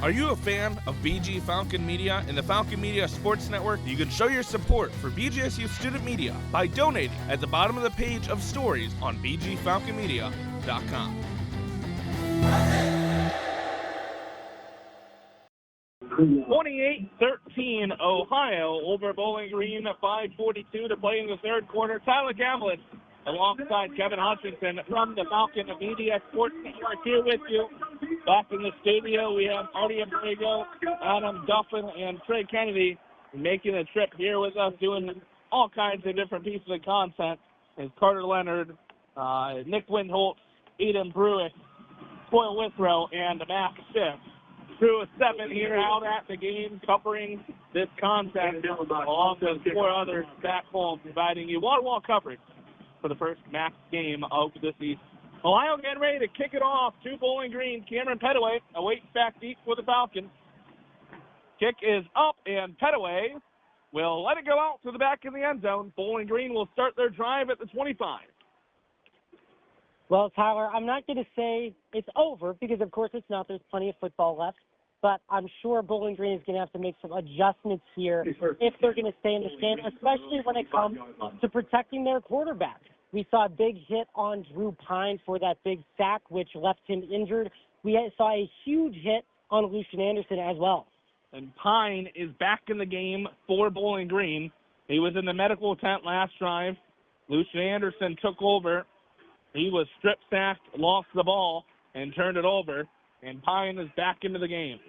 [SPEAKER 7] Are you a fan of BG Falcon Media and the Falcon Media Sports Network? You can show your support for BGSU student media by donating at the bottom of the page of stories on bgfalconmedia.com. 28-13 Ohio over Bowling Green, 5:42 to play in the third quarter. Tyler Gamblin alongside Kevin Hutchinson from the Falcon Media Sports Network here with you. Back in the studio, we have Artie Abrego, Adam Duffin, and Trey Kennedy making a trip here with us, doing all kinds of different pieces of content. It's Carter Leonard, Nick Windholt, Eden Brewick, Coyle Withrow, and Max Schiff. Crew of 7 here out at the game covering this content, along with 4 others back home, providing you wall-to-wall coverage for the first MAC game of the season. Ohio getting ready to kick it off to Bowling Green. Cameron Pettaway awaits back deep for the Falcons. Kick is up, and Pettaway will let it go out to the back of the end zone. Bowling Green will start their drive at the 25.
[SPEAKER 8] Well, Tyler, I'm not going to say it's over because, of course, it's not. There's plenty of football left. But I'm sure Bowling Green is going to have to make some adjustments here if they're going to stay in this game, especially when it comes to protecting their quarterback. We saw a big hit on Drew Pine for that big sack, which left him injured. We saw a huge hit on Lucian Anderson as well.
[SPEAKER 7] And Pine is back in the game for Bowling Green. He was in the medical tent last drive. Lucian Anderson took over. He was strip-sacked, lost the ball, and turned it over. And Pine is back into the game.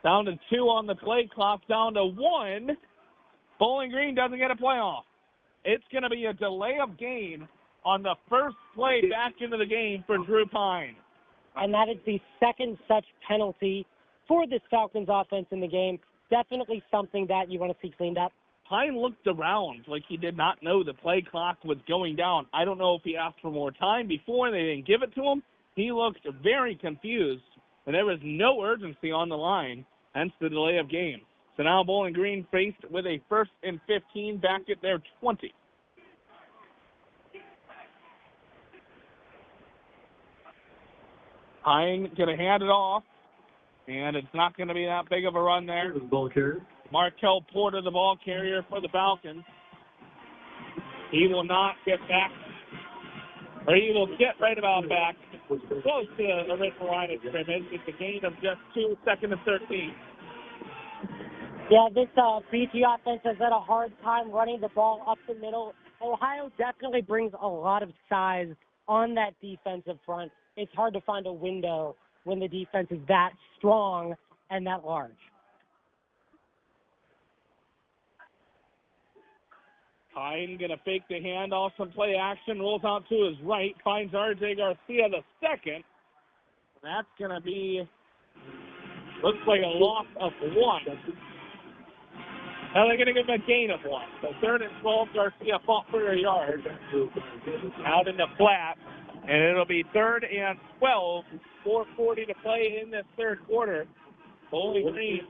[SPEAKER 7] Down to 2 on the play clock, down to 1. Bowling Green doesn't get a playoff. It's going to be a delay of game on the first play back into the game for Drew Pine.
[SPEAKER 8] And that is the second such penalty for this Falcons offense in the game. Definitely something that you want to see cleaned up.
[SPEAKER 7] Pine looked around like he did not know the play clock was going down. I don't know if he asked for more time before and they didn't give it to him. He looked very confused, and there was no urgency on the line, hence the delay of game. So now Bowling Green faced with a 1st and 15 back at their 20. Pine going to hand it off, and it's not going to be that big of a run there. Markel Porter, the ball carrier for the Falcons. He will not get back, or he will get right about back, close to the original line of scrimmage. It's a gain of just 2, 2nd and 13.
[SPEAKER 8] Yeah, this BG offense has had a hard time running the ball up the middle. Ohio definitely brings a lot of size on that defensive front. It's hard to find a window when the defense is that strong and that large.
[SPEAKER 7] Pine going to fake the handoff, some play action, rolls out to his right, finds R.J. Garcia the second. That's going to be, looks like a loss of 1. Now they're going to give him a gain of 1. So 3rd and 12, Garcia fought for a yard out in the flat. And it'll be 3rd and 12, 4:40 to play in this third quarter. Bowling Green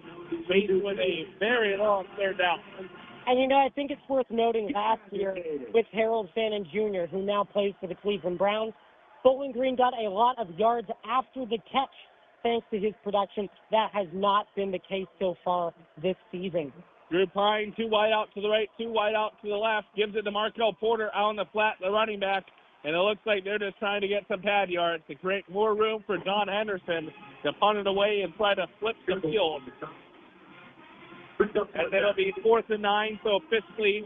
[SPEAKER 7] faced with a very long 3rd down.
[SPEAKER 8] And, you know, I think it's worth noting last year with Harold Fannin Jr., who now plays for the Cleveland Browns, Bowling Green got a lot of yards after the catch thanks to his production. That has not been the case so far this season.
[SPEAKER 7] Drew Pine, 2 wide out to the right, 2 wide out to the left, gives it to Markel Porter out on the flat, the running back, and it looks like they're just trying to get some pad yards to create more room for John Henderson to punt it away and try to flip the field. And it'll be 4th and 9, so officially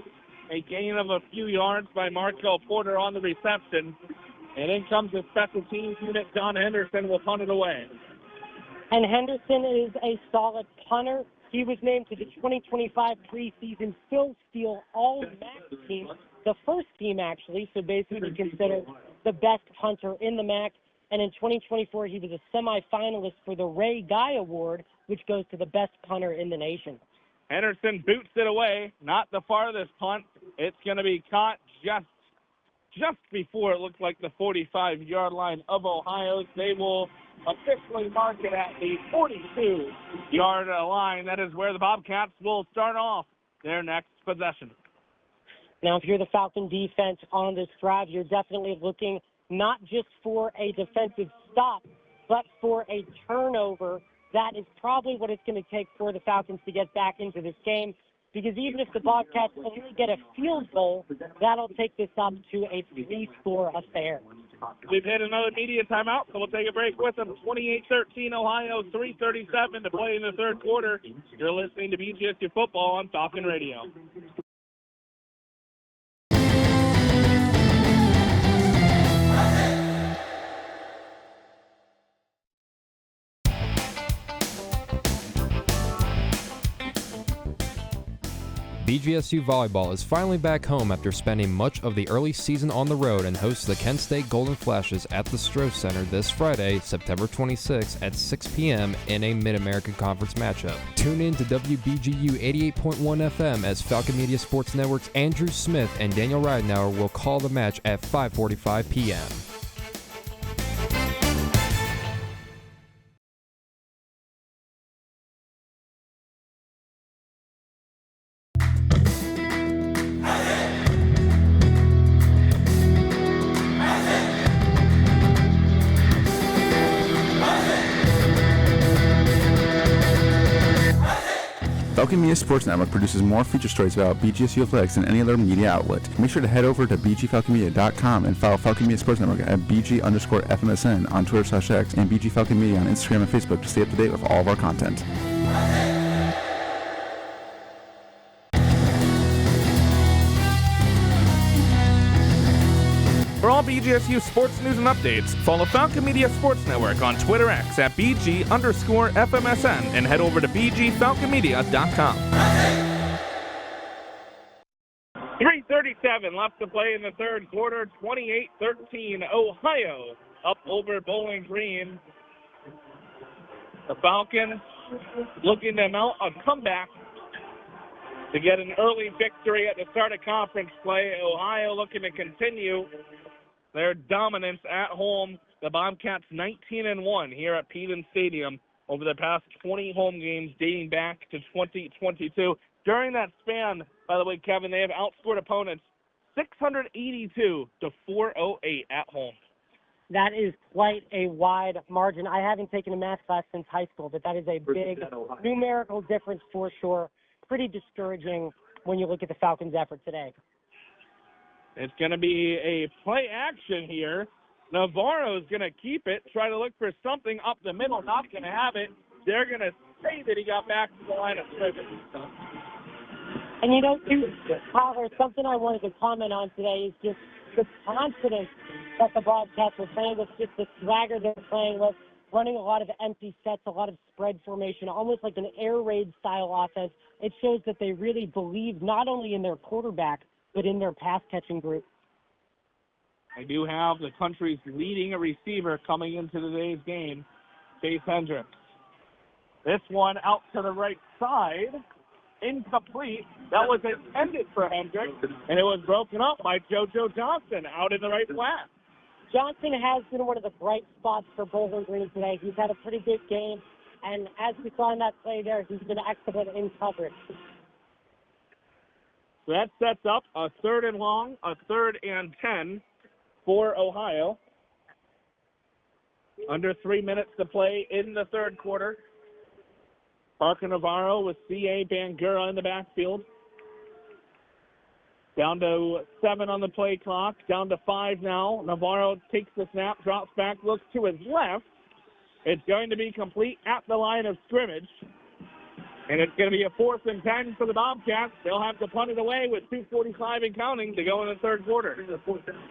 [SPEAKER 7] a gain of a few yards by Markel Porter on the reception. And in comes the special teams unit. John Henderson will punt it away.
[SPEAKER 8] And Henderson is a solid punter. He was named to the 2025 preseason Phil Steele All-MAC team, the first team actually, so basically considered the best punter in the MAC. And in 2024, he was a semifinalist for the Ray Guy Award, which goes to the best punter in the nation.
[SPEAKER 7] Henderson boots it away, not the farthest punt. It's going to be caught just before it looked like the 45-yard line of Ohio's. They will officially mark it at the 42-yard line. That is where the Bobcats will start off their next possession.
[SPEAKER 8] Now, if you're the Falcon defense on this drive, you're definitely looking not just for a defensive stop, but for a turnover. That is probably what it's going to take for the Falcons to get back into this game, because even if the Bobcats only get a field goal, that'll take this up to a 3-score affair.
[SPEAKER 7] We've hit another media timeout, so we'll take a break with them. 28-13 Ohio, 3:37 to play in the third quarter. You're listening to BGSU Football on Falcon Radio.
[SPEAKER 12] BGSU Volleyball is finally back home after spending much of the early season on the road and hosts the Kent State Golden Flashes at the Stroh Center this Friday, September 26 at 6 p.m. in a Mid-American Conference matchup. Tune in to WBGU 88.1 FM as Falcon Media Sports Network's Andrew Smith and Daniel Ridenauer will call the match at 5:45 p.m.
[SPEAKER 9] Falcon Media Sports Network produces more feature stories about BGSU athletics than any other media outlet. Make sure to head over to bgfalconmedia.com and follow Falcon Media Sports Network at BG_FMSN on Twitter/X and BG Falcon Media on Instagram and Facebook to stay up to date with all of our content.
[SPEAKER 7] For all BGSU sports news and updates, follow Falcon Media Sports Network on Twitter X at BG_FMSN and head over to BGFalconMedia.com. 3:37 left to play in the third quarter. 28-13 Ohio up over Bowling Green. The Falcons looking to mount a comeback to get an early victory at the start of conference play. Ohio looking to continue their dominance at home. The Bobcats 19-1 here at Peden Stadium over the past 20 home games dating back to 2022. During that span, by the way, Kevin, they have outscored opponents 682 to 408 at home.
[SPEAKER 8] That is quite a wide margin. I haven't taken a math class since high school, but that is a big numerical difference for sure. Pretty discouraging when you look at the Falcons' effort today.
[SPEAKER 7] It's going to be a play action here. Navarro's going to keep it, try to look for something up the middle, not going to have it. They're going to say that he got back to the line of scrimmage.
[SPEAKER 8] And you know, too, Tyler, something I wanted to comment on today is just the confidence that the Bobcats are playing with, just the swagger they're playing with, running a lot of empty sets, a lot of spread formation, almost like an air raid style offense. It shows that they really believe not only in their quarterback, but in their pass-catching group.
[SPEAKER 7] They do have the country's leading receiver coming into today's game, Chase Hendricks. This one out to the right side, incomplete. That was intended for Hendricks, and it was broken up by JoJo Johnson out in the right flat.
[SPEAKER 8] Johnson has been one of the bright spots for Bowling Green today. He's had a pretty good game, and as we saw in that play there, he's been excellent in coverage.
[SPEAKER 7] So that sets up a 3rd and long, a 3rd and 10 for Ohio. Under 3 minutes to play in the third quarter. Parker Navarro with C.A. Bangura in the backfield. Down to 7 on the play clock, down to 5 now. Navarro takes the snap, drops back, looks to his left. It's going to be complete at the line of scrimmage. And it's going to be a 4th and 10 for the Bobcats. They'll have to punt it away with 2:45 and counting to go in the third quarter.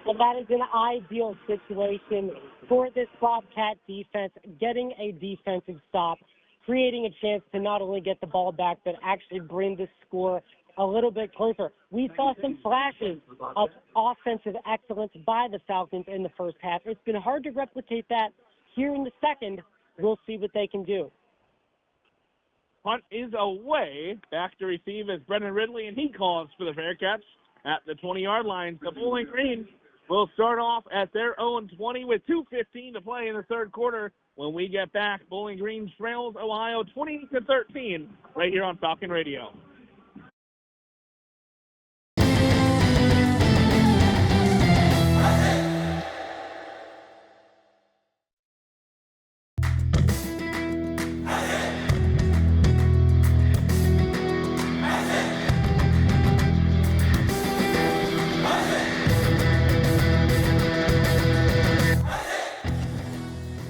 [SPEAKER 8] Well, that is an ideal situation for this Bobcat defense, getting a defensive stop, creating a chance to not only get the ball back, but actually bring the score a little bit closer. We saw some flashes of offensive excellence by the Falcons in the first half. It's been hard to replicate that here in the second. We'll see what they can do.
[SPEAKER 7] Punt is away. Back to receive is Brendan Ridley, and he calls for the fair catch at the 20-yard line. The Bowling Green will start off at their own 20 with 2:15 to play in the third quarter. When we get back, Bowling Green trails Ohio 20-13 right here on Falcon Radio.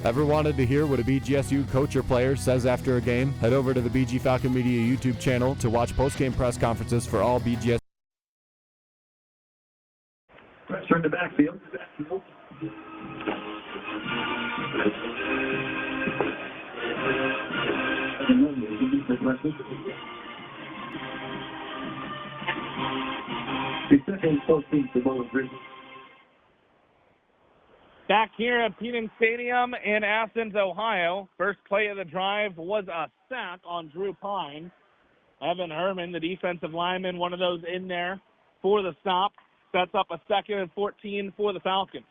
[SPEAKER 6] Ever wanted to hear what a BGSU coach or player says after a game? Head over to the BG Falcon Media YouTube channel to watch post-game press conferences for all BGS.
[SPEAKER 13] Turn the backfield. The second 14 for Bowling Green.
[SPEAKER 7] Back here at Peden Stadium in Athens, Ohio. First play of the drive was a sack on Drew Pine. Evan Herman, the defensive lineman, one of those in there for the stop, sets up a 2nd and 14 for the Falcons.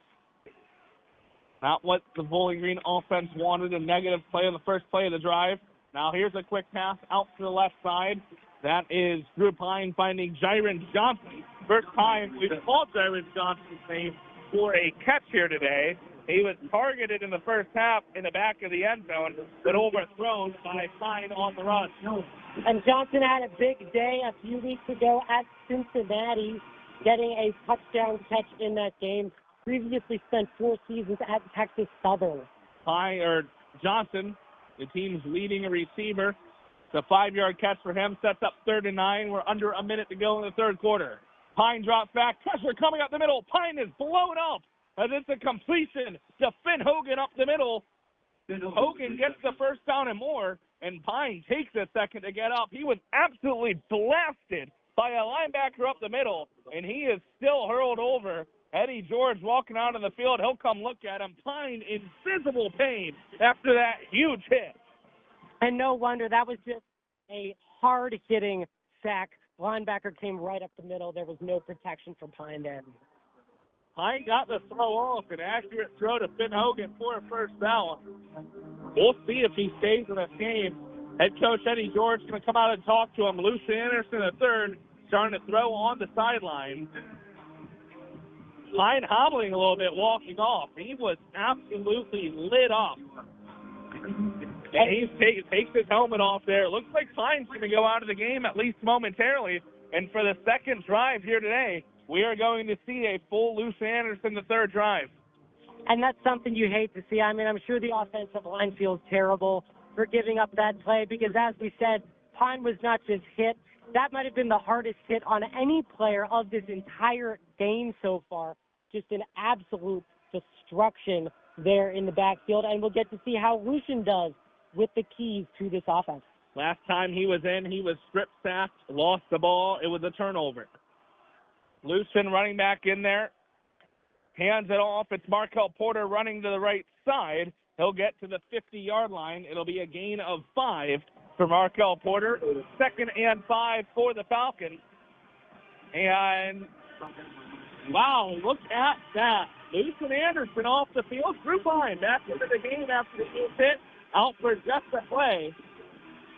[SPEAKER 7] Not what the Bowling Green offense wanted, a negative play on the first play of the drive. Now here's a quick pass out to the left side. That is Drew Pine finding Jiren Johnson. First time we've called Jiren Johnson's name for a catch here today. He was targeted in the first half in the back of the end zone, but overthrown by Pine on the run.
[SPEAKER 8] And Johnson had a big day a few weeks ago at Cincinnati, getting a touchdown catch in that game. Previously spent 4 seasons at Texas Southern.
[SPEAKER 7] Johnson, the team's leading receiver. The 5-yard catch for him sets up 3rd and 9. We're under a minute to go in the third quarter. Pine drops back. Pressure coming up the middle. Pine is blown up as it's a completion to Finn Hogan up the middle. Hogan gets the first down and more, and Pine takes a second to get up. He was absolutely blasted by a linebacker up the middle, and he is still hurled over. Eddie George walking out on the field. He'll come look at him. Pine in visible pain after that huge hit.
[SPEAKER 8] And no wonder. That was just a hard-hitting sack. Linebacker came right up the middle. There was no protection for Pine then.
[SPEAKER 7] Pine got the throw off, an accurate throw to Finn Hogan for a first down. We'll see if he stays in this game. Head coach Eddie George is going to come out and talk to him. Lucian Anderson III starting to throw on the sideline. Pine hobbling a little bit, walking off. He was absolutely lit up. And he takes his helmet off there. It looks like Pine's going to go out of the game at least momentarily. And for the second drive here today, we are going to see a full Lucian Anderson III drive.
[SPEAKER 8] And that's something you hate to see. I mean, I'm sure the offensive line feels terrible for giving up that play because, as we said, Pine was not just hit. That might have been the hardest hit on any player of this entire game so far. Just an absolute destruction there in the backfield. And we'll get to see how Lucian does with the keys to this offense.
[SPEAKER 7] Last time he was in, he was strip sacked, lost the ball. It was a turnover. Lucian running back in there. Hands it off. It's Markel Porter running to the right side. He'll get to the 50-yard line. It'll be a gain of 5 for Markel Porter. 2nd and 5 for the Falcons. And, wow, look at that. Lucian Anderson off the field. Drew Pine back into the game after the huge hit. Out for just a play.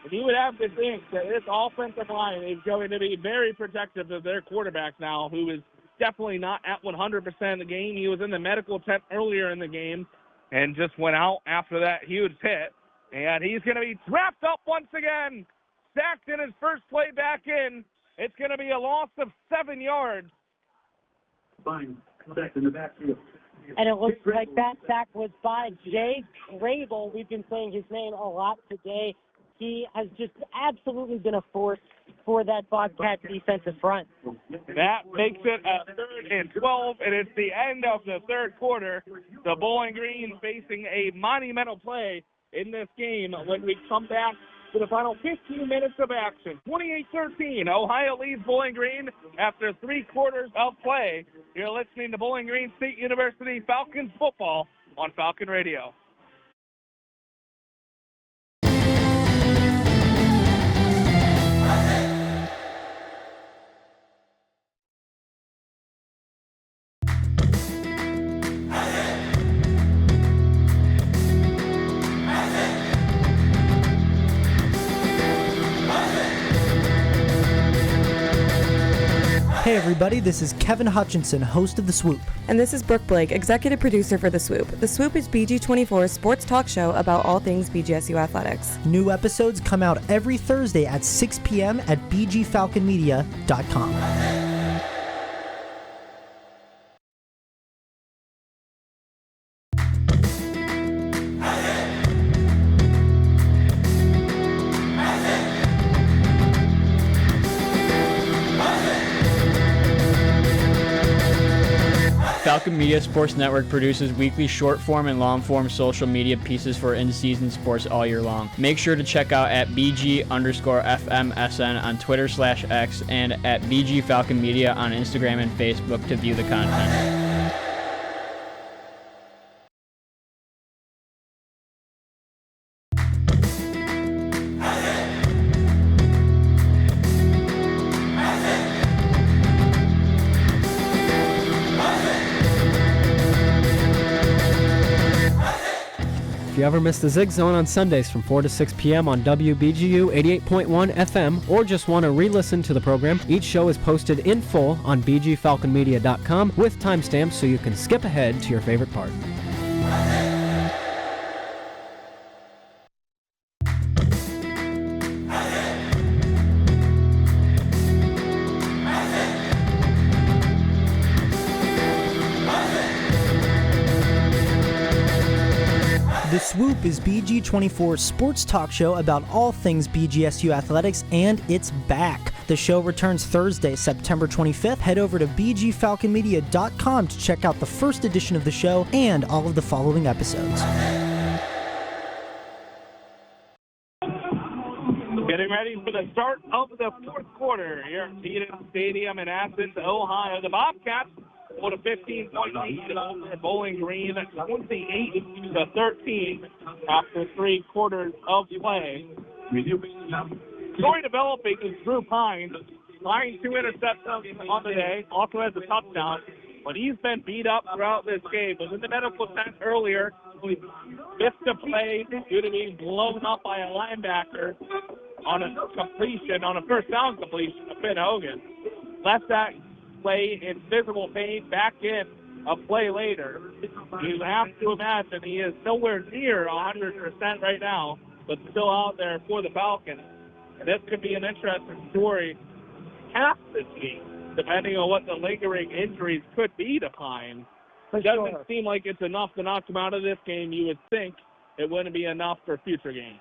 [SPEAKER 7] And you would have to think that this offensive line is going to be very protective of their quarterback now, who is definitely not at 100% of the game. He was in the medical tent earlier in the game and just went out after that huge hit. And he's going to be trapped up once again. Sacked in his first play back in. It's going to be a loss of 7 yards.
[SPEAKER 13] Fine. Back in the backfield.
[SPEAKER 8] And it looks like that sack was by Jay Crable. We've been saying his name a lot today. He has just absolutely been a force for that Bobcat defensive front.
[SPEAKER 7] That makes it a 3rd and 12, and it's the end of the third quarter. The Bowling Green facing a monumental play in this game when we come back to the final 15 minutes of action. 28-13, Ohio leads Bowling Green after 3 quarters of play. You're listening to Bowling Green State University Falcons football on Falcon Radio.
[SPEAKER 4] Hey everybody, this is Kevin Hutchinson, host of The Swoop.
[SPEAKER 15] And this is Brooke Blake, executive producer for The Swoop. The Swoop is BG24's sports talk show about all things BGSU athletics.
[SPEAKER 4] New episodes come out every Thursday at 6 p.m. at bgfalconmedia.com.
[SPEAKER 14] Falcon Media Sports Network produces weekly short-form and long-form social media pieces for in-season sports all year long. Make sure to check out at BG_FMSN on Twitter/X and at BG Falcon Media on Instagram and Facebook to view the content.
[SPEAKER 17] If you ever miss the Zig Zone on Sundays from 4 to 6 p.m. on WBGU 88.1 FM or just want to re-listen to the program, each show is posted in full on bgfalconmedia.com with timestamps so you can skip ahead to your favorite part.
[SPEAKER 4] The Swoop is BG24's sports talk show about all things BGSU athletics, and it's back. The show returns Thursday, September 25th. Head over to bgfalconmedia.com to check out the first edition of the show and all of the following episodes.
[SPEAKER 7] Getting ready for the start of the fourth quarter here at Peterson Stadium in Athens, Ohio. The Bobcats hold a 15-point lead over Bowling Green, 28-13 after 3 quarters of play. Story developing is Drew Pine. Pine 2 interceptions on the day, also has a touchdown, but he's been beat up throughout this game. Was in the medical tent earlier. He missed a play due to being blown up by a linebacker on a completion, on a first down completion to Finn Hogan. Left that play in physical pain back in a play later. You have to imagine he is nowhere near 100% right now, but still out there for the Falcons. And this could be an interesting story past this week, depending on what the lingering injuries could be to Pine. It doesn't seem like it's enough to knock him out of this game. You would think it wouldn't be enough for future games.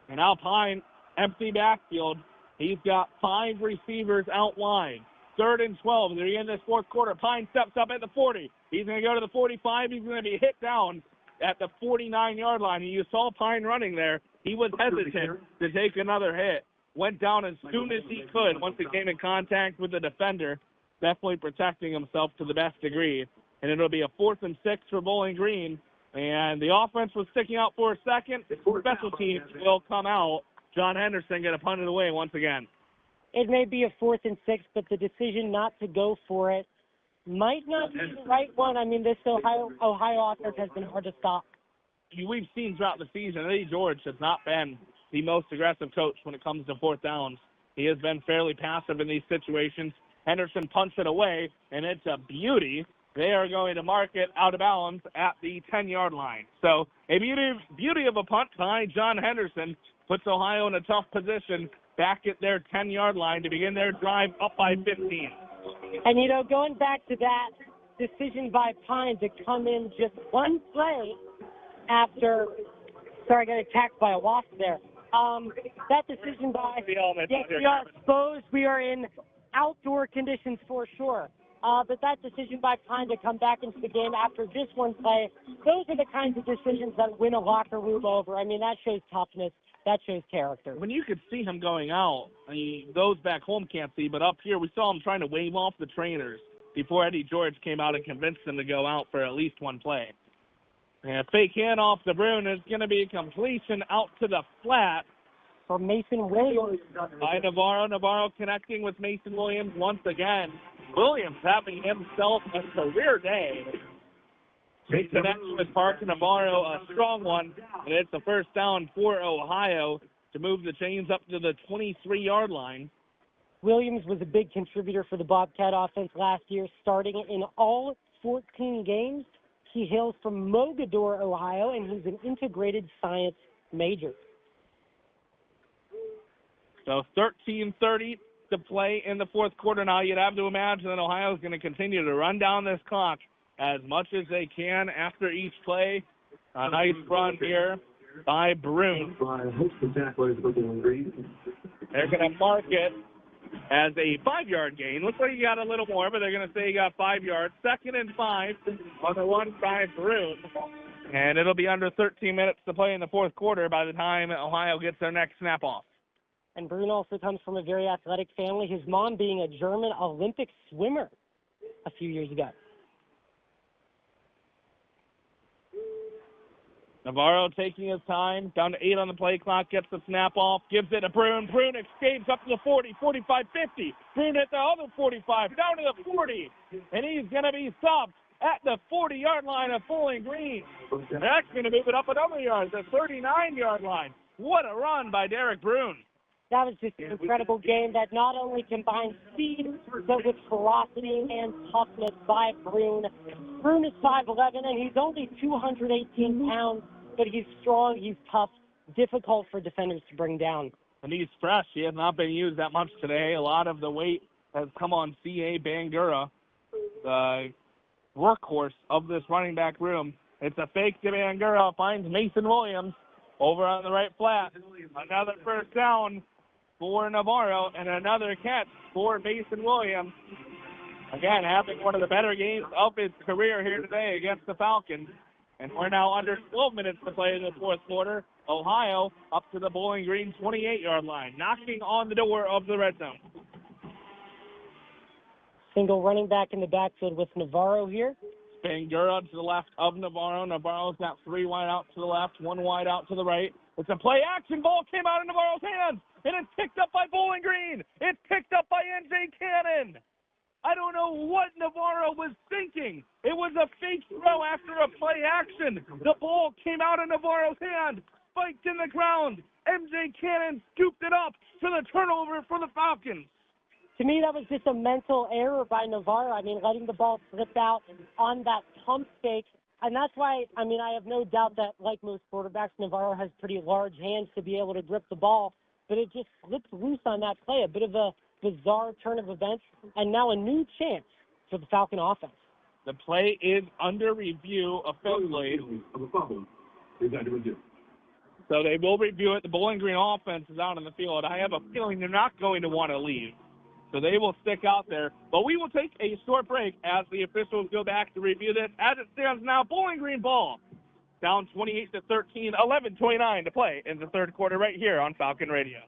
[SPEAKER 7] And now Pine, empty backfield. He's got 5 receivers out wide. 3rd and 12. They're in this fourth quarter. Pine steps up at the 40. He's going to go to the 45. He's going to be hit down at the 49-yard line. And you saw Pine running there. He was hesitant to take another hit. Went down as soon as he could once he came in contact with the defender. Definitely protecting himself to the best degree. And it'll be a 4th and 6 for Bowling Green. And the offense was sticking out for a second. Special teams will come out. John Henderson get a punted away once again.
[SPEAKER 8] It may be a 4th and 6, but the decision not to go for it might not be the right one. I mean, this Ohio offense has been hard to stop.
[SPEAKER 7] We've seen throughout the season, Eddie George has not been the most aggressive coach when it comes to 4th downs. He has been fairly passive in these situations. Henderson punched it away, and it's a beauty. They are going to mark it out of bounds at the 10-yard line. So a beauty of a punt by John Henderson puts Ohio in a tough position back at their 10-yard line to begin their drive up by 15.
[SPEAKER 8] And, you know, going back to that decision by Pine to come in just one play after, sorry, I got attacked by a wasp there. That decision by, yes, we are exposed. We are in outdoor conditions for sure. But that decision by Pine to come back into the game after this one play, those are the kinds of decisions that win a locker room over. I mean, that shows toughness. That shows character.
[SPEAKER 7] When you could see him going out, I mean, those back home can't see, but up here we saw him trying to wave off the trainers before Eddie George came out and convinced him to go out for at least one play. And fake handoff to Brune is going to be a completion out to the flat.
[SPEAKER 8] For Mason Williams.
[SPEAKER 7] By Navarro. Navarro connecting with Mason Williams once again. Williams having himself a career day. Big connection with Parker Navarro, a strong one, and it's a first down for Ohio to move the chains up to the 23-yard line.
[SPEAKER 8] Williams was a big contributor for the Bobcat offense last year, starting in all 14 games. He hails from Mogadore, Ohio, and he's an integrated science major.
[SPEAKER 7] So 13:30 to play in the fourth quarter now. You'd have to imagine that Ohio is going to continue to run down this clock as much as they can after each play. A nice run here by Brune. They're going to mark it as a 5-yard gain. Looks like you got a little more, but they're going to say you got 5 yards. 2nd and 5 on the one by Brune. And it'll be under 13 minutes to play in the fourth quarter by the time Ohio gets their next snap off.
[SPEAKER 8] And Brune also comes from a very athletic family, his mom being a German Olympic swimmer a few years ago.
[SPEAKER 7] Navarro taking his time, down to 8 on the play clock, gets the snap off, gives it to Brune. Brune escapes up to the 40, 45, 50. Brune at the other 45, down to the 40. And he's going to be stopped at the 40-yard line of Bowling Green. That's going to move it up another yard, the 39-yard line. What a run by Derek Brune.
[SPEAKER 8] That was just an incredible game that not only combines speed, but with ferocity and toughness by Brune. Brune is 5'11", and he's only 218 pounds, but he's strong, he's tough, difficult for defenders to bring down.
[SPEAKER 7] And he's fresh. He has not been used that much today. A lot of the weight has come on C.A. Bangura, the workhorse of this running back room. It's a fake to Bangura, finds Mason Williams over on the right flat. Another first down for Navarro, and another catch for Mason Williams. Again, having one of the better games of his career here today against the Falcons. And we're now under 12 minutes to play in the fourth quarter. Ohio up to the Bowling Green 28-yard line, knocking on the door of the red zone.
[SPEAKER 8] Single running back in the backfield with Navarro here.
[SPEAKER 7] Bangura to the left of Navarro. Navarro's got 3 wide out to the left, 1 wide out to the right. It's a play action. Ball came out of Navarro's hands, and it's picked up by Bowling Green. It's picked up by N.J. Cannon. I don't know what Navarro was thinking. It was a fake throw after a play action. The ball came out of Navarro's hand, spiked in the ground. M.J. Cannon scooped it up for the turnover for the Falcons.
[SPEAKER 8] To me, that was just a mental error by Navarro. I mean, letting the ball slip out on that pump fake. And that's why, I mean, I have no doubt that, like most quarterbacks, Navarro has pretty large hands to be able to grip the ball. But it just slipped loose on that play. A bit of a bizarre turn of events. And now a new chance for the Falcon offense.
[SPEAKER 7] The play is under review officially. So they will review it. The Bowling Green offense is out on the field. I have a feeling they're not going to want to leave. So they will stick out there. But we will take a short break as the officials go back to review this. As it stands now, Bowling Green ball down 28-13, 11:29 to play in the third quarter right here on Falcon Radio.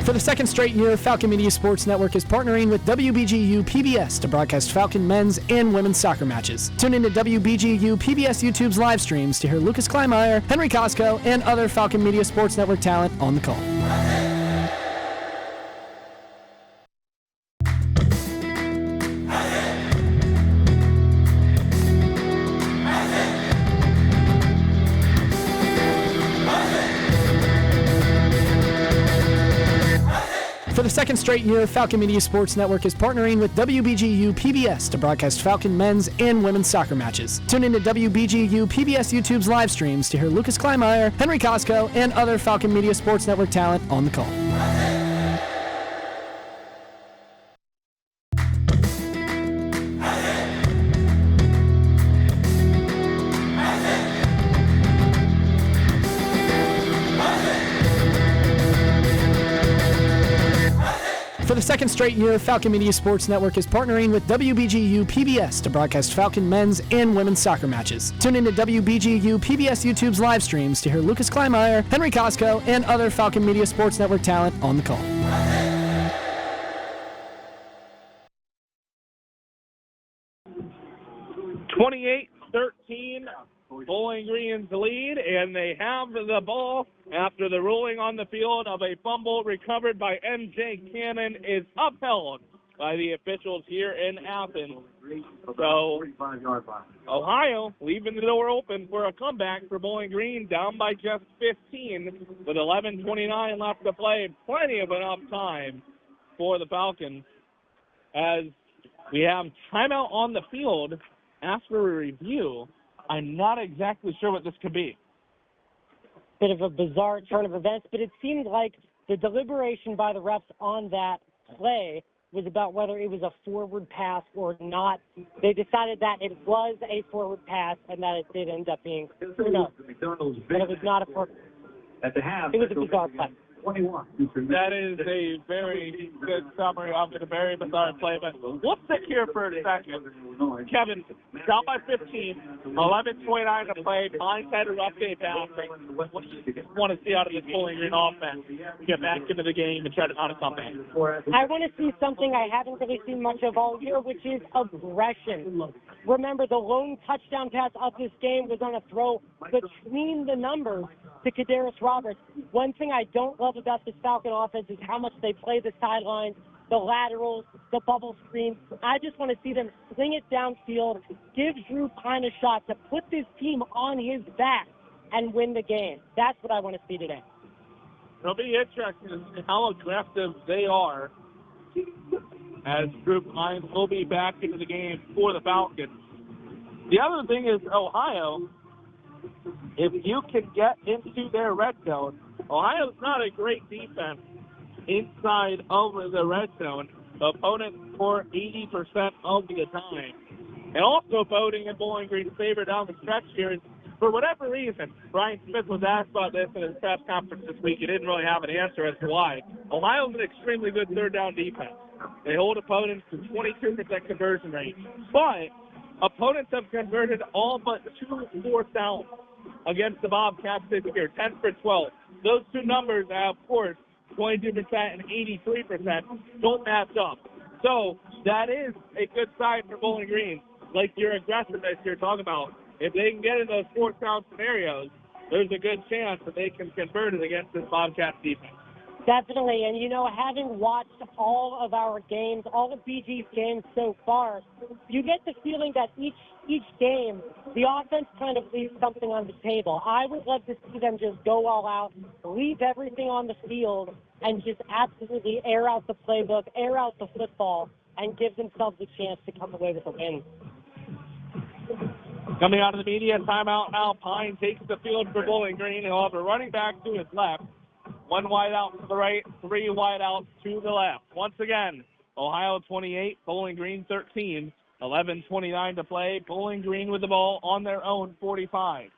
[SPEAKER 10] For the second straight year, Falcon Media Sports Network is partnering with WBGU PBS to broadcast Falcon men's and women's soccer matches. Tune into WBGU PBS YouTube's live streams to hear Lucas Kleinmeyer, Henry Costco, and other Falcon Media Sports Network talent on the call. For the second straight year, Falcon Media Sports Network is partnering with WBGU PBS to broadcast Falcon men's and women's soccer matches. Tune into WBGU PBS YouTube's live streams to hear Lucas Kleinmeyer, Henry Costco, and other Falcon Media Sports Network talent on the call. For the second straight year, Falcon Media Sports Network is partnering with WBGU PBS to broadcast Falcon men's and women's soccer matches. Tune into WBGU PBS YouTube's live streams to hear Lucas Kleinmeyer, Henry Costco, and other Falcon Media Sports Network talent on the call.
[SPEAKER 7] 28-13, Bowling Green's lead, and they have the ball after the ruling on the field of a fumble recovered by M.J. Cannon is upheld by the officials here in Athens. So, Ohio leaving the door open for a comeback for Bowling Green, down by just 15 with 11:29 left to play. Plenty of enough time for the Falcons as we have timeout on the field. After a review, I'm not exactly sure what this could be.
[SPEAKER 8] Bit of a bizarre turn of events, but it seemed like the deliberation by the refs on that play was about whether it was a forward pass or not. They decided that it was a forward pass and that it did end up being, who knows, but it was not a forward.
[SPEAKER 13] At the half,
[SPEAKER 8] it was a bizarre play.
[SPEAKER 13] 21.
[SPEAKER 7] That is a very good summary of a very bizarre play, but we'll stick here for a second. Kevin, down by 15, 11:29 to play, blindside or rough day pass. What do you want to see out of this Bowling Green offense? Get back into the game and try to hunt something.
[SPEAKER 8] I want to see something I haven't really seen much of all year, which is aggression. Remember, the lone touchdown pass of this game was on a throw between the numbers to Kadarius Roberts. One thing I don't love about this Falcon offense is how much they play the sidelines, the laterals, the bubble screens. I just want to see them sling it downfield, give Drew Pine a shot to put this team on his back and win the game. That's what I want to see today.
[SPEAKER 7] It'll be interesting how aggressive they are as Drew Pine will be back into the game for the Falcons. The other thing is Ohio, if you can get into their red zone, Ohio's not a great defense inside of the red zone. The opponents score 80% of the time. And also voting in Bowling Green's favor down the stretch here. And for whatever reason, Brian Smith was asked about this in his press conference this week. He didn't really have an answer as to why. Ohio's an extremely good third down defense. They hold opponents to 22% conversion rate. But opponents have converted all but 2 fourth downs against the Bobcats this year, 10 for 12. Those two numbers, of course, 22% and 83%, don't match up. So that is a good sign for Bowling Green. Like your aggressiveness you're talking about, if they can get in those fourth down scenarios, there's a good chance that they can convert it against this Bobcats defense.
[SPEAKER 8] Definitely, and having watched all of our games, all of BG's games so far, you get the feeling that each game, the offense kind of leaves something on the table. I would love to see them just go all out, leave everything on the field, and just absolutely air out the playbook, air out the football, and give themselves a chance to come away with a win.
[SPEAKER 7] Coming out of the media timeout now, Pine takes the field for Bowling Green. He'll have a running back to his left. 1 wide out to the right, 3 wide out to the left. Once again, Ohio 28, Bowling Green 13, 11:29 to play. Bowling Green with the ball on their own 45.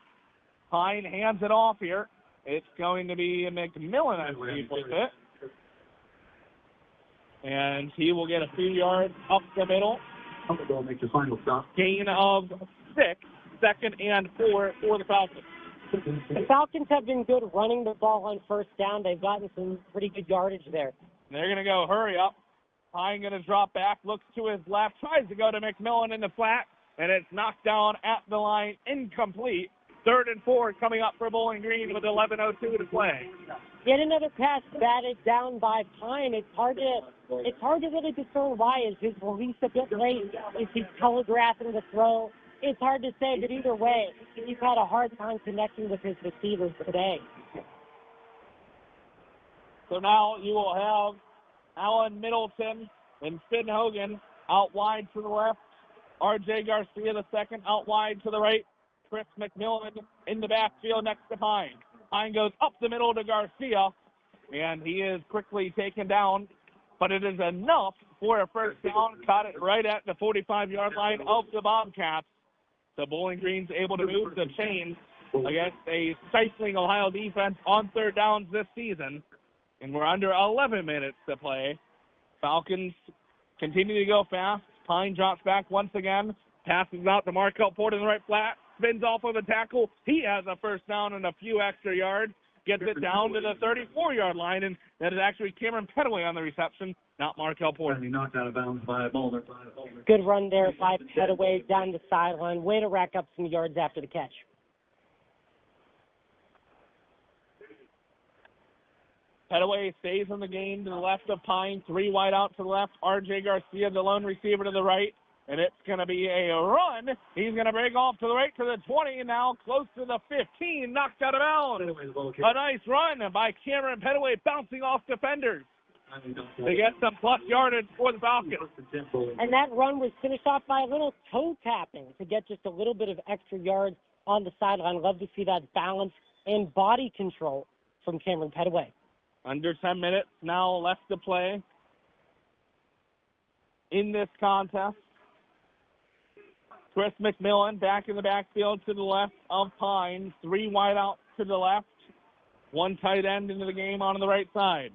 [SPEAKER 7] Pine hands it off here. It's going to be McMillan, I believe, with it. And he will get a few yards up the middle.
[SPEAKER 13] Make the final stop.
[SPEAKER 7] Gain of 6, 2nd and 4 for the Falcons.
[SPEAKER 8] The Falcons have been good running the ball on first down. They've gotten some pretty good yardage there.
[SPEAKER 7] They're going to go hurry up. Pine going to drop back, looks to his left, tries to go to McMillan in the flat, and it's knocked down at the line, incomplete. 3rd and 4 coming up for Bowling Green with 11:02 to play.
[SPEAKER 8] Yet another pass batted down by Pine. It's hard to really discern why. Is his release a bit late? Is he telegraphing the throw? It's hard to say, but either way, he's had a hard time connecting with his receivers today.
[SPEAKER 7] So now you will have Allen Middleton, and Finn Hogan out wide to the left. R.J. Garcia the second out wide to the right. Chris McMillan in the backfield next to Pine. Pine goes up the middle to Garcia, and he is quickly taken down, but it is enough for a first down. Caught it right at the 45-yard line of the Bobcats. So Bowling Green's able to move the chains against a stifling Ohio defense on third downs this season, and we're under 11 minutes to play. Falcons continue to go fast. Pine drops back once again, passes out to Markel Porter in the right flat, spins off of a tackle. He has a first down and a few extra yards, gets it down to the 34-yard line, and that is actually Cameron Petaway on the reception, not Markel Porter.
[SPEAKER 13] He knocked out of bounds by Boulder.
[SPEAKER 8] Good run there by Petaway down the sideline. Way to rack up some yards after the catch.
[SPEAKER 7] Petaway stays in the game to the left of Pine, 3 wide out to the left. R.J. Garcia, the lone receiver, to the right. And it's going to be a run. He's going to break off to the right to the 20, now close to the 15, knocked out of bounds. A nice run by Cameron Petaway, bouncing off defenders. They get some plus yardage for the Falcons.
[SPEAKER 8] And that run was finished off by a little toe tapping to get just a little bit of extra yards on the sideline. Love to see that balance and body control from Cameron Petaway.
[SPEAKER 7] Under 10 minutes now left to play in this contest. Chris McMillan back in the backfield to the left of Pine. 3 wide out to the left. 1 tight end into the game on the right side.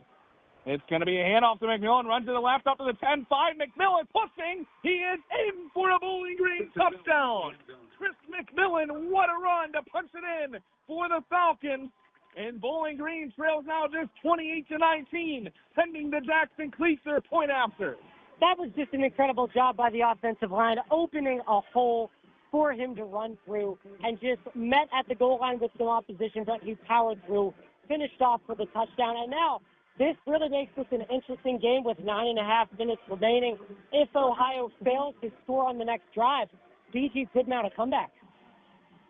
[SPEAKER 7] It's going to be a handoff to McMillan. Run to the left up to the 10-5. McMillan pushing. He is in for a Bowling Green touchdown. Chris McMillan, what a run to punch it in for the Falcons. And Bowling Green trails now just 28-19, sending the Jackson Cleaser point after.
[SPEAKER 8] That was just an incredible job by the offensive line, opening a hole for him to run through, and just met at the goal line with some opposition, but he powered through, finished off for the touchdown. And now this really makes this an interesting game with 9.5 minutes remaining. If Ohio fails to score on the next drive, BG could mount a comeback.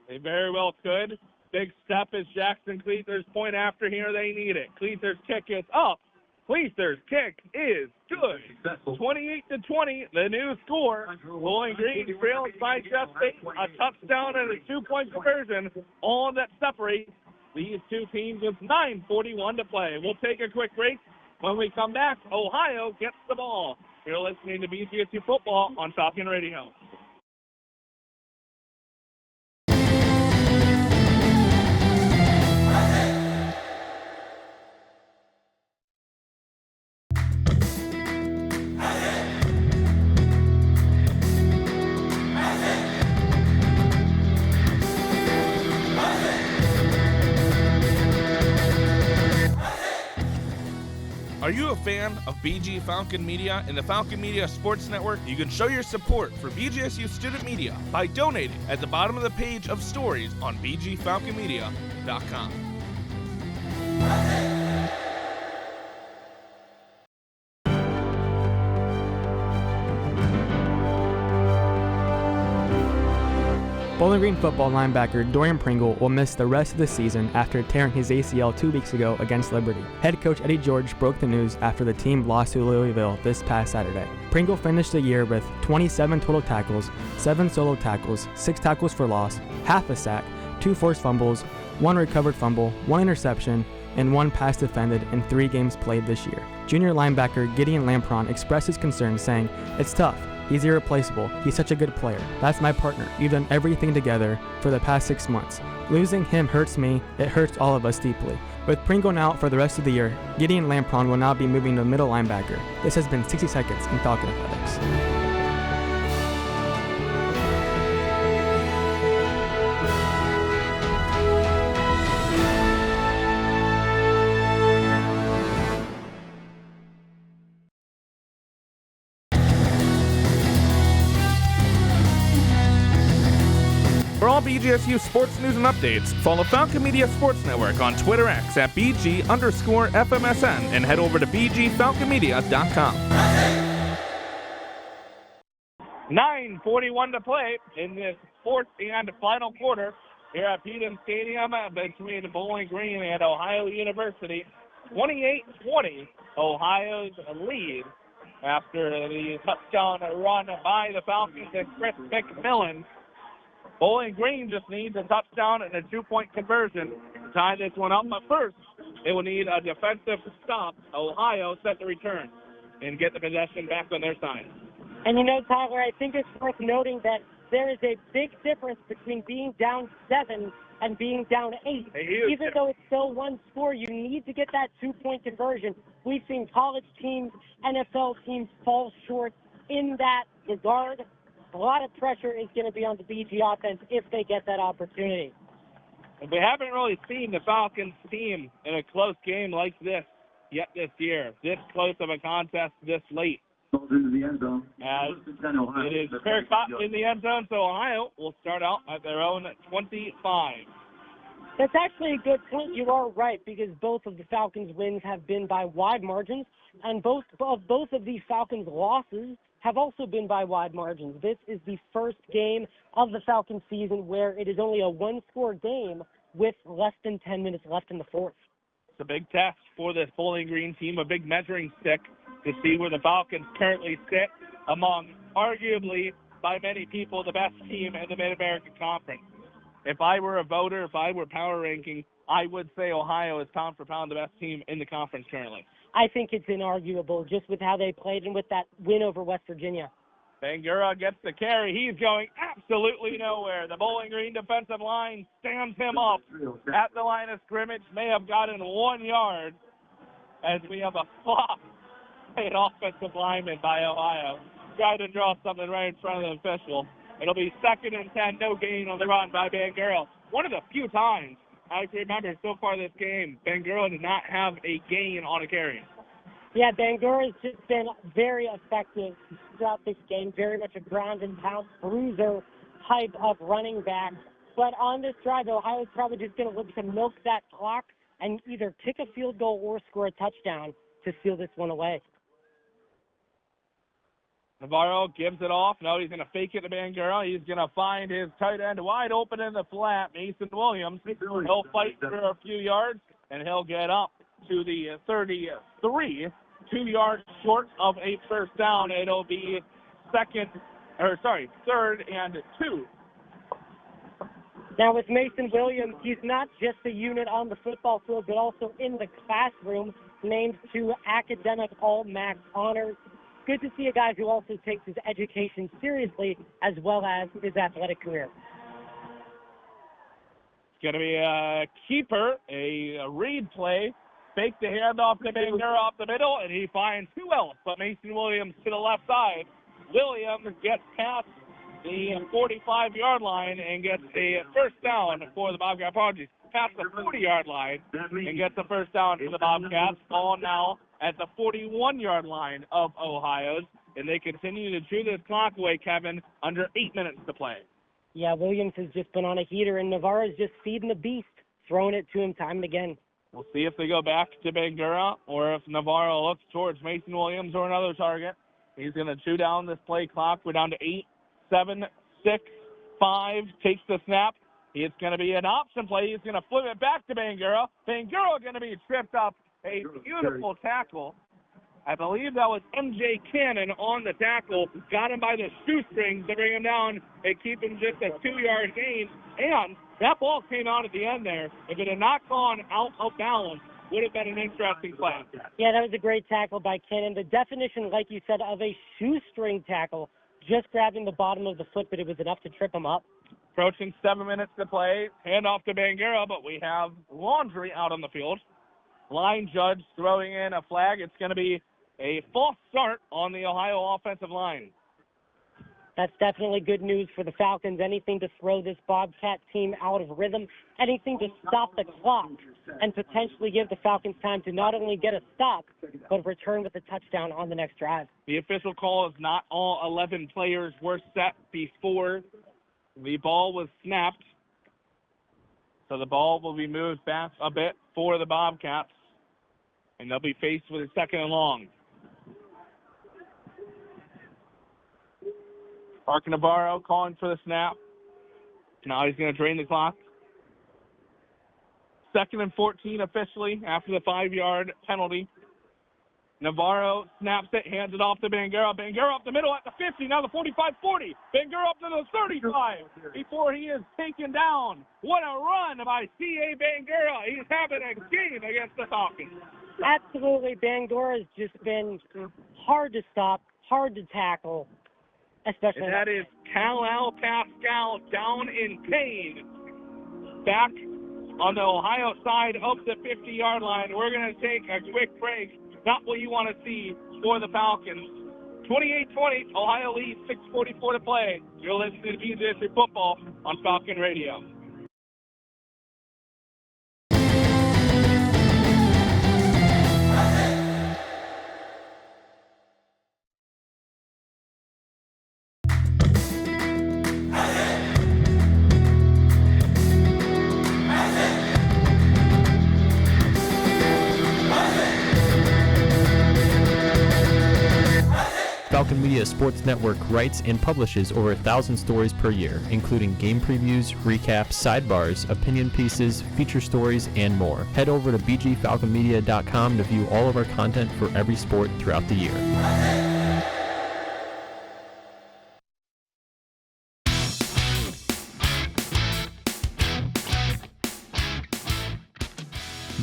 [SPEAKER 7] They very well could. Big step is Jackson Cleaser's point after here. They need it. Cleaser's kick is up. Cleaser's kick is good. 28-20, the new score. Bowling Green trails by just 8. A touchdown and a 2-point conversion. All that separates these two teams with 9:41 to play. We'll take a quick break. When we come back, Ohio gets the ball. You're listening to BGSU Football on Falcon Radio. Are you a fan of BG Falcon Media and the Falcon Media Sports Network? You can show your support for BGSU student media by donating at the bottom of the page of stories on bgfalconmedia.com.
[SPEAKER 23] Bowling Green football linebacker Dorian Pringle will miss the rest of the season after tearing his ACL 2 weeks ago against Liberty. Head coach Eddie George broke the news after the team lost to Louisville this past Saturday. Pringle finished the year with 27 total tackles, 7 solo tackles, 6 tackles for loss, half a sack, 2 forced fumbles, 1 recovered fumble, 1 interception, and 1 pass defended in 3 games played this year. Junior linebacker Gideon Lampron expressed his concern, saying, "It's tough. He's irreplaceable. He's such a good player. That's my partner. We've done everything together for the past 6 months. Losing him hurts me. It hurts all of us deeply." With Pringle out for the rest of the year, Gideon Lampron will now be moving to middle linebacker. This has been 60 Seconds in Falcon Athletics.
[SPEAKER 7] For all BGSU sports news and updates, follow Falcon Media Sports Network on Twitter X at BG_FMSN and head over to BGFalconmedia.com. 9:41 to play in this fourth and final quarter here at Peden Stadium between Bowling Green and Ohio University. 28-20, Ohio's lead after the touchdown run by the Falcons and Chris McMillan. Bowling Green just needs a touchdown and a 2-point conversion to tie this one up. But first, they will need a defensive stop. Ohio set to return and get the possession back on their side.
[SPEAKER 8] And Tyler, I think it's worth noting that there is a big difference between being down 7 and being down 8. Even though it's still one score, you need to get that 2-point conversion. We've seen college teams, NFL teams fall short in that regard. A lot of pressure is going to be on the BG offense if they get that opportunity.
[SPEAKER 7] And we haven't really seen the Falcons team in a close game like this yet this year. This close of a contest this late.
[SPEAKER 13] Into the end zone.
[SPEAKER 7] As it is fair caught in the end zone, so Ohio will start out at their own 25.
[SPEAKER 8] That's actually a good point. You are right, because both of the Falcons' wins have been by wide margins, and both of the Falcons' losses have also been by wide margins. This is the first game of the Falcons season where it is only a one-score game with less than 10 minutes left in the fourth.
[SPEAKER 7] It's a big test for this Bowling Green team, a big measuring stick to see where the Falcons currently sit among, arguably, by many people, the best team in the Mid-American Conference. If I were a voter, if I were power ranking, I would say Ohio is pound for pound the best team in the conference currently.
[SPEAKER 8] I think it's inarguable just with how they played and with that win over West Virginia.
[SPEAKER 7] Bangura gets the carry. He's going absolutely nowhere. The Bowling Green defensive line stands him up at the line of scrimmage. May have gotten 1 yard as we have a flop by an offensive lineman by Ohio. Tried to draw something right in front of the official. It'll be 2nd and 10, no gain on the run by Bangura. One of the few times I can remember so far this game, Bangura did not have a gain on a carry.
[SPEAKER 8] Yeah, Bangura has just been very effective throughout this game, very much a ground and pound bruiser type of running back. But on this drive, Ohio's probably just going to look to milk that clock and either kick a field goal or score a touchdown to seal this one away.
[SPEAKER 7] Navarro gives it off. No, he's going to fake it to Bangura. He's going to find his tight end wide open in the flat, Mason Williams. He'll fight for a few yards, and he'll get up to the 33, 2 yards short of a first down. It'll be 3rd and 2.
[SPEAKER 8] Now with Mason Williams, he's not just a unit on the football field, but also in the classroom, named to academic all-MAC honors. Good to see a guy who also takes his education seriously as well as his athletic career.
[SPEAKER 7] It's going to be a keeper, a read play. Fake the handoff to Bangura off the middle, and he finds who else but Mason Williams to the left side. Williams gets past the 45-yard line and gets a first down for the Bobcat. Apologies, past the 40-yard line and gets a first down for the Bobcats. Ball now at the 41-yard line of Ohio's, and they continue to chew this clock away, Kevin, under 8 minutes to play.
[SPEAKER 8] Yeah, Williams has just been on a heater, and Navarro's just feeding the beast, throwing it to him time and again.
[SPEAKER 7] We'll see if they go back to Bangura or if Navarro looks towards Mason Williams or another target. He's going to chew down this play clock. We're down to 8, 7, 6, 5. Takes the snap. It's going to be an option play. He's going to flip it back to Bangura. Bangura going to be tripped up. A beautiful tackle. I believe that was M.J. Cannon on the tackle. Got him by the shoestring to bring him down and keep him just a 2-yard gain. And that ball came out at the end there. If it had not gone out of balance, would have been an interesting play.
[SPEAKER 8] Yeah, that was a great tackle by Cannon. The definition, like you said, of a shoestring tackle, just grabbing the bottom of the foot, but it was enough to trip him up.
[SPEAKER 7] Approaching 7 minutes to play. Hand off to Bangura, but we have Laundry out on the field. Line judge throwing in a flag. It's going to be a false start on the Ohio offensive line.
[SPEAKER 8] That's definitely good news for the Falcons. Anything to throw this Bobcat team out of rhythm, anything to stop the clock and potentially give the Falcons time to not only get a stop, but return with a touchdown on the next drive.
[SPEAKER 7] The official call is not all 11 players were set before the ball was snapped. So the ball will be moved back a bit for the Bobcats, and they'll be faced with a 2nd and long. Park Navarro calling for the snap. Now he's going to drain the clock. 2nd and 14 officially after the 5-yard penalty. Navarro snaps it, hands it off to Bangura. Bangura up the middle at the 50, now the 45-40. Bangura up to the 35 before he is taken down. What a run by C.A. Bangura. He's having a game against the Falcons.
[SPEAKER 8] Absolutely. Bangura has just been hard to stop, hard to tackle, especially.
[SPEAKER 7] And that is Kal-El Pascal down in pain. Back on the Ohio side of the 50-yard line. We're going to take a quick break. Not what you want to see for the Falcons. 28-20, Ohio leads, 6:44 to play. You're listening to BGSU Football on Falcon Radio.
[SPEAKER 3] Falcon Media Sports Network writes and publishes over 1,000 stories per year, including game previews, recaps, sidebars, opinion pieces, feature stories, and more. Head over to bgfalconmedia.com to view all of our content for every sport throughout the year.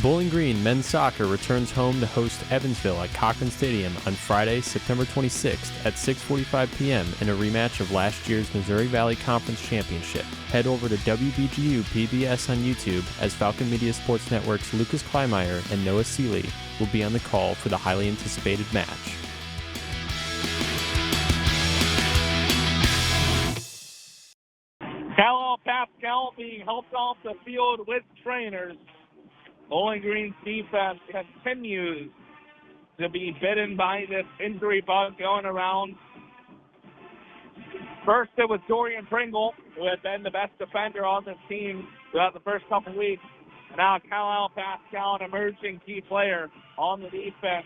[SPEAKER 3] Bowling Green men's soccer returns home to host Evansville at Cochran Stadium on Friday, September 26th at 6:45 p.m. in a rematch of last year's Missouri Valley Conference Championship. Head over to WBGU PBS on YouTube as Falcon Media Sports Network's Lucas Kleinmeyer and Noah Seeley will be on the call for the highly anticipated match.
[SPEAKER 7] Kal-El Pascal being helped off the field with trainers. Bowling Green's defense continues to be bitten by this injury bug going around. First, it was Dorian Pringle, who had been the best defender on this team throughout the first couple weeks. And now Kal-El Pascal, an emerging key player on the defense,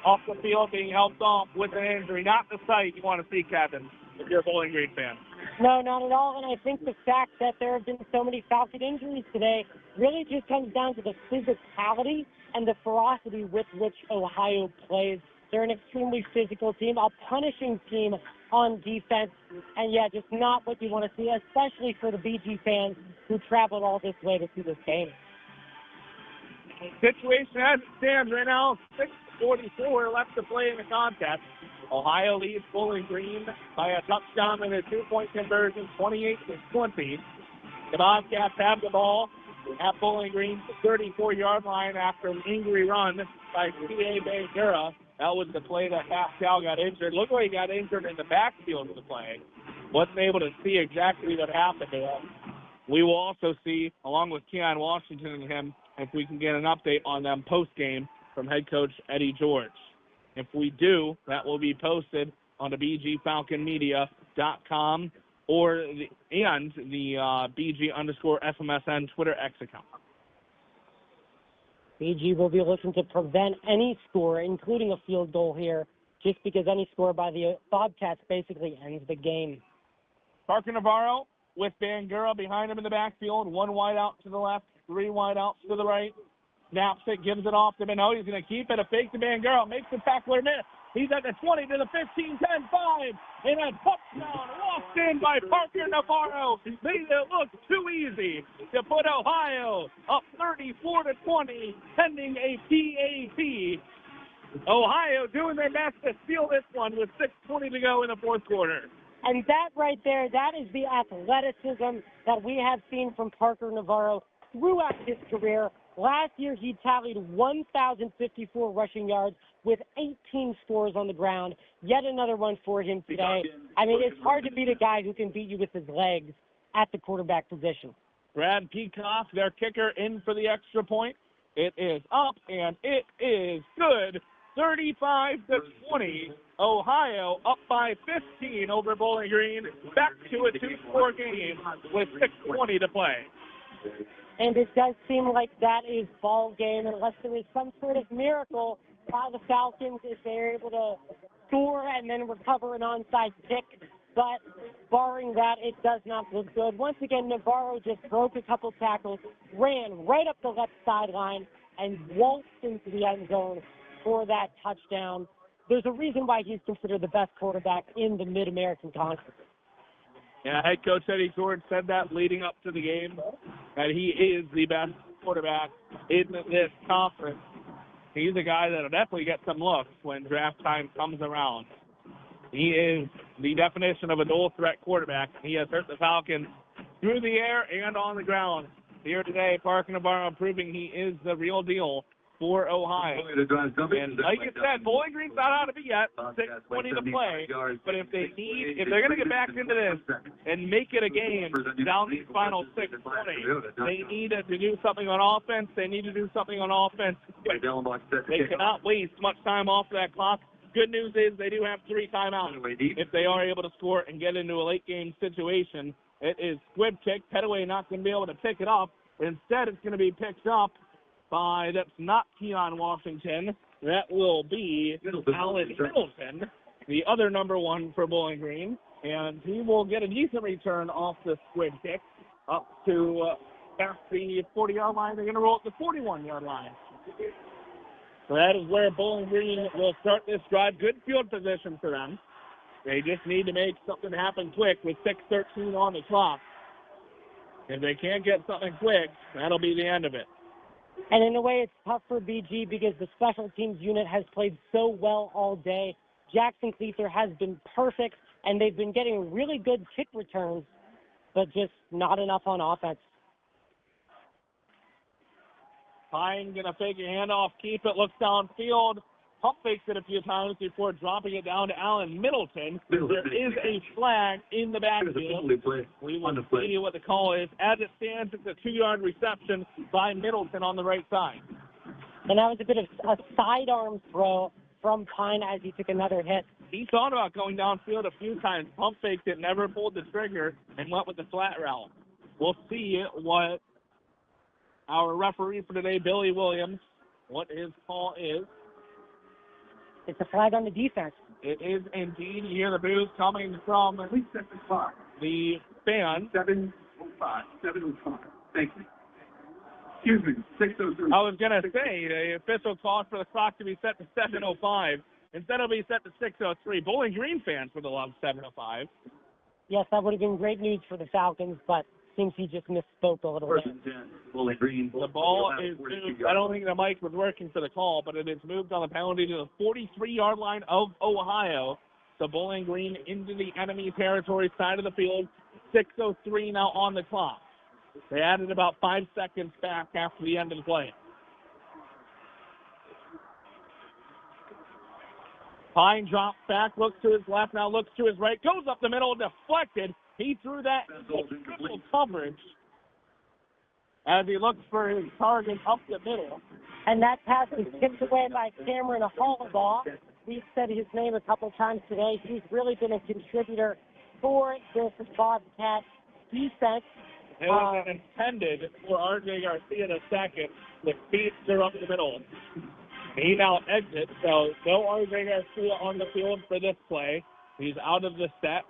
[SPEAKER 7] off the field being helped off with an injury. Not the sight you want to see, Kevin, if you're a Bowling Green fan.
[SPEAKER 8] No, not at all. And I think the fact that there have been so many Falcon injuries today really just comes down to the physicality and the ferocity with which Ohio plays. They're an extremely physical team, a punishing team on defense, and yeah, just not what you want to see, especially for the BG fans who traveled all this way to see this game.
[SPEAKER 7] Situation as it stands right now, 6:44 left to play in the contest. Ohio leads Bowling Green by a touchdown and a 2-point conversion, 28-20. The Bobcats have the ball at Bowling Green's 34-yard line after an injury run by C.A. Bangura. That was the play that Pascal got injured. Looked like he got injured in the backfield of the play. Wasn't able to see exactly what happened to him. We will also see, along with Keon Washington and him, if we can get an update on them post-game from head coach Eddie George. If we do, that will be posted on the BGFalconmedia.com or the BG_FMSN Twitter X account.
[SPEAKER 8] BG will be looking to prevent any score, including a field goal here, just because any score by the Bobcats basically ends the game.
[SPEAKER 7] Parker Navarro with Bangura behind him in the backfield. One wide out to the left, three wide outs to the right. Snaps it, gives it off to Minot. He's going to keep it. A fake to Bangura. Makes the tackler miss. He's at the 20 to the 15, 10, 5. And a touchdown walked in by Parker Navarro. Made it look too easy to put Ohio up 34-20, pending a PAT. Ohio doing their best to steal this one with 6:20 to go in the fourth quarter.
[SPEAKER 8] And that right there, that is the athleticism that we have seen from Parker Navarro throughout his career. Last year, he tallied 1,054 rushing yards with 18 scores on the ground. Yet another one for him today. I mean, it's hard to beat a guy who can beat you with his legs at the quarterback position.
[SPEAKER 7] Brad Peacock, their kicker, in for the extra point. It is up, and it is good. 35-20. Ohio up by 15 over Bowling Green. Back to a two-score game with 6:20 to play.
[SPEAKER 8] And it does seem like that is ball game unless there is some sort of miracle by the Falcons if they're able to score and then recover an onside kick but barring that, it does not look good. Once again, Navarro just broke a couple tackles, ran right up the left sideline, and waltzed into the end zone for that touchdown. There's a reason why he's considered the best quarterback in the Mid-American Conference.
[SPEAKER 7] Yeah, head coach Eddie George said that leading up to the game, that he is the best quarterback in this conference. He's a guy that'll definitely get some looks when draft time comes around. He is the definition of a dual-threat quarterback. He has hurt the Falcons through the air and on the ground. Here today, Parker Navarro proving he is the real deal for Ohio. And like you said, Bowling Green's not out of it yet. 6:20 to play. But if they're going to get back into this and make it a game down these final 6:20, they need to do something on offense. They need to do something on offense. They cannot waste much time off that clock. Good news is they do have 3 timeouts if they are able to score and get into a late game situation. It is squib kick. Pettaway not going to be able to pick it up. Instead, it's going to be picked up by, that's not Keon Washington. That will be Alan Middleton, the other number 1 for Bowling Green. And he will get a decent return off the squib kick up to past the 40-yard line. They're going to roll at the 41-yard line. So that is where Bowling Green will start this drive. Good field position for them. They just need to make something happen quick with 6:13 on the clock. If they can't get something quick, that'll be the end of it.
[SPEAKER 8] And in a way, it's tough for BG because the special teams unit has played so well all day. Jackson Cleaser has been perfect, and they've been getting really good kick returns, but just not enough on offense.
[SPEAKER 7] Pine going to fake a handoff, keep it, looks downfield, pump fakes it a few times before dropping it down to Alan Middleton. There is a flag in the backfield. We will see what the call is. As it stands, it's a 2-yard reception by Middleton on the right side.
[SPEAKER 8] And that was a bit of a sidearm throw from Pine as he took another hit.
[SPEAKER 7] He thought about going downfield a few times, pump faked it, never pulled the trigger, and went with the flat route. We'll see what our referee for today, Billy Williams, what his call is.
[SPEAKER 8] It's a flag on the defense.
[SPEAKER 7] It is indeed. You hear the boos coming from the fans.
[SPEAKER 13] 7:05. 7:05. Thank you. Excuse me, 6:03.
[SPEAKER 7] I was going to say, the official called for the clock to be set to 7:05. Instead, it'll be set to 6:03. Bowling Green fans would have loved 7:05.
[SPEAKER 8] Yes, that would have been great news for the Falcons, but seems he just misspoke a little bit.
[SPEAKER 7] The ball is moved. I don't think the mic was working for the call, but it is moved on the penalty to the 43-yard line of Ohio. So Bowling Green into the enemy territory side of the field. 6:03 now on the clock. They added about 5 seconds back after the end of the play. Pine drops back, looks to his left, now looks to his right, goes up the middle, deflected. He threw that triple coverage as he looks for his target up the middle.
[SPEAKER 8] And that pass was tipped away by Cameron Hallbaugh. We've said his name a couple times today. He's really been a contributor for this Bobcat defense.
[SPEAKER 7] It was intended for R.J. Garcia the second. The speedster up the middle. He now exits, so no R.J. Garcia on the field for this play. He's out of the set.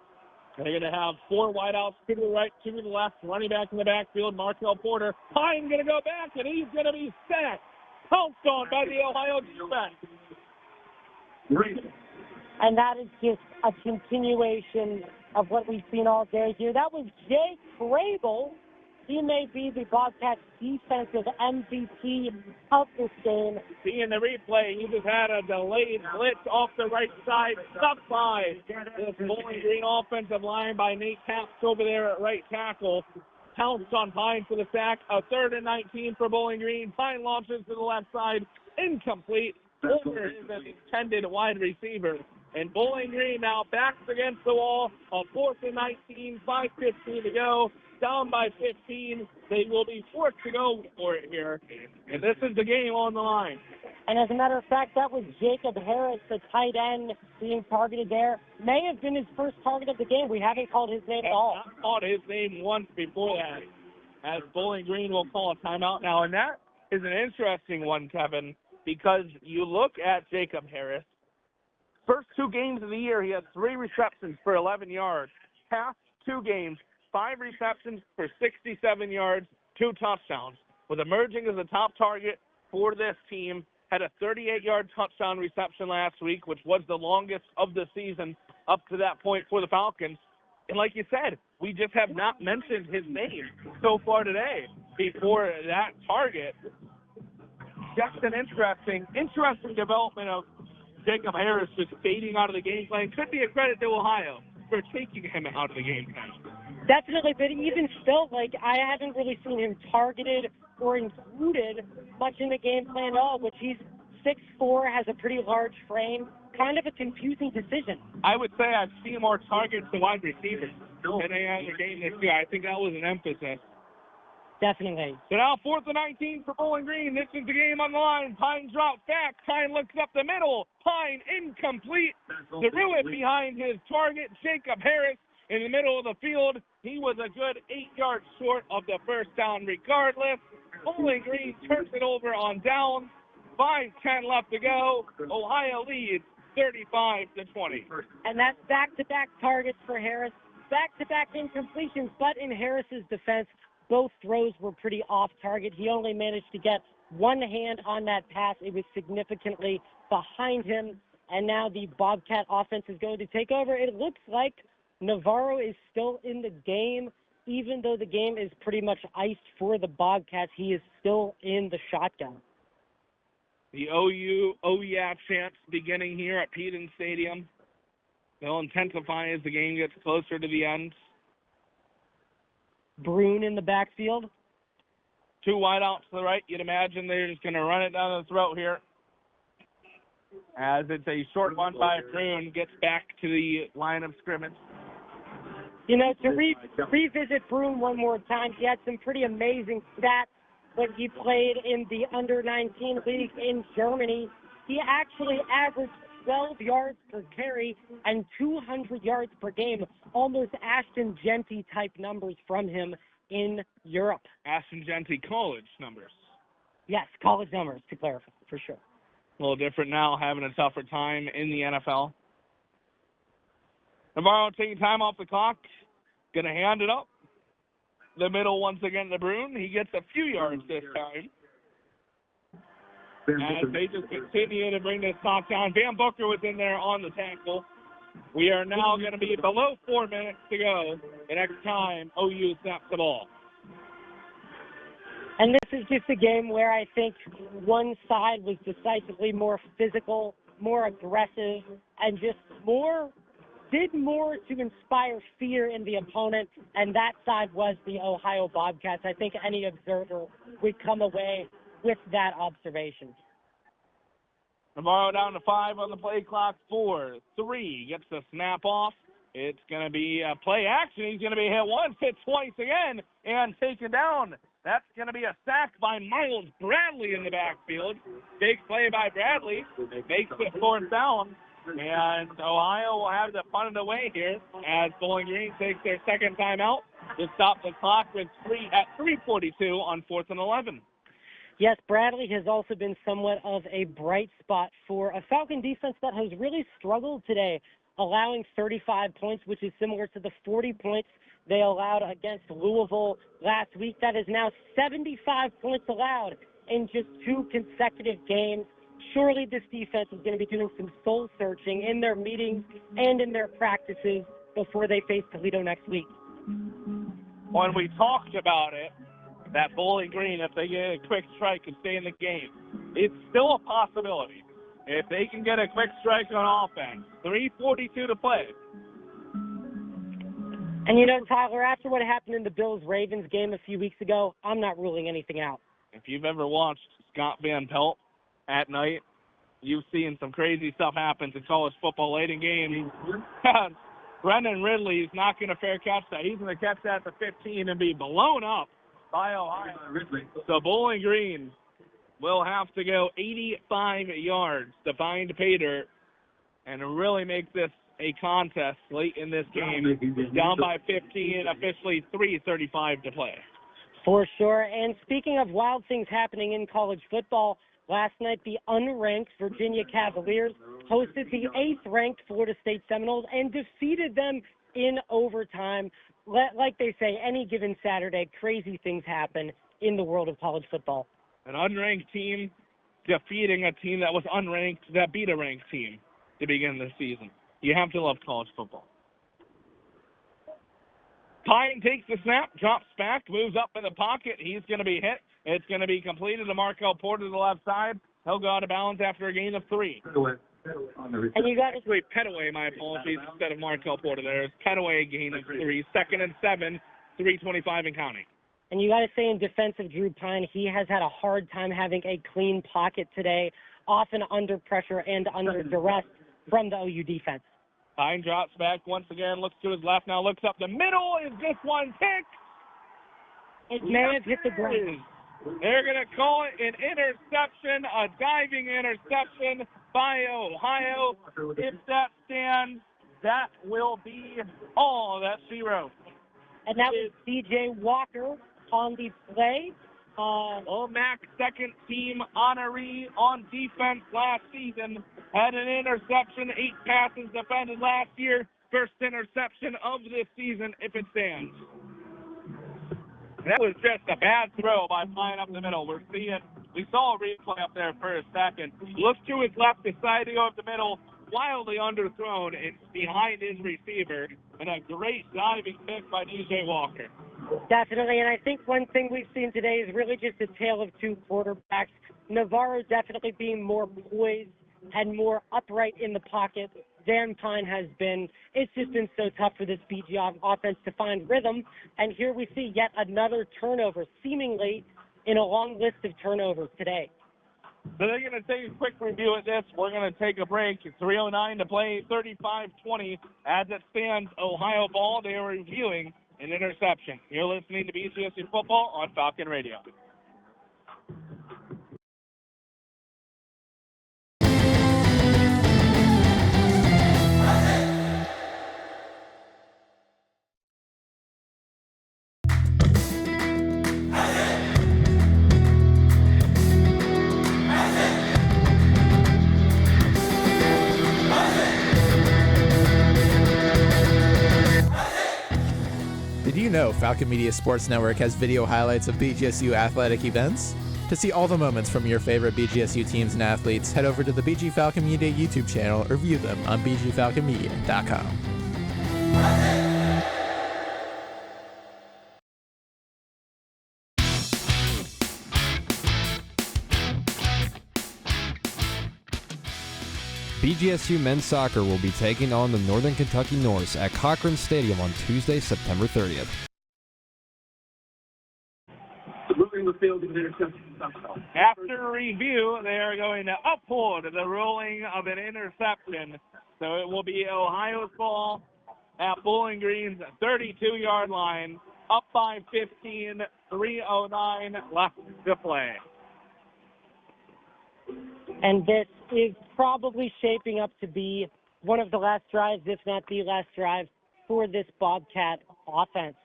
[SPEAKER 7] They're going to have 4 wideouts, 2 to the right, 2 to the left, running back in the backfield, Markel Porter. Pine going to go back, and he's going to be sacked. Pounced on by the Ohio defense.
[SPEAKER 8] And that is just a continuation of what we've seen all day here. That was Jake Grable. He may be the Bobcats defensive MVP of this game.
[SPEAKER 7] Seeing the replay, he just had a delayed blitz off the right side, stuck by this Bowling Green offensive line by Nate Taps over there at right tackle. Pounced on Pine for the sack. A 3rd and 19 for Bowling Green. Pine launches to the left side, incomplete. Over is an intended wide receiver. And Bowling Green now backs against the wall. A 4th and 19, 5:15 to go. Down by 15. They will be forced to go for it here. And this is the game on the line.
[SPEAKER 8] And as a matter of fact, that was Jacob Harris, the tight end, being targeted there. May have been his first target of the game. We haven't called his name at all.
[SPEAKER 7] Not called his name once before that, as Bowling Green will call a timeout now. And that is an interesting one, Kevin, because you look at Jacob Harris. First 2 games of the year, he had 3 receptions for 11 yards. Past 2 games, 5 receptions for 67 yards, 2 touchdowns. With emerging as a top target for this team, had a 38-yard touchdown reception last week, which was the longest of the season up to that point for the Falcons. And like you said, we just have not mentioned his name so far today before that target. Just an interesting development of Jacob Harris just fading out of the game plan. Could be a credit to Ohio for taking him out of the game plan.
[SPEAKER 8] Definitely, but even still, I haven't really seen him targeted or included much in the game plan at all, which he's 6'4", has a pretty large frame. Kind of a confusing decision.
[SPEAKER 7] I would say I've seen more targets to wide receivers than any other game this year. I think that was an emphasis.
[SPEAKER 8] Definitely.
[SPEAKER 7] So now 4th and 19 for Bowling Green. This is the game on the line. Pine drops back. Pine looks up the middle. Pine incomplete. Threw it behind his target, Jacob Harris, in the middle of the field. He was a good 8 yards short of the first down regardless. Bowling Green turns it over on down. 5:10 left to go. Ohio leads 35-20.
[SPEAKER 8] And that's back-to-back targets for Harris. Back-to-back incompletions, but in Harris's defense, both throws were pretty off target. He only managed to get one hand on that pass. It was significantly behind him. And now the Bobcat offense is going to take over. It looks like Navarro is still in the game. Even though the game is pretty much iced for the Bobcats, he is still in the shotgun.
[SPEAKER 7] The OU yeah chants beginning here at Peden Stadium. They'll intensify as the game gets closer to the end.
[SPEAKER 8] Brune in the backfield.
[SPEAKER 7] 2 wideouts to the right. You'd imagine they're just going to run it down the throat here. As it's a short one by Brune, gets back to the line of scrimmage.
[SPEAKER 8] You know, to revisit Brune one more time, he had some pretty amazing stats when he played in the under-19 league in Germany. He actually averaged 12 yards per carry and 200 yards per game, almost Ashton Genty-type numbers from him in Europe.
[SPEAKER 7] Ashton Genty college numbers.
[SPEAKER 8] Yes, college numbers, to clarify, for sure.
[SPEAKER 7] A little different now, having a tougher time in the NFL. Navarro taking time off the clock. Going to hand it up. The middle once again to Brune. He gets a few yards this time. As they just continue to bring this clock down. Van Booker was in there on the tackle. We are now going to be below 4 minutes to go. The next time OU snaps the ball.
[SPEAKER 8] And this is just a game where I think one side was decisively more physical, more aggressive, and just did more to inspire fear in the opponent, and that side was the Ohio Bobcats. I think any observer would come away with that observation.
[SPEAKER 7] Navarro down to 5 on the play clock. 4, 3, gets the snap off. It's going to be a play action. He's going to be hit once, hit twice again, and taken down. That's going to be a sack by Miles Bradley in the backfield. Big play by Bradley. Makes it 4th down. And Ohio will have to punt it away here as Bowling Green takes their second timeout to stop the clock with 3:42 on 4th and 11.
[SPEAKER 8] Yes, Bradley has also been somewhat of a bright spot for a Falcon defense that has really struggled today, allowing 35 points, which is similar to the 40 points they allowed against Louisville last week. That is now 75 points allowed in just 2 consecutive games. Surely this defense is going to be doing some soul searching in their meetings and in their practices before they face Toledo next week.
[SPEAKER 7] When we talked about it, that Bowling Green, if they get a quick strike, could stay in the game. It's still a possibility. If they can get a quick strike on offense, 3:42 to play.
[SPEAKER 8] And you know, Tyler, after what happened in the Bills-Ravens game a few weeks ago, I'm not ruling anything out.
[SPEAKER 7] If you've ever watched Scott Van Pelt at night, you've seen some crazy stuff happen to college football late in games. Brendan Ridley's not going to fair catch that. He's going to catch that at the 15 and be blown up by Ohio. So Bowling Green will have to go 85 yards to find Pater and really make this a contest late in this game. Down by 15, officially 3:35 to play.
[SPEAKER 8] For sure. And speaking of wild things happening in college football, Last night, the unranked Virginia Cavaliers hosted the 8th-ranked Florida State Seminoles and defeated them in overtime. Like they say, any given Saturday, crazy things happen in the world of college football.
[SPEAKER 7] An unranked team defeating a team that was unranked that beat a ranked team to begin the season. You have to love college football. Pine takes the snap, drops back, moves up in the pocket. He's going to be hit. It's going to be completed to Markel Porter to the left side. He'll go out of bounds after a gain of 3.
[SPEAKER 8] And you got
[SPEAKER 7] actually Petaway, my apologies, instead of Markel Porter there. It's Petaway, gain of 3. 2nd and 7, 3:25 and counting.
[SPEAKER 8] And you got to say in defense of Drew Pine, he has had a hard time having a clean pocket today, often under pressure and under duress from the OU defense.
[SPEAKER 7] Pine drops back once again, looks to his left now, looks up the middle. Is this one picked?
[SPEAKER 8] It may have hit the ground.
[SPEAKER 7] They're going to call it an interception, a diving interception by Ohio. If that stands, that will be all that she wrote.
[SPEAKER 8] And that was DJ Walker on the play.
[SPEAKER 7] OMAC second team honoree on defense last season. Had an interception, 8 passes defended last year. First interception of this season if it stands. That was just a bad throw by Pine up the middle. We saw a replay up there for a second. Looks to his left, decided to go up the middle, wildly underthrown and behind his receiver. And a great diving pick by DJ Walker.
[SPEAKER 8] Definitely, and I think one thing we've seen today is really just a tale of two quarterbacks. Navarro definitely being more poised and more upright in the pocket than Pine has been. It's just been so tough for this BG offense to find rhythm, and here we see yet another turnover, seemingly in a long list of turnovers today.
[SPEAKER 7] So they're going to take a quick review at this. We're going to take a break. 3:09 to play, 35-20. As it stands, Ohio ball. They are reviewing an interception. You're listening to BGSU Football on Falcon Radio.
[SPEAKER 5] Did you know Falcon Media Sports Network has video highlights of BGSU athletic events? To see all the moments from your favorite BGSU teams and athletes, head over to the BG Falcon Media YouTube channel or view them on bgfalconmedia.com.
[SPEAKER 12] BGSU men's soccer will be taking on the Northern Kentucky Norse at Cochran Stadium on Tuesday, September 30th.
[SPEAKER 13] Moving the field with interception.
[SPEAKER 7] After review, they are going to uphold the ruling of an interception. So it will be Ohio's ball at Bowling Green's 32-yard line, up by 15, 3:09 left to play.
[SPEAKER 8] And this is probably shaping up to be one of the last drives, if not the last drive, for this Bobcat offense.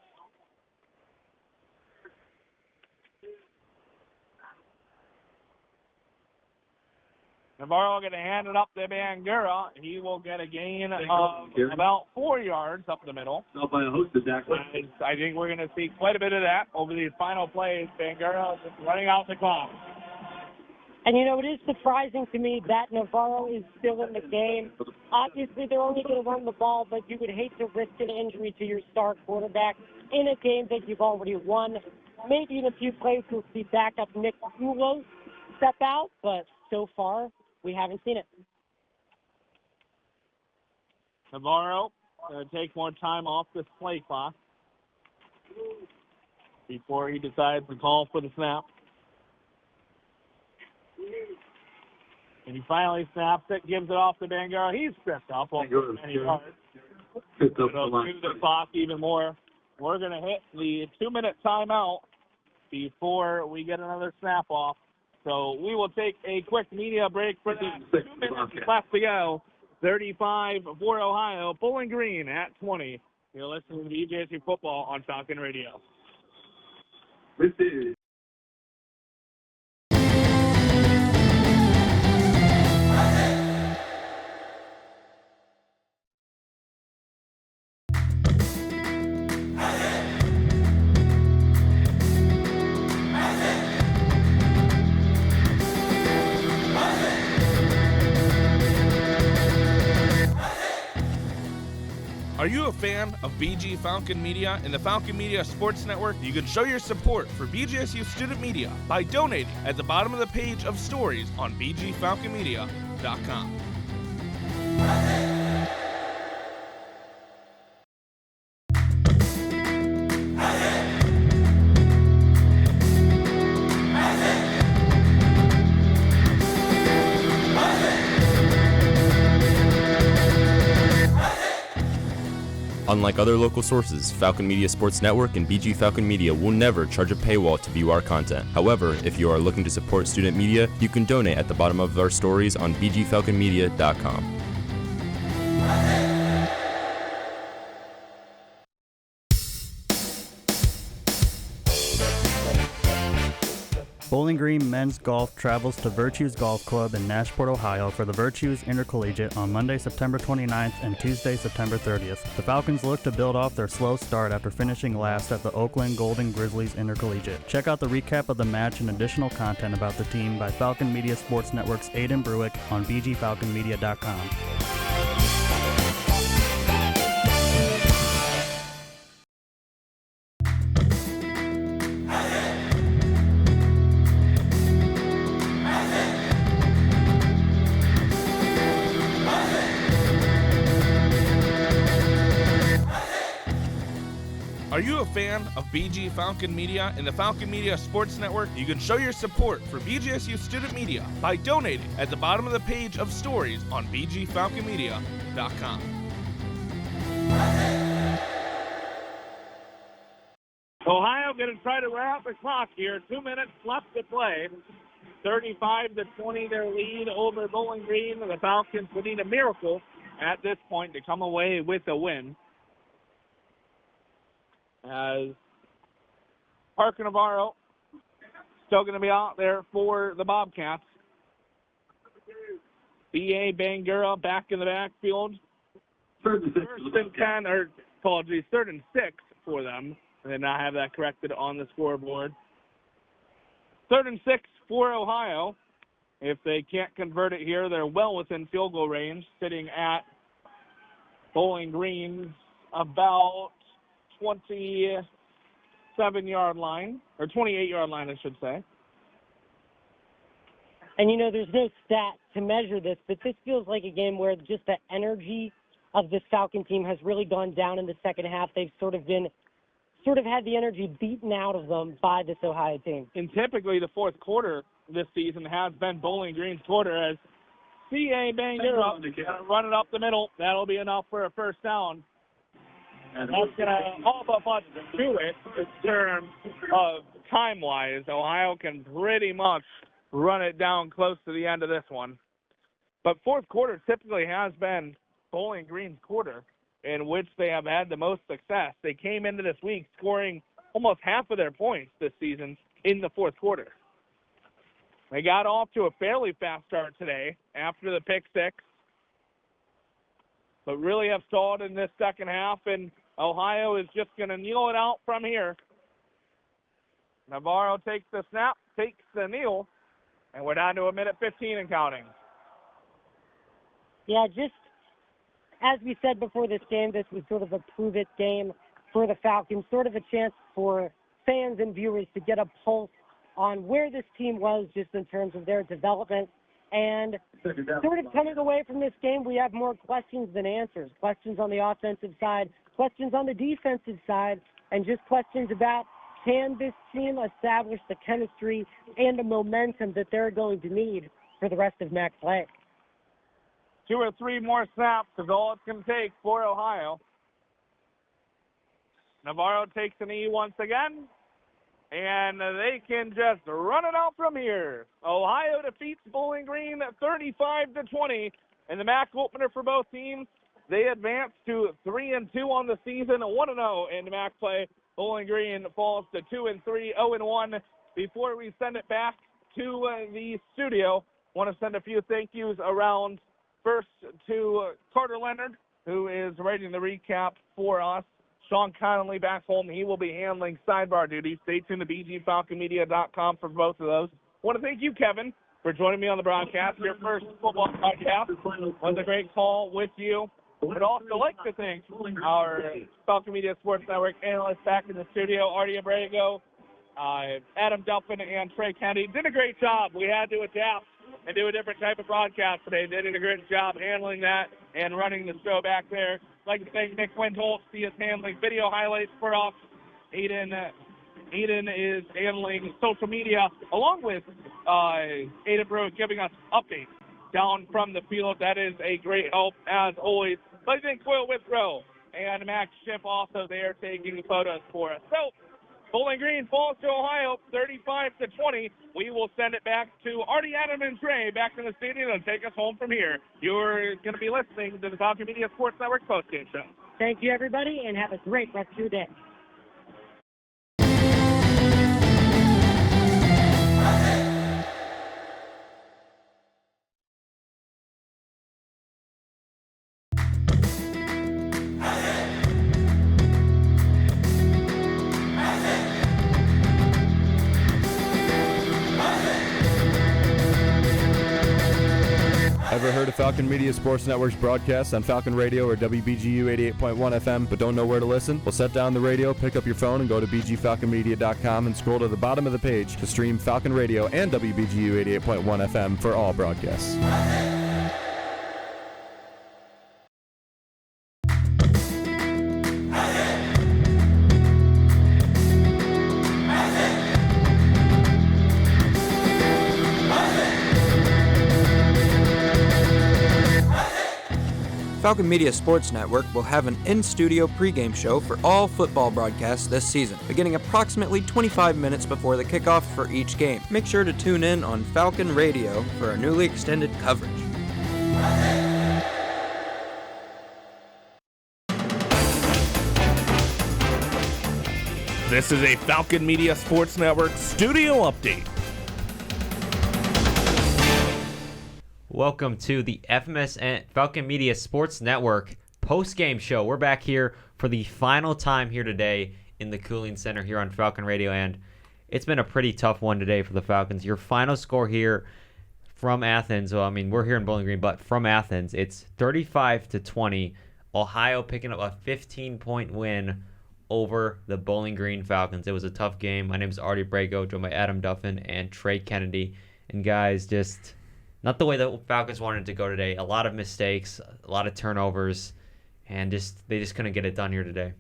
[SPEAKER 7] Navarro going to hand it up to Bangura. He will get a gain of about 4 yards up the middle.
[SPEAKER 13] By a host of
[SPEAKER 7] I think we're going to see quite a bit of that over these final plays. Bangura just running out the clock.
[SPEAKER 8] And, you know, it is surprising to me that Navarro is still in the game. Obviously, they're only going to run the ball, but you would hate to risk an injury to your star quarterback in a game that you've already won. Maybe in a few plays we'll see backup Nick Kulos step out, but so far we haven't seen it.
[SPEAKER 7] Navarro going to take more time off this play clock before he decides to call for the snap. And he finally snaps it, gives it off to Bangura. He's tripped up over many yards. It'll move the clock even more. We're going to hit the 2-minute timeout before we get another snap off. So we will take a quick media break for the 2 minutes left to go. 35 for Ohio. Bowling Green at 20. You're listening to BGSU Football on Falcon Radio.
[SPEAKER 13] This is
[SPEAKER 7] Are you a fan of BG Falcon Media and the Falcon Media Sports Network? You can show your support for BGSU student media by donating at the bottom of the page of stories on bgfalconmedia.com.
[SPEAKER 18] Unlike other local sources, Falcon Media Sports Network and BG Falcon Media will never charge a paywall to view our content. However, if you are looking to support student media, you can donate at the bottom of our stories on bgfalconmedia.com.
[SPEAKER 19] Bowling Green Men's Golf travels to Virtues Golf Club in Nashport, Ohio for the Virtues Intercollegiate on Monday, September 29th and Tuesday, September 30th. The Falcons look to build off their slow start after finishing last at the Oakland Golden Grizzlies Intercollegiate. Check out the recap of the match and additional content about the team by Falcon Media Sports Network's Aiden Bruick on bgfalconmedia.com.
[SPEAKER 7] Are you a fan of BG Falcon Media and the Falcon Media Sports Network? You can show your support for BGSU student media by donating at the bottom of the page of stories on bgfalconmedia.com.
[SPEAKER 16] Ohio going to try to wrap the clock here. 2 minutes left to play. 35-20 their lead over Bowling Green. The Falcons would need a miracle at this point to come away with a win. As Parker Navarro still going to be out there for the Bobcats. B.A. Bangura back in the backfield. Third and 6 for them. I did not have that corrected on the scoreboard. 3rd and 6 for Ohio. If they can't convert it here, they're well within field goal range, sitting at Bowling Green's about 27-yard line, or 28-yard line, I should say.
[SPEAKER 8] And, you know, there's no stat to measure this, but this feels like a game where just the energy of this Falcon team has really gone down in the second half. They've sort of had the energy beaten out of them by this Ohio team.
[SPEAKER 16] And typically the fourth quarter this season has been Bowling Green's quarter as C.A. Bangura run it up the middle. That'll be enough for a first down. And that's going to all but do it in terms of time-wise. Ohio can pretty much run it down close to the end of this one. But fourth quarter typically has been Bowling Green's quarter in which they have had the most success. They came into this week scoring almost half of their points this season in the fourth quarter. They got off to a fairly fast start today after the pick six, but really have stalled in this second half, and Ohio is just going to kneel it out from here. Navarro takes the snap, takes the kneel, and we're down to 1:15 and counting.
[SPEAKER 8] Yeah, just as we said before this game, this was sort of a prove-it game for the Falcons, sort of a chance for fans and viewers to get a pulse on where this team was just in terms of their development. And sort of coming away from this game, we have more questions than answers. Questions on the offensive side, questions on the defensive side, and just questions about, can this team establish the chemistry and the momentum that they're going to need for the rest of next play?
[SPEAKER 16] 2 or 3 more snaps is all it can take for Ohio. Navarro takes a knee once again, and they can just run it out from here. Ohio defeats Bowling Green 35-20 in the MAC opener for both teams. They advance to 3-2 on the season, 1-0 in MAC play. Bowling Green falls to 2-3, 0-1. Before we send it back to the studio, want to send a few thank yous around. First to Carter Leonard, who is writing the recap for us. Sean Connolly back home. He will be handling sidebar duties. Stay tuned to bgfalconmedia.com for both of those. I want to thank you, Kevin, for joining me on the broadcast. Your first football broadcast was a great call with you. I'd also like to thank our Falcon Media Sports Network analysts back in the studio, Artie Abrego, Adam Duffin, and Trey Kennedy. Did a great job. We had to adapt and do a different type of broadcast today. They did a great job handling that and running the show back there. I'd like to thank Nick Windholtz. He is handling video highlights for us. Aiden is handling social media, along with Aiden Brew giving us updates down from the field. That is a great help, as always. But I think Will Withrow and Max Schiff also there taking photos for us. So, Bowling Green falls to Ohio, 35-20. We will send it back to Artie, Adam, and Trey back in the stadium and take us home from here. You're going to be listening to the Falcon Media Sports Network postgame show.
[SPEAKER 8] Thank you, everybody, and have a great rest of your day.
[SPEAKER 18] Ever heard of Falcon Media Sports Network's broadcast on Falcon Radio or WBGU 88.1 FM but don't know where to listen? Well, set down the radio, pick up your phone, and go to bgfalconmedia.com and scroll to the bottom of the page to stream Falcon Radio and WBGU 88.1 FM for all broadcasts.
[SPEAKER 2] Falcon Media Sports Network will have an in-studio pregame show for all football broadcasts this season, beginning approximately 25 minutes before the kickoff for each game. Make sure to tune in on Falcon Radio for our newly extended coverage.
[SPEAKER 7] This is a Falcon Media Sports Network studio update.
[SPEAKER 1] Welcome to the FMS and Falcon Media Sports Network post-game show. We're back here for the final time here today in the Cooling Center here on Falcon Radio, and it's been a pretty tough one today for the Falcons. Your final score here from Athens, well, I mean, we're here in Bowling Green, but from Athens, it's 35-20. Ohio picking up a 15-point win over the Bowling Green Falcons. It was a tough game. My name is Artie Brago, joined by Adam Duffin and Trey Kennedy. And guys, just not the way the Falcons wanted to go today. A lot of mistakes, a lot of turnovers, and they just couldn't get it done here today.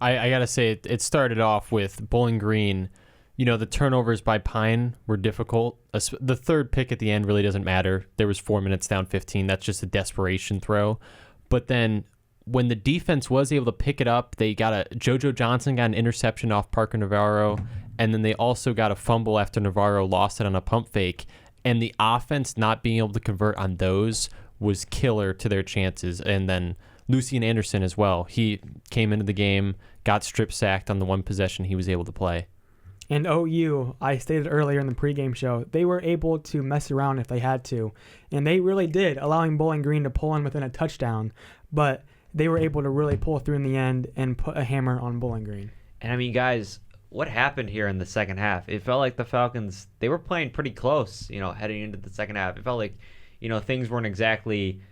[SPEAKER 3] I got to say, it started off with Bowling Green. You know, the turnovers by Pine were difficult. The third pick at the end really doesn't matter. There was 4 minutes down 15. That's just a desperation throw. But then when the defense was able to pick it up, JoJo Johnson got an interception off Parker Navarro, and then they also got a fumble after Navarro lost it on a pump fake. And the offense not being able to convert on those was killer to their chances. And then Lucian Anderson as well. He came into the game, got strip sacked on the one possession he was able to play.
[SPEAKER 23] And OU, I stated earlier in the pregame show, they were able to mess around if they had to. And they really did, allowing Bowling Green to pull in within a touchdown. But they were able to really pull through in the end and put a hammer on Bowling Green.
[SPEAKER 1] And I mean, guys, what happened here in the second half? It felt like the Falcons, they were playing pretty close, heading into the second half. It felt like, things weren't exactly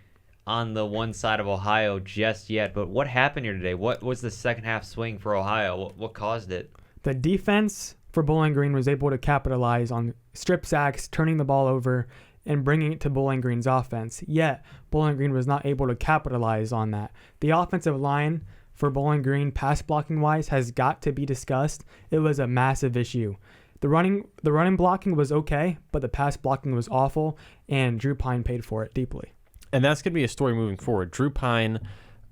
[SPEAKER 1] on the one side of Ohio just yet. But what happened here today? What was the second half swing for Ohio? What caused it?
[SPEAKER 23] The defense for Bowling Green was able to capitalize on strip sacks, turning the ball over, and bringing it to Bowling Green's offense. Yet, Bowling Green was not able to capitalize on that. The offensive line for Bowling Green, pass blocking wise, has got to be discussed. It was a massive issue. The running blocking was okay, but the pass blocking was awful, and Drew Pine paid for it deeply.
[SPEAKER 3] And that's going to be a story moving forward. Drew Pine,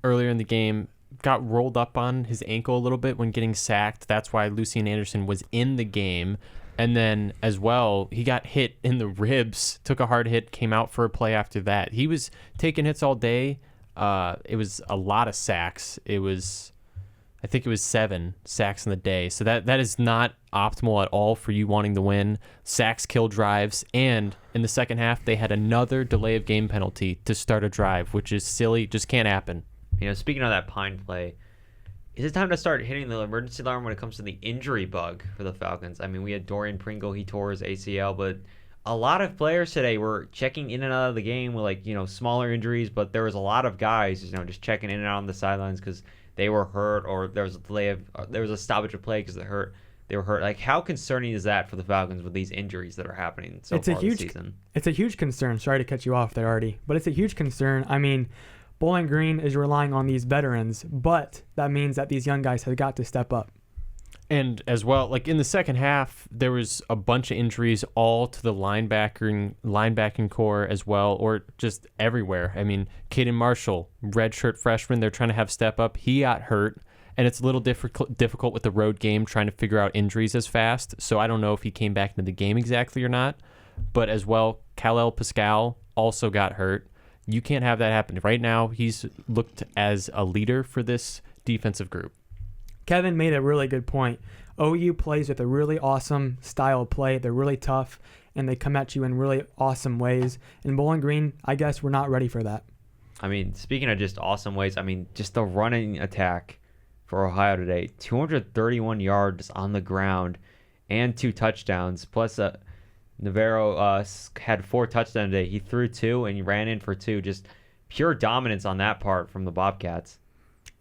[SPEAKER 3] earlier in the game, got rolled up on his ankle a little bit when getting sacked. That's why Lucian Anderson was in the game. And then, as well, he got hit in the ribs, took a hard hit, came out for a play after that. He was taking hits all day. It was a lot of sacks. I think it was 7 sacks in the day. So that is not optimal at all for you wanting to win. Sacks kill drives. And in the second half, they had another delay of game penalty to start a drive, which is silly. Just can't happen.
[SPEAKER 1] Speaking of that Pine play, is it time to start hitting the emergency alarm when it comes to the injury bug for the Falcons? I mean, we had Dorian Pringle, he tore his ACL, but a lot of players today were checking in and out of the game with, like, smaller injuries, but there was a lot of guys, just checking in and out on the sidelines because they were hurt, or there was a stoppage of play because they were hurt. Like, how concerning is that for the Falcons with these injuries that are happening far this season?
[SPEAKER 23] It's a huge concern. Sorry to cut you off there, Artie, but it's a huge concern. I mean, Bowling Green is relying on these veterans, but that means that these young guys have got to step up.
[SPEAKER 3] And as well, like in the second half, there was a bunch of injuries all to the linebacking core as well, or just everywhere. I mean, Caden Marshall, redshirt freshman, they're trying to have step up. He got hurt, and it's a little difficult with the road game trying to figure out injuries as fast. So I don't know if he came back into the game exactly or not. But as well, Kal-El Pascal also got hurt. You can't have that happen. Right now, he's looked as a leader for this defensive group.
[SPEAKER 23] Kevin made a really good point. OU plays with a really awesome style of play. They're really tough, and they come at you in really awesome ways. In Bowling Green, I guess we're not ready for that.
[SPEAKER 1] I mean, speaking of just awesome ways, I mean, just the running attack for Ohio today, 231 yards on the ground and 2 touchdowns, plus Navarro had 4 touchdowns today. He threw 2 and he ran in for 2. Just pure dominance on that part from the Bobcats.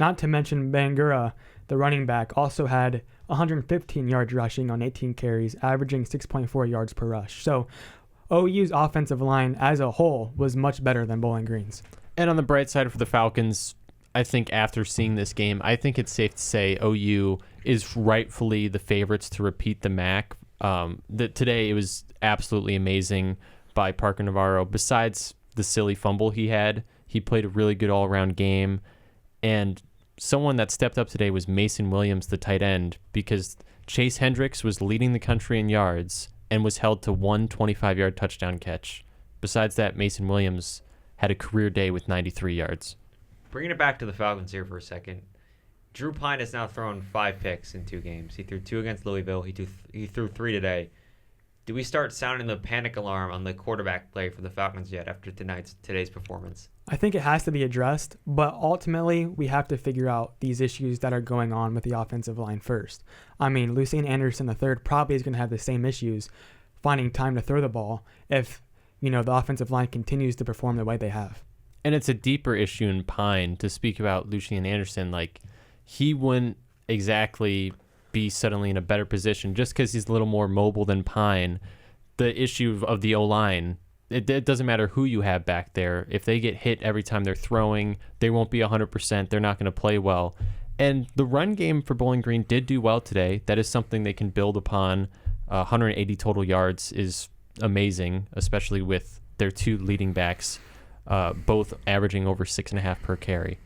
[SPEAKER 23] Not to mention Bangura, the running back, also had 115 yards rushing on 18 carries, averaging 6.4 yards per rush. So OU's offensive line as a whole was much better than Bowling Green's.
[SPEAKER 3] And on the bright side for the Falcons, I think after seeing this game, I think it's safe to say OU is rightfully the favorites to repeat the MAC. Today it was absolutely amazing by Parker Navarro. Besides the silly fumble he had, he played a really good all-around game. And someone that stepped up today was Mason Williams, the tight end, because Chase Hendricks was leading the country in yards and was held to 1 25-yard touchdown catch. Besides that, Mason Williams had a career day with 93 yards.
[SPEAKER 1] Bringing it back to the Falcons here for a second, Drew Pine has now thrown 5 picks in 2 games. He threw 2 against Louisville. He threw 3 today. Do we start sounding the panic alarm on the quarterback play for the Falcons yet after today's performance?
[SPEAKER 23] I think it has to be addressed, but ultimately we have to figure out these issues that are going on with the offensive line first. I mean, Lucien Anderson III probably is going to have the same issues finding time to throw the ball if, the offensive line continues to perform the way they have.
[SPEAKER 3] And it's a deeper issue in Pine to speak about Lucien Anderson. Like, he wouldn't exactly be suddenly in a better position just because he's a little more mobile than Pine. The issue of the O-line, it doesn't matter who you have back there. If they get hit every time they're throwing, they won't be 100%. They're not going to play well. And the run game for Bowling Green did do well today. That is something they can build upon. 180 total yards is amazing, especially with their 2 leading backs, both averaging over 6.5 per carry.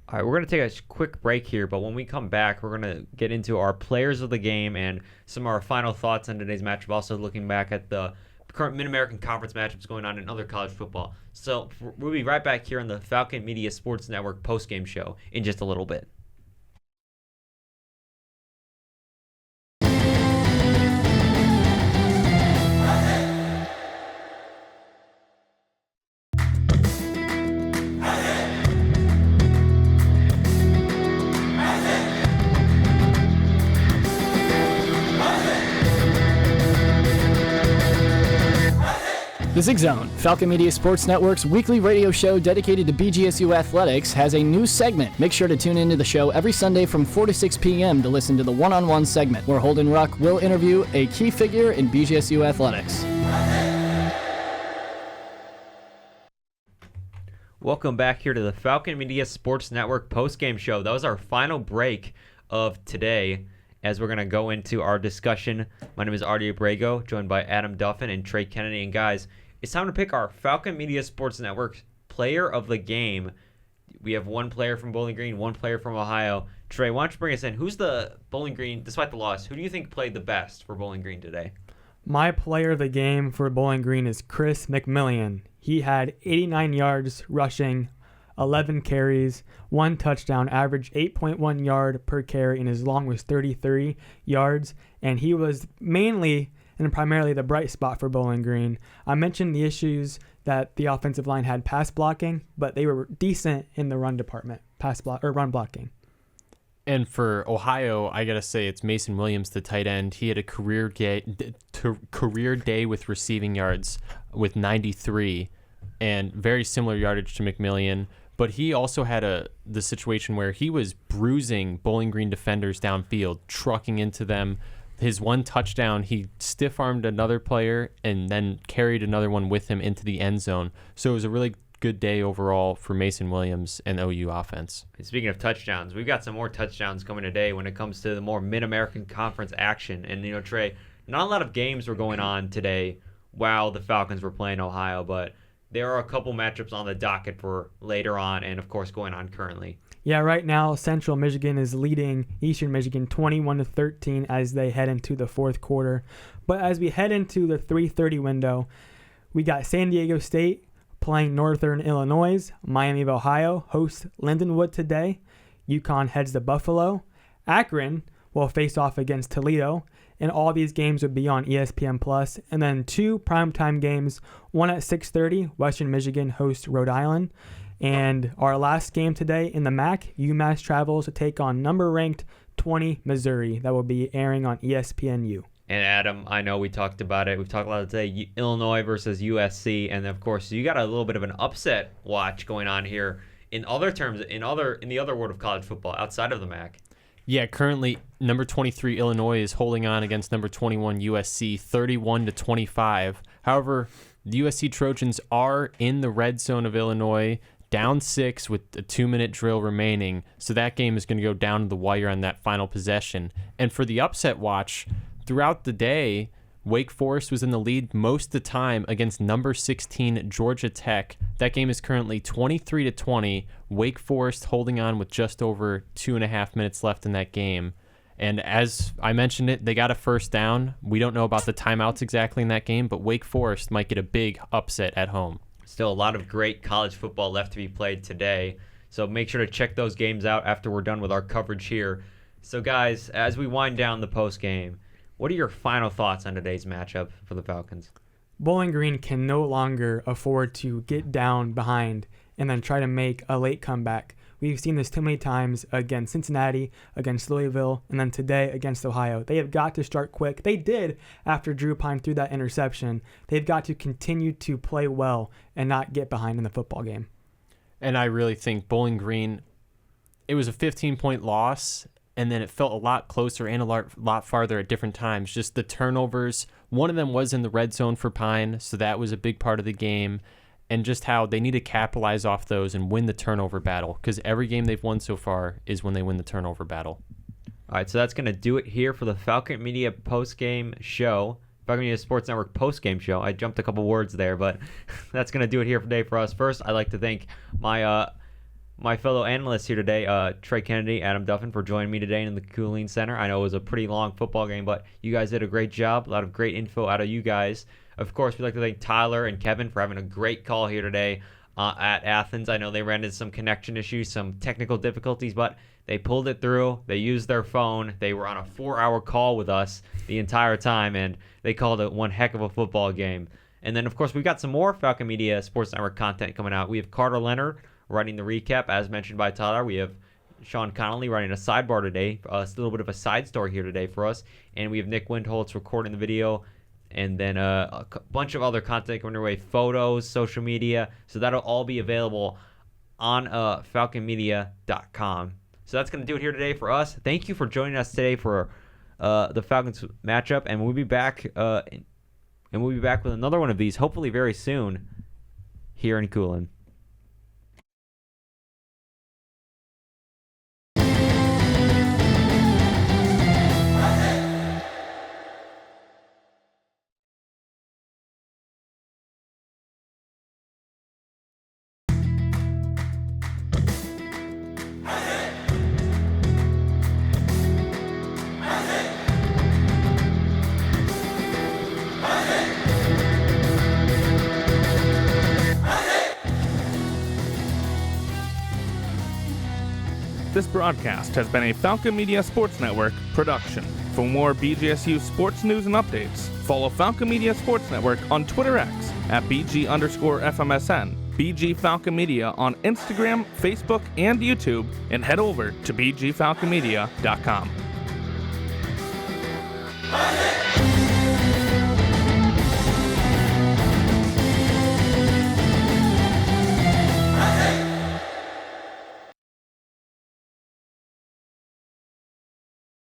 [SPEAKER 1] All right, we're going to take a quick break here, but when we come back, we're going to get into our players of the game and some of our final thoughts on today's matchup, also looking back at the current Mid-American Conference matchups going on in other college football. So we'll be right back here on the Falcon Media Sports Network postgame show in just a little bit.
[SPEAKER 10] The Zig Zone, Falcon Media Sports Network's weekly radio show dedicated to BGSU athletics, has a new segment. Make sure to tune into the show every Sunday from 4 to 6 p.m. to listen to the one-on-one segment, where Holden Ruck will interview a key figure in BGSU athletics.
[SPEAKER 1] Welcome back here to the Falcon Media Sports Network postgame show. That was our final break of today, as we're going to go into our discussion. My name is Artie Abrego, joined by Adam Duffin and Trey Kennedy. And guys, it's time to pick our Falcon Media Sports Network player of the game. We have 1 player from Bowling Green, 1 player from Ohio. Trey, why don't you bring us in? Who's the Bowling Green, despite the loss, who do you think played the best for Bowling Green today?
[SPEAKER 23] My player of the game for Bowling Green is Chris McMillian. He had 89 yards rushing, 11 carries, 1 touchdown, average 8.1 yard per carry, and his long was 33 yards. And he was mainly and primarily the bright spot for Bowling Green. I mentioned the issues that the offensive line had pass blocking, but they were decent in the run department, run blocking.
[SPEAKER 3] And for Ohio, I got to say it's Mason Williams, the tight end. He had a career day, career day with receiving yards with 93 and very similar yardage to McMillian. But he also had the situation where he was bruising Bowling Green defenders downfield, trucking into them. His one touchdown, he stiff-armed another player and then carried another one with him into the end zone. So it was a really good day overall for Mason Williams and OU offense.
[SPEAKER 1] And speaking of touchdowns, we've got some more touchdowns coming today when it comes to the more Mid-American Conference action. And, Trey, not a lot of games were going on today while the Falcons were playing Ohio, but there are a couple matchups on the docket for later on and, of course, going on currently.
[SPEAKER 23] Yeah, right now Central Michigan is leading Eastern Michigan 21-13 as they head into the fourth quarter. But as we head into the 3:30 window, we got San Diego State playing Northern Illinois. Miami of Ohio hosts Lindenwood today. UConn heads to Buffalo. Akron will face off against Toledo. And all these games will be on ESPN+. And then 2 primetime games, one at 6:30. Western Michigan hosts Rhode Island. And our last game today in the MAC, UMass travels to take on number-ranked 20 Missouri. That will be airing on ESPNU.
[SPEAKER 1] And Adam, I know we talked about it. We've talked a lot today. Illinois versus USC, and of course, you got a little bit of an upset watch going on here. In other terms, in the other world of college football, outside of the MAC.
[SPEAKER 3] Yeah, currently number 23 Illinois is holding on against number 21 USC 31-25. However, the USC Trojans are in the red zone of Illinois, down 6 with a 2-minute drill remaining. So that game is going to go down to the wire on that final possession. And for the upset watch, throughout the day, Wake Forest was in the lead most of the time against number 16 Georgia Tech. That game is currently 23-20. Wake Forest holding on with just over 2.5 minutes left in that game. And as I mentioned it, they got a first down. We don't know about the timeouts exactly in that game, but Wake Forest might get a big upset at home.
[SPEAKER 1] Still a lot of great college football left to be played today. So make sure to check those games out after we're done with our coverage here. So guys, as we wind down the post game, what are your final thoughts on today's matchup for the Falcons?
[SPEAKER 23] Bowling Green can no longer afford to get down behind and then try to make a late comeback. We've seen this too many times against Cincinnati, against Louisville, and then today against Ohio. They have got to start quick. They did after Drew Pine threw that interception. They've got to continue to play well and not get behind in the football game.
[SPEAKER 3] And I really think Bowling Green, it was a 15-point loss, and then it felt a lot closer and a lot farther at different times. Just the turnovers. One of them was in the red zone for Pine, so that was a big part of the game. And just how they need to capitalize off those and win the turnover battle, because every game they've won so far is when they win the turnover battle.
[SPEAKER 1] All right, so that's going to do it here for the Falcon Media post-game show. Falcon Media Sports Network post-game show. I jumped a couple words there, but that's going to do it here today for us. First, I'd like to thank my fellow analysts here today, Trey Kennedy, Adam Duffin, for joining me today in the Cooling Center. I know it was a pretty long football game, but you guys did a great job. A lot of great info out of you guys. Of course, we'd like to thank Tyler and Kevin for having a great call here today at Athens. I know they ran into some connection issues, some technical difficulties, but they pulled it through. They used their phone. They were on a 4-hour call with us the entire time, and they called it one heck of a football game. And then, of course, we've got some more Falcon Media Sports Network content coming out. We have Carter Leonard writing the recap, as mentioned by Tyler. We have Sean Connolly writing a sidebar today, a little bit of a side story here today for us. And we have Nick Windholtz recording the video. And then a bunch of other content coming your way, photos, social media. So that'll all be available on falconmedia.com. So that's going to do it here today for us. Thank you for joining us today for the Falcons matchup. And we'll be back with another one of these, hopefully very soon, here in Coolin.
[SPEAKER 7] This broadcast has been a Falcon Media Sports Network production. For more BGSU sports news and updates, follow Falcon Media Sports Network on Twitter X at BG_FMSN, BG Falcon Media on Instagram, Facebook, and YouTube, and head over to BGFalconMedia.com.